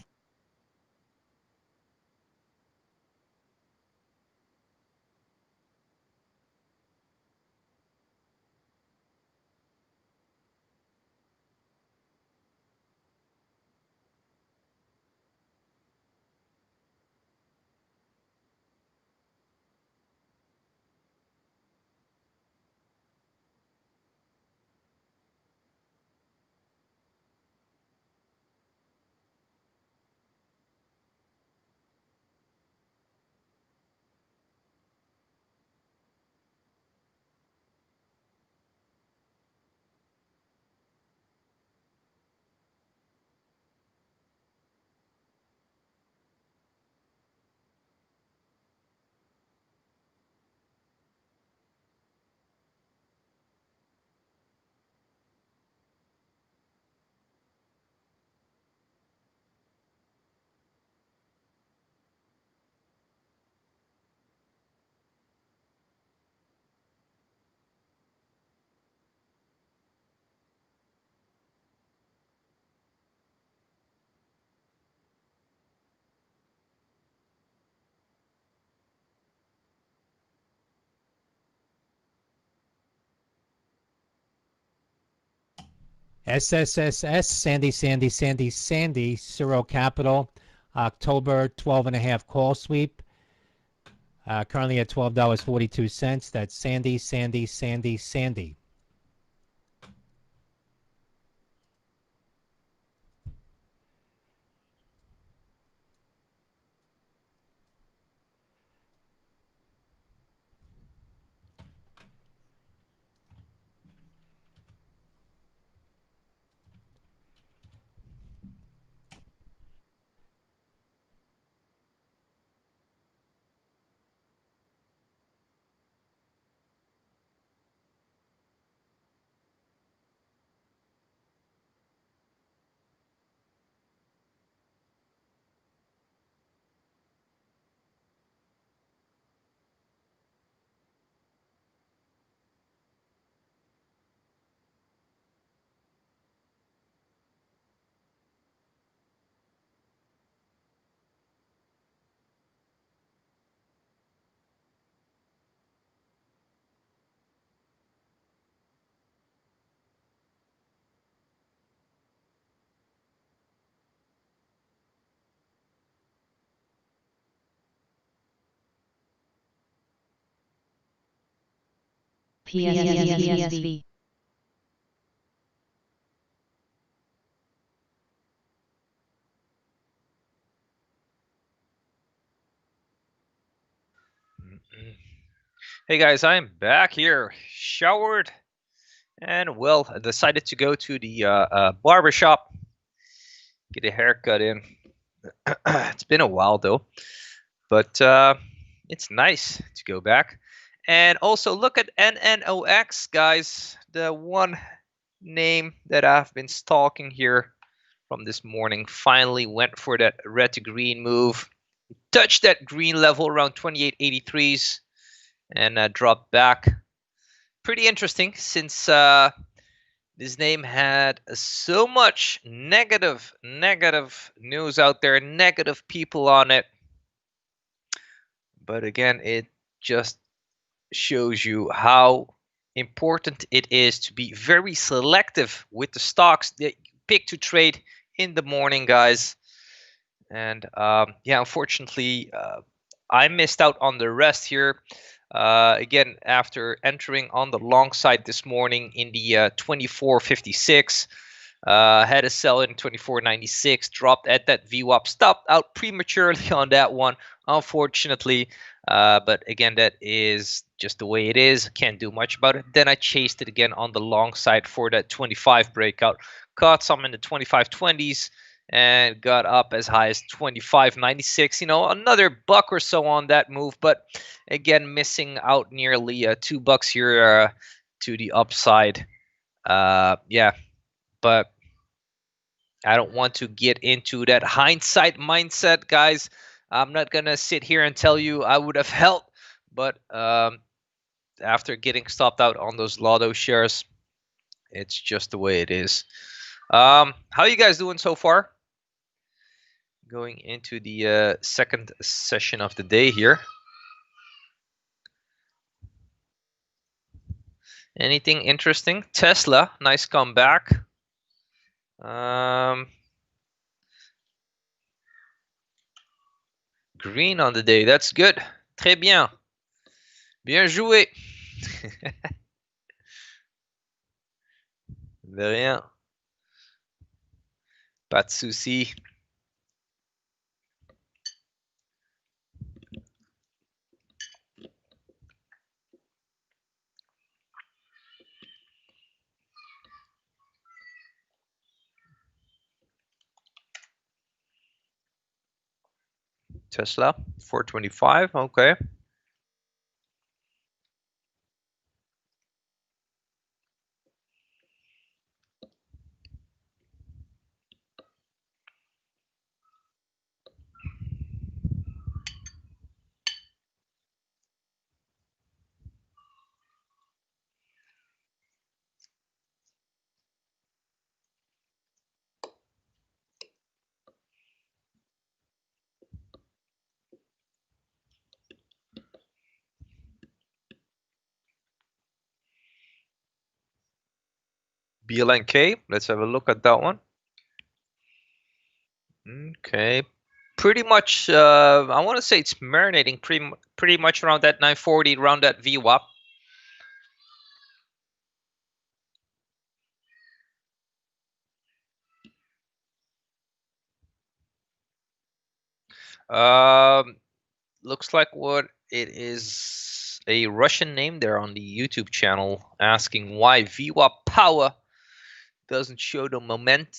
SSSS, Sandy, Zero Capital, October 12.5 call sweep, currently at $12.42. That's Sandy. PSV. Hey guys, I'm back here, showered, and well, I decided to go to the barber shop, get a haircut in. It's been a while though, but it's nice to go back. And also look at NNOX, guys, the one name that I've been stalking here from this morning. Finally went for that red to green move, touched that green level around 2883s, and dropped back. Pretty interesting since this name had so much negative news out there, negative people on it. But again, it just shows you how important it is to be very selective with the stocks that you pick to trade in the morning, guys. And yeah, unfortunately, I missed out on the rest here. Again, after entering on the long side this morning in the 2456, had a sell in 2496, dropped at that VWAP, stopped out prematurely on that one, unfortunately. But again, that is just the way it is. Can't do much about it. Then I chased it again on the long side for that 25 breakout, caught some in the 2520s, and got up as high as 25.96. You know, another buck or so on that move, but again, missing out nearly $2 here to the upside. Yeah, but I don't want to get into that hindsight mindset, guys. I'm not gonna sit here and tell you I would have held, but after getting stopped out on those Lotto shares, it's just the way it is. How are you guys doing so far? Going into the second session of the day here. Anything interesting? Tesla, nice comeback. Green on the day, that's good. Très bien. Bien joué. De rien. Pas de souci. Tesla, 425, okay. BLNK, let's have a look at that one. Okay, pretty much, I want to say it's marinating pretty much around that 940, around that VWAP. Looks like what it is a Russian name there on the YouTube channel asking why VWAP power doesn't show the moment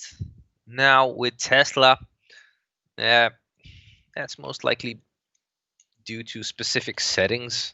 now with Tesla. That's most likely due to specific settings.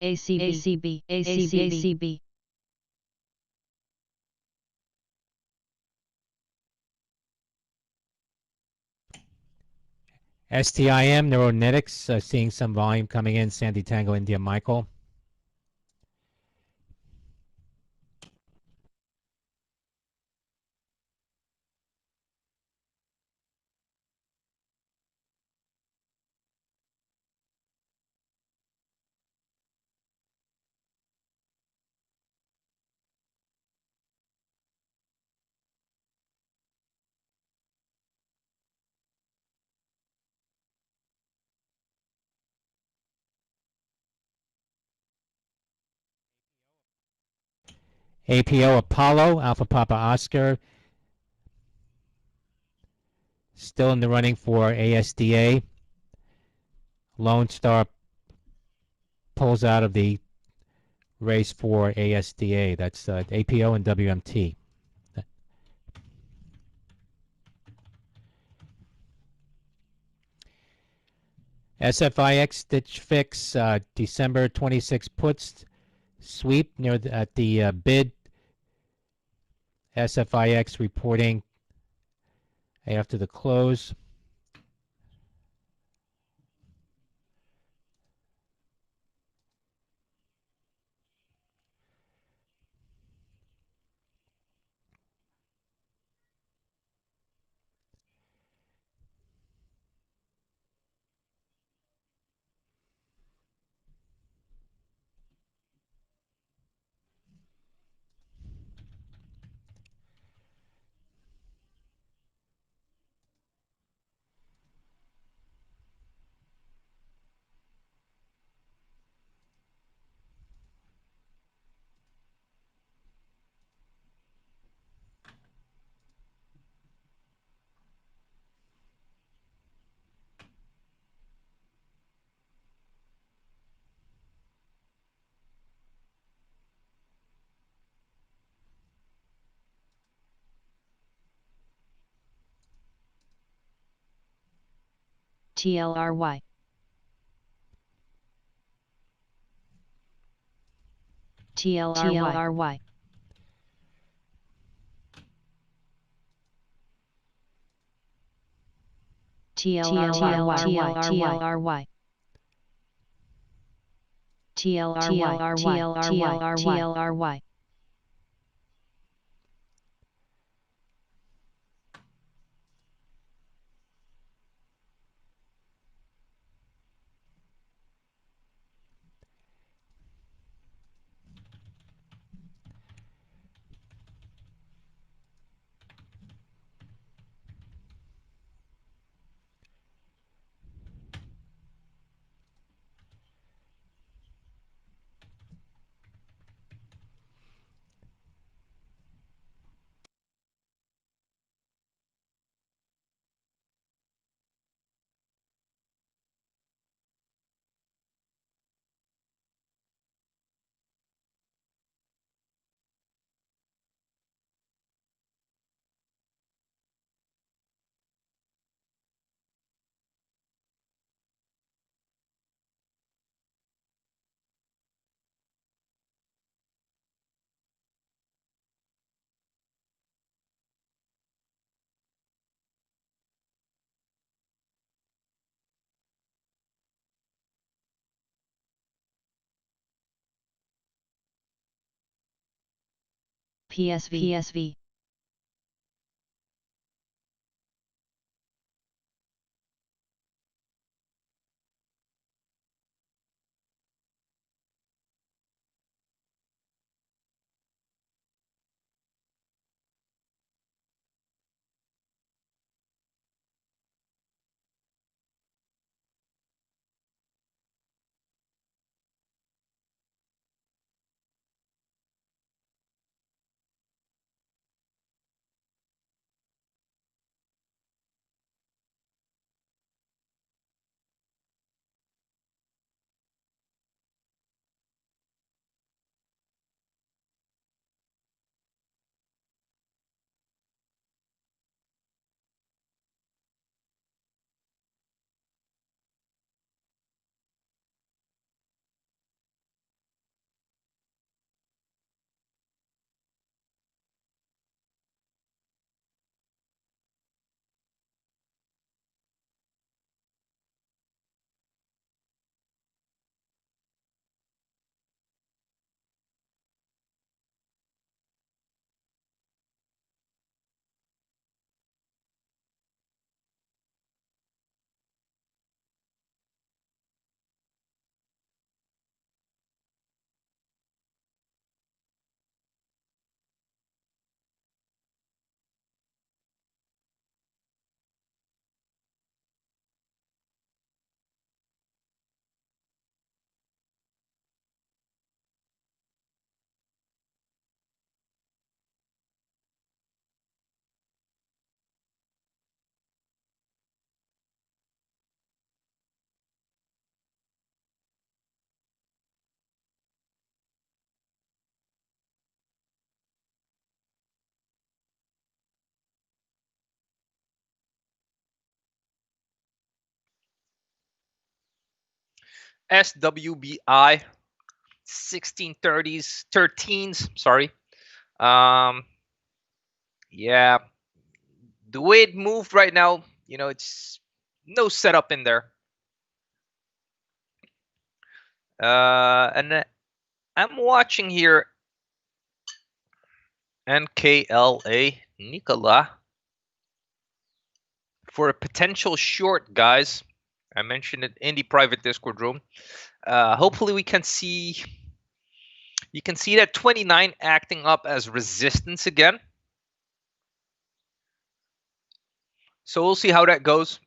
ACB. ACB. STIM, Neuronetics, seeing some volume coming in. Sandy Tango, India, Michael. APO, Apollo, Alpha Papa Oscar, still in the running for ASDA. Lone Star pulls out of the race for ASDA. That's APO and WMT. SFIX Stitch Fix, December 26 puts sweep near at the bid. SFIX reporting after the close. TLRY. TLRY. TLRY. TLRY. PSV. SWBI 1630s 13s, sorry. Yeah, the way it moved right now, it's no setup in there. And I'm watching here NKLA Nikola for a potential short, guys. I mentioned it in the private Discord room. Hopefully you can see that 29 acting up as resistance again. So we'll see how that goes.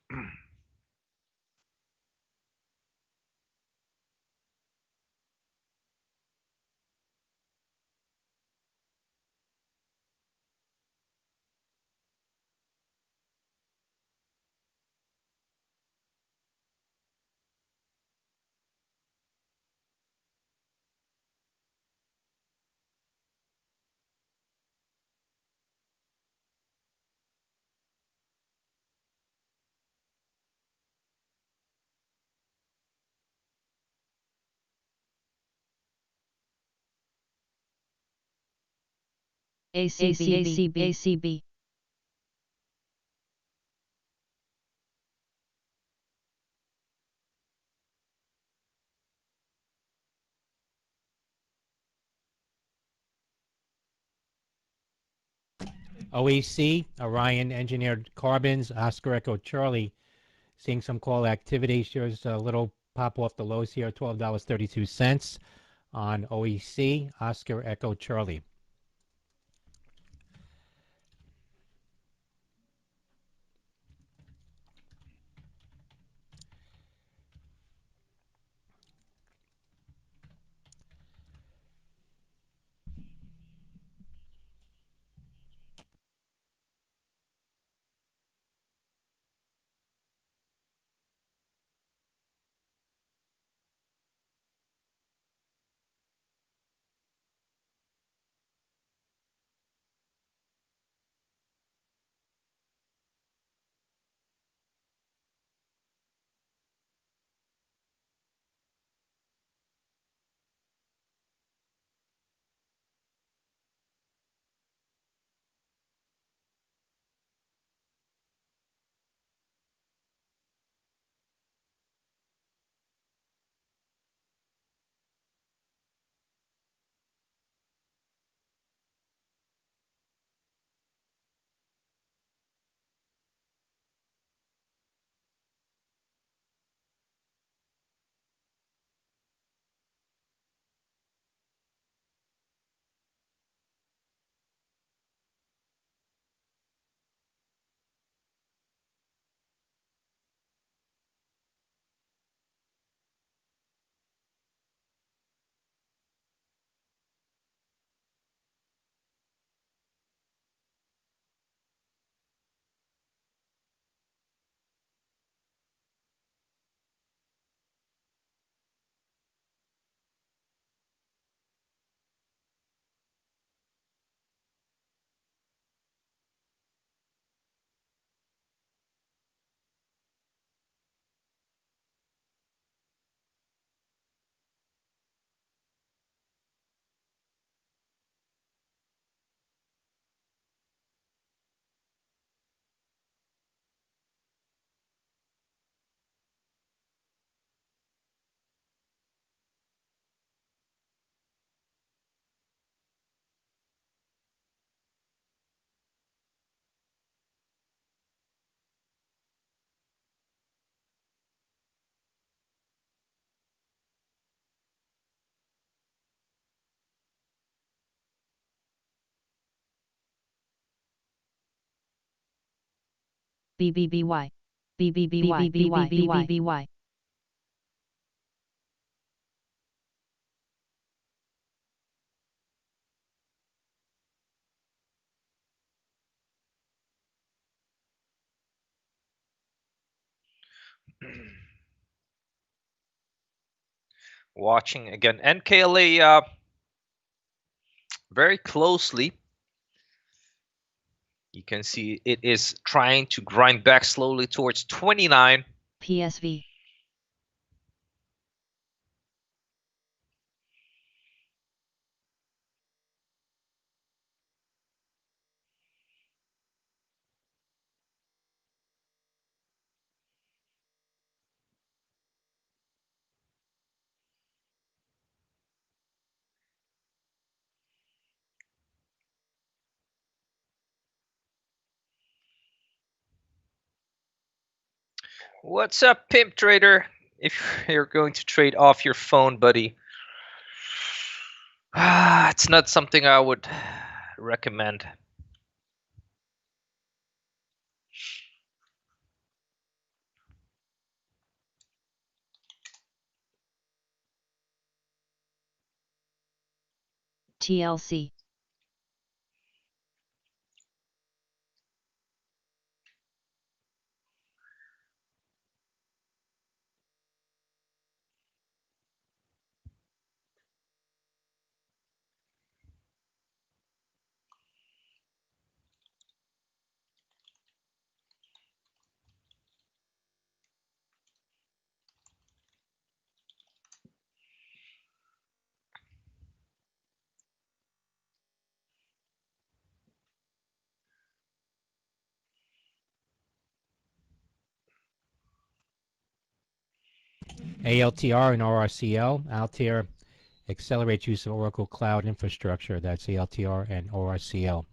ACB. OEC, Orion Engineered Carbons, Oscar Echo Charlie, seeing some call activity. Shows a little pop off the lows here, $12.32 on OEC, Oscar Echo Charlie. BBBY. BBBY. BBBY. Watching again NKLA very closely. You can see it is trying to grind back slowly towards 29. PSV. What's up, Pimp Trader? If you're going to trade off your phone, buddy, it's not something I would recommend. TLC. ALTR and ORCL. Altair accelerates use of Oracle Cloud Infrastructure. That's ALTR and ORCL.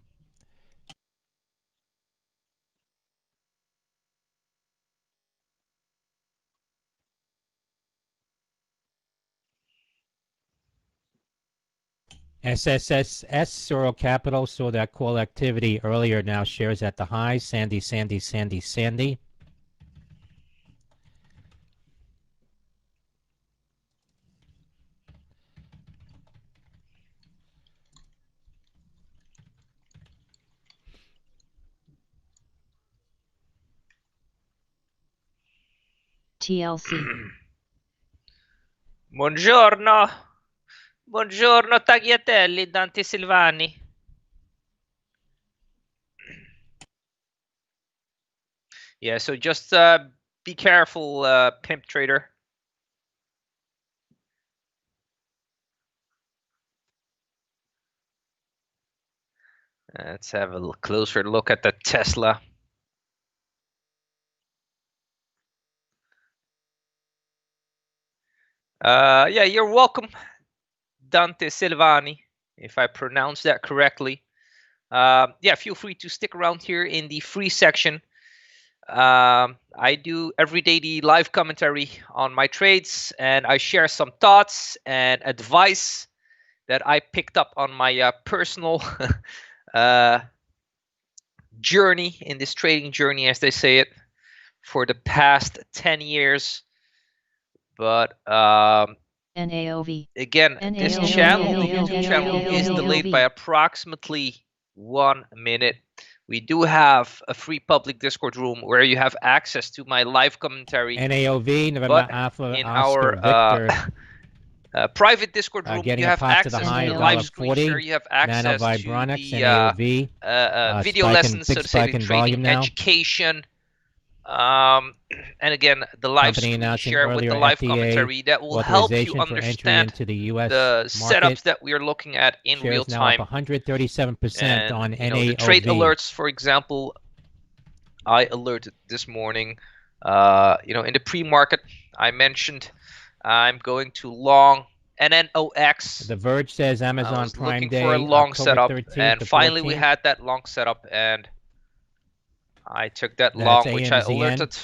SSSS, Sorrel Capital, saw that call activity earlier, now shares at the highs. Sandy, Sandy, Sandy, Sandy. TLC. Buongiorno. Buongiorno Tagliatelli, Dante Silvani. Yeah, so just be careful, Pimp Trader. Let's have a closer look at the Tesla. Yeah, you're welcome, Dante Silvani, if I pronounced that correctly. Yeah, feel free to stick around here in the free section. I do every day the live commentary on my trades, and I share some thoughts and advice that I picked up on my personal journey, in this trading journey, as they say it, for the past 10 years. But NAOV. again, this channel, the YouTube channel, is delayed by approximately 1 minute. We do have a free public Discord room where you have access to my live commentary. NAOV, November But Alpha, in Oscar, our Victor. private Discord room, Getting you a have pop to access the to high, the live $1.40. screen share. You have access to Nanovibronics, the NAOV. video Spike lessons, so big to say, spike the in trading volume now. education. And again, the live Company screen announcing share with the earlier live FDA commentary that will help you authorization for entry understand into the U.S. the market. setups that we are looking at in real Shares now time. up 137% And on you know, the trade NAOV. alerts, for example, I alerted this morning. You know, in the pre-market, I mentioned I'm going to long NNOX. The Verge says I Amazon was Prime looking Day, for a long October setup, 13th and to finally we 14th. had that long setup, and I took that That's long, which I AMZN. alerted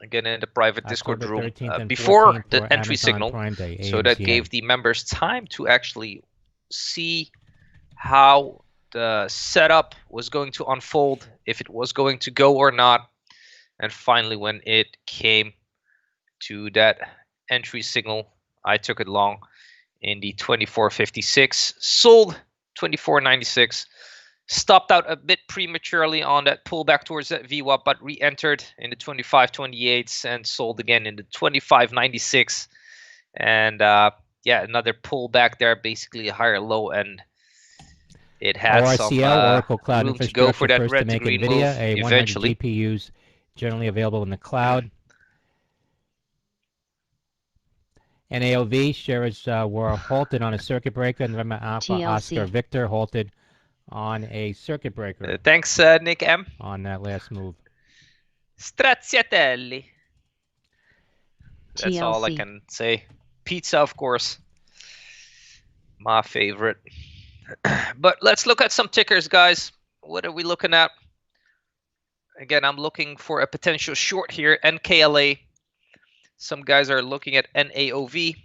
again in the private Discord October room 13th and before 14th the for entry Amazon signal, Prime Day, so that AMZN. gave the members time to actually see how the setup was going to unfold, if it was going to go or not. And finally, when it came to that entry signal, I took it long in the 24.56, sold 24.96, stopped out a bit prematurely on that pullback towards that VWAP, but re-entered in the 25.28s and sold again in the 25.96. And yeah, another pullback there, basically a higher low, and it had some ORCL, Oracle Cloud room to go Infrastructure, for that first to red to make green NVIDIA, move a 100 eventually. GPUs generally available in the cloud. NAOV shares were halted on a circuit breaker, and November Alpha Oscar TLC. Victor halted on a circuit breaker Thanks, Nick M. on that last move. Straziatelli. That's all I TLC. can say. Pizza, of course, my favorite. But let's look at some tickers, guys. What are we looking at? Again, I'm looking for a potential short here, NKLA. Some guys are looking at NAOV.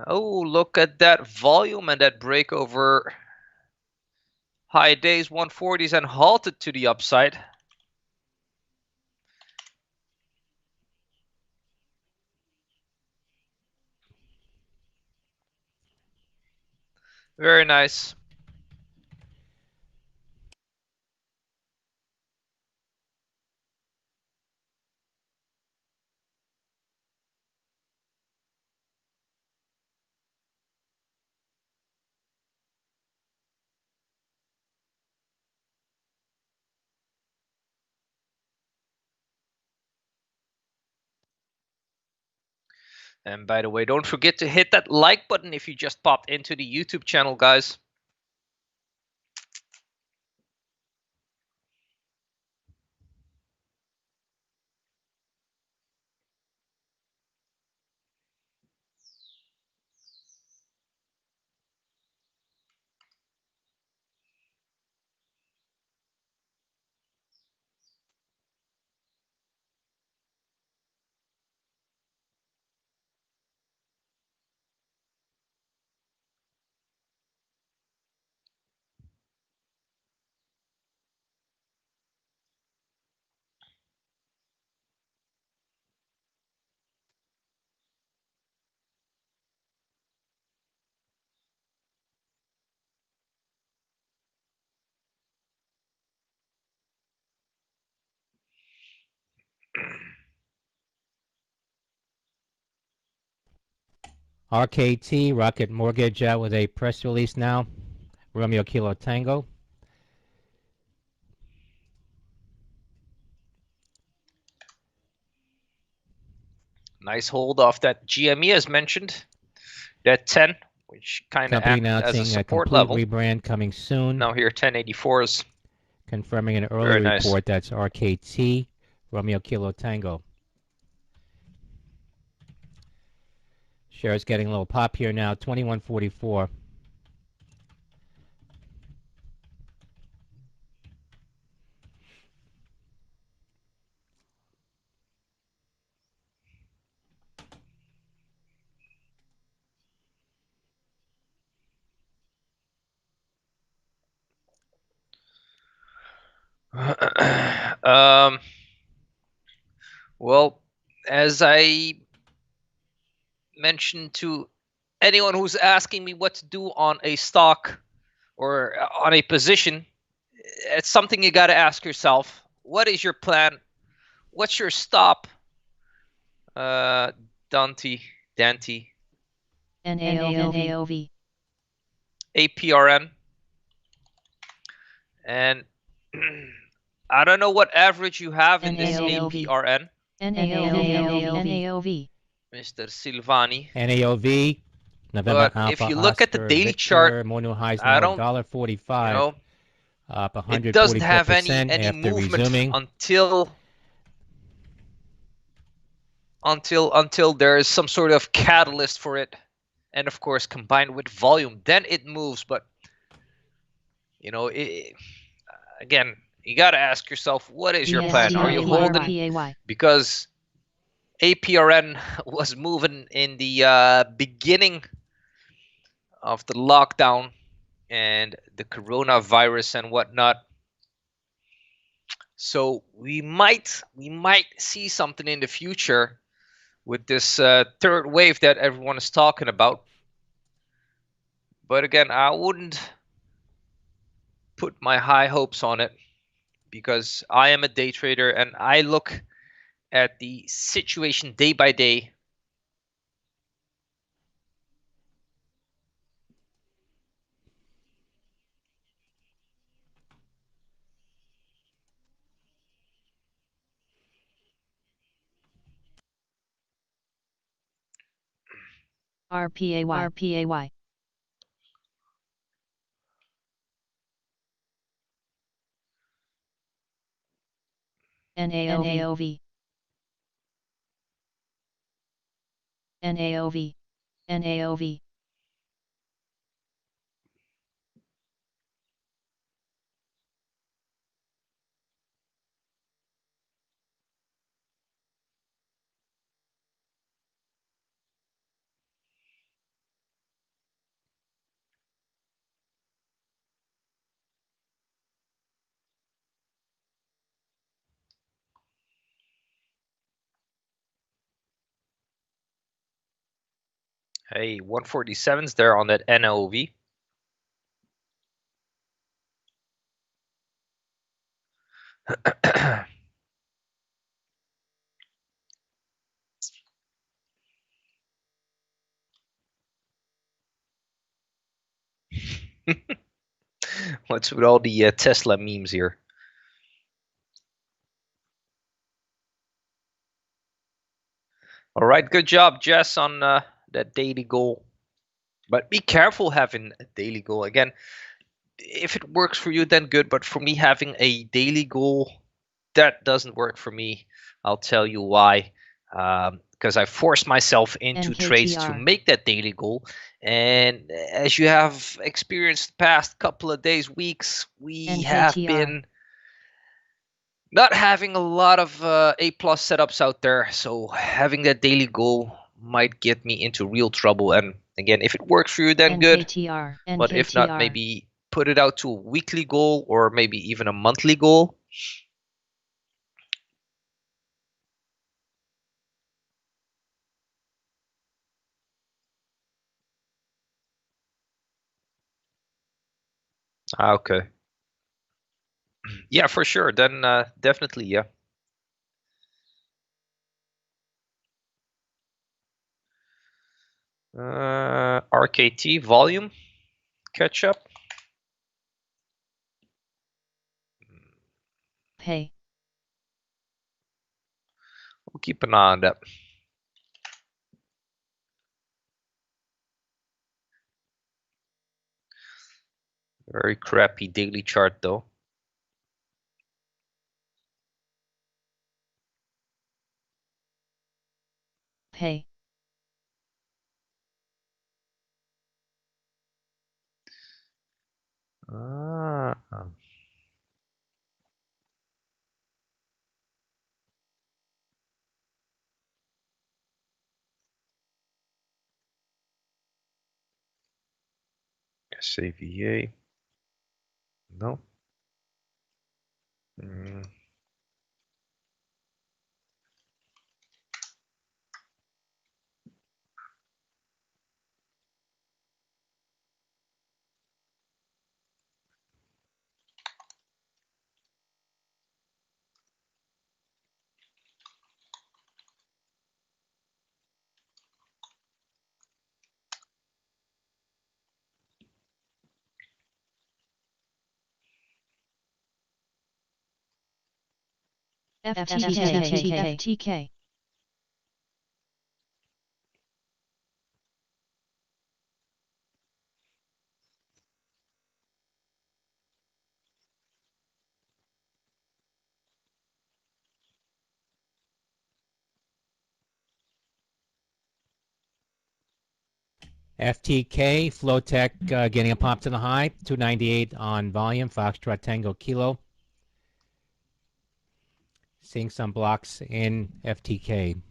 Oh, look at that volume and that break over high days 140s and halted to the upside. Very nice. And by the way, don't forget to hit that like button if you just popped into the YouTube channel, guys. RKT, Rocket Mortgage, out with a press release now. Romeo Kilo Tango. Nice hold off that GME as mentioned. That 10, which kind of Company acted as a announcing a support complete level. rebrand coming soon. Now here 1084s. Confirming an early Very nice. report. That's RKT, Romeo Kilo Tango. Shares getting a little pop here now, 21.44. Well, as I mentioned to anyone who's asking me what to do on a stock or on a position, it's something you got to ask yourself. What is your plan? What's your stop? Dante. NAOV. APRN. And I don't know what average you have in this NAOV. APRN. NAOV. Mr. Silvani. NAOV, November But Alpha if you look at the Oscar daily Victor, chart, Mono highs I now don't, $1.45, you know, up 144% it doesn't have any after movement resuming. until there is some sort of catalyst for it, and of course combined with volume, then it moves. But you know, again, you got to ask yourself, what is your plan? Are you holding? Because APRN was moving in the beginning of the lockdown, and the coronavirus and whatnot. So we might see something in the future with this third wave that everyone is talking about. But again, I wouldn't put my high hopes on it because I am a day trader and I look at the situation day by day. RPAY. NAOV. NAOV. NAOV. Hey, 147's there on that NOV. What's with all the Tesla memes here? All right, good job, Jess, on that daily goal. But be careful having a daily goal. Again, if it works for you, then good. But for me, having a daily goal, that doesn't work for me. I'll tell you why. Because I forced myself into trades to make that daily goal. And as you have experienced the past couple of days, weeks, we have been not having a lot of A+ setups out there. So having that daily goal might get me into real trouble. And again, if it works for you, then good. But if not, maybe put it out to a weekly goal or maybe even a monthly goal. Okay. Yeah, for sure. Then definitely, yeah. RKT volume catch up. Pay. We'll keep an eye on that. Very crappy daily chart though. Pay. SAVA. No. FTK. FTK, Flowtech getting a pop to the high, 298 on volume, Foxtrot Tango Kilo. Seeing some blocks in FTK.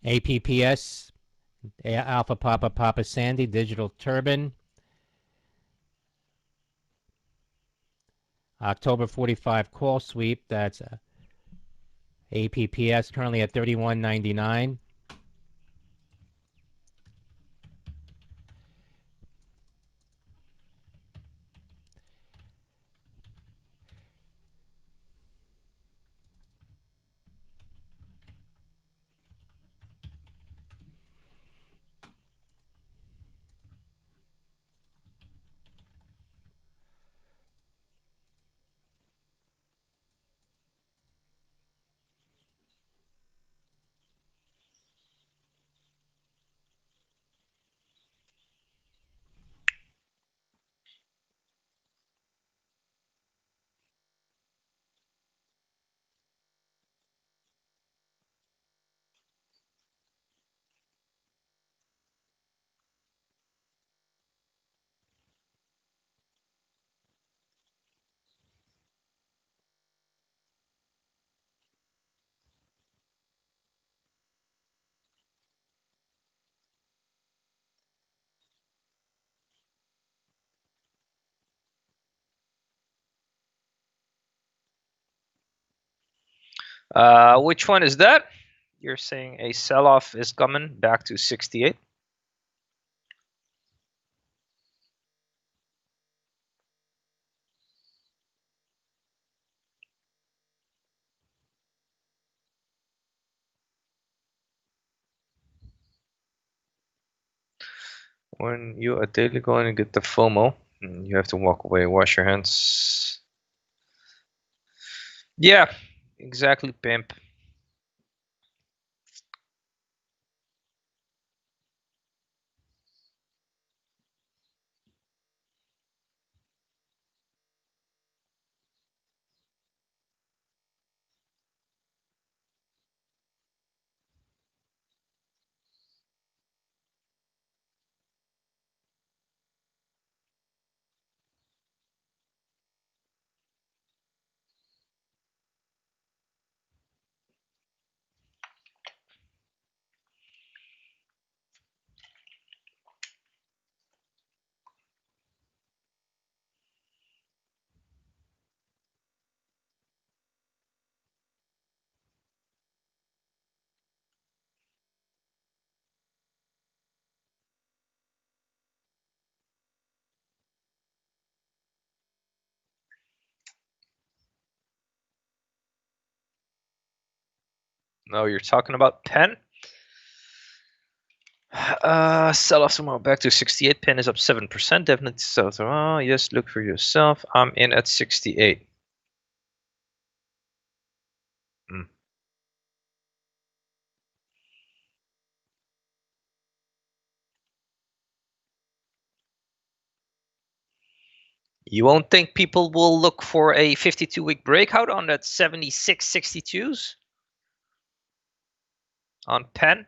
APPS, Alpha Papa Papa Sandy, Digital Turbine. October 45 call sweep, that's APPS currently at 31.99. Which one is that? You're saying a sell-off is coming back to 68? When you are daily going to get the FOMO, you have to walk away, wash your hands. Yeah, exactly, pimp. No, you're talking about pen? Sell off tomorrow back to 68. Pen is up 7%. Definitely sell. Oh, yes, look for yourself. I'm in at 68. You won't think people will look for a 52-week breakout on that 76 62s on pen?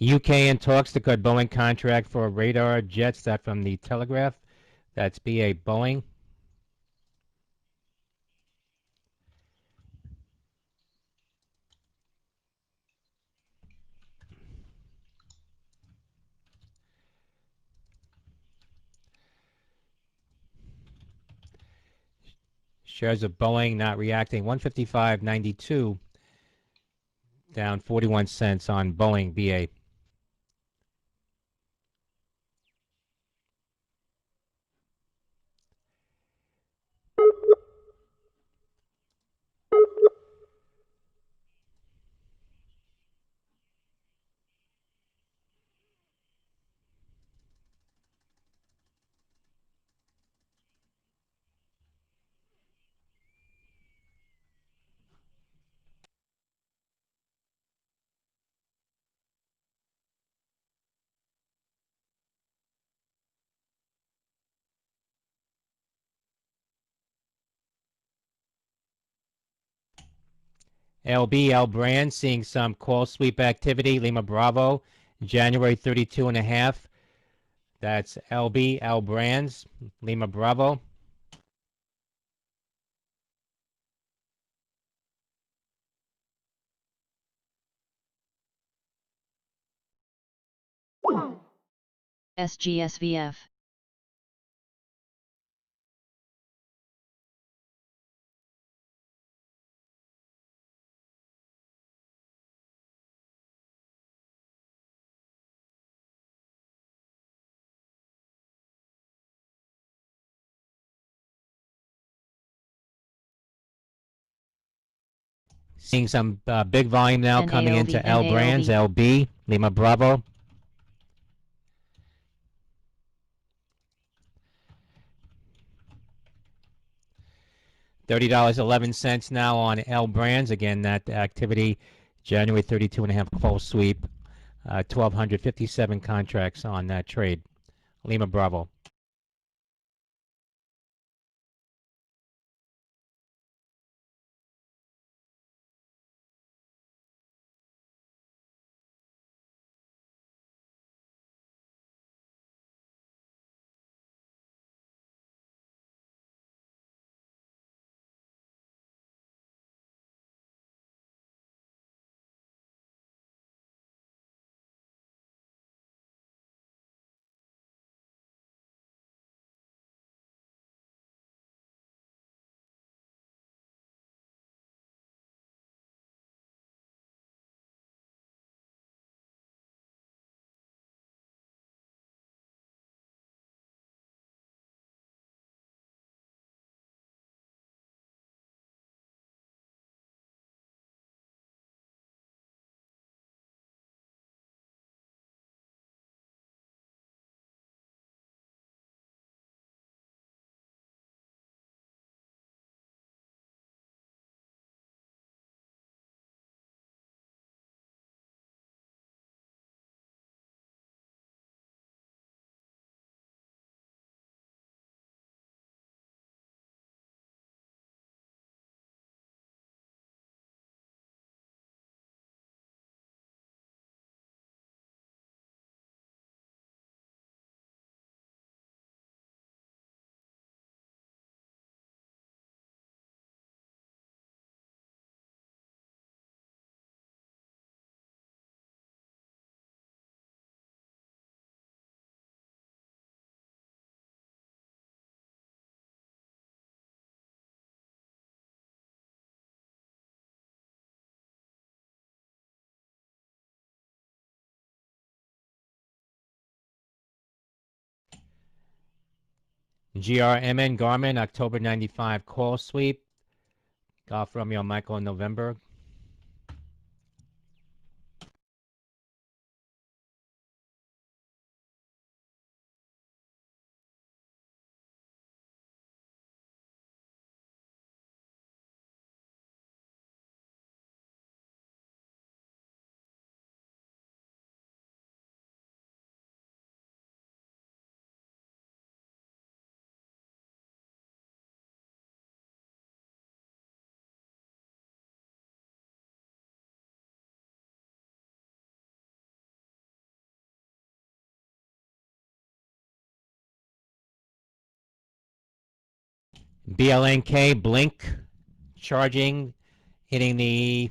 UK in talks to cut Boeing contract for radar jets. That from the Telegraph. That's BA Boeing. Shares of Boeing not reacting. 155.92 down 41 cents on Boeing BA. LB, L brand seeing some call sweep activity. Lima Bravo, January 32.5. That's LB, L brands, Lima Bravo. SGSVF. Seeing some big volume now coming NAOV, into L brands, NAOV. LB, Lima Bravo. $30.11 now on L brands. Again, that activity, January 32.5 call sweep. 1,257 contracts on that trade. Lima Bravo. GRMN Garmin, October 95 call sweep. Golf Romeo Michael in November. BLNK, blink, charging, hitting the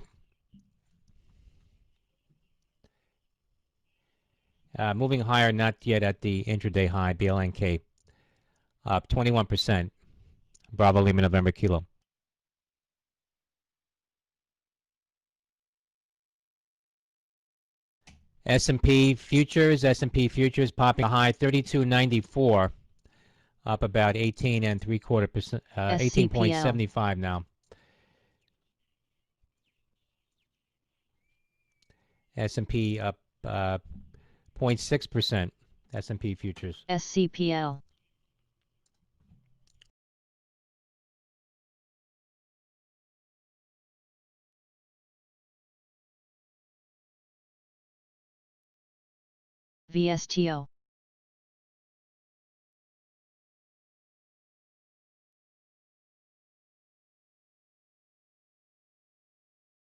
moving higher, not yet at the intraday high. BLNK up 21%. Bravo Lima November Kilo. S&P futures popping a high 32.94, up about 18.75%, 18.75 now. S&P up 0.6%. S&P futures. SCPL. VSTO.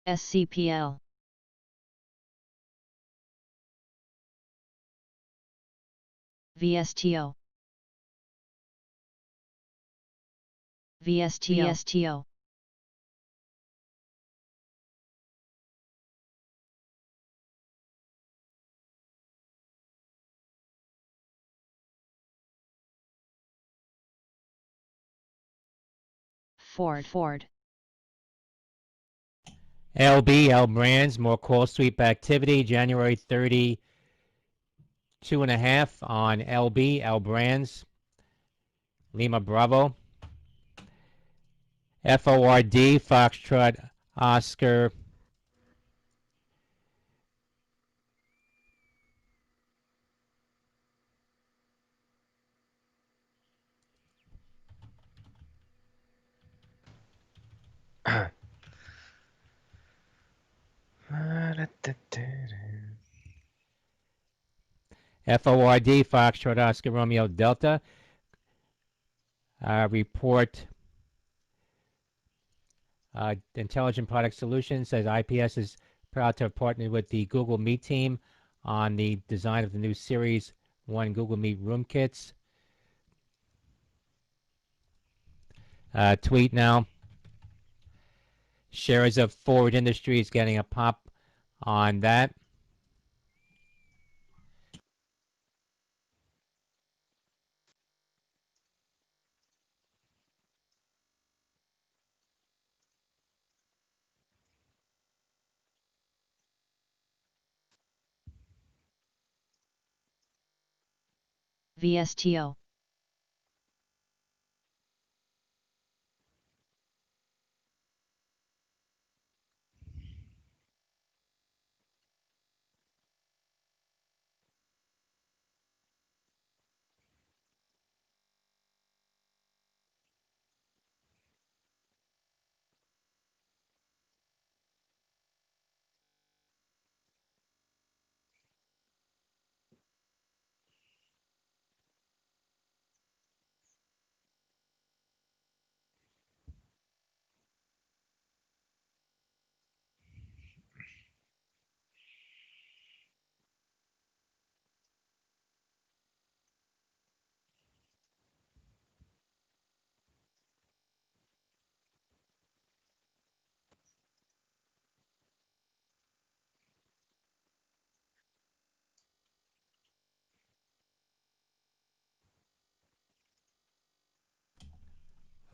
SCPL. VSTO. VSTO. Ford. LB, L Brands, more call sweep activity. January 30, 2.5 on LB, L Brands. Lima Bravo. FORD, Foxtrot, Oscar. FORD, Foxtrot, Oscar, Romeo, Delta. Report Intelligent Product Solutions says IPS is proud to have partnered with the Google Meet team on the design of the new Series 1 Google Meet Room Kits. Tweet now. Shares of Forward Industries getting a pop on that. VSTO.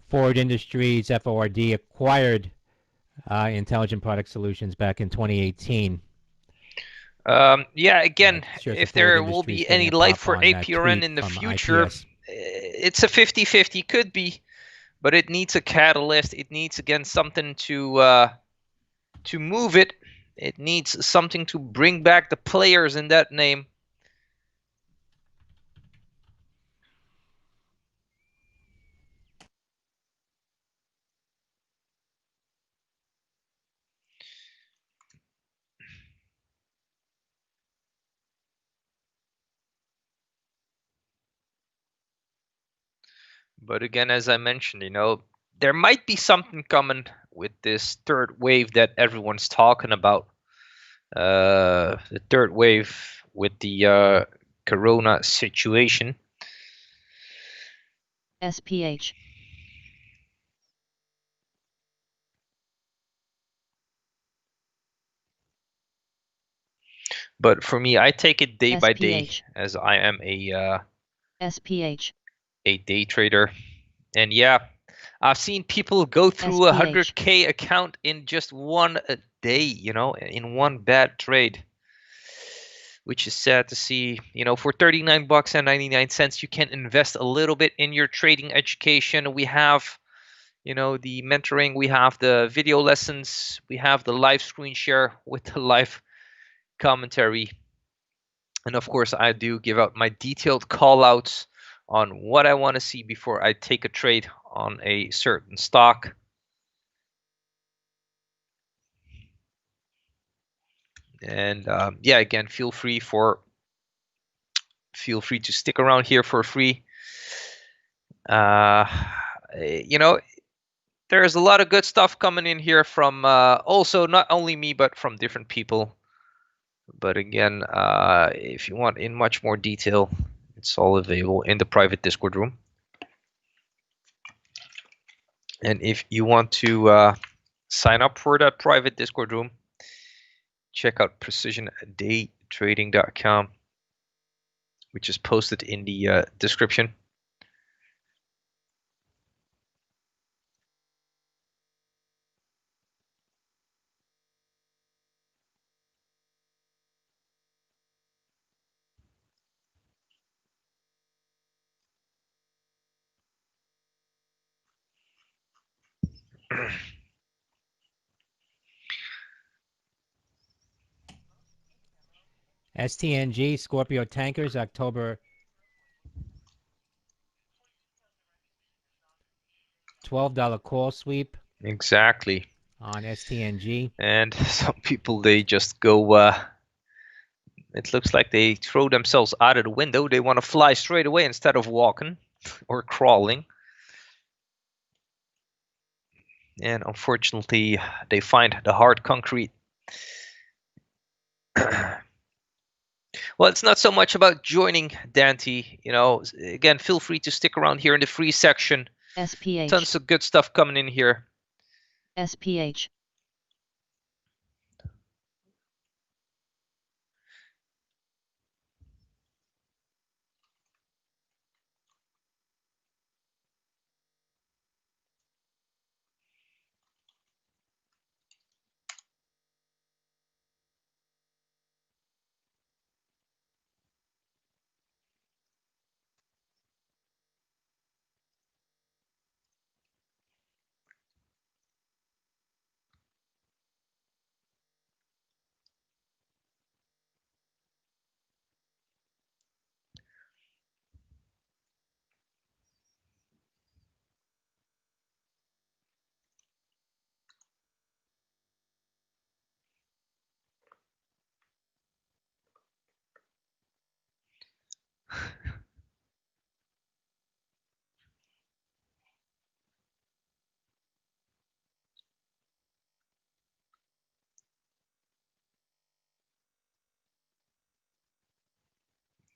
Forward Industries, FORD, acquired Intelligent Product Solutions back in 2018. Yeah, again, Shares of if Forward there will Industries be getting any a life pop for on that APRN tweet in the from future, IPS. it's a 50-50. Could be, but it needs a catalyst. It needs, again, something to move it. It needs something to bring back the players in that name. But again, as I mentioned, there might be something coming with this third wave that everyone's talking about. The third wave with the corona situation. SPH. But for me, I take it day by day, SPH. as I am a SPH. day trader. And yeah, I've seen people go through a SPH. 100K account in just one day, you know, in one bad trade, which is sad to see. You know, for 39 bucks and 99 cents, you can invest a little bit in your trading education. We have, you know, the mentoring, we have the video lessons, we have the live screen share with the live commentary. And of course, I do give out my detailed call outs on what I want to see before I take a trade on a certain stock. And yeah, again, feel free to stick around here for free. You know, there's a lot of good stuff coming in here from also not only me, but from different people. But again, if you want in much more detail, it's all available in the private Discord room. And if you want to sign up for that private Discord room, check out precisiondaytrading.com, which is posted in the description. STNG Scorpio Tankers October $12 call sweep Exactly. on STNG. And some people, they just go, it looks like they throw themselves out of the window. They want to fly straight away instead of walking or crawling. And unfortunately, they find the hard concrete. Well, it's not so much about joining Dante. You know, again, feel free to stick around here in the free section. SPH. Tons of good stuff coming in here. SPH.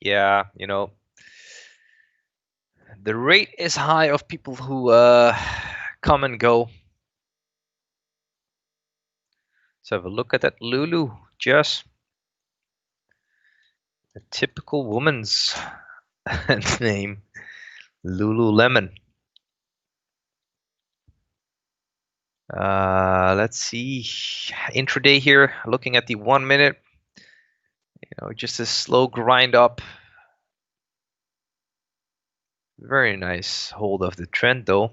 Yeah, you know, the rate is high of people who come and go. Let's have a look at that Lulu, Jess. A typical woman's name, Lululemon. Let's see, intraday here, looking at the 1 minute. You know, just a slow grind up. Very nice hold of the trend though.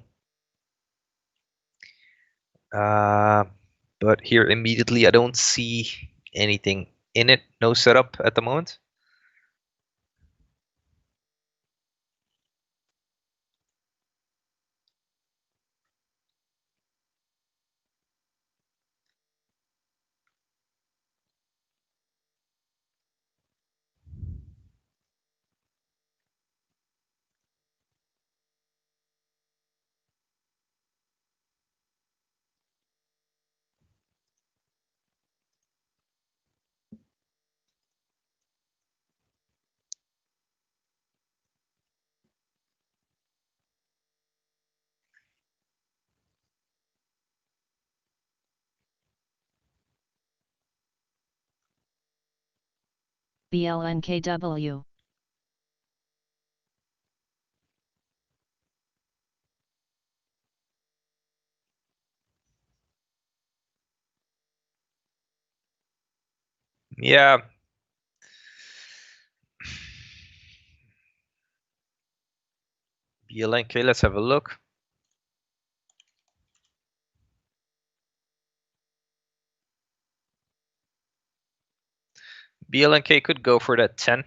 But here immediately I don't see anything in it. No setup at the moment. BLNKW. Yeah. BLNK, let's have a look. BLNK could go for that 10.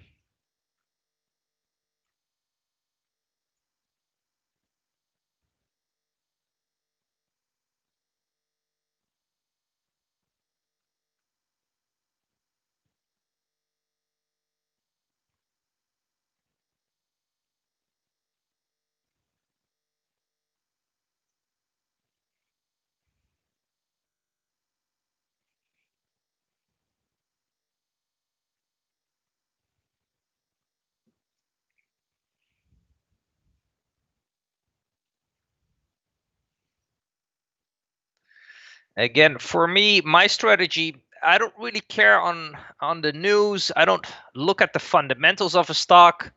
Again, for me, my strategy, I don't really care on the news. I don't look at the fundamentals of a stock.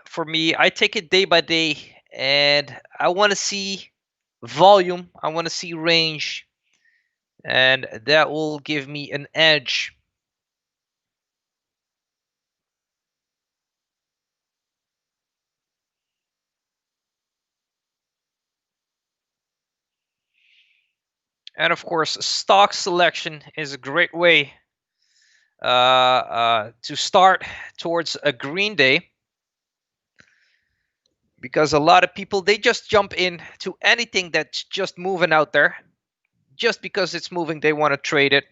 For me, I take it day by day, and I want to see volume. I want to see range, and that will give me an edge. And of course, stock selection is a great way to start towards a green day, because a lot of people, they just jump in to anything that's just moving out there. Just because it's moving, they want to trade it.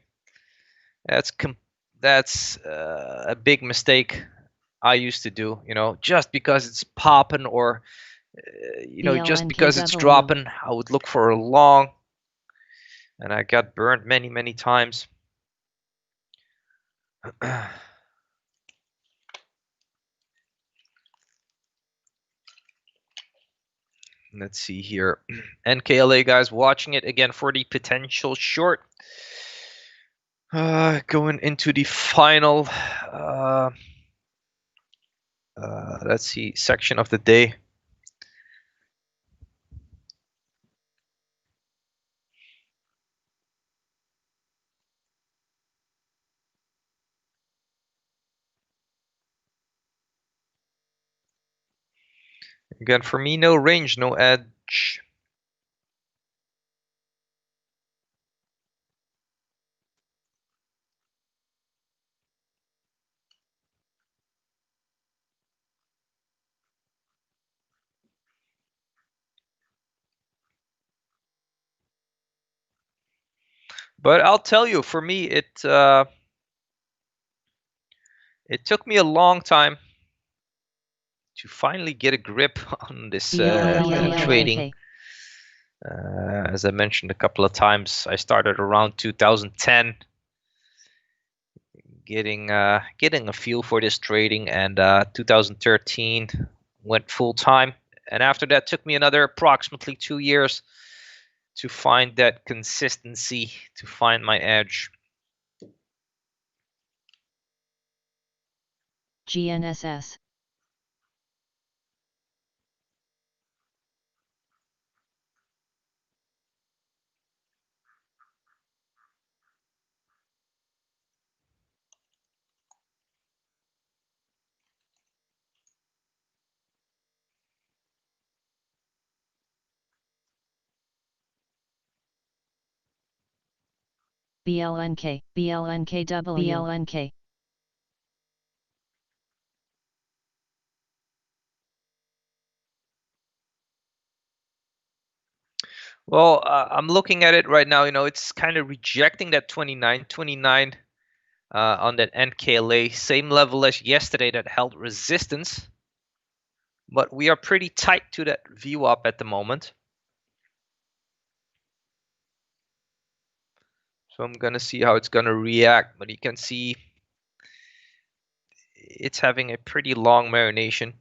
That's a big mistake I used to do. Just because it's popping, or just because it's BLNKW. dropping, I would look for a long, and I got burned many times. Let's see here. NKLA guys watching it again for the potential short. Going into the final, let's see, section of the day. Again, for me, no range, no edge. But I'll tell you, for me, it took me a long time to finally get a grip on this trading. As I mentioned a couple of times, I started around 2010, getting a feel for this trading, and 2013 went full time, and after that took me another approximately 2 years to find that consistency, to find my edge. GNSS. BLNK, BLNKW, BLNK. Well, I'm looking at it right now. It's kind of rejecting that 29 on that NKLA, same level as yesterday that held resistance. But we are pretty tight to that view up at the moment. So I'm gonna see how it's gonna react. But you can see it's having a pretty long marination.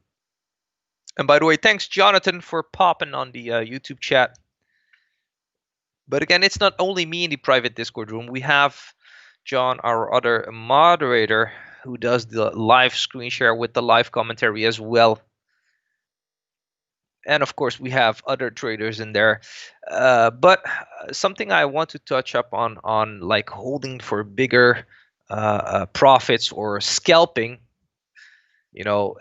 And by the way, thanks Jonathan for popping on the YouTube chat. But again, it's not only me in the private Discord room. We have John, our other moderator, who does the live screen share with the live commentary as well. And of course, we have other traders in there. But something I want to touch up on like holding for bigger profits or scalping, you know,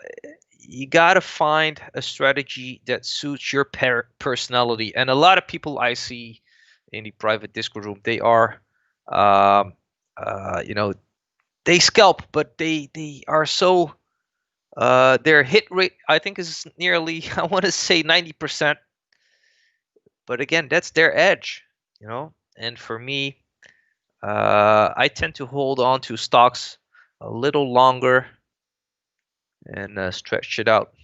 you got to find a strategy that suits your personality. And a lot of people I see in the private Discord room, they are, you know, they scalp, but they are so their hit rate, I think, is nearly, I want to say 90%. But again, that's their edge, you know. And for me, I tend to hold on to stocks a little longer and stretch it out.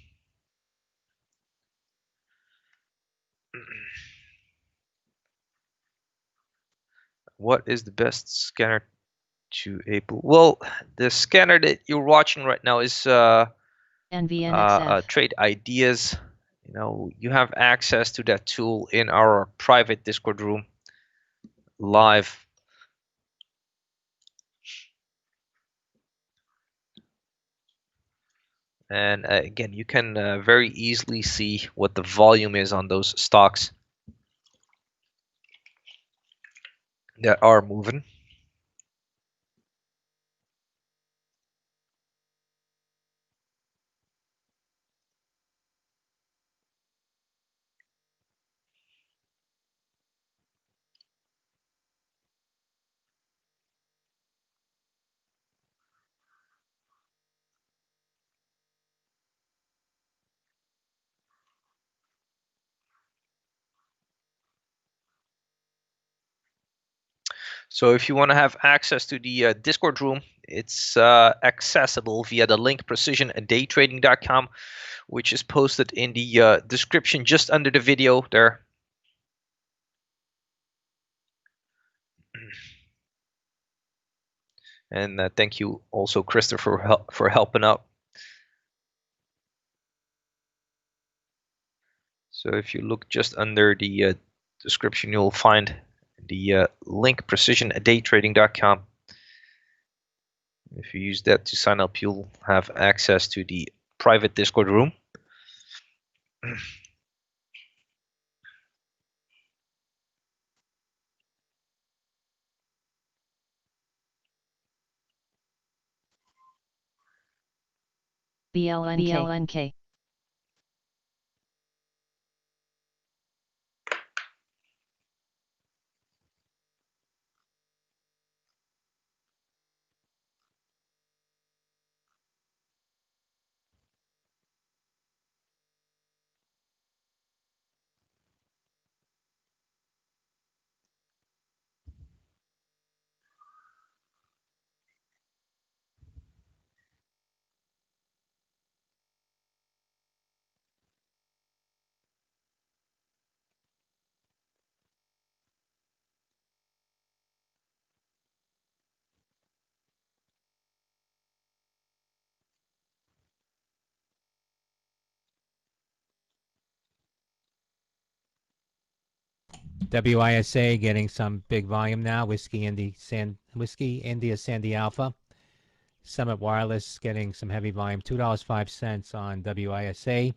What is the best scanner to able? Well, the scanner that you're watching right now is NVNXF. Trade Ideas. You know, you have access to that tool in our private Discord room live. And again, you can very easily see what the volume is on those stocks that are moving. So if you want to have access to the Discord room, it's accessible via the link precisiondaytrading.com, which is posted in the description just under the video there. And thank you also, Christopher, for helping out. So if you look just under the description, you'll find the link precisiondaytrading.com. If you use that to sign up, you'll have access to the private Discord room. BLNK. WISA getting some big volume now. Whiskey India Sandy Alpha. Summit Wireless getting some heavy volume. $2.05 on WISA.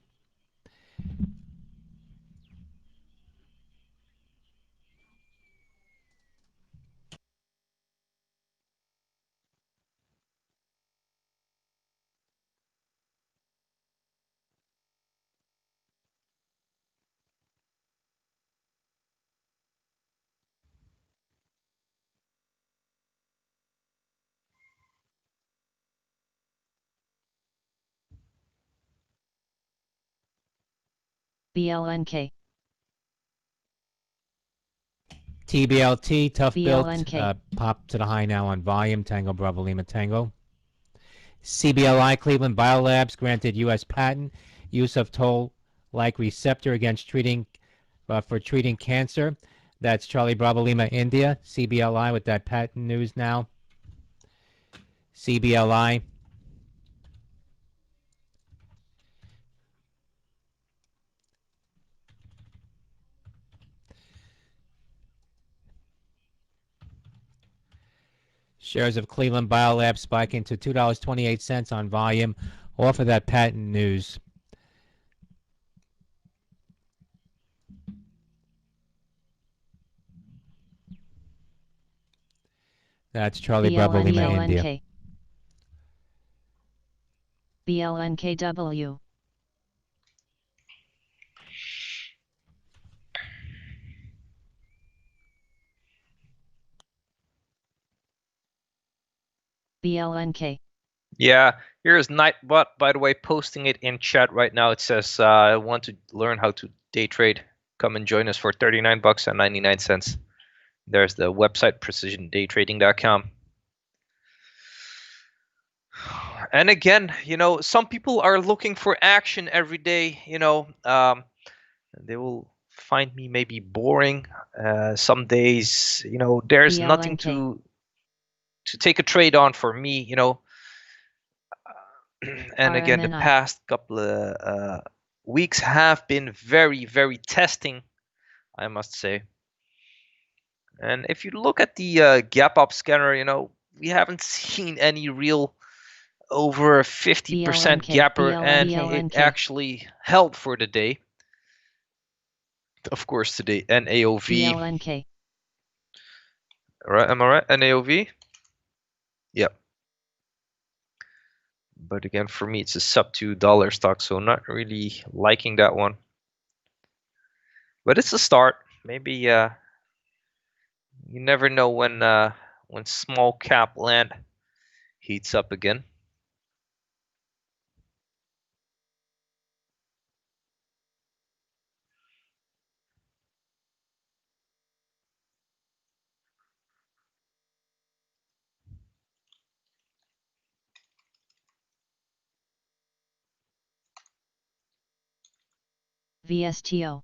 BLNK. TBLT, tough built, BLNK. popped to the high now on volume. Tango Bravo Lima Tango. CBLI, Cleveland Biolabs, granted U.S. patent, use of toll-like receptor against for treating cancer. That's Charlie Bravo Lima India. CBLI with that patent news now. CBLI. Shares of Cleveland Biolab spiking to $2.28 on volume off of that patent news. That's Charlie Bravo Lima, India. BLNKW. BLNK. Yeah, here's Nightbot, by the way, posting it in chat right now. It says, I want to learn how to day trade. Come and join us for 39 bucks and 99 cents. There's the website, precisiondaytrading.com. And again, some people are looking for action every day. They will find me maybe boring. Some days, there's nothing to take a trade on for me. And again, the past couple of weeks have been very, very testing, I must say. And if you look at the gap up scanner, we haven't seen any real over 50% gapper, and it actually held for the day. Of course, today NAOV. Right? Am I right? NAOV. Yep. But again, for me, it's a sub $2 stock, so not really liking that one. But it's a start. Maybe you never know when small cap land heats up again. VSTO.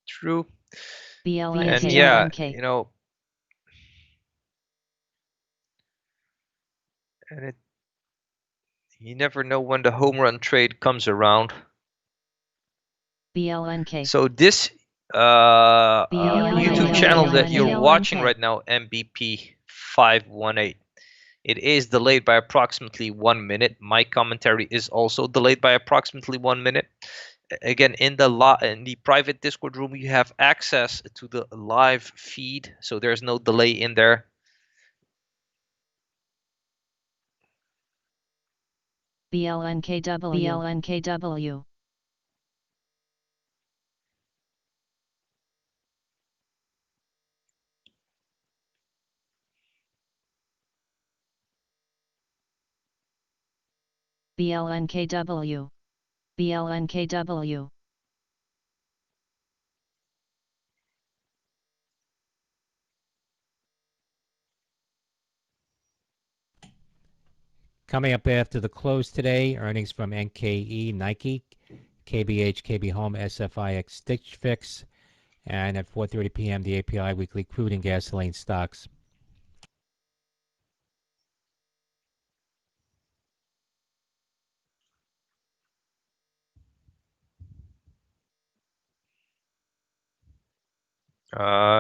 True. BLNK. And yeah, and you never know when the home run trade comes around. BLNK. So this YouTube channel that you're watching right now, MBP 518, it is delayed by approximately 1 minute. My commentary is also delayed by approximately 1 minute. Again, in the private Discord room, you have access to the live feed, so there's no delay in there. BLNKW. BLNKW. BLNKW. BLNKW. Coming up after the close today, earnings from NKE, Nike, KBH, KB Home, SFIX, Stitch Fix, and at 4:30 p.m. the API weekly crude and gasoline stocks.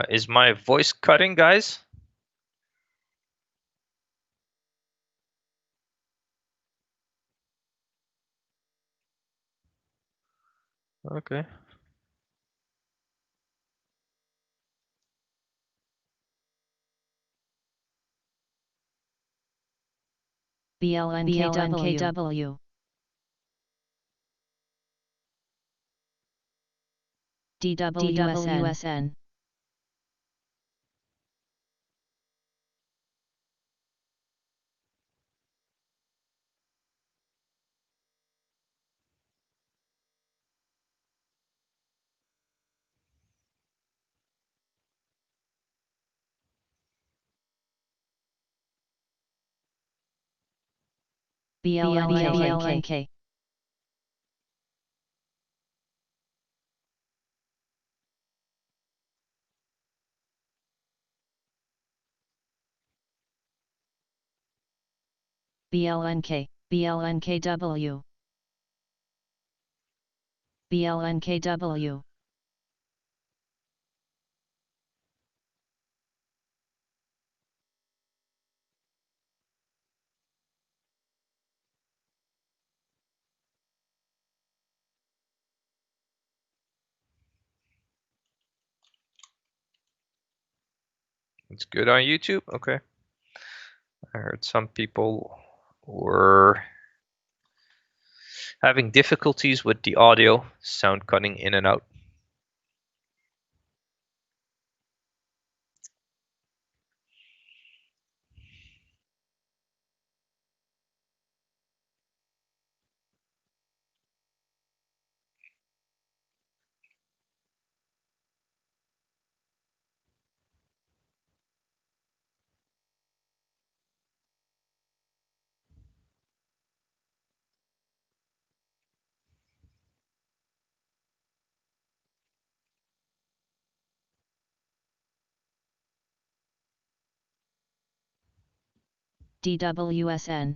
Is my voice cutting, guys? Okay. BLNKW. DWSN. BLNK. BLNK. BLNKW. BLNKW. It's good on YouTube? Okay. I heard some people were having difficulties with the audio, sound cutting in and out. DWSN.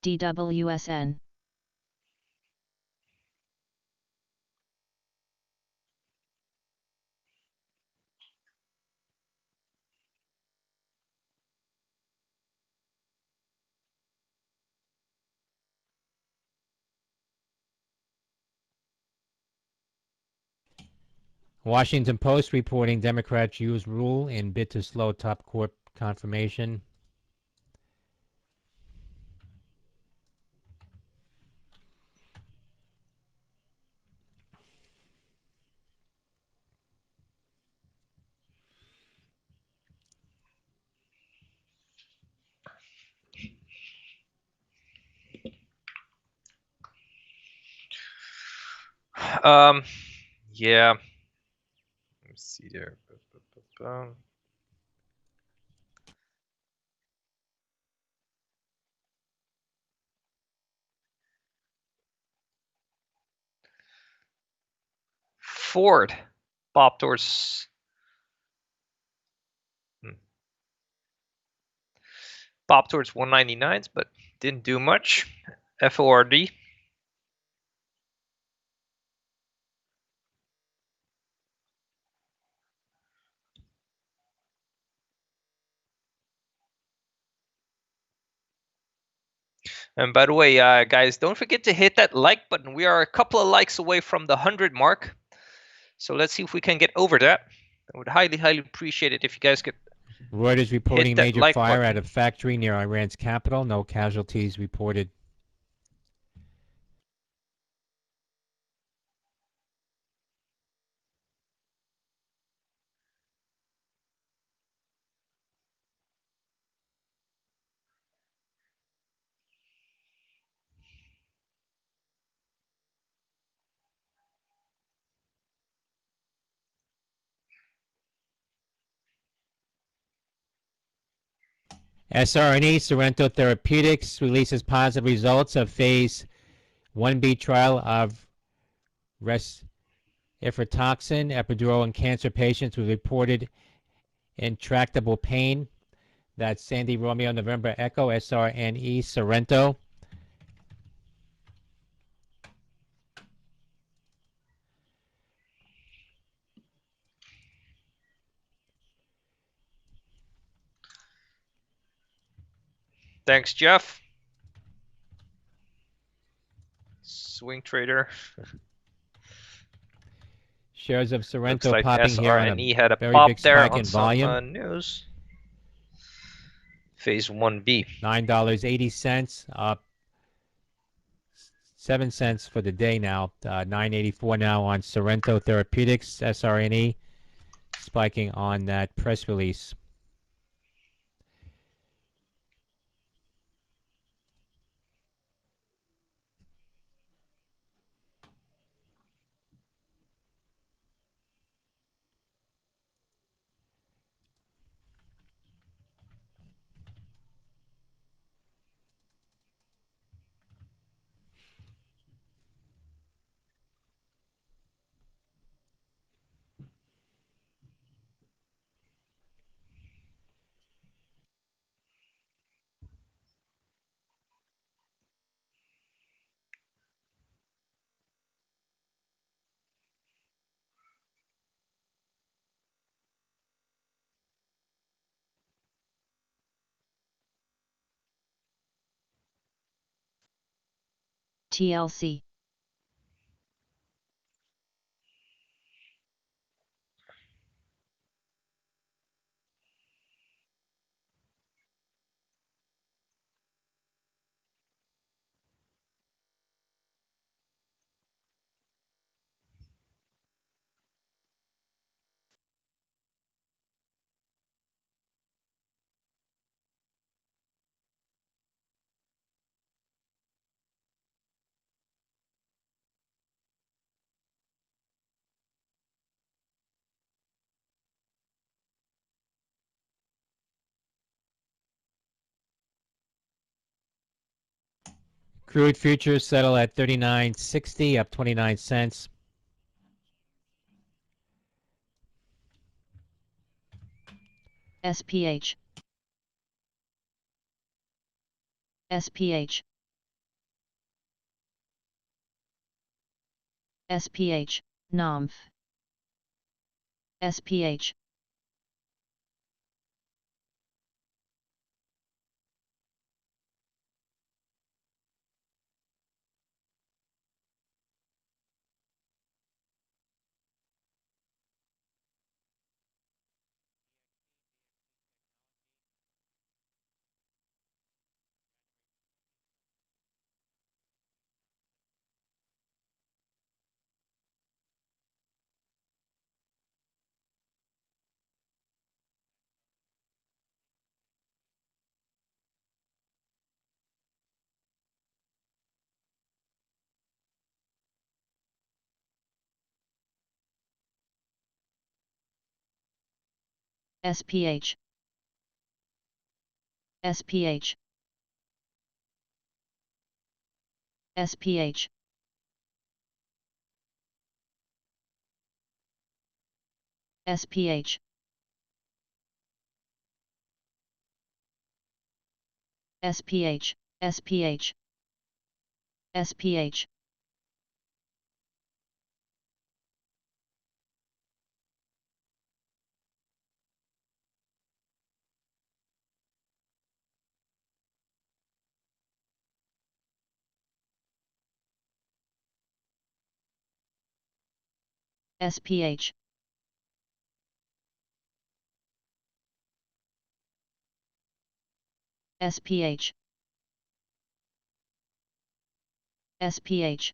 DWSN. Washington Post reporting Democrats use rule in bid to slow top court confirmation. Yeah. Let me see there. Ford popped towards popped towards 199s, but didn't do much. FORD. And by the way, guys, don't forget to hit that like button. We are a couple of likes away from the 100 mark. So let's see if we can get over that. I would highly, highly appreciate it if you guys could. Reuters reporting that major like fire button. at a factory near Iran's capital. No casualties reported. SRNE, Sorrento Therapeutics, releases positive results of phase 1B trial of resifrotoxin epidural in cancer patients with reported intractable pain. That's Sandy Romeo November Echo, SRNE, Sorrento. Thanks, Jeff. Swing trader. Shares of Looks Sorrento like popping here on SRNE a had a very pop big there spike on in some volume. news. Phase 1B. $9.80 up 7 cents for the day now. $9.84 now on Sorrento Therapeutics, SRNE, spiking on that press release. TLC. Crude futures settle at 39.60, up 29 cents. SPH. SPH. SPH, NOMF. SPH. SPH. SPH. SPH. SPH. SPH. SPH. SPH. SPH. SPH. SPH.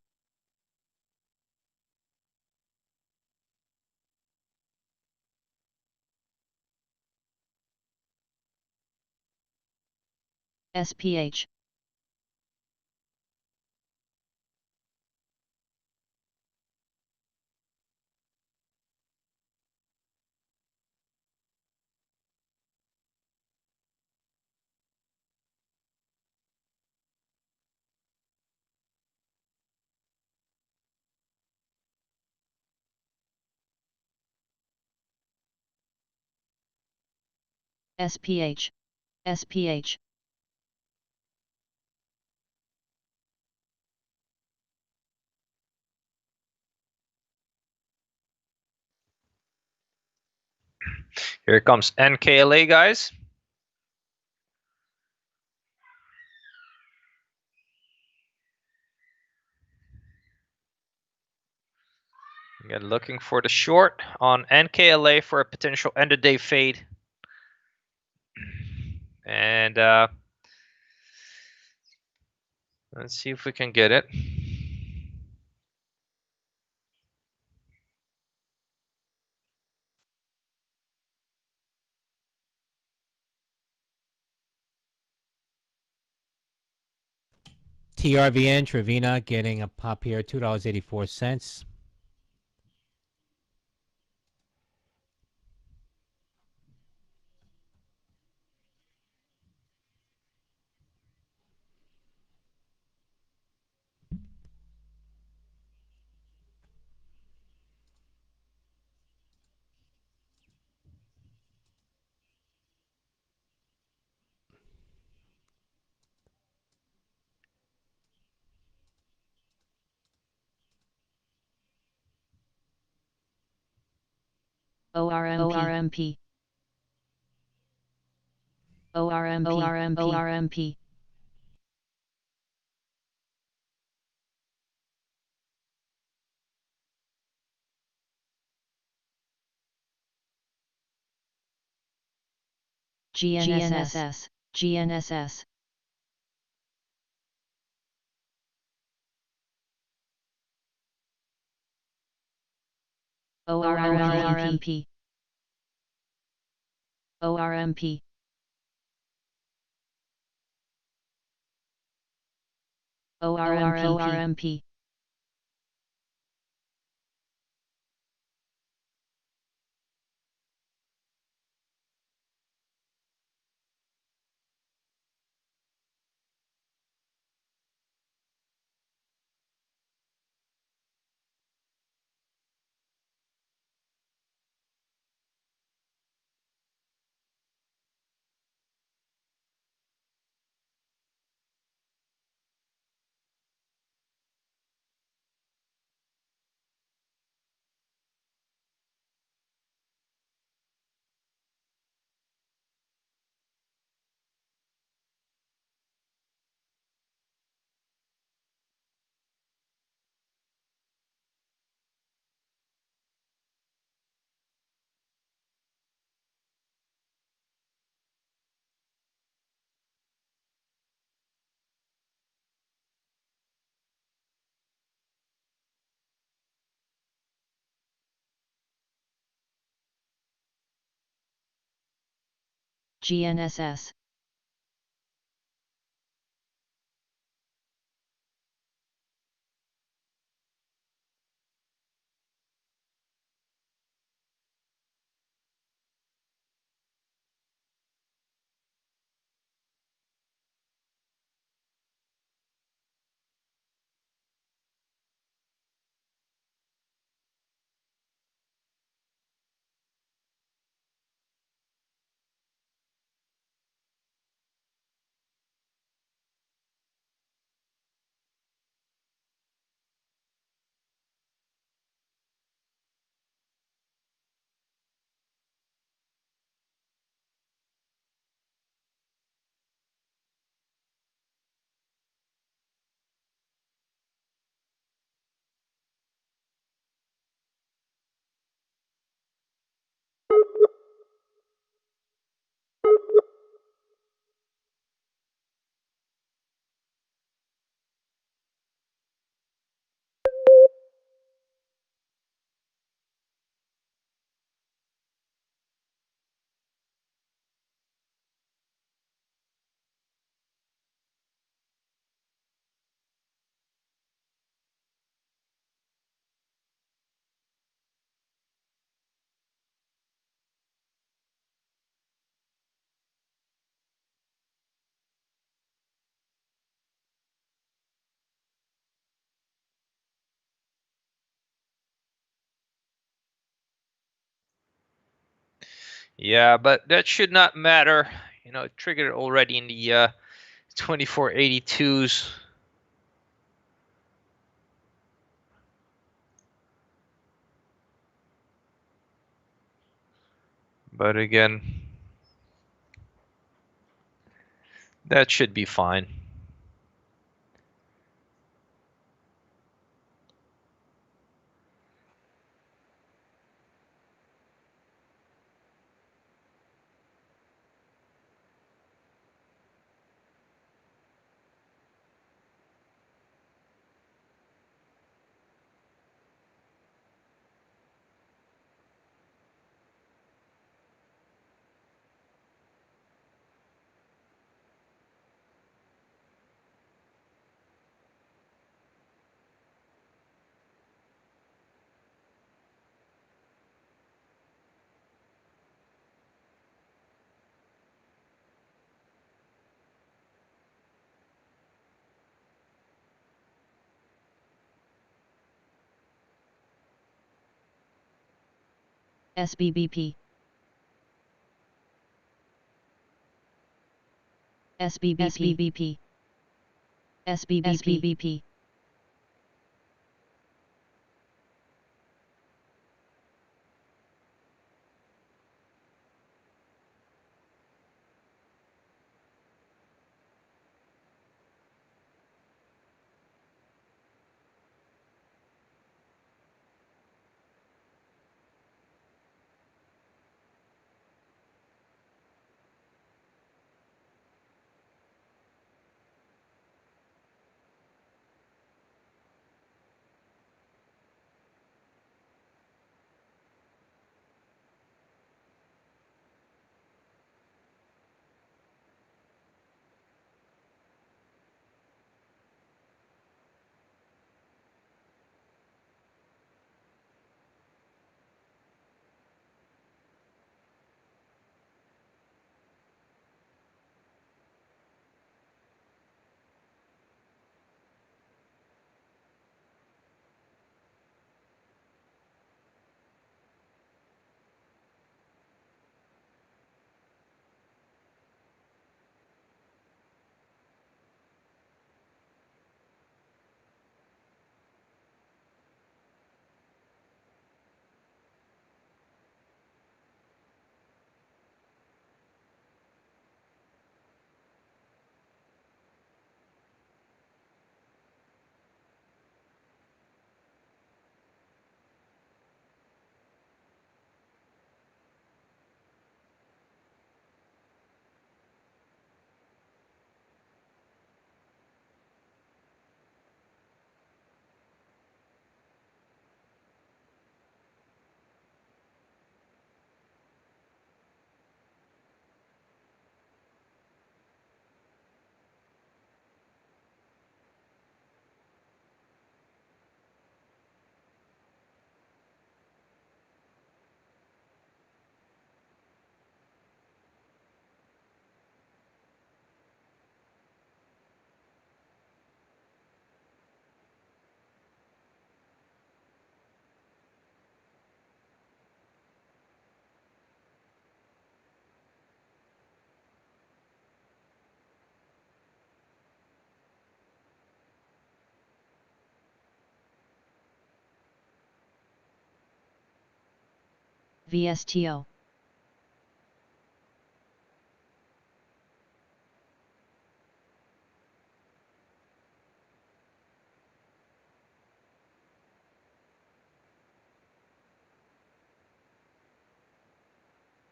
SPH. SPH. SPH. Here comes NKLA, guys. Again, looking for the short on NKLA for a potential end of day fade. And let's see if we can get it. TRVN, Trevina, getting a pop here, $2.84. ORMP ORMP GNSS GNSS ORMP ORMP ORMP GNSS Yeah, but that should not matter. You know, it triggered already in the 2482s. But again, that should be fine. SBBP. SBBP. SBBP. VSTO.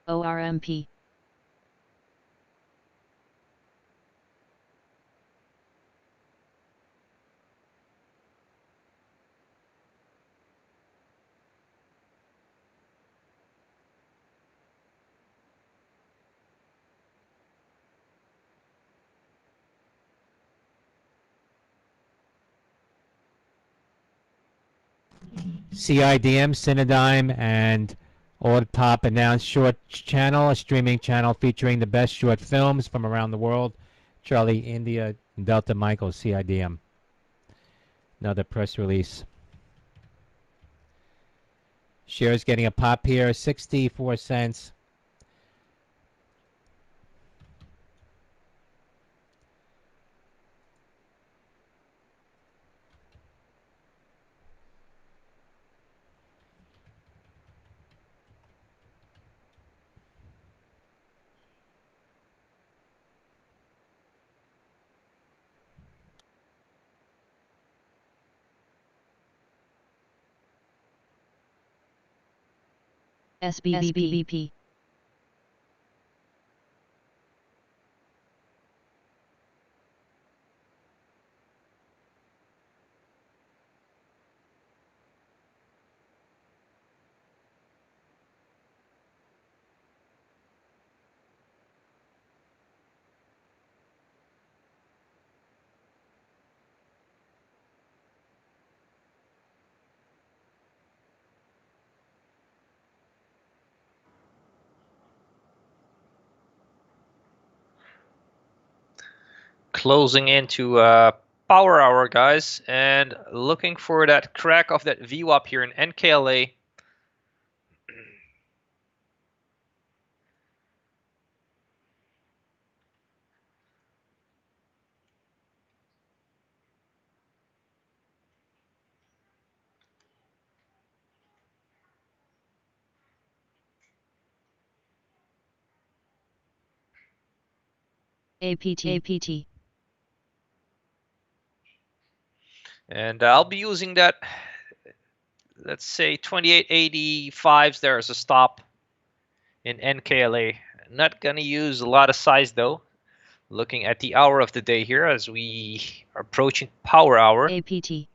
ORMP. CIDM, Cinedigm, and Top announced short channel, a streaming channel featuring the best short films from around the world. Charlie, India, Delta, Michael, CIDM. Another press release. Shares getting a pop here, 64 cents. SBBP. Closing into power hour, guys, and looking for that crack of that VWAP here in NKLA. APT. And I'll be using that, let's say 2885s there as a stop in NKLA. Not gonna use a lot of size though. Looking at the hour of the day here as we are approaching power hour. APT.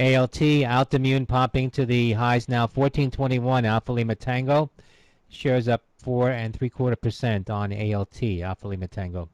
ALT, Altimmune popping to the highs now, 1421, Alpha Lima Tango. Shares up 4.75% on ALT, Alpha Lima Tango.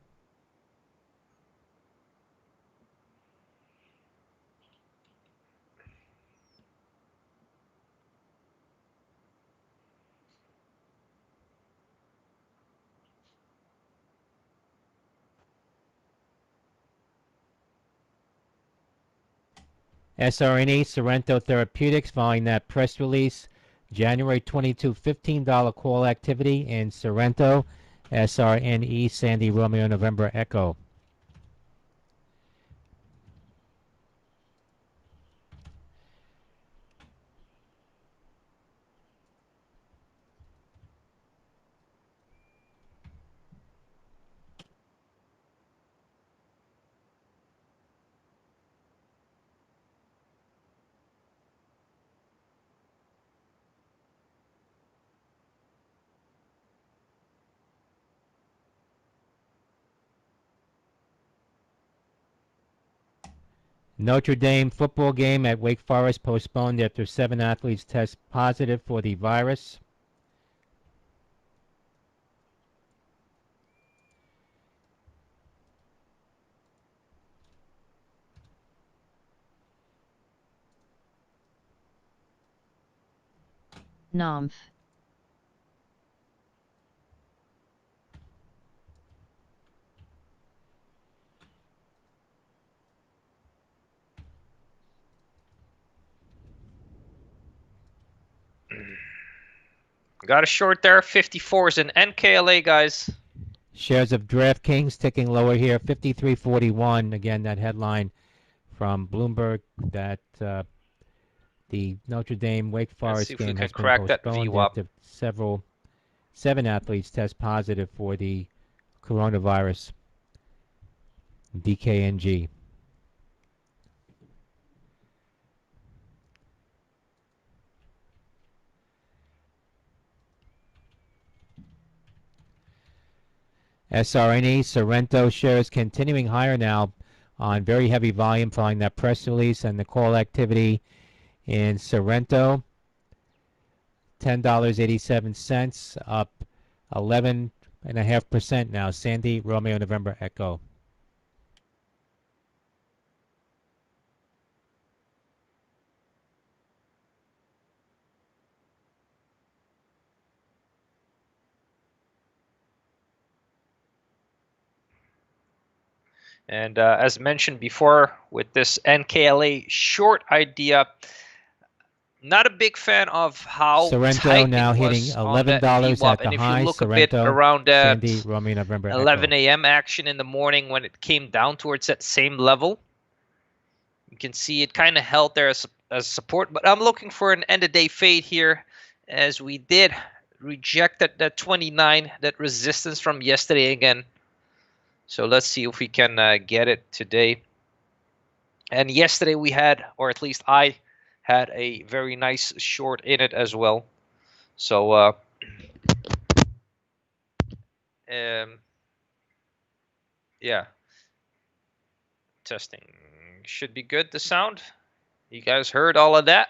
SRNE, Sorrento Therapeutics, following that press release. January 22, $15 call activity in Sorrento. SRNE, Sandy Romeo November Echo. Notre Dame football game at Wake Forest postponed after 7 athletes test positive for the virus. NOMF. Got a short there, 54s in NKLA, guys. Shares of DraftKings ticking lower here, 53.41. Again, that headline from Bloomberg that the Notre Dame Wake Forest game has been postponed after 7 athletes test positive for the coronavirus, DKNG. SRNE, Sorrento shares continuing higher now on very heavy volume following that press release and the call activity in Sorrento. $10.87, up 11.5% now. Sandy Romeo November Echo. And as mentioned before, with this NKLA short idea, not a big fan of how Sorrento tight now it hitting was on that $11 VWAP. at the And if high. you look Sorrento, a bit around that Sandy Romeo November 11 Echo. a.m. action in the morning when it came down towards that same level, you can see it kind of held there as support. But I'm looking for an end-of-day fade here, as we did reject that 29, that resistance from yesterday again. So let's see if we can get it today. And yesterday we had, or at least I had, a very nice short in it as well. So yeah, testing should be good. The sound, you guys heard all of that?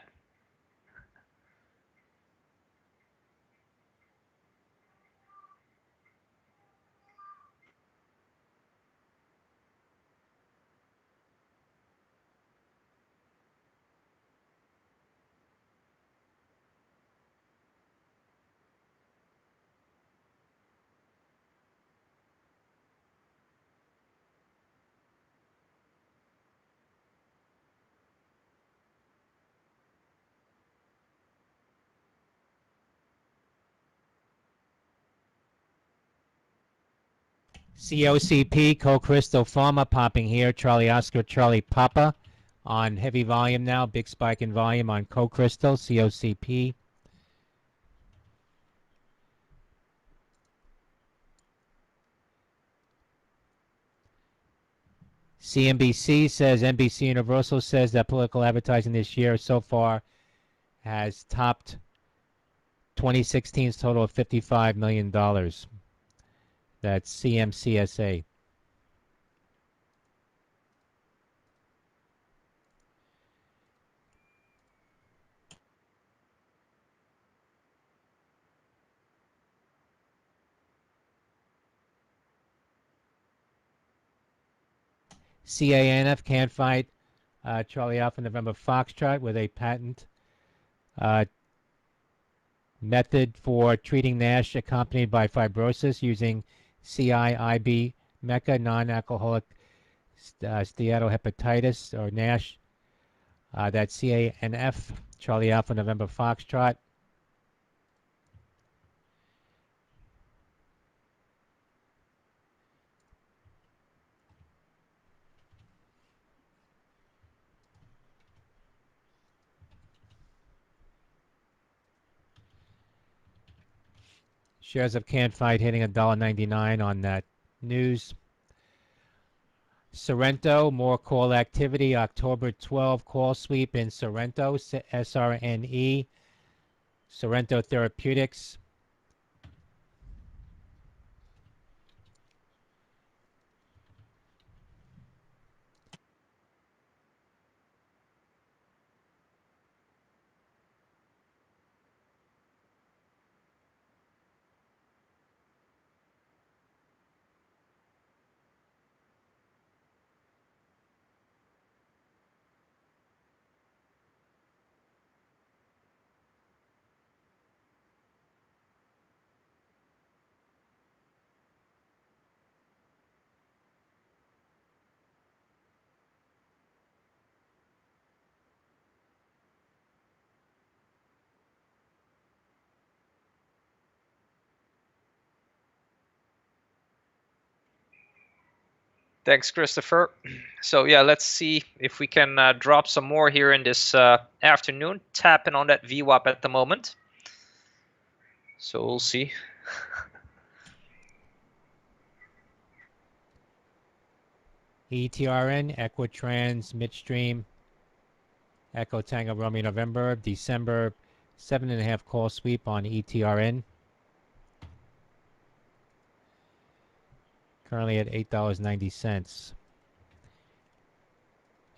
COCP, Co-Crystal Pharma popping here. Charlie Oscar, Charlie Papa on heavy volume now. Big spike in volume on Co-Crystal, COCP. CNBC says, NBC Universal says that political advertising this year so far has topped 2016's total of $55 million. That's CMCSA. CANF can't fight Charlie Alpha November Foxtrot with a patent method for treating NASH accompanied by fibrosis using CIIB MECA, non-alcoholic steatohepatitis or NASH. That's CANF, Charlie Alpha November Foxtrot. Shares of Can't Fight hitting $1.99 on that news. Sorrento, more call activity. October 12 call sweep in Sorrento, SRNE. Sorrento Therapeutics. Thanks, Christopher. So yeah, let's see if we can drop some more here in this afternoon. Tapping on that VWAP at the moment. So we'll see. ETRN, Equitrans, Midstream, Echo Tango Romeo November, December 7.5 call sweep on ETRN. Currently at $8.90.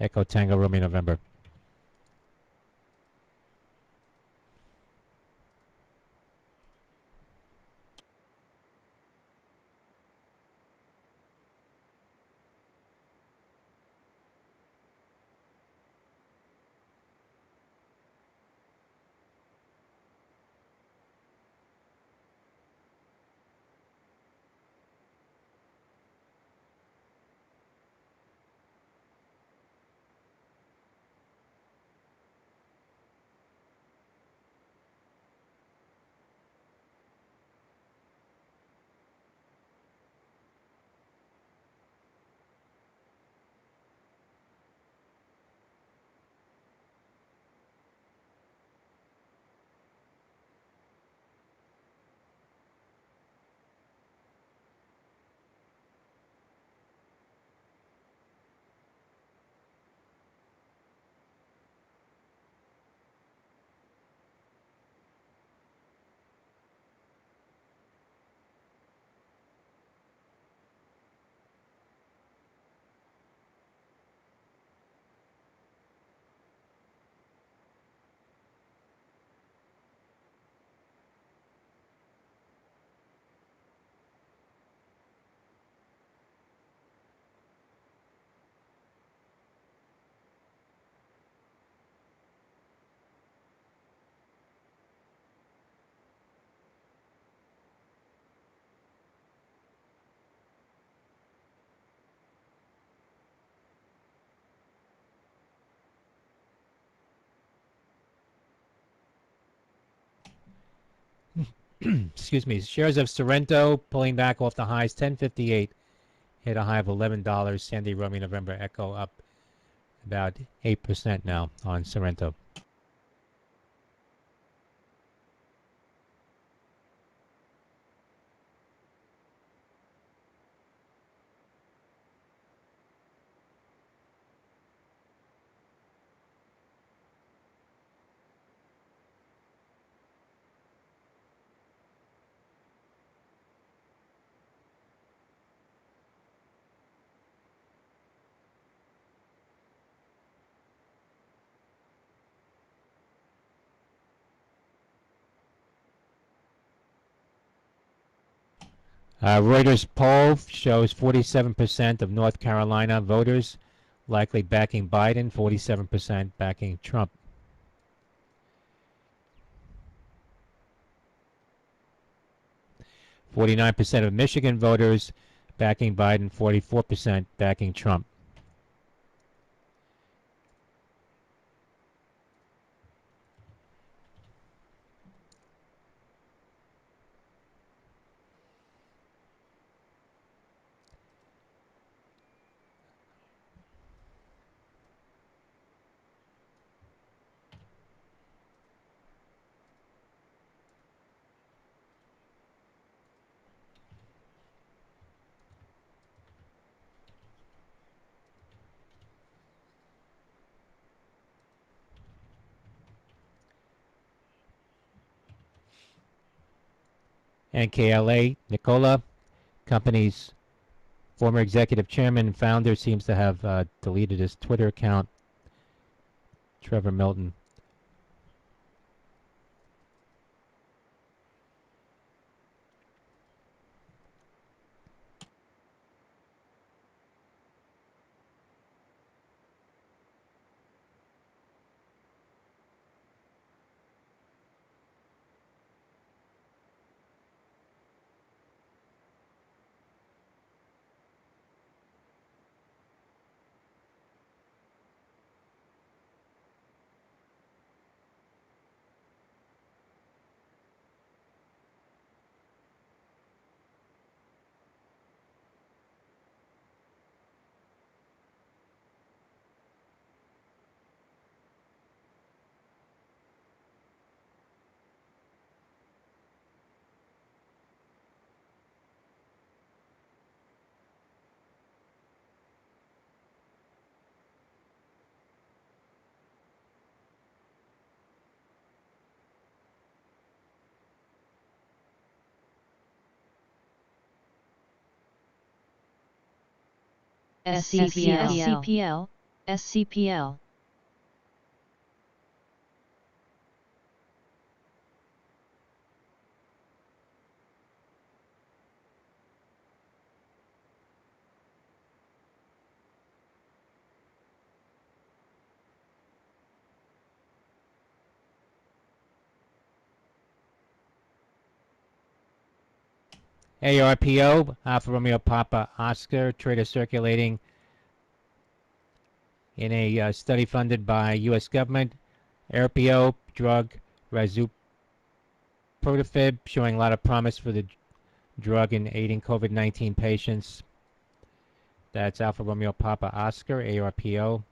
Echo Tango Romeo November. Excuse me. Shares of Sorrento pulling back off the highs, 1058 hit a high of $11. Sandy Romeo November Echo up about 8% now on Sorrento. Reuters poll shows 47% of North Carolina voters likely backing Biden, 47% backing Trump. 49% of Michigan voters backing Biden, 44% backing Trump. NKLA, Nicola, company's former executive chairman and founder, seems to have deleted his Twitter account. Trevor Milton. SCPL, SCPL. ARPO, Alpha Romeo Papa Oscar, trader circulating in a study funded by U.S. government. ARPO drug Razuprotafib showing a lot of promise for the drug in aiding COVID-19 patients. That's Alpha Romeo Papa Oscar, ARPO.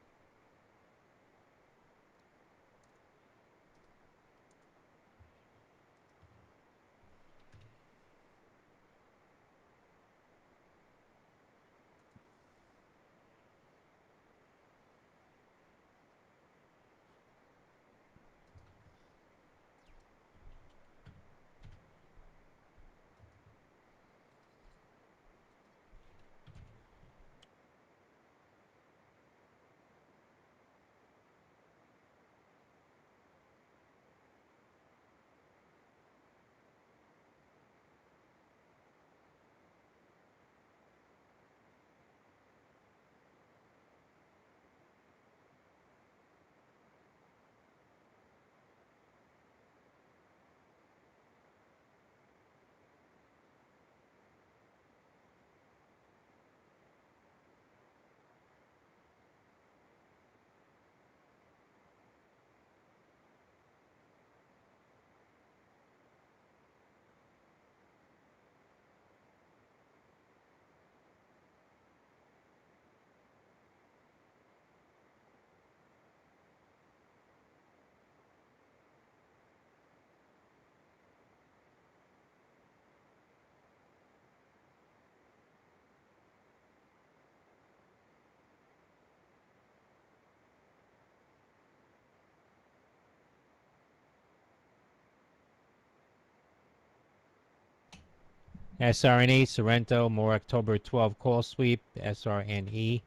SRNE, Sorrento, more October 12 call sweep, SRNE.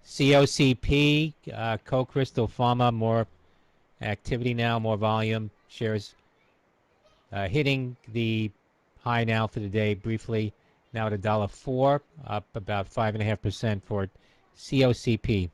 COCP, Co-Crystal Pharma, more activity now, more volume. Shares hitting the high now for the day briefly. Now at $1.04, up about 5.5% for COCP.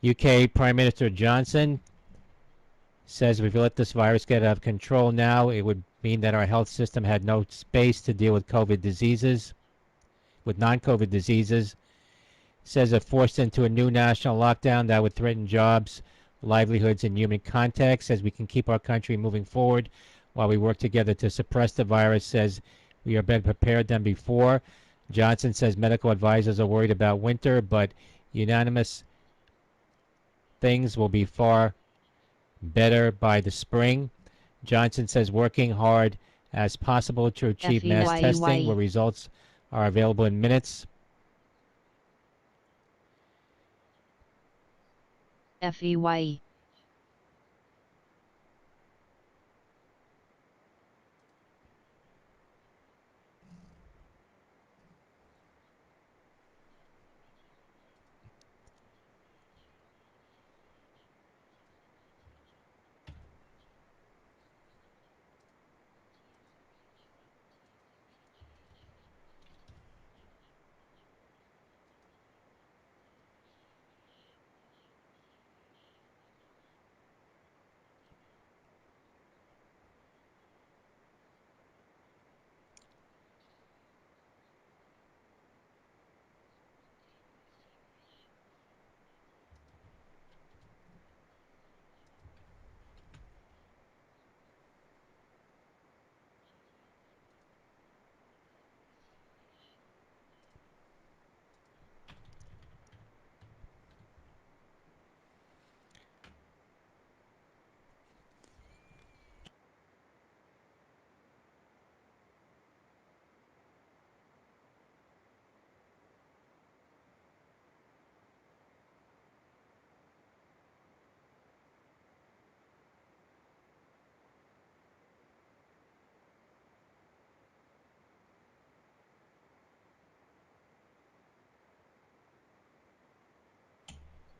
UK Prime Minister Johnson says if we let this virus get out of control now, it would mean that our health system had no space to deal with COVID diseases, with non-COVID diseases. Says if forced into a new national lockdown, that would threaten jobs, livelihoods, and human contacts. Says we can keep our country moving forward while we work together to suppress the virus. Says we are better prepared than before. Johnson says medical advisors are worried about winter, but unanimous things will be far better by the spring. Johnson says working hard as possible to achieve mass testing where results are available in minutes. FEYE.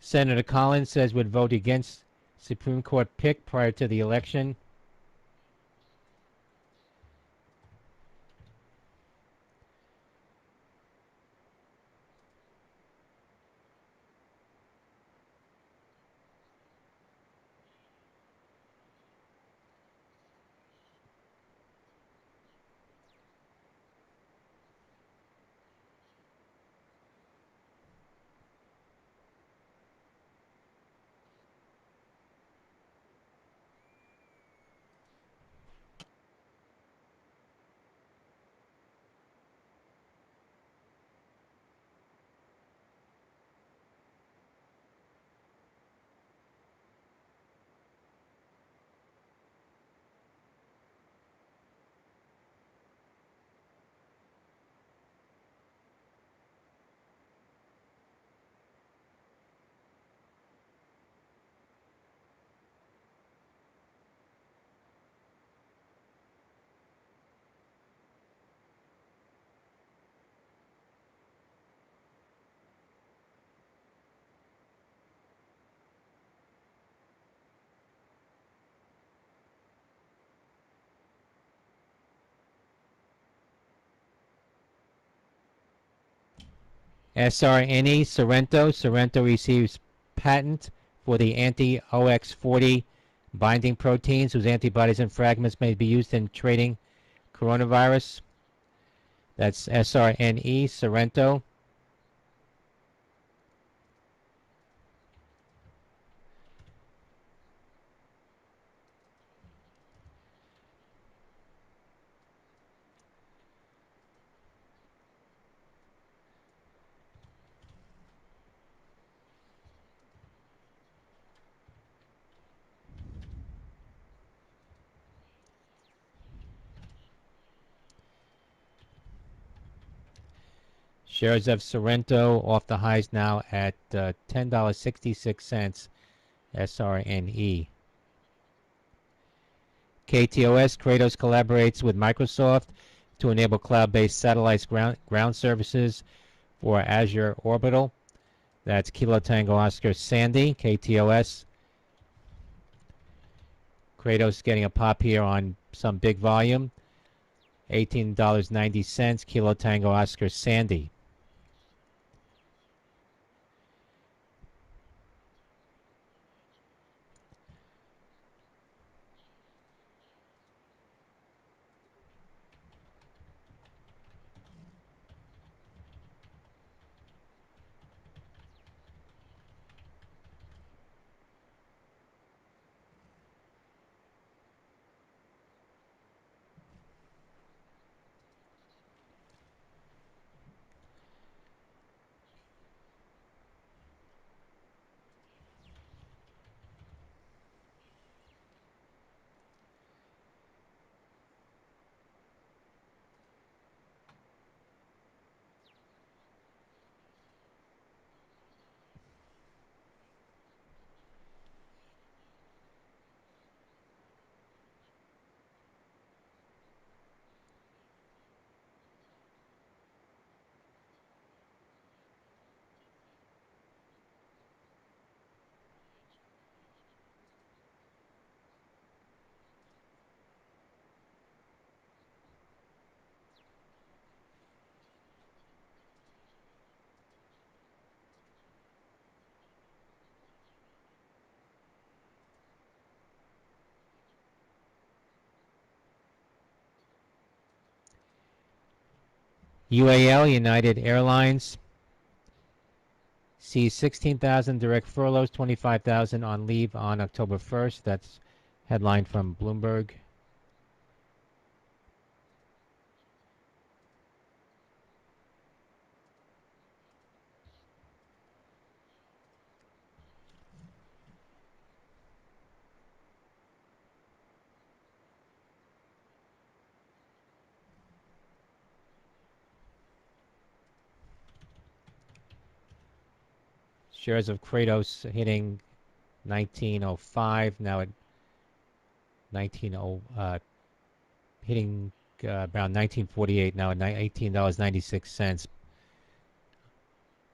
Senator Collins says would vote against Supreme Court pick prior to the election. SRNE Sorrento. Sorrento receives patent for the anti-OX40 binding proteins whose antibodies and fragments may be used in treating coronavirus. That's SRNE Sorrento. Shares of Sorrento off the highs now at $10.66 SRNE. KTOS, Kratos collaborates with Microsoft to enable cloud-based satellites ground services for Azure Orbital. That's Kilo Tango Oscar Sandy, KTOS. Kratos getting a pop here on some big volume. $18.90, Kilo Tango Oscar Sandy. UAL, United Airlines, sees 16,000 direct furloughs, 25,000 on leave on October 1st. That's headline from Bloomberg. Shares of Kratos hitting 1905, now at 19, hitting around 1948, now at $18.96.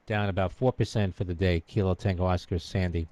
down about 4% for the day. Kilo Tango Oscar Sandy.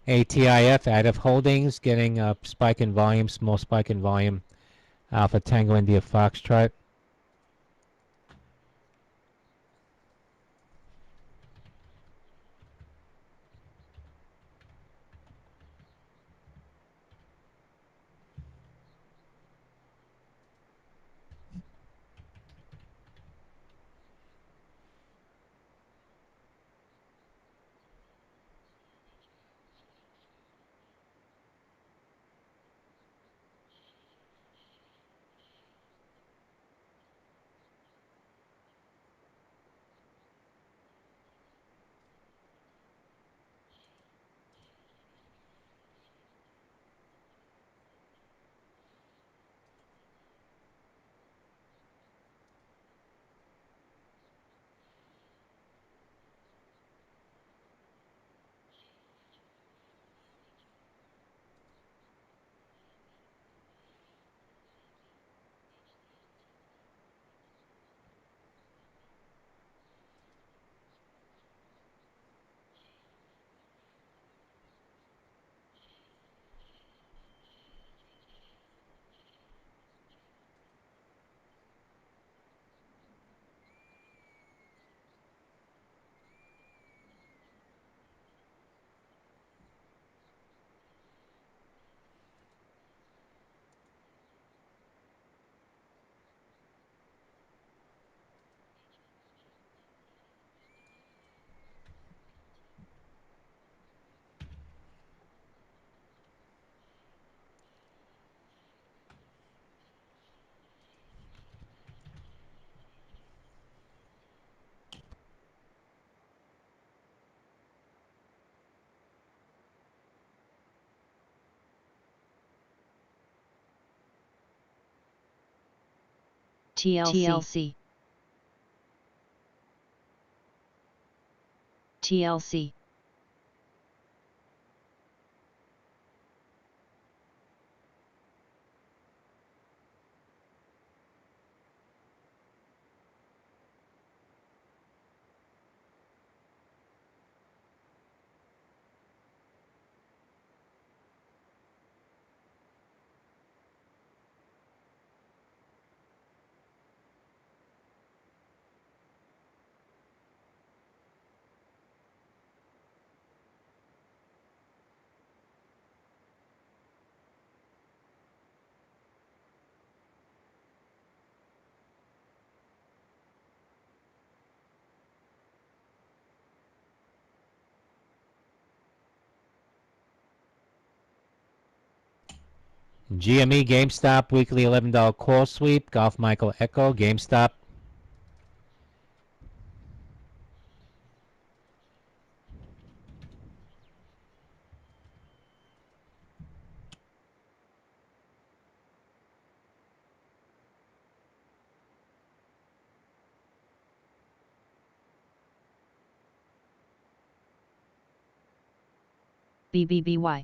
ATIF, Additive Holdings, getting a spike in volume, small spike in volume. Alpha Tango India Foxtrot. TLC TLC GME GameStop weekly $11 call sweep. Golf Michael Echo GameStop. BBBY.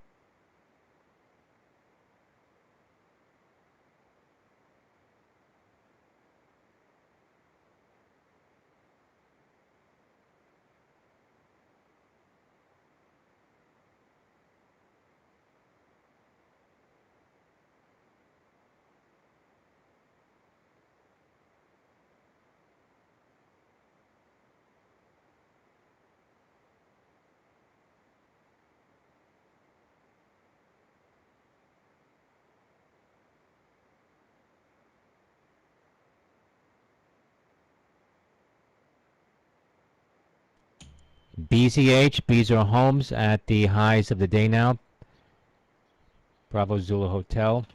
BZH, Beezer Homes at the highs of the day now. Bravo Zulu Hotel.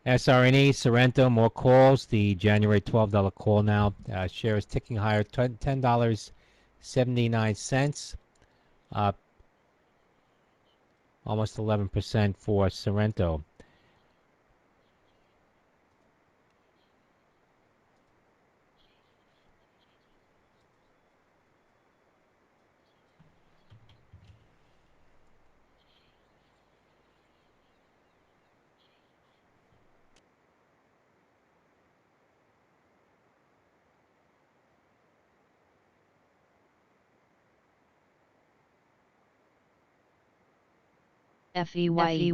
SRNE, Sorrento, more calls. The January $12 call now. Share is ticking higher, $10.79. Up almost 11% for Sorrento. FEYE.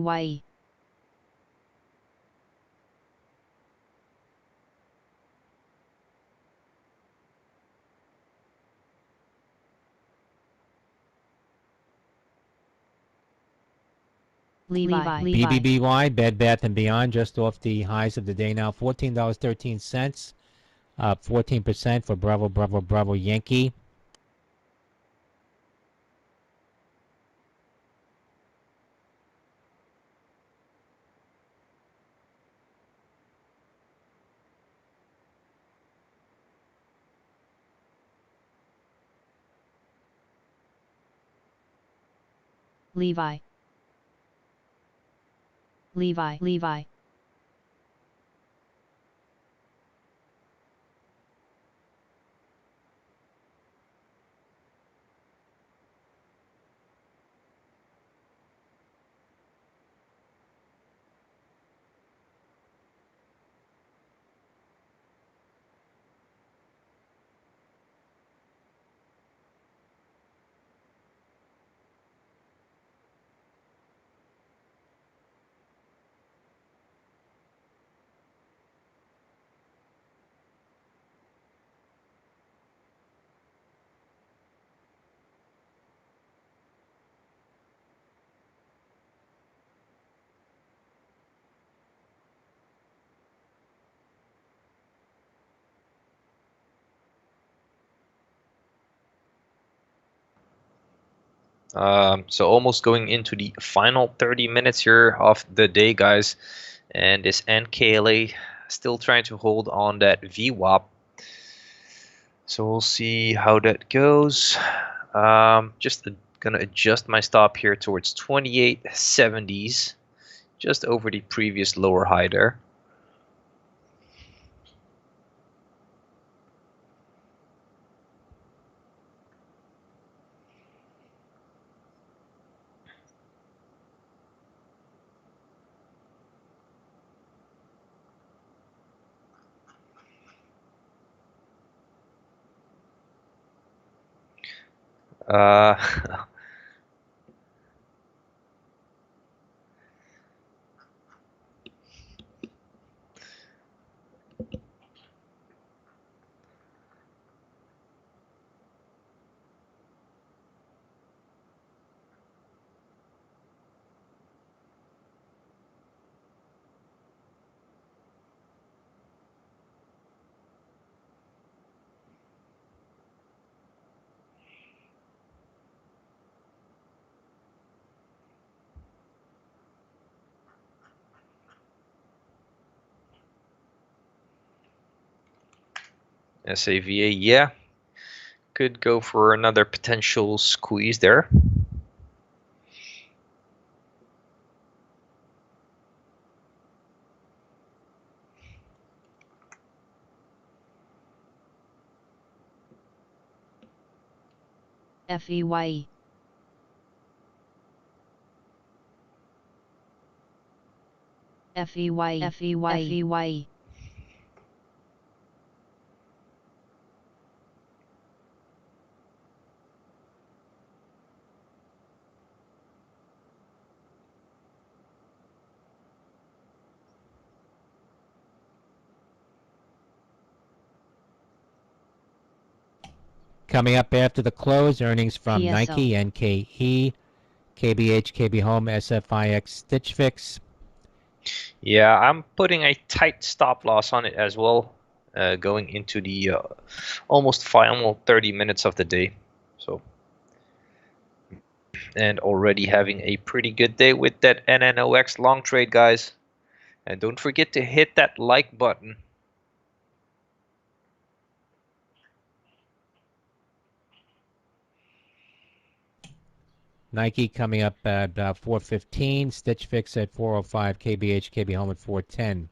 Levi. BBBY, Bed Bath & Beyond, just off the highs of the day now. $14.13, up 14% for Bravo, Bravo, Bravo Yankee. Levi. Levi. So almost going into the final 30 minutes here of the day, guys. And this NKLA still trying to hold on that VWAP. So we'll see how that goes. Just gonna adjust my stop here towards 28.70s, just over the previous lower high there. Uh, SAVA, yeah, could go for another potential squeeze there. FEYE. FEYE. Coming up after the close, earnings from PSO. Nike, NKE, KBH, KB Home, SFIX, Stitch Fix. Yeah, I'm putting a tight stop loss on it as well, going into the almost final 30 minutes of the day. So, and already having a pretty good day with that NNOX long trade, guys. And don't forget to hit that like button. Nike coming up at 415. Stitch Fix at 405. KBH, KB Home at 410.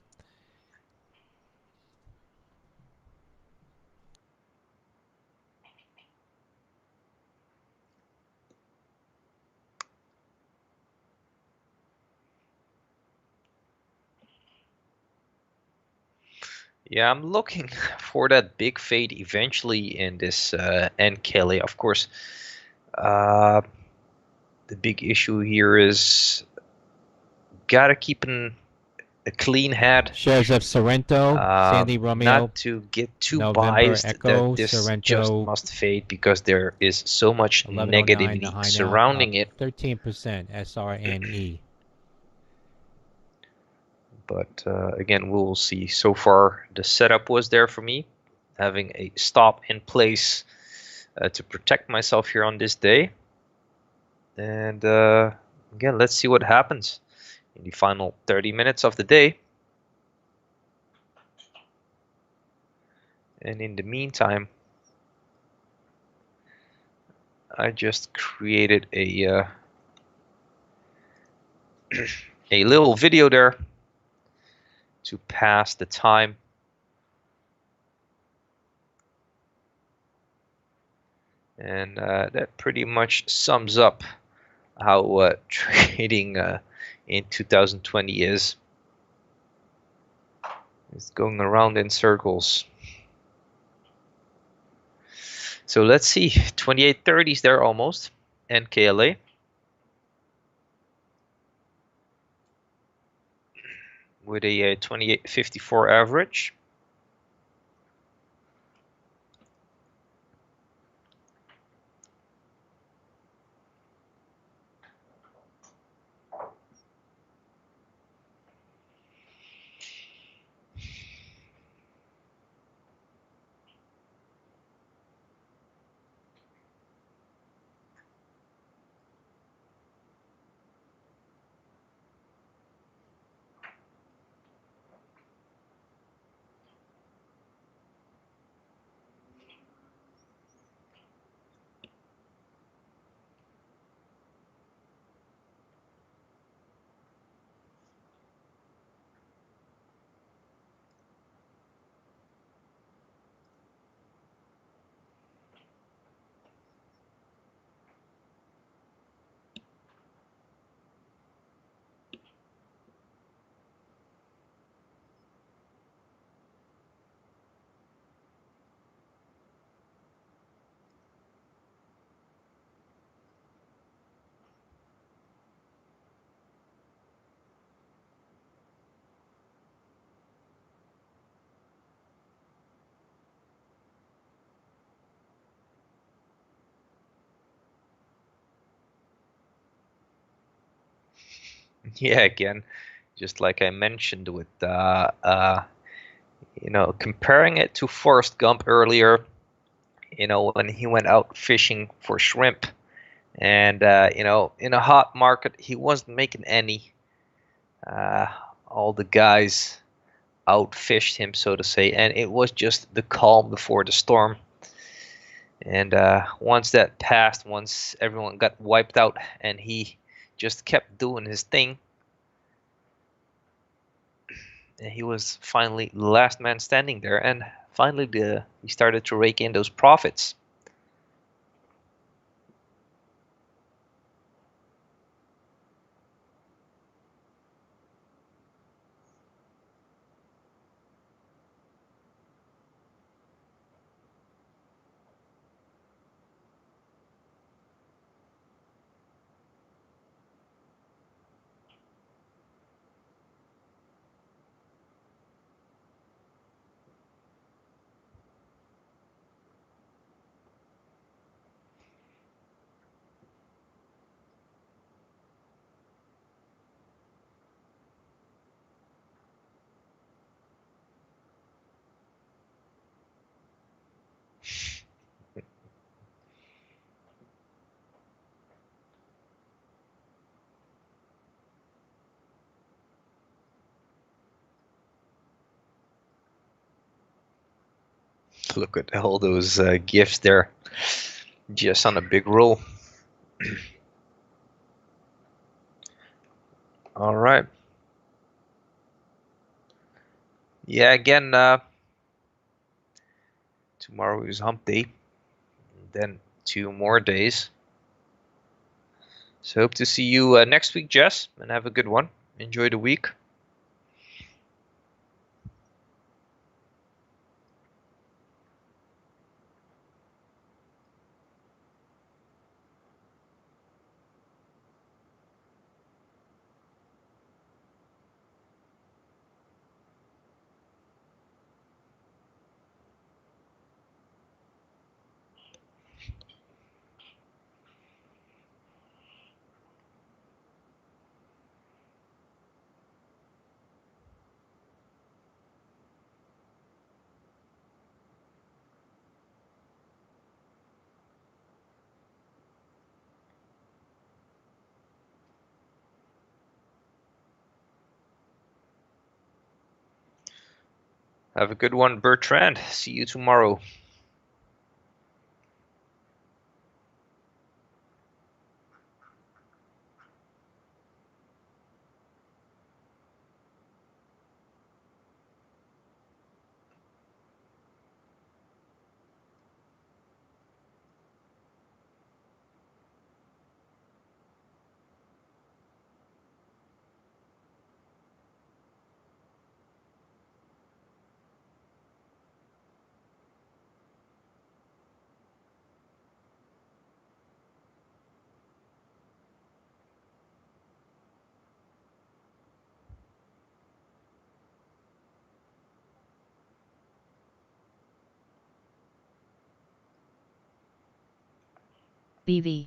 Yeah, I'm looking for that big fade eventually in this NKLA. Of course, the big issue here is gotta keep a clean head. Shares of Sorrento, Sandy Romeo, Not to get too November biased Echo, that this just Sorrento, must fade because there is so much 1109, the negativity high now, surrounding it. 13% SRNE. But again, we will see. So far, the setup was there for me, having a stop in place to protect myself here on this day. And again, let's see what happens in the final 30 minutes of the day. And in the meantime, I just created a a little video there to pass the time. And that pretty much sums up how trading in 2020 is. It's going around in circles. So let's see, 2830s there almost, NKLA. With a 2854 average. Yeah, again, just like I mentioned with comparing it to Forrest Gump earlier, when he went out fishing for shrimp, and in a hot market he wasn't making any. All the guys outfished him, so to say, and it was just the calm before the storm. And once that passed, once everyone got wiped out and he just kept doing his thing, and he was finally the last man standing there, and finally he started to rake in those profits. Look at all those gifts there, just on a big roll. All right. Yeah, again, tomorrow is hump day, then 2 more days. So hope to see you next week, Jess, and have a good one. Enjoy the week. Have a good one, Bertrand. See you tomorrow. BV.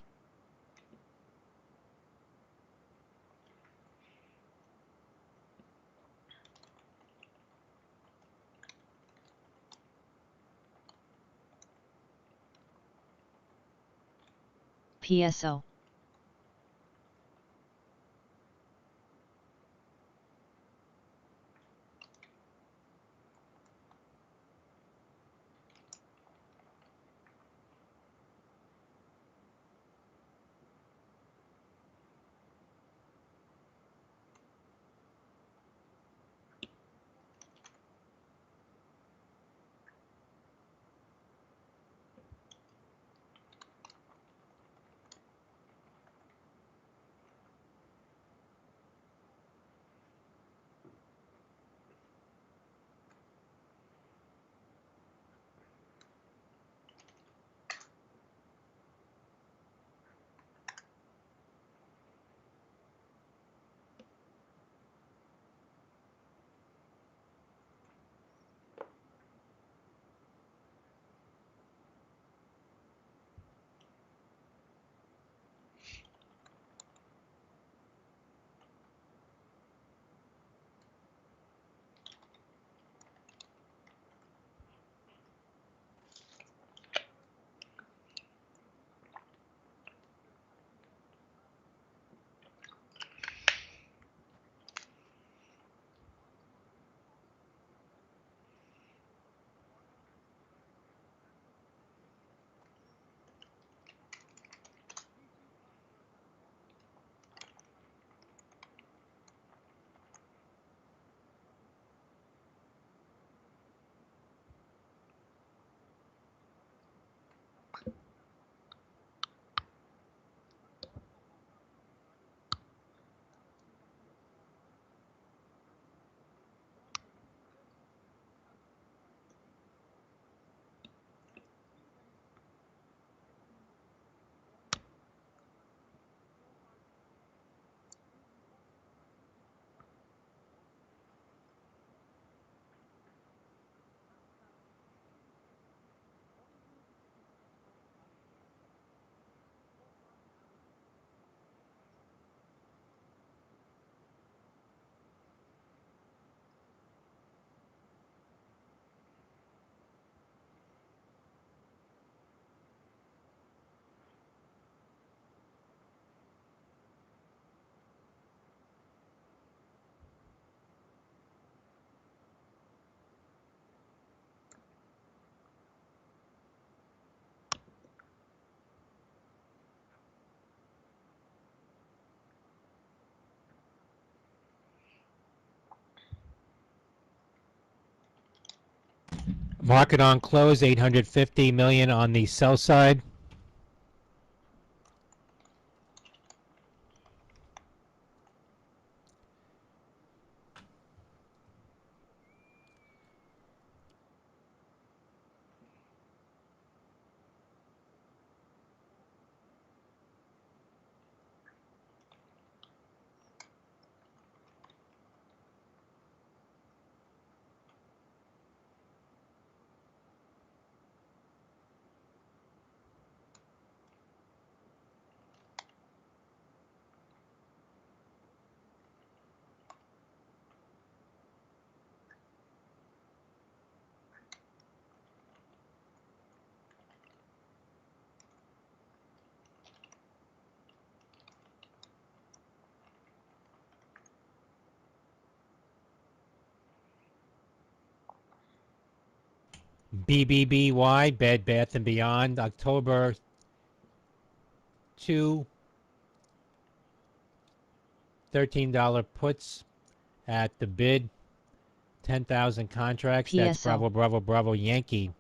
PSO. Market on close, 850 million on the sell side. BBBY, Bed Bath & Beyond, October 2, $13 puts at the bid, 10,000 contracts. That's PSO. Bravo, Bravo, Bravo, Yankee.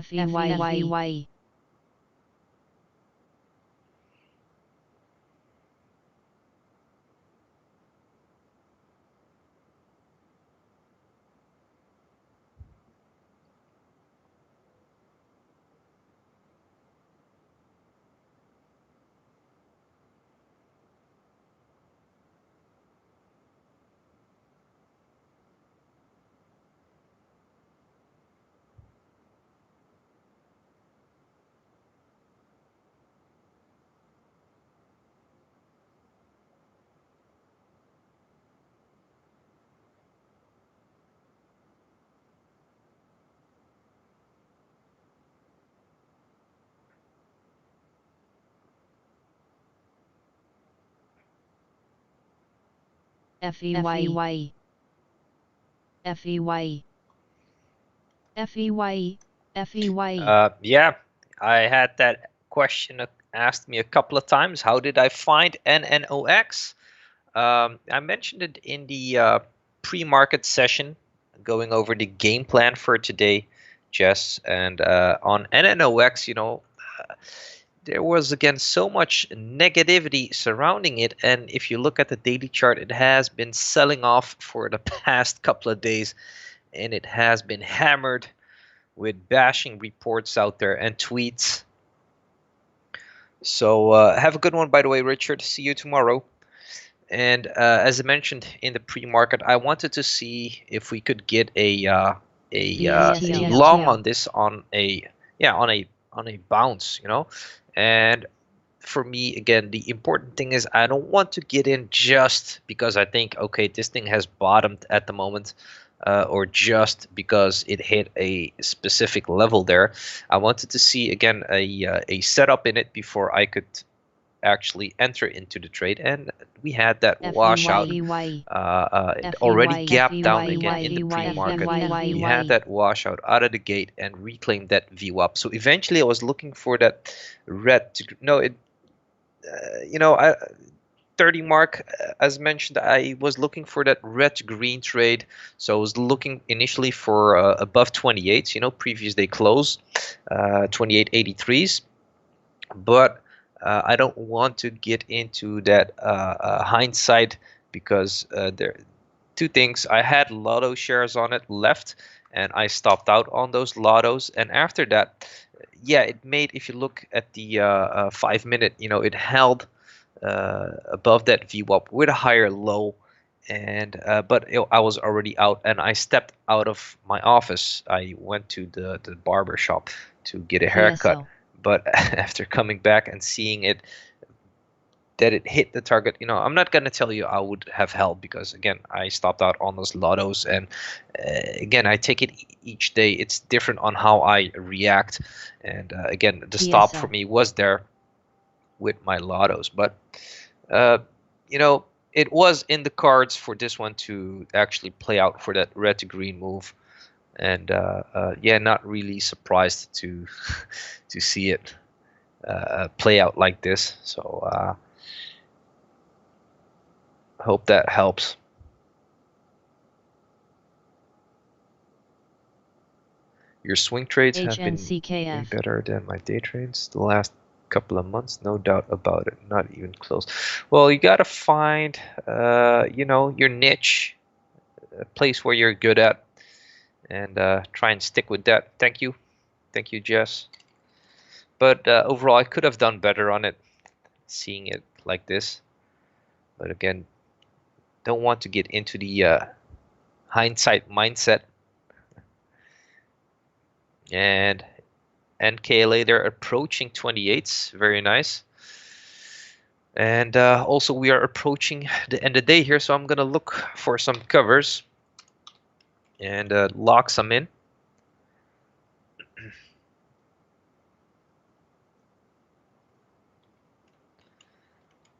FEY. FEY. FEY. FEY. FEY. Yeah, I had that question asked me a couple of times. How did I find NNOX? I mentioned it in the pre-market session going over the game plan for today, Jess, and on NNOX, there was again so much negativity surrounding it, and if you look at the daily chart, it has been selling off for the past couple of days, and it has been hammered with bashing reports out there and tweets. So have a good one, by the way, Richard. See you tomorrow. And as I mentioned in the pre-market, I wanted to see if we could get a long on this on a bounce, And for me, again, the important thing is I don't want to get in just because I think, okay, this thing has bottomed at the moment, or just because it hit a specific level there. I wanted to see again a setup in it before I could actually enter into the trade, and we had that washout. It already gapped down again in the pre-market. We had that washout out of the gate and reclaimed that view up. So eventually, I was looking for that red. 30 mark, as mentioned, I was looking for that red to green trade. So I was looking initially for above 28. Previous day close, 28.83s, but I don't want to get into that hindsight because there are two things. I had lotto shares on it left, and I stopped out on those lottos. And after that, yeah, it made, if you look at the 5 minute, it held above that VWAP with a higher low. And but I was already out, and I stepped out of my office. I went to the barber shop to get a haircut. But after coming back and seeing that it hit the target, I'm not going to tell you I would have held, because again, I stopped out on those lottos, and again, I take it each day. It's different on how I react, and again, the stop for me was there with my lottos, but it was in the cards for this one to actually play out for that red to green move. And yeah, not really surprised to to see it play out like this. So hope that helps. Your swing trades have been way better than my day trades the last couple of months, no doubt about it. Not even close. Well, you gotta find your niche, a place where you're good at, and try and stick with that. Thank you, Jess. But overall, I could have done better on it, seeing it like this. But again, don't want to get into the hindsight mindset. And NKLA, they're approaching 28s, very nice. And also we are approaching the end of the day here, so I'm gonna look for some covers and lock some in.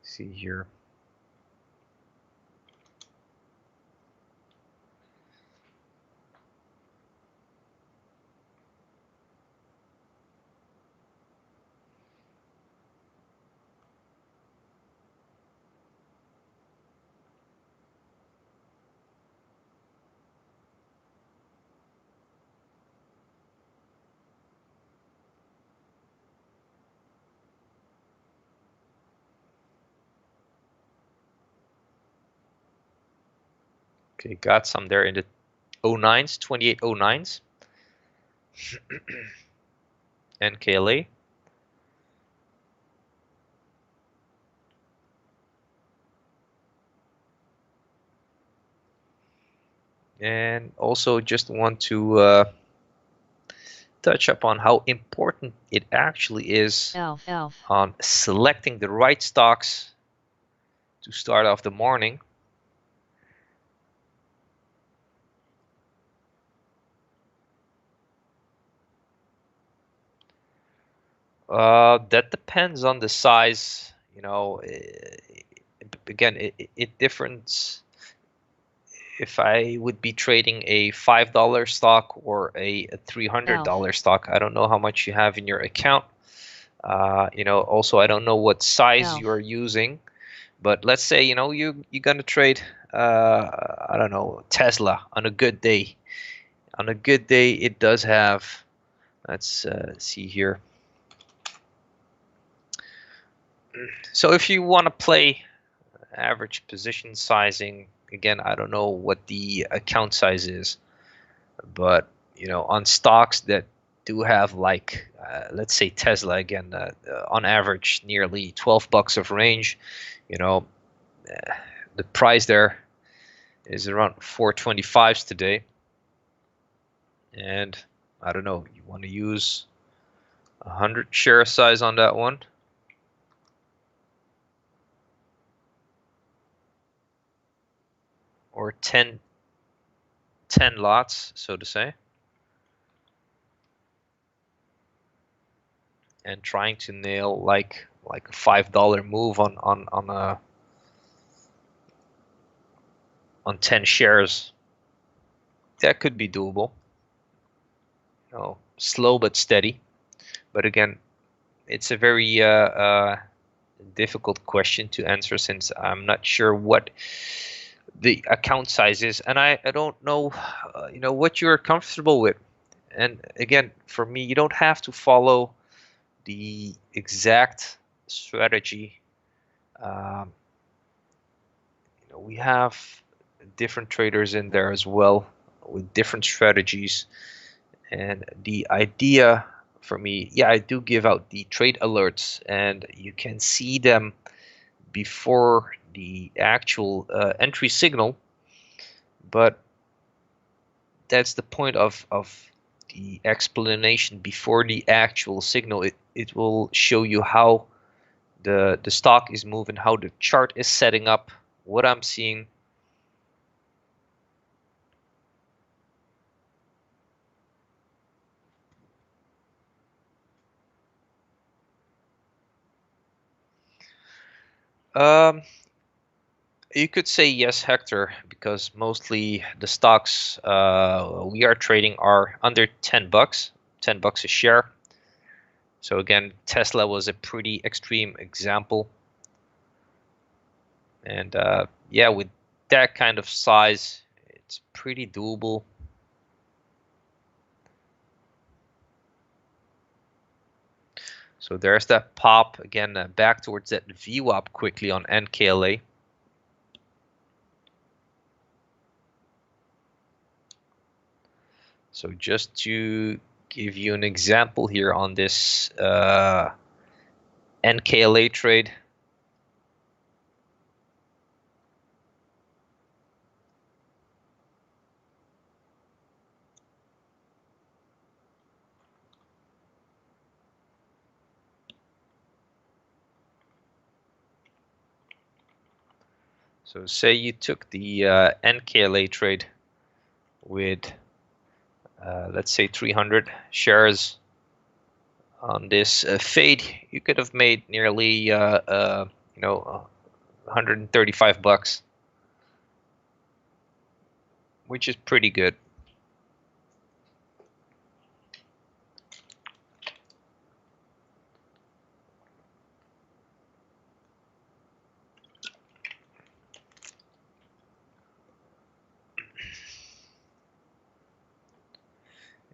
See here. Okay, got some there in the 09s, 2809s. NKLA. And also just want to touch upon how important it actually is on selecting the right stocks to start off the morning. That depends on the size. Again, it differs. If I would be trading a $5 stock or a $300 stock, I don't know how much you have in your account. Also, I don't know what size you are using, But let's say you're gonna trade I don't know, Tesla on a good day. On a good day, it does have. Let's see here. So if you want to play average position sizing, again, I don't know what the account size is, but on stocks that do have like let's say Tesla again, on average nearly $12 of range, the price there is around 425s today, and I don't know, you want to use 100 share size on that one. Or 10 lots, so to say, and trying to nail like a $5 move on 10 shares. That could be doable. Slow but steady. But again, it's a very difficult question to answer, since I'm not sure what the account size is, and I don't know what you're comfortable with. And again, for me, you don't have to follow the exact strategy. We have different traders in there as well with different strategies, and the idea for me, yeah, I do give out the trade alerts, and you can see them before the actual entry signal, but that's the point of the explanation. Before the actual signal, it will show you how the stock is moving, how the chart is setting up, what I'm seeing. You could say yes, Hector, because mostly the stocks we are trading are under $10, $10 a share. So again, Tesla was a pretty extreme example. And yeah, with that kind of size, it's pretty doable. So there's that pop again, back towards that VWAP quickly on NKLA. So just to give you an example here on this NKLA trade. So say you took the NKLA trade with let's say 300 shares on this fade, you could have made nearly $135, which is pretty good.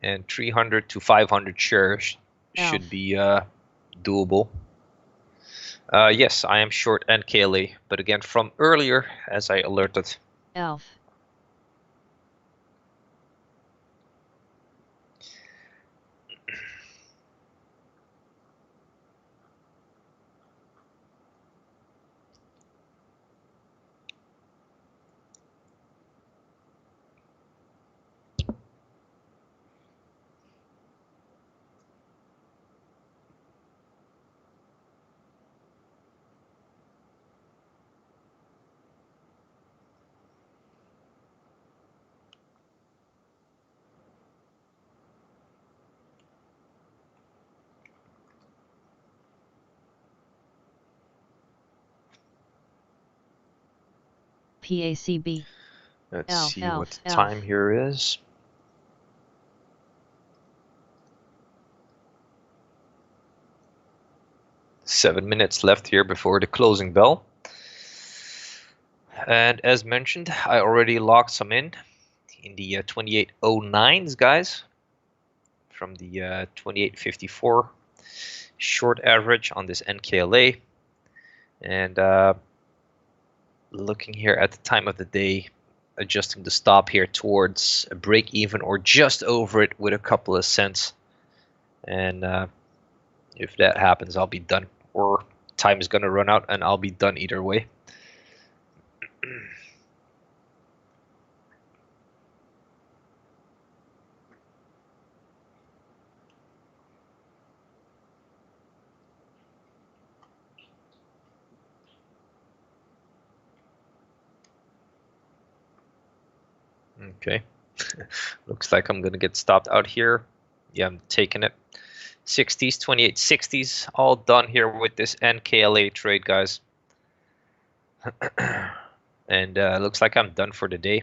And 300 to 500 shares should be doable. Yes, I am short NKLA, but again, from earlier, as I alerted. Elf. PACB. Let's see what the time here is. Seven minutes left here before the closing bell. And as mentioned, I already locked some in the 2809s, guys, from the 2854 short average on this NKLA. And looking here at the time of the day, adjusting the stop here towards a break even or just over it with a couple of cents. And if that happens, I'll be done, or time is going to run out and I'll be done either way. Okay. Looks like I'm going to get stopped out here. Yeah, I'm taking it. 60s, 2860s, all done here with this NKLA trade, guys. And looks like I'm done for the day.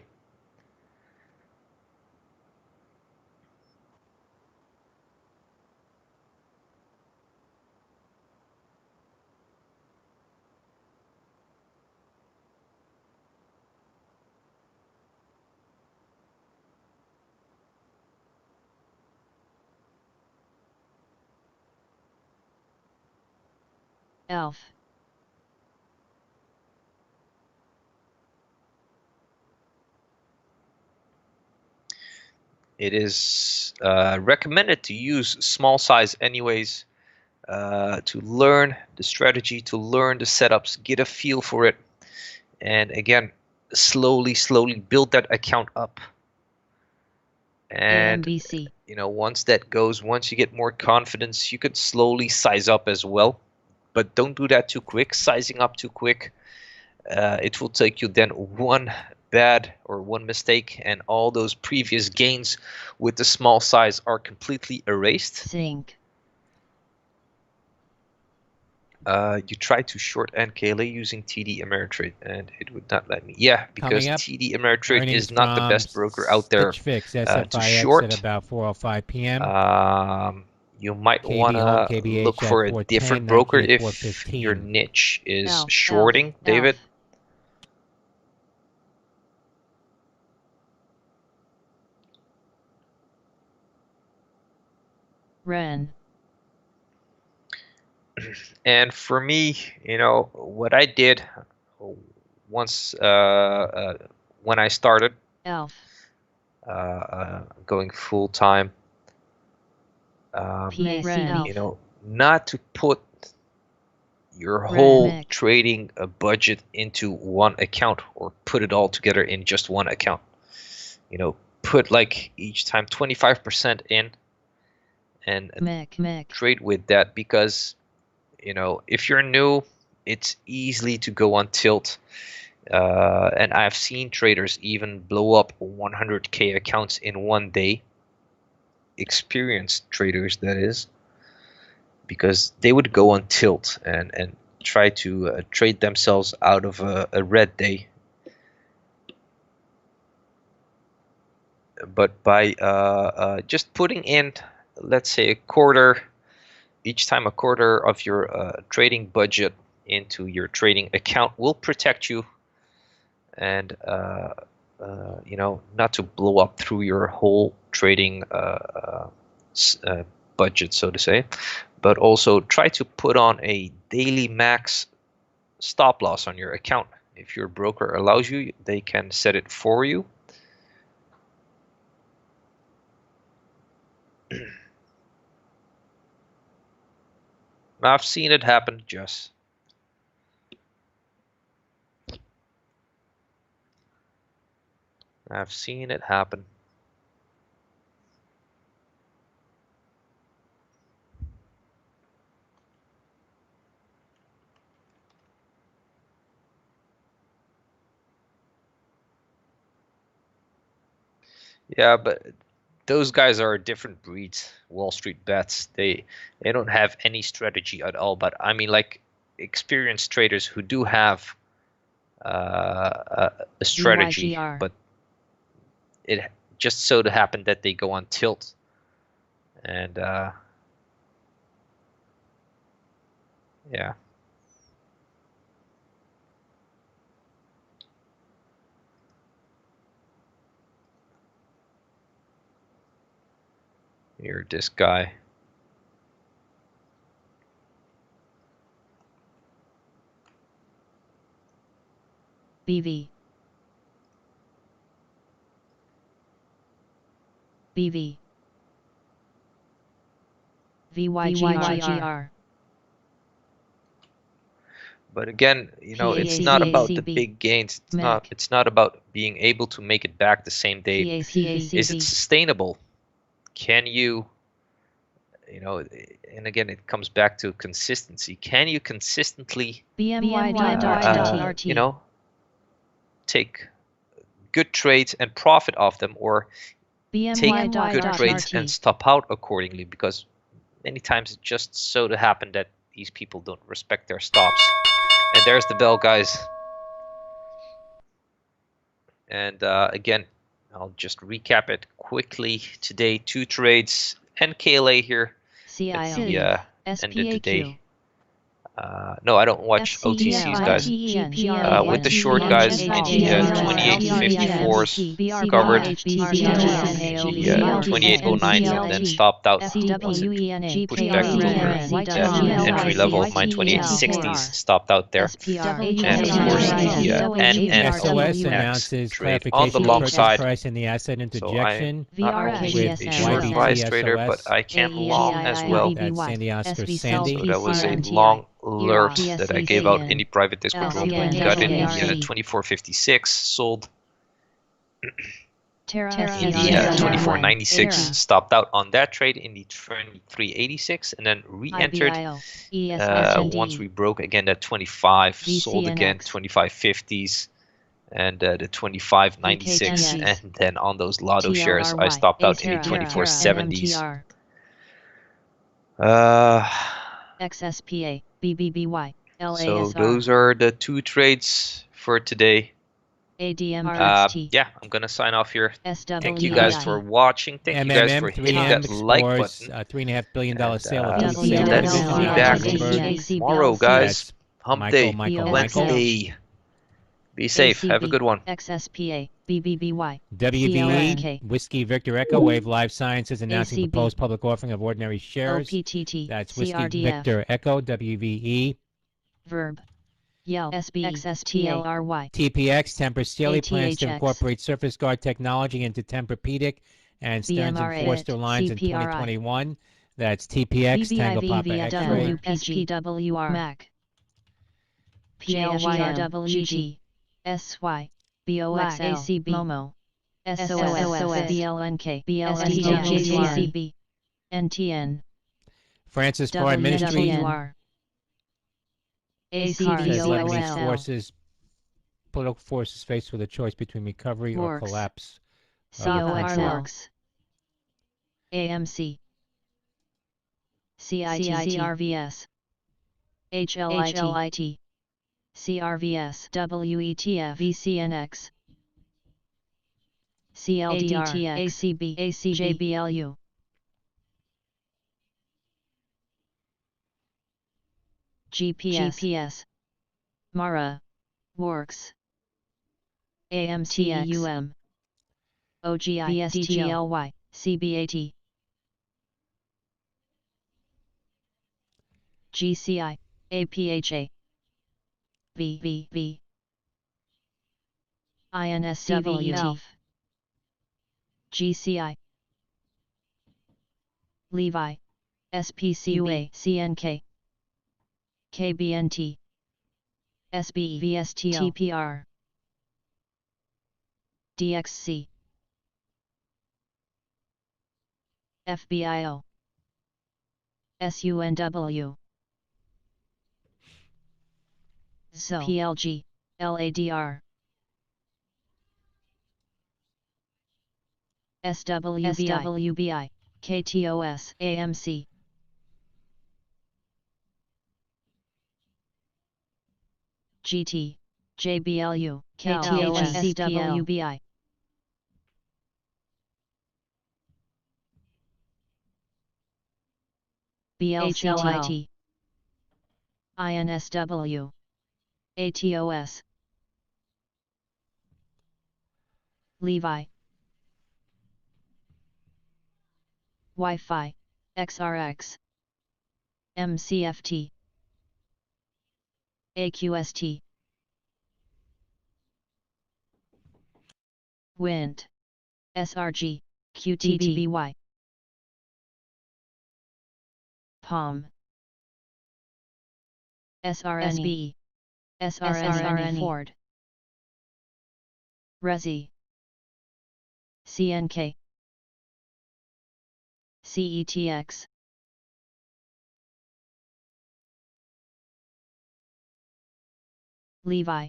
Elf. It is recommended to use small size anyways, to learn the strategy, to learn the setups, get a feel for it. And again, slowly build that account up. And AMBC. you know, once you get more confidence, you could slowly size up as well. But don't do that too quick. Sizing up too quick, it will take you then one bad or one mistake, and all those previous gains with the small size are completely erased. Sync. You try to short NKLA using TD Ameritrade, and it would not let me. Yeah, because Coming up, TD Ameritrade earnings is not the from best broker out there Stitch Fix to SFIX short. at about 4:05 p.m. You might KB want Home to KBH look at for a 4:10, different Nikkei broker at if 4:15. your niche is Elf, shorting, elf, David. elf. Ren. And for me, you know, what I did once when I started Elf. going full time, PAC. you know, not to put your whole Mix. trading budget into one account or put it all together in just one account. You know, put like each time 25% in and Mix. trade with that, because you know, if you're new, it's easily to go on tilt. And I've seen traders even blow up 100K accounts in one day. Experienced traders, that is, because they would go on tilt and try to trade themselves out of a red day. But by just putting in, let's say, a quarter, each time a quarter of your trading budget into your trading account will protect you, and you know, not to blow up through your whole trading budget, so to say, but also try to put on a daily max stop loss on your account. If your broker allows you, they can set it for you. I've seen it happen, Jess. I've seen it happen. Yeah, but those guys are different breeds. Wall Street bets. They don't have any strategy at all. But I mean, like, experienced traders who do have a strategy, DYGR. but it just so to happen that they go on tilt, and yeah. Here, this guy. BV. BV. VYGR. But again, it's not about the big gains. It's not about being able to make it back the same day. Is it sustainable? Can you, and again, it comes back to consistency. Can you consistently, take good trades and profit off them, or take good trades and stop out accordingly? Because many times it just so to happen that these people don't respect their stops. And there's the bell, guys. And again, I'll just recap it quickly. Today, 2 trades and KLA here. CIL. Ended the day. No, I don't watch OTCs, guys. With the short guys in the 2854s covered the 2809s and then stopped out once it pushed back over that entry level of my 2860s, stopped out there. And of course the SOS NNX announces trade on the clarification of long purchase side. price in the asset So interjection. I'm not only a with short YBT price trader, but SOS. I can long as well. That's Sandy Oscar So Sandy. that was a long alert that I gave out in the private Discord room. Got in the 2456, sold in the 2496, stopped out on that trade in the 2386, and then re-entered once we broke again that 25, sold again 2550s and the 2596, and then on those Lotto shares I stopped out in the 2470s. XSPA, BBBY, So those are the 2 trades for today. ADMRXT. Yeah, I'm gonna sign off here. Thank you SWIT. guys for watching. Thank you guys for hitting that 3M like explores button. $3.5 billion sale of And, food sale let's division be on back Bloomberg. tomorrow, guys. That's Hump day, Michael. Wednesday. Be safe. Have a good one. XSPA, BBBY, WVE, Whiskey Victor Echo, Wave Life Sciences announcing proposed public offering of ordinary shares. OPTT, That's Whiskey CRDF. Victor Echo, WVE. Verb. Yell, SBXSTLRY. TPX, Tempur Sealy plans to ATHX. incorporate Surface Guard technology into Tempur-Pedic and Stearns & Foster lines in 2021. That's TPX, Tango Papa X-Ray. SPWR, MAC. PLYRWG. SY. BOXACB. Momo. SOS. BLNK. BLSTJCB. NTN. Francis Foreign Ministry WR. says Lebanese ACBOL. political forces faced with a choice between recovery or collapse. COXL. AMC. CITCRVS. HLIT. CRVS. WETF. VCNX. CLDTX. ACB. ACJBLU. GPS. MARA. Works. AMTUM. OGIVSTLY. CBAT. GCI. APHA. VVV. INSWT. GCI. Levi. SPCUA. CNK. KBNT. SBVSTL. TPR. DXC. FBIO. SUNW. ZO. PLG. LADR. SWBI. KTOS. AMC. GT. JBLU. KTOS. SWBI. BLCT. INSW. ATOS. Levi. Wi-Fi, XRX, MCFT, AQST, Wint, SRG, QTBBY, POM, SRSB, SRNE Ford, Resi, CNK, CETX, Levi,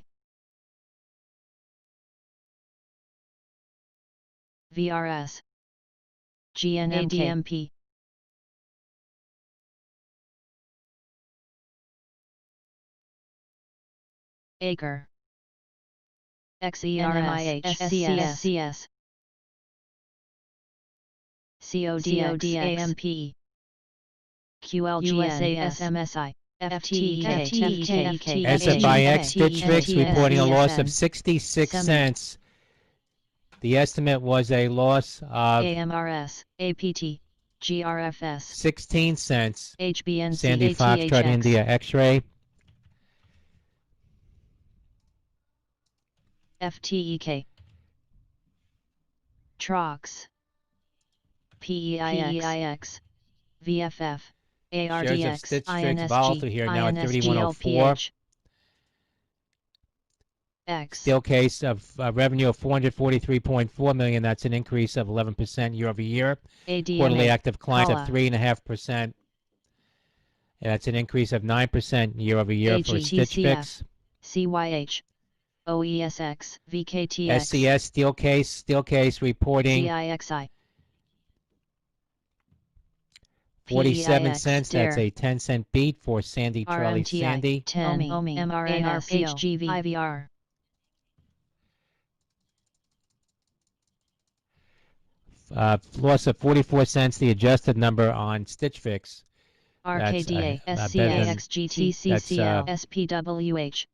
VRS, GNMK, Acre, XERMIH, SCS, CODX, AMP, QLGS, SMSI, FTEK, SFIX Stitch Fix reporting a loss of 66 cents. The estimate was a loss of AMRS, APT, GRFS, 16 cents. HBNC, Sandy Foxtrot India X-ray. FTEK, TROX, PEIX, VFF, Shares of ARDX, Stitch Fix INSG, volatile here now at 3104. X, Steel case of revenue of 443.4 million. That's an increase of 11% year over year. Quarterly ADMA, active clients of CALA, 3.5%. That's an increase of 9% year over year for Stitch Fix. CYH, OESX, VKTX, SCS steel case reporting CIXI, 47 PEIX, cents. That's a 10-cent beat for Sandy Charlie RMTI, Sandy. 10, MRNR, HGV, IVR, Loss of 44 cents. The adjusted number on Stitch Fix. RKDA, That's better than- SCAXGT, CCL, SPWH,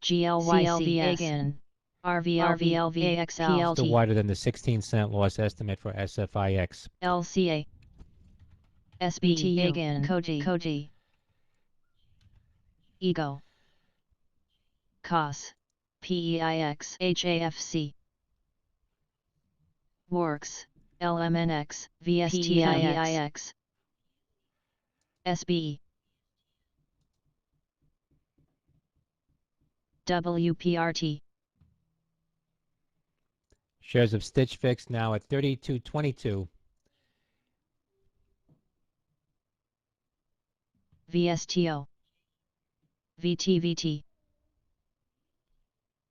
GLYC, AGIN, RVLV, AXL, still wider than the 16-cent loss estimate for SFIX. LCA, SBT, AGIN, Koji, Ego, COS, PEIX, HAFC, Works, LMNX, VSTIX, SB, WPRT, Shares of Stitch Fix now at 32.22. VSTO, VTVT,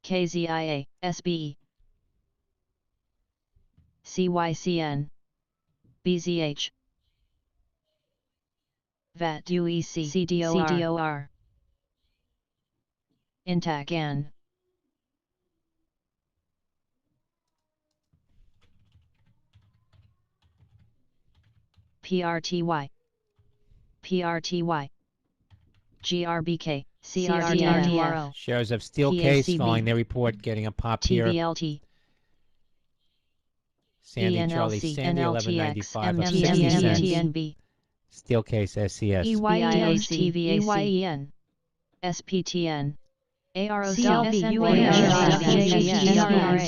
KZIA, SBE, CYCN, BZH, VAT, UEC, CDOR, Intac, N, PRTY, PRTY, GRBK, CRDRO, Shares of Steelcase PACB, following their report getting a pop here. TVLT, Sandy Charlie ENLC, Sandy NLTX, 11.95 up 60 cents. MTNB, Steelcase SCS. EYEN, TVAC, SPTN, AROC,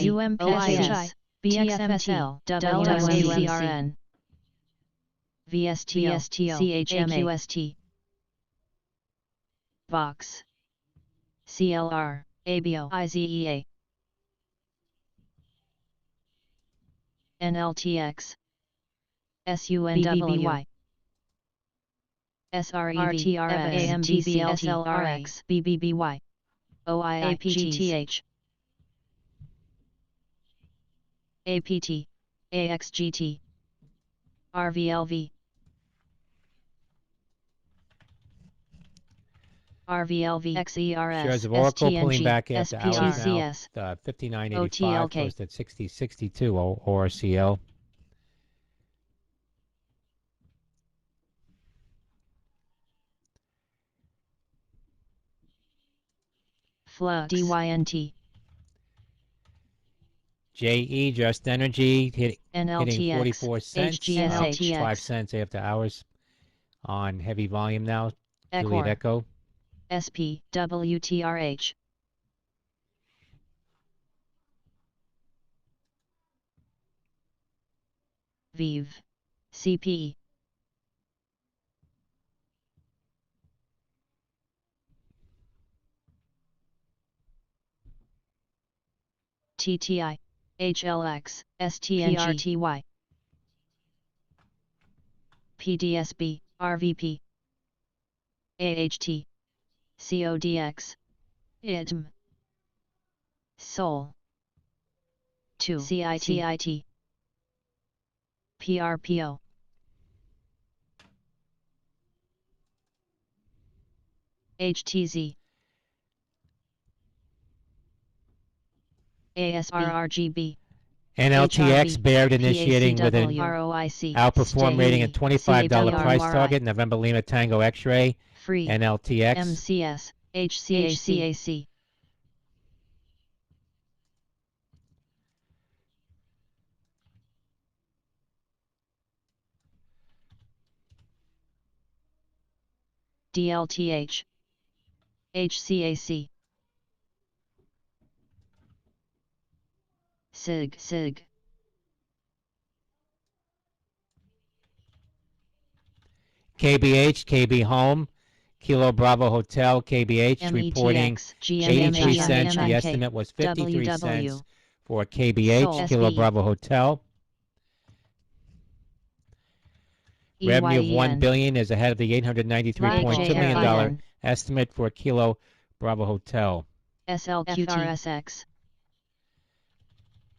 UMPSI, BXMT, WSCRN, VSTO, CHMA, Vox, CLR, ABO, IZEA, NLTX, SUNWY, SREV, AMBC, SLRX, BBBY, OIAPGTH, APT, AXGT, RVLV, RVLV, XERS, Shares of Oracle pulling STNG, back after hours now. SPGCS, 59.85 OTLK. closed at 60.62 ORCL. Flux, DYNT, JE, Just Energy, hitting NLTX, 44 cents, up HGSH, 5 cents after hours on heavy volume now. Juliet Ecor, Echo. SP, WTRH. Vive, CP. TTI, HLX, STNG, PDSB, RVP, AHT, CODX, ITM, SOL, 2, CITIT, PRPO, HTZ, ASB, RRGB, NLTX, HRV, Baird initiating with an PACW, ROIC, outperform rating at $25 price CAWRI, target. November Lima Tango X-Ray, Free, NLTX. MCS, HCAC, DLTH, HCAC, SIG, KBH, KB Home, Kilo Bravo Hotel, KBH, reporting METX, 83 cents. The GMMK, estimate was 53 WW, cents for KBH, Sol, Kilo SB, Bravo Hotel. Revenue of $1 EYEN, billion is ahead of the $893.2 million LAGOL, estimate for Kilo Bravo Hotel. SLQT, FRSX,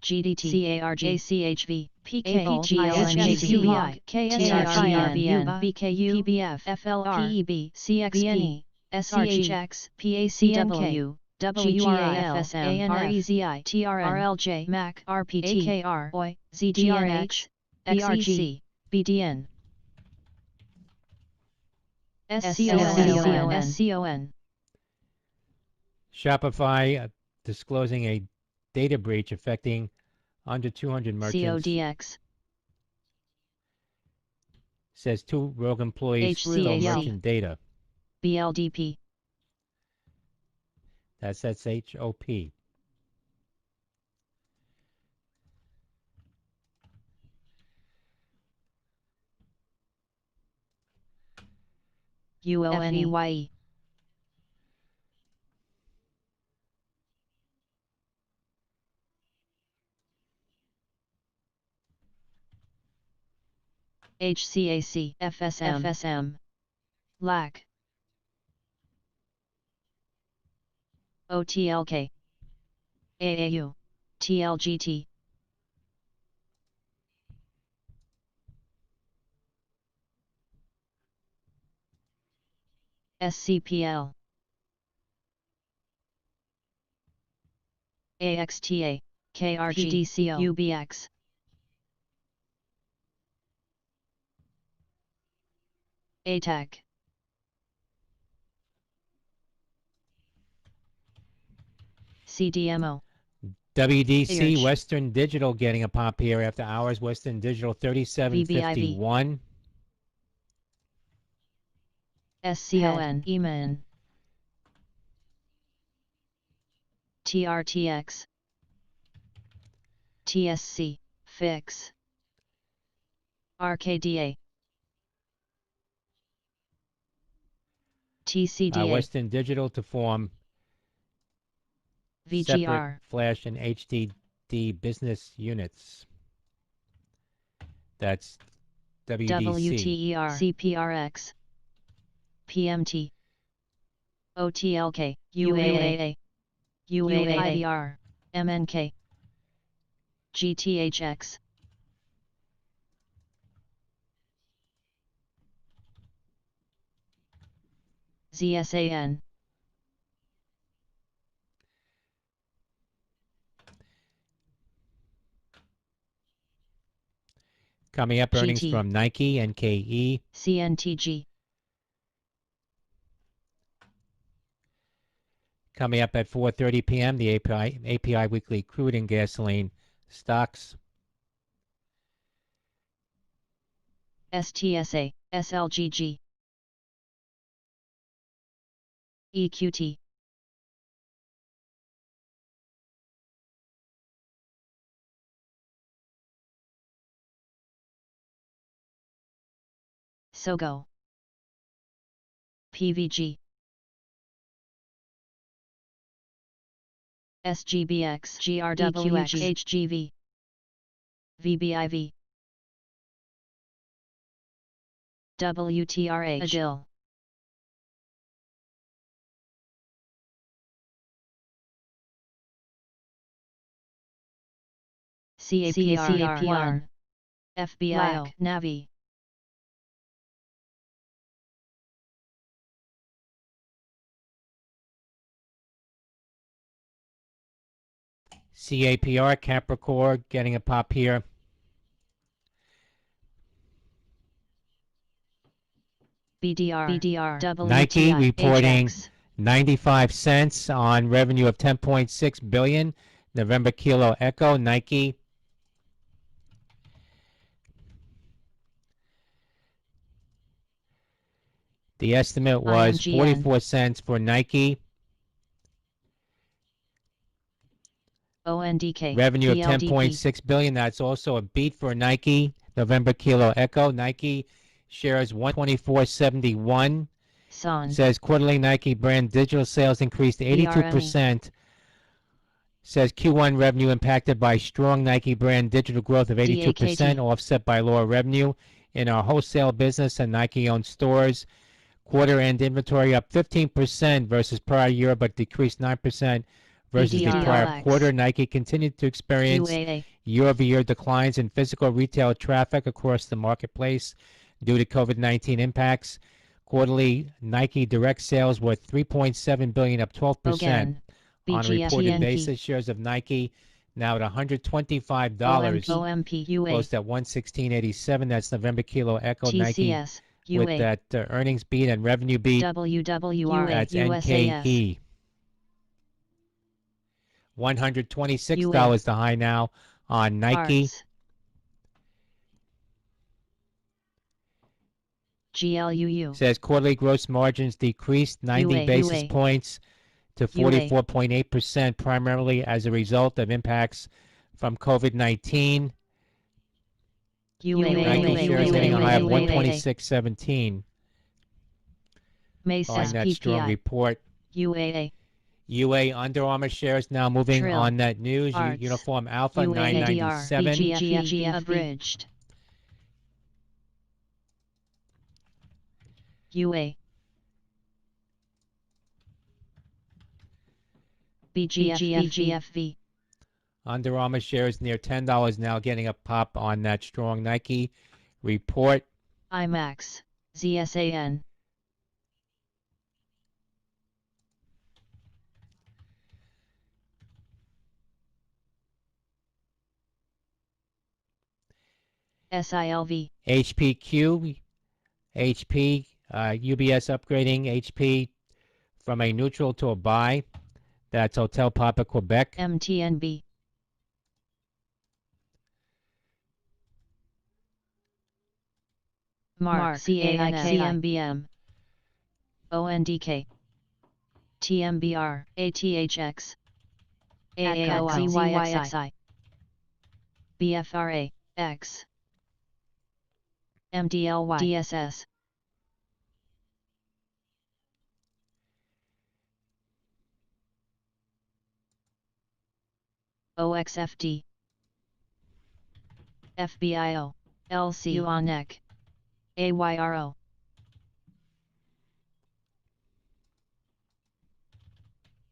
GDT, CARG, ACHV, PK, GLNG, KSRVN, BKU, PBF, FLR, PEB, CXP, SRGX, PACW, WGAL, FSM, REZI, TRN, RLJ, MAC, RPT, AKR, OI, ZDRH, XEC, BDN, SCON. Shopify disclosing a data breach affecting under 200 merchants. CODX, Says 2 rogue employees stole HCAC, merchant data. BLDP, That's SHOP. UONEYE, HCAC, FSM, LAC, OTLK, AAU, TLGT, SCPL, AXTA, KRGDCO, UBX, ATAC, CDMO, WDC, IRCH, Western Digital getting a pop here after hours. Western Digital 37.51. SCON, EMAN, TRTX, TSC, FIX, RKDA, TCDA, Western Digital to form separate VGR, flash and HDD business units. That's WDC. WTER, CPRX, PMT, OTLK, UAA, UAIDR, MNK, GTHX, ZSAN, Coming up, earnings GT, from Nike and KE. CNTG, Coming up at 4:30 p.m., the API Weekly Crude and Gasoline Stocks. STSA, SLGG, EQT, SOGO, PVG, SGBX, GRWX, HGV, VBIV, WTRH, Agil, CAPR, FBIO, Navi, CAPR, Capricorn, getting a pop here. BDR, Nike WTI, reporting HX, 95 cents on revenue of 10.6 billion. November Kilo Echo, Nike. The estimate was IMGN, 44 cents for Nike. ONDK, Revenue of PLDP, 10.6 billion. That's also a beat for Nike. November Kilo Echo, Nike shares 124.71. SON, Says quarterly Nike brand digital sales increased 82%. Says Q1 revenue impacted by strong Nike brand digital growth of 82%, DAKT, offset by lower revenue in our wholesale business and Nike-owned stores. Quarter end inventory up 15% versus prior year, but decreased 9% versus the prior BDRLX, quarter. Nike continued to experience UAA, year-over-year declines in physical retail traffic across the marketplace due to COVID-19 impacts. Quarterly Nike direct sales were 3.7 billion, up 12%. OGAN, On a reported BGFTNP, basis, shares of Nike now at $125, OMP, UA, close at 116.87. That's November Kilo Echo, Nike TCS, with UA, that earnings beat and revenue beat. WWR, That's USAS, NKE. $126 UA, the high now on Nike. Arts, GLUU, Says quarterly gross margins decreased 90 UA, basis UA, points to UA, 44.8%, primarily as a result of impacts from COVID-19. UA, Nike shares hitting a high of UA, 126.17 Mesa, on that strong PPI, report. UAA, UA Under Armour shares now moving Trill, on that news. Arts, Uniform Alpha UA, BDR, 997. BGF, abridged, UA, BGFV, Under Armour shares near $10 now, getting a pop on that strong Nike report. IMAX, ZSAN, SILV, HPQ, HP, UBS upgrading HP from a neutral to a buy. That's Hotel Papa Quebec. MTNB, Mark, CAIK, ONDK, TMBR, ATHX, AAOI, BFRA, X, MDLY, DSS, OXFD, FBIO, LC, UONEC, AYRO,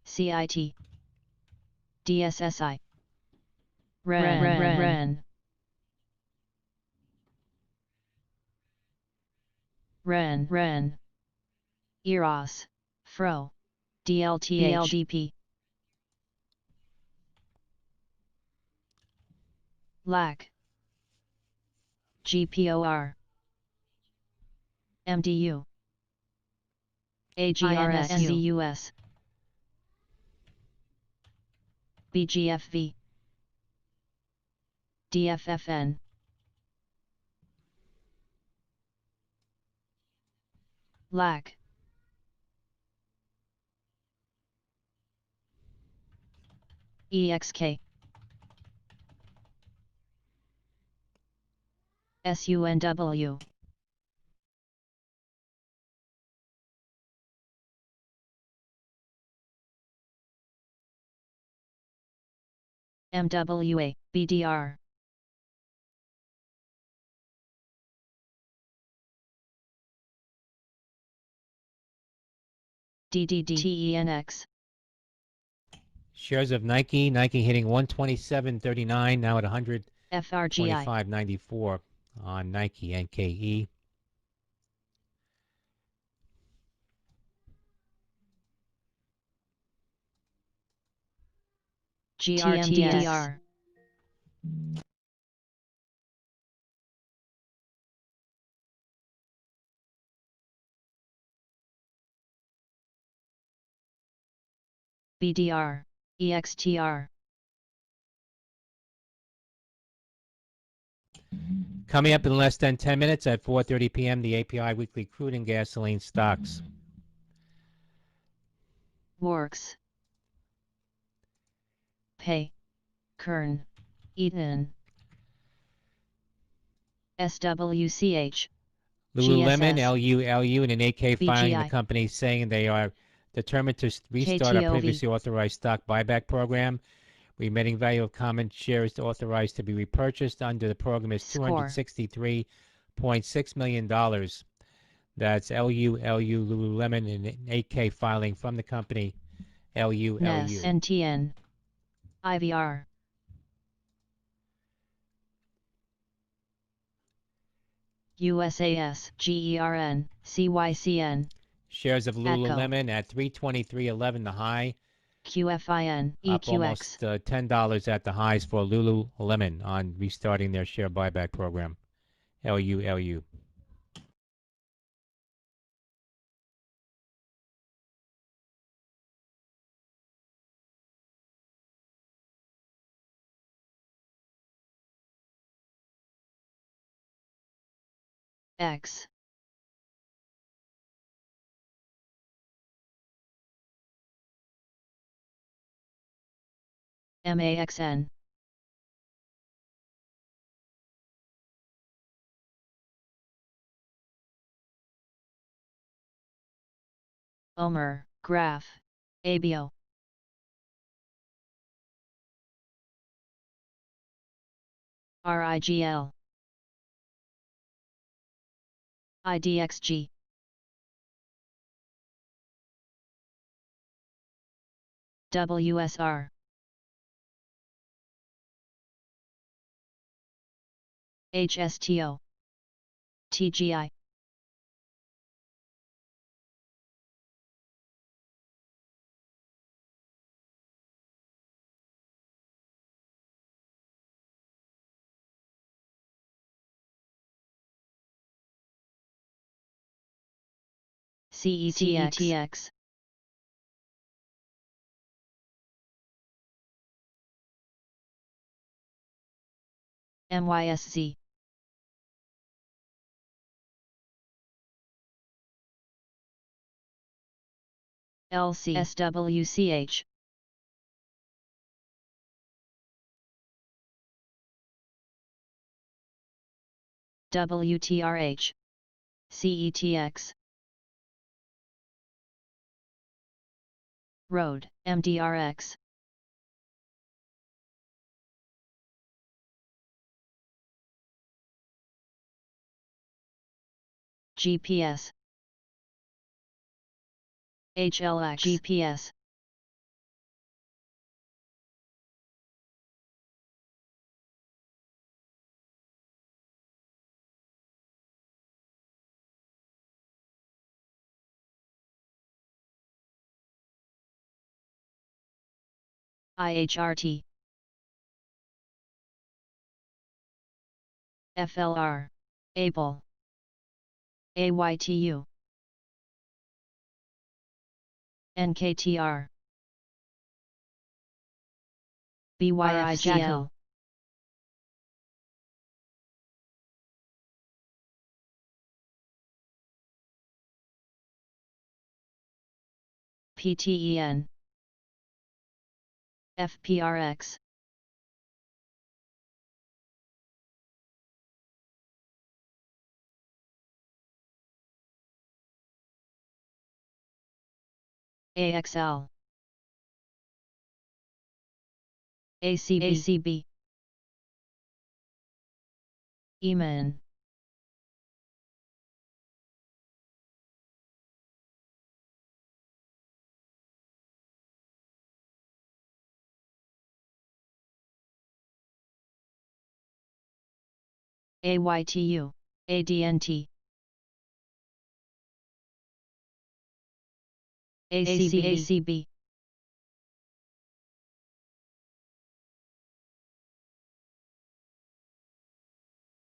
CIT, DSSI, REN, EROS, FRO, DLTP, LAC, GPOR, MDU, AGRS, NZUS, BGFV, DFFN. LAC. EXK. SUNW. MWA, BDR. DDDTENX. Shares of Nike. Nike hitting 127.39, now at FRGI. 125.94 on Nike NKE. GRTDR. BDR. EXTR. Coming up in less than 10 minutes at 4:30 p.m., the API weekly crude and gasoline stocks. Works. Pay. Kern. Eaton. SWCH. Lululemon, GSS. LU, and an 8K filing the BGI. company saying they are determined to restart a KTOV. previously authorized stock buyback program. Remitting value of common shares authorized to be repurchased under the program is Score. $263.6 million. That's LU, Lululemon, and an 8K filing from the company LU. NES. NTN. IVR. USAS. GERN. CYCN. Shares of ATCO. Lululemon at 323.11 the high, QFIN. up EQX. almost $10 at the highs for Lululemon on restarting their share buyback program. LU. X. MAXN. Omer. Graph. ABO. RIGL. IDXG. WSR. HSTO. TGI. CETX. MYSZ. LC. SWCH. WTRH. CETX. Road. MDRX. GPS. HLX. GPS. IHRT. FLR. ABLE. AYTU. NKTR. BYFCL. PTEN FPRX AXL ACB EMAN AYTU ADNT ACB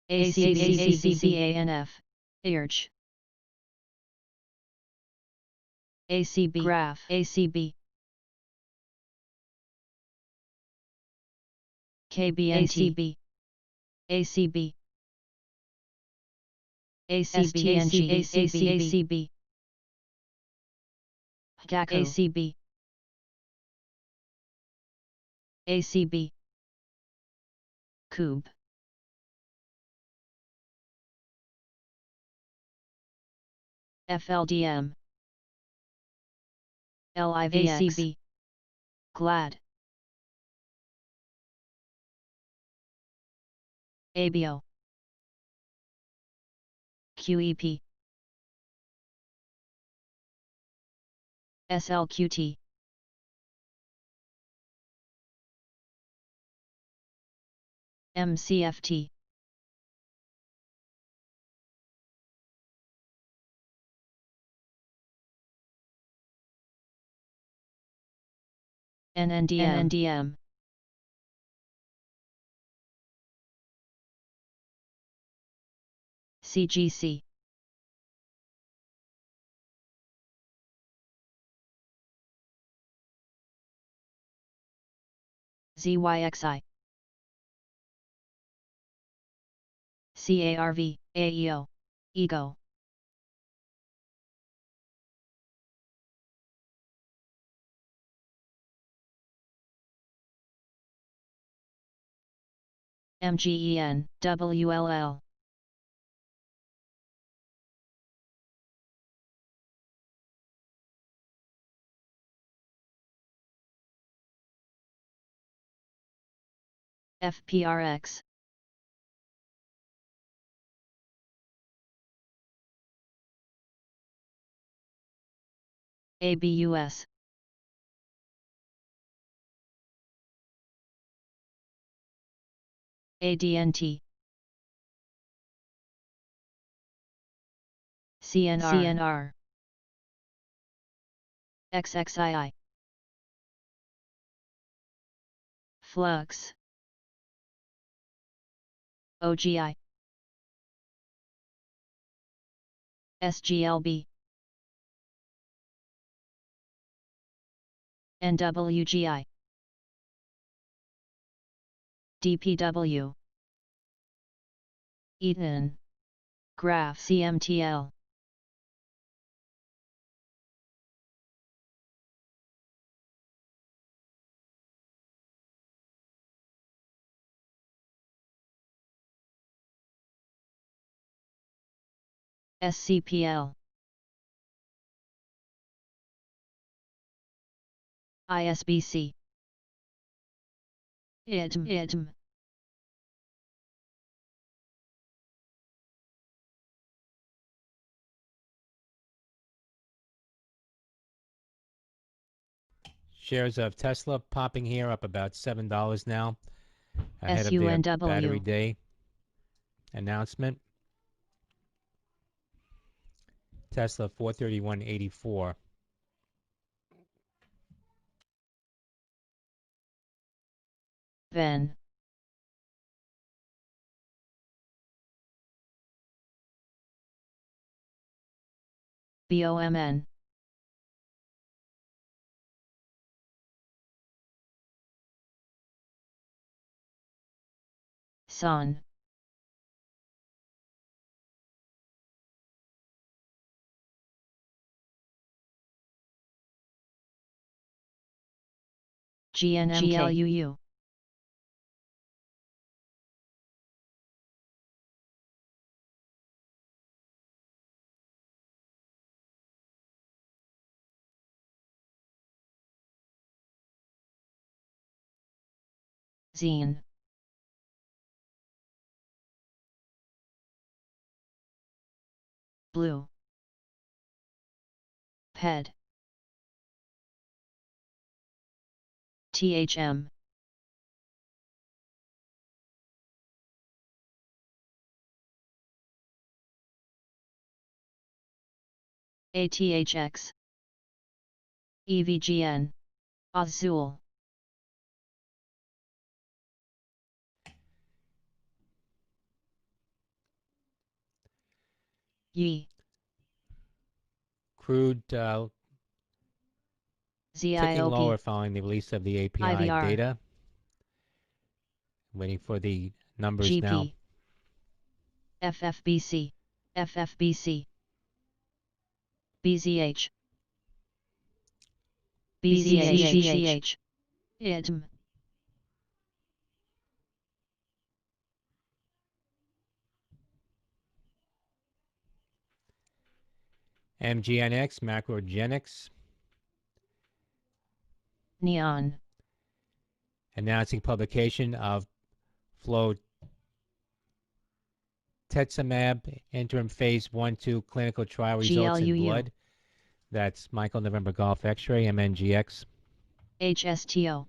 ACCANF IRCH ACB Graph ACB KBNT ACB ACBNG ACB ACB ACB Cube FLDM LIVX ACB GLAD ABO QEP SLQT MCFT NNDM CGC ZYXI CARV AEO EGO MGEN WLL FPRX ABUS ADNT CNR XXII Flux OGI SGLB NWGI DPW Eaton Graph CMTL SCPL ISBC ITM Shares of Tesla popping here up about $7 now, ahead of their Battery SUNW Day announcement. Tesla 431.84. VEN BOMN SON GNMK. Zine. Blue. PED. THM. ATHX. EVGN. Azul. Yi. Crude ticking lower ZIOP. following the release of the API IVR. data. Waiting for the numbers now. GP. FFBC. FFBC. BZH. BZH. IDM. MGNX, Macrogenics, Neon. announcing publication of flotetuzumab interim phase 1-2 clinical trial results in GLUU. blood. That's Michael November Golf X-ray, MNGX. HSTO.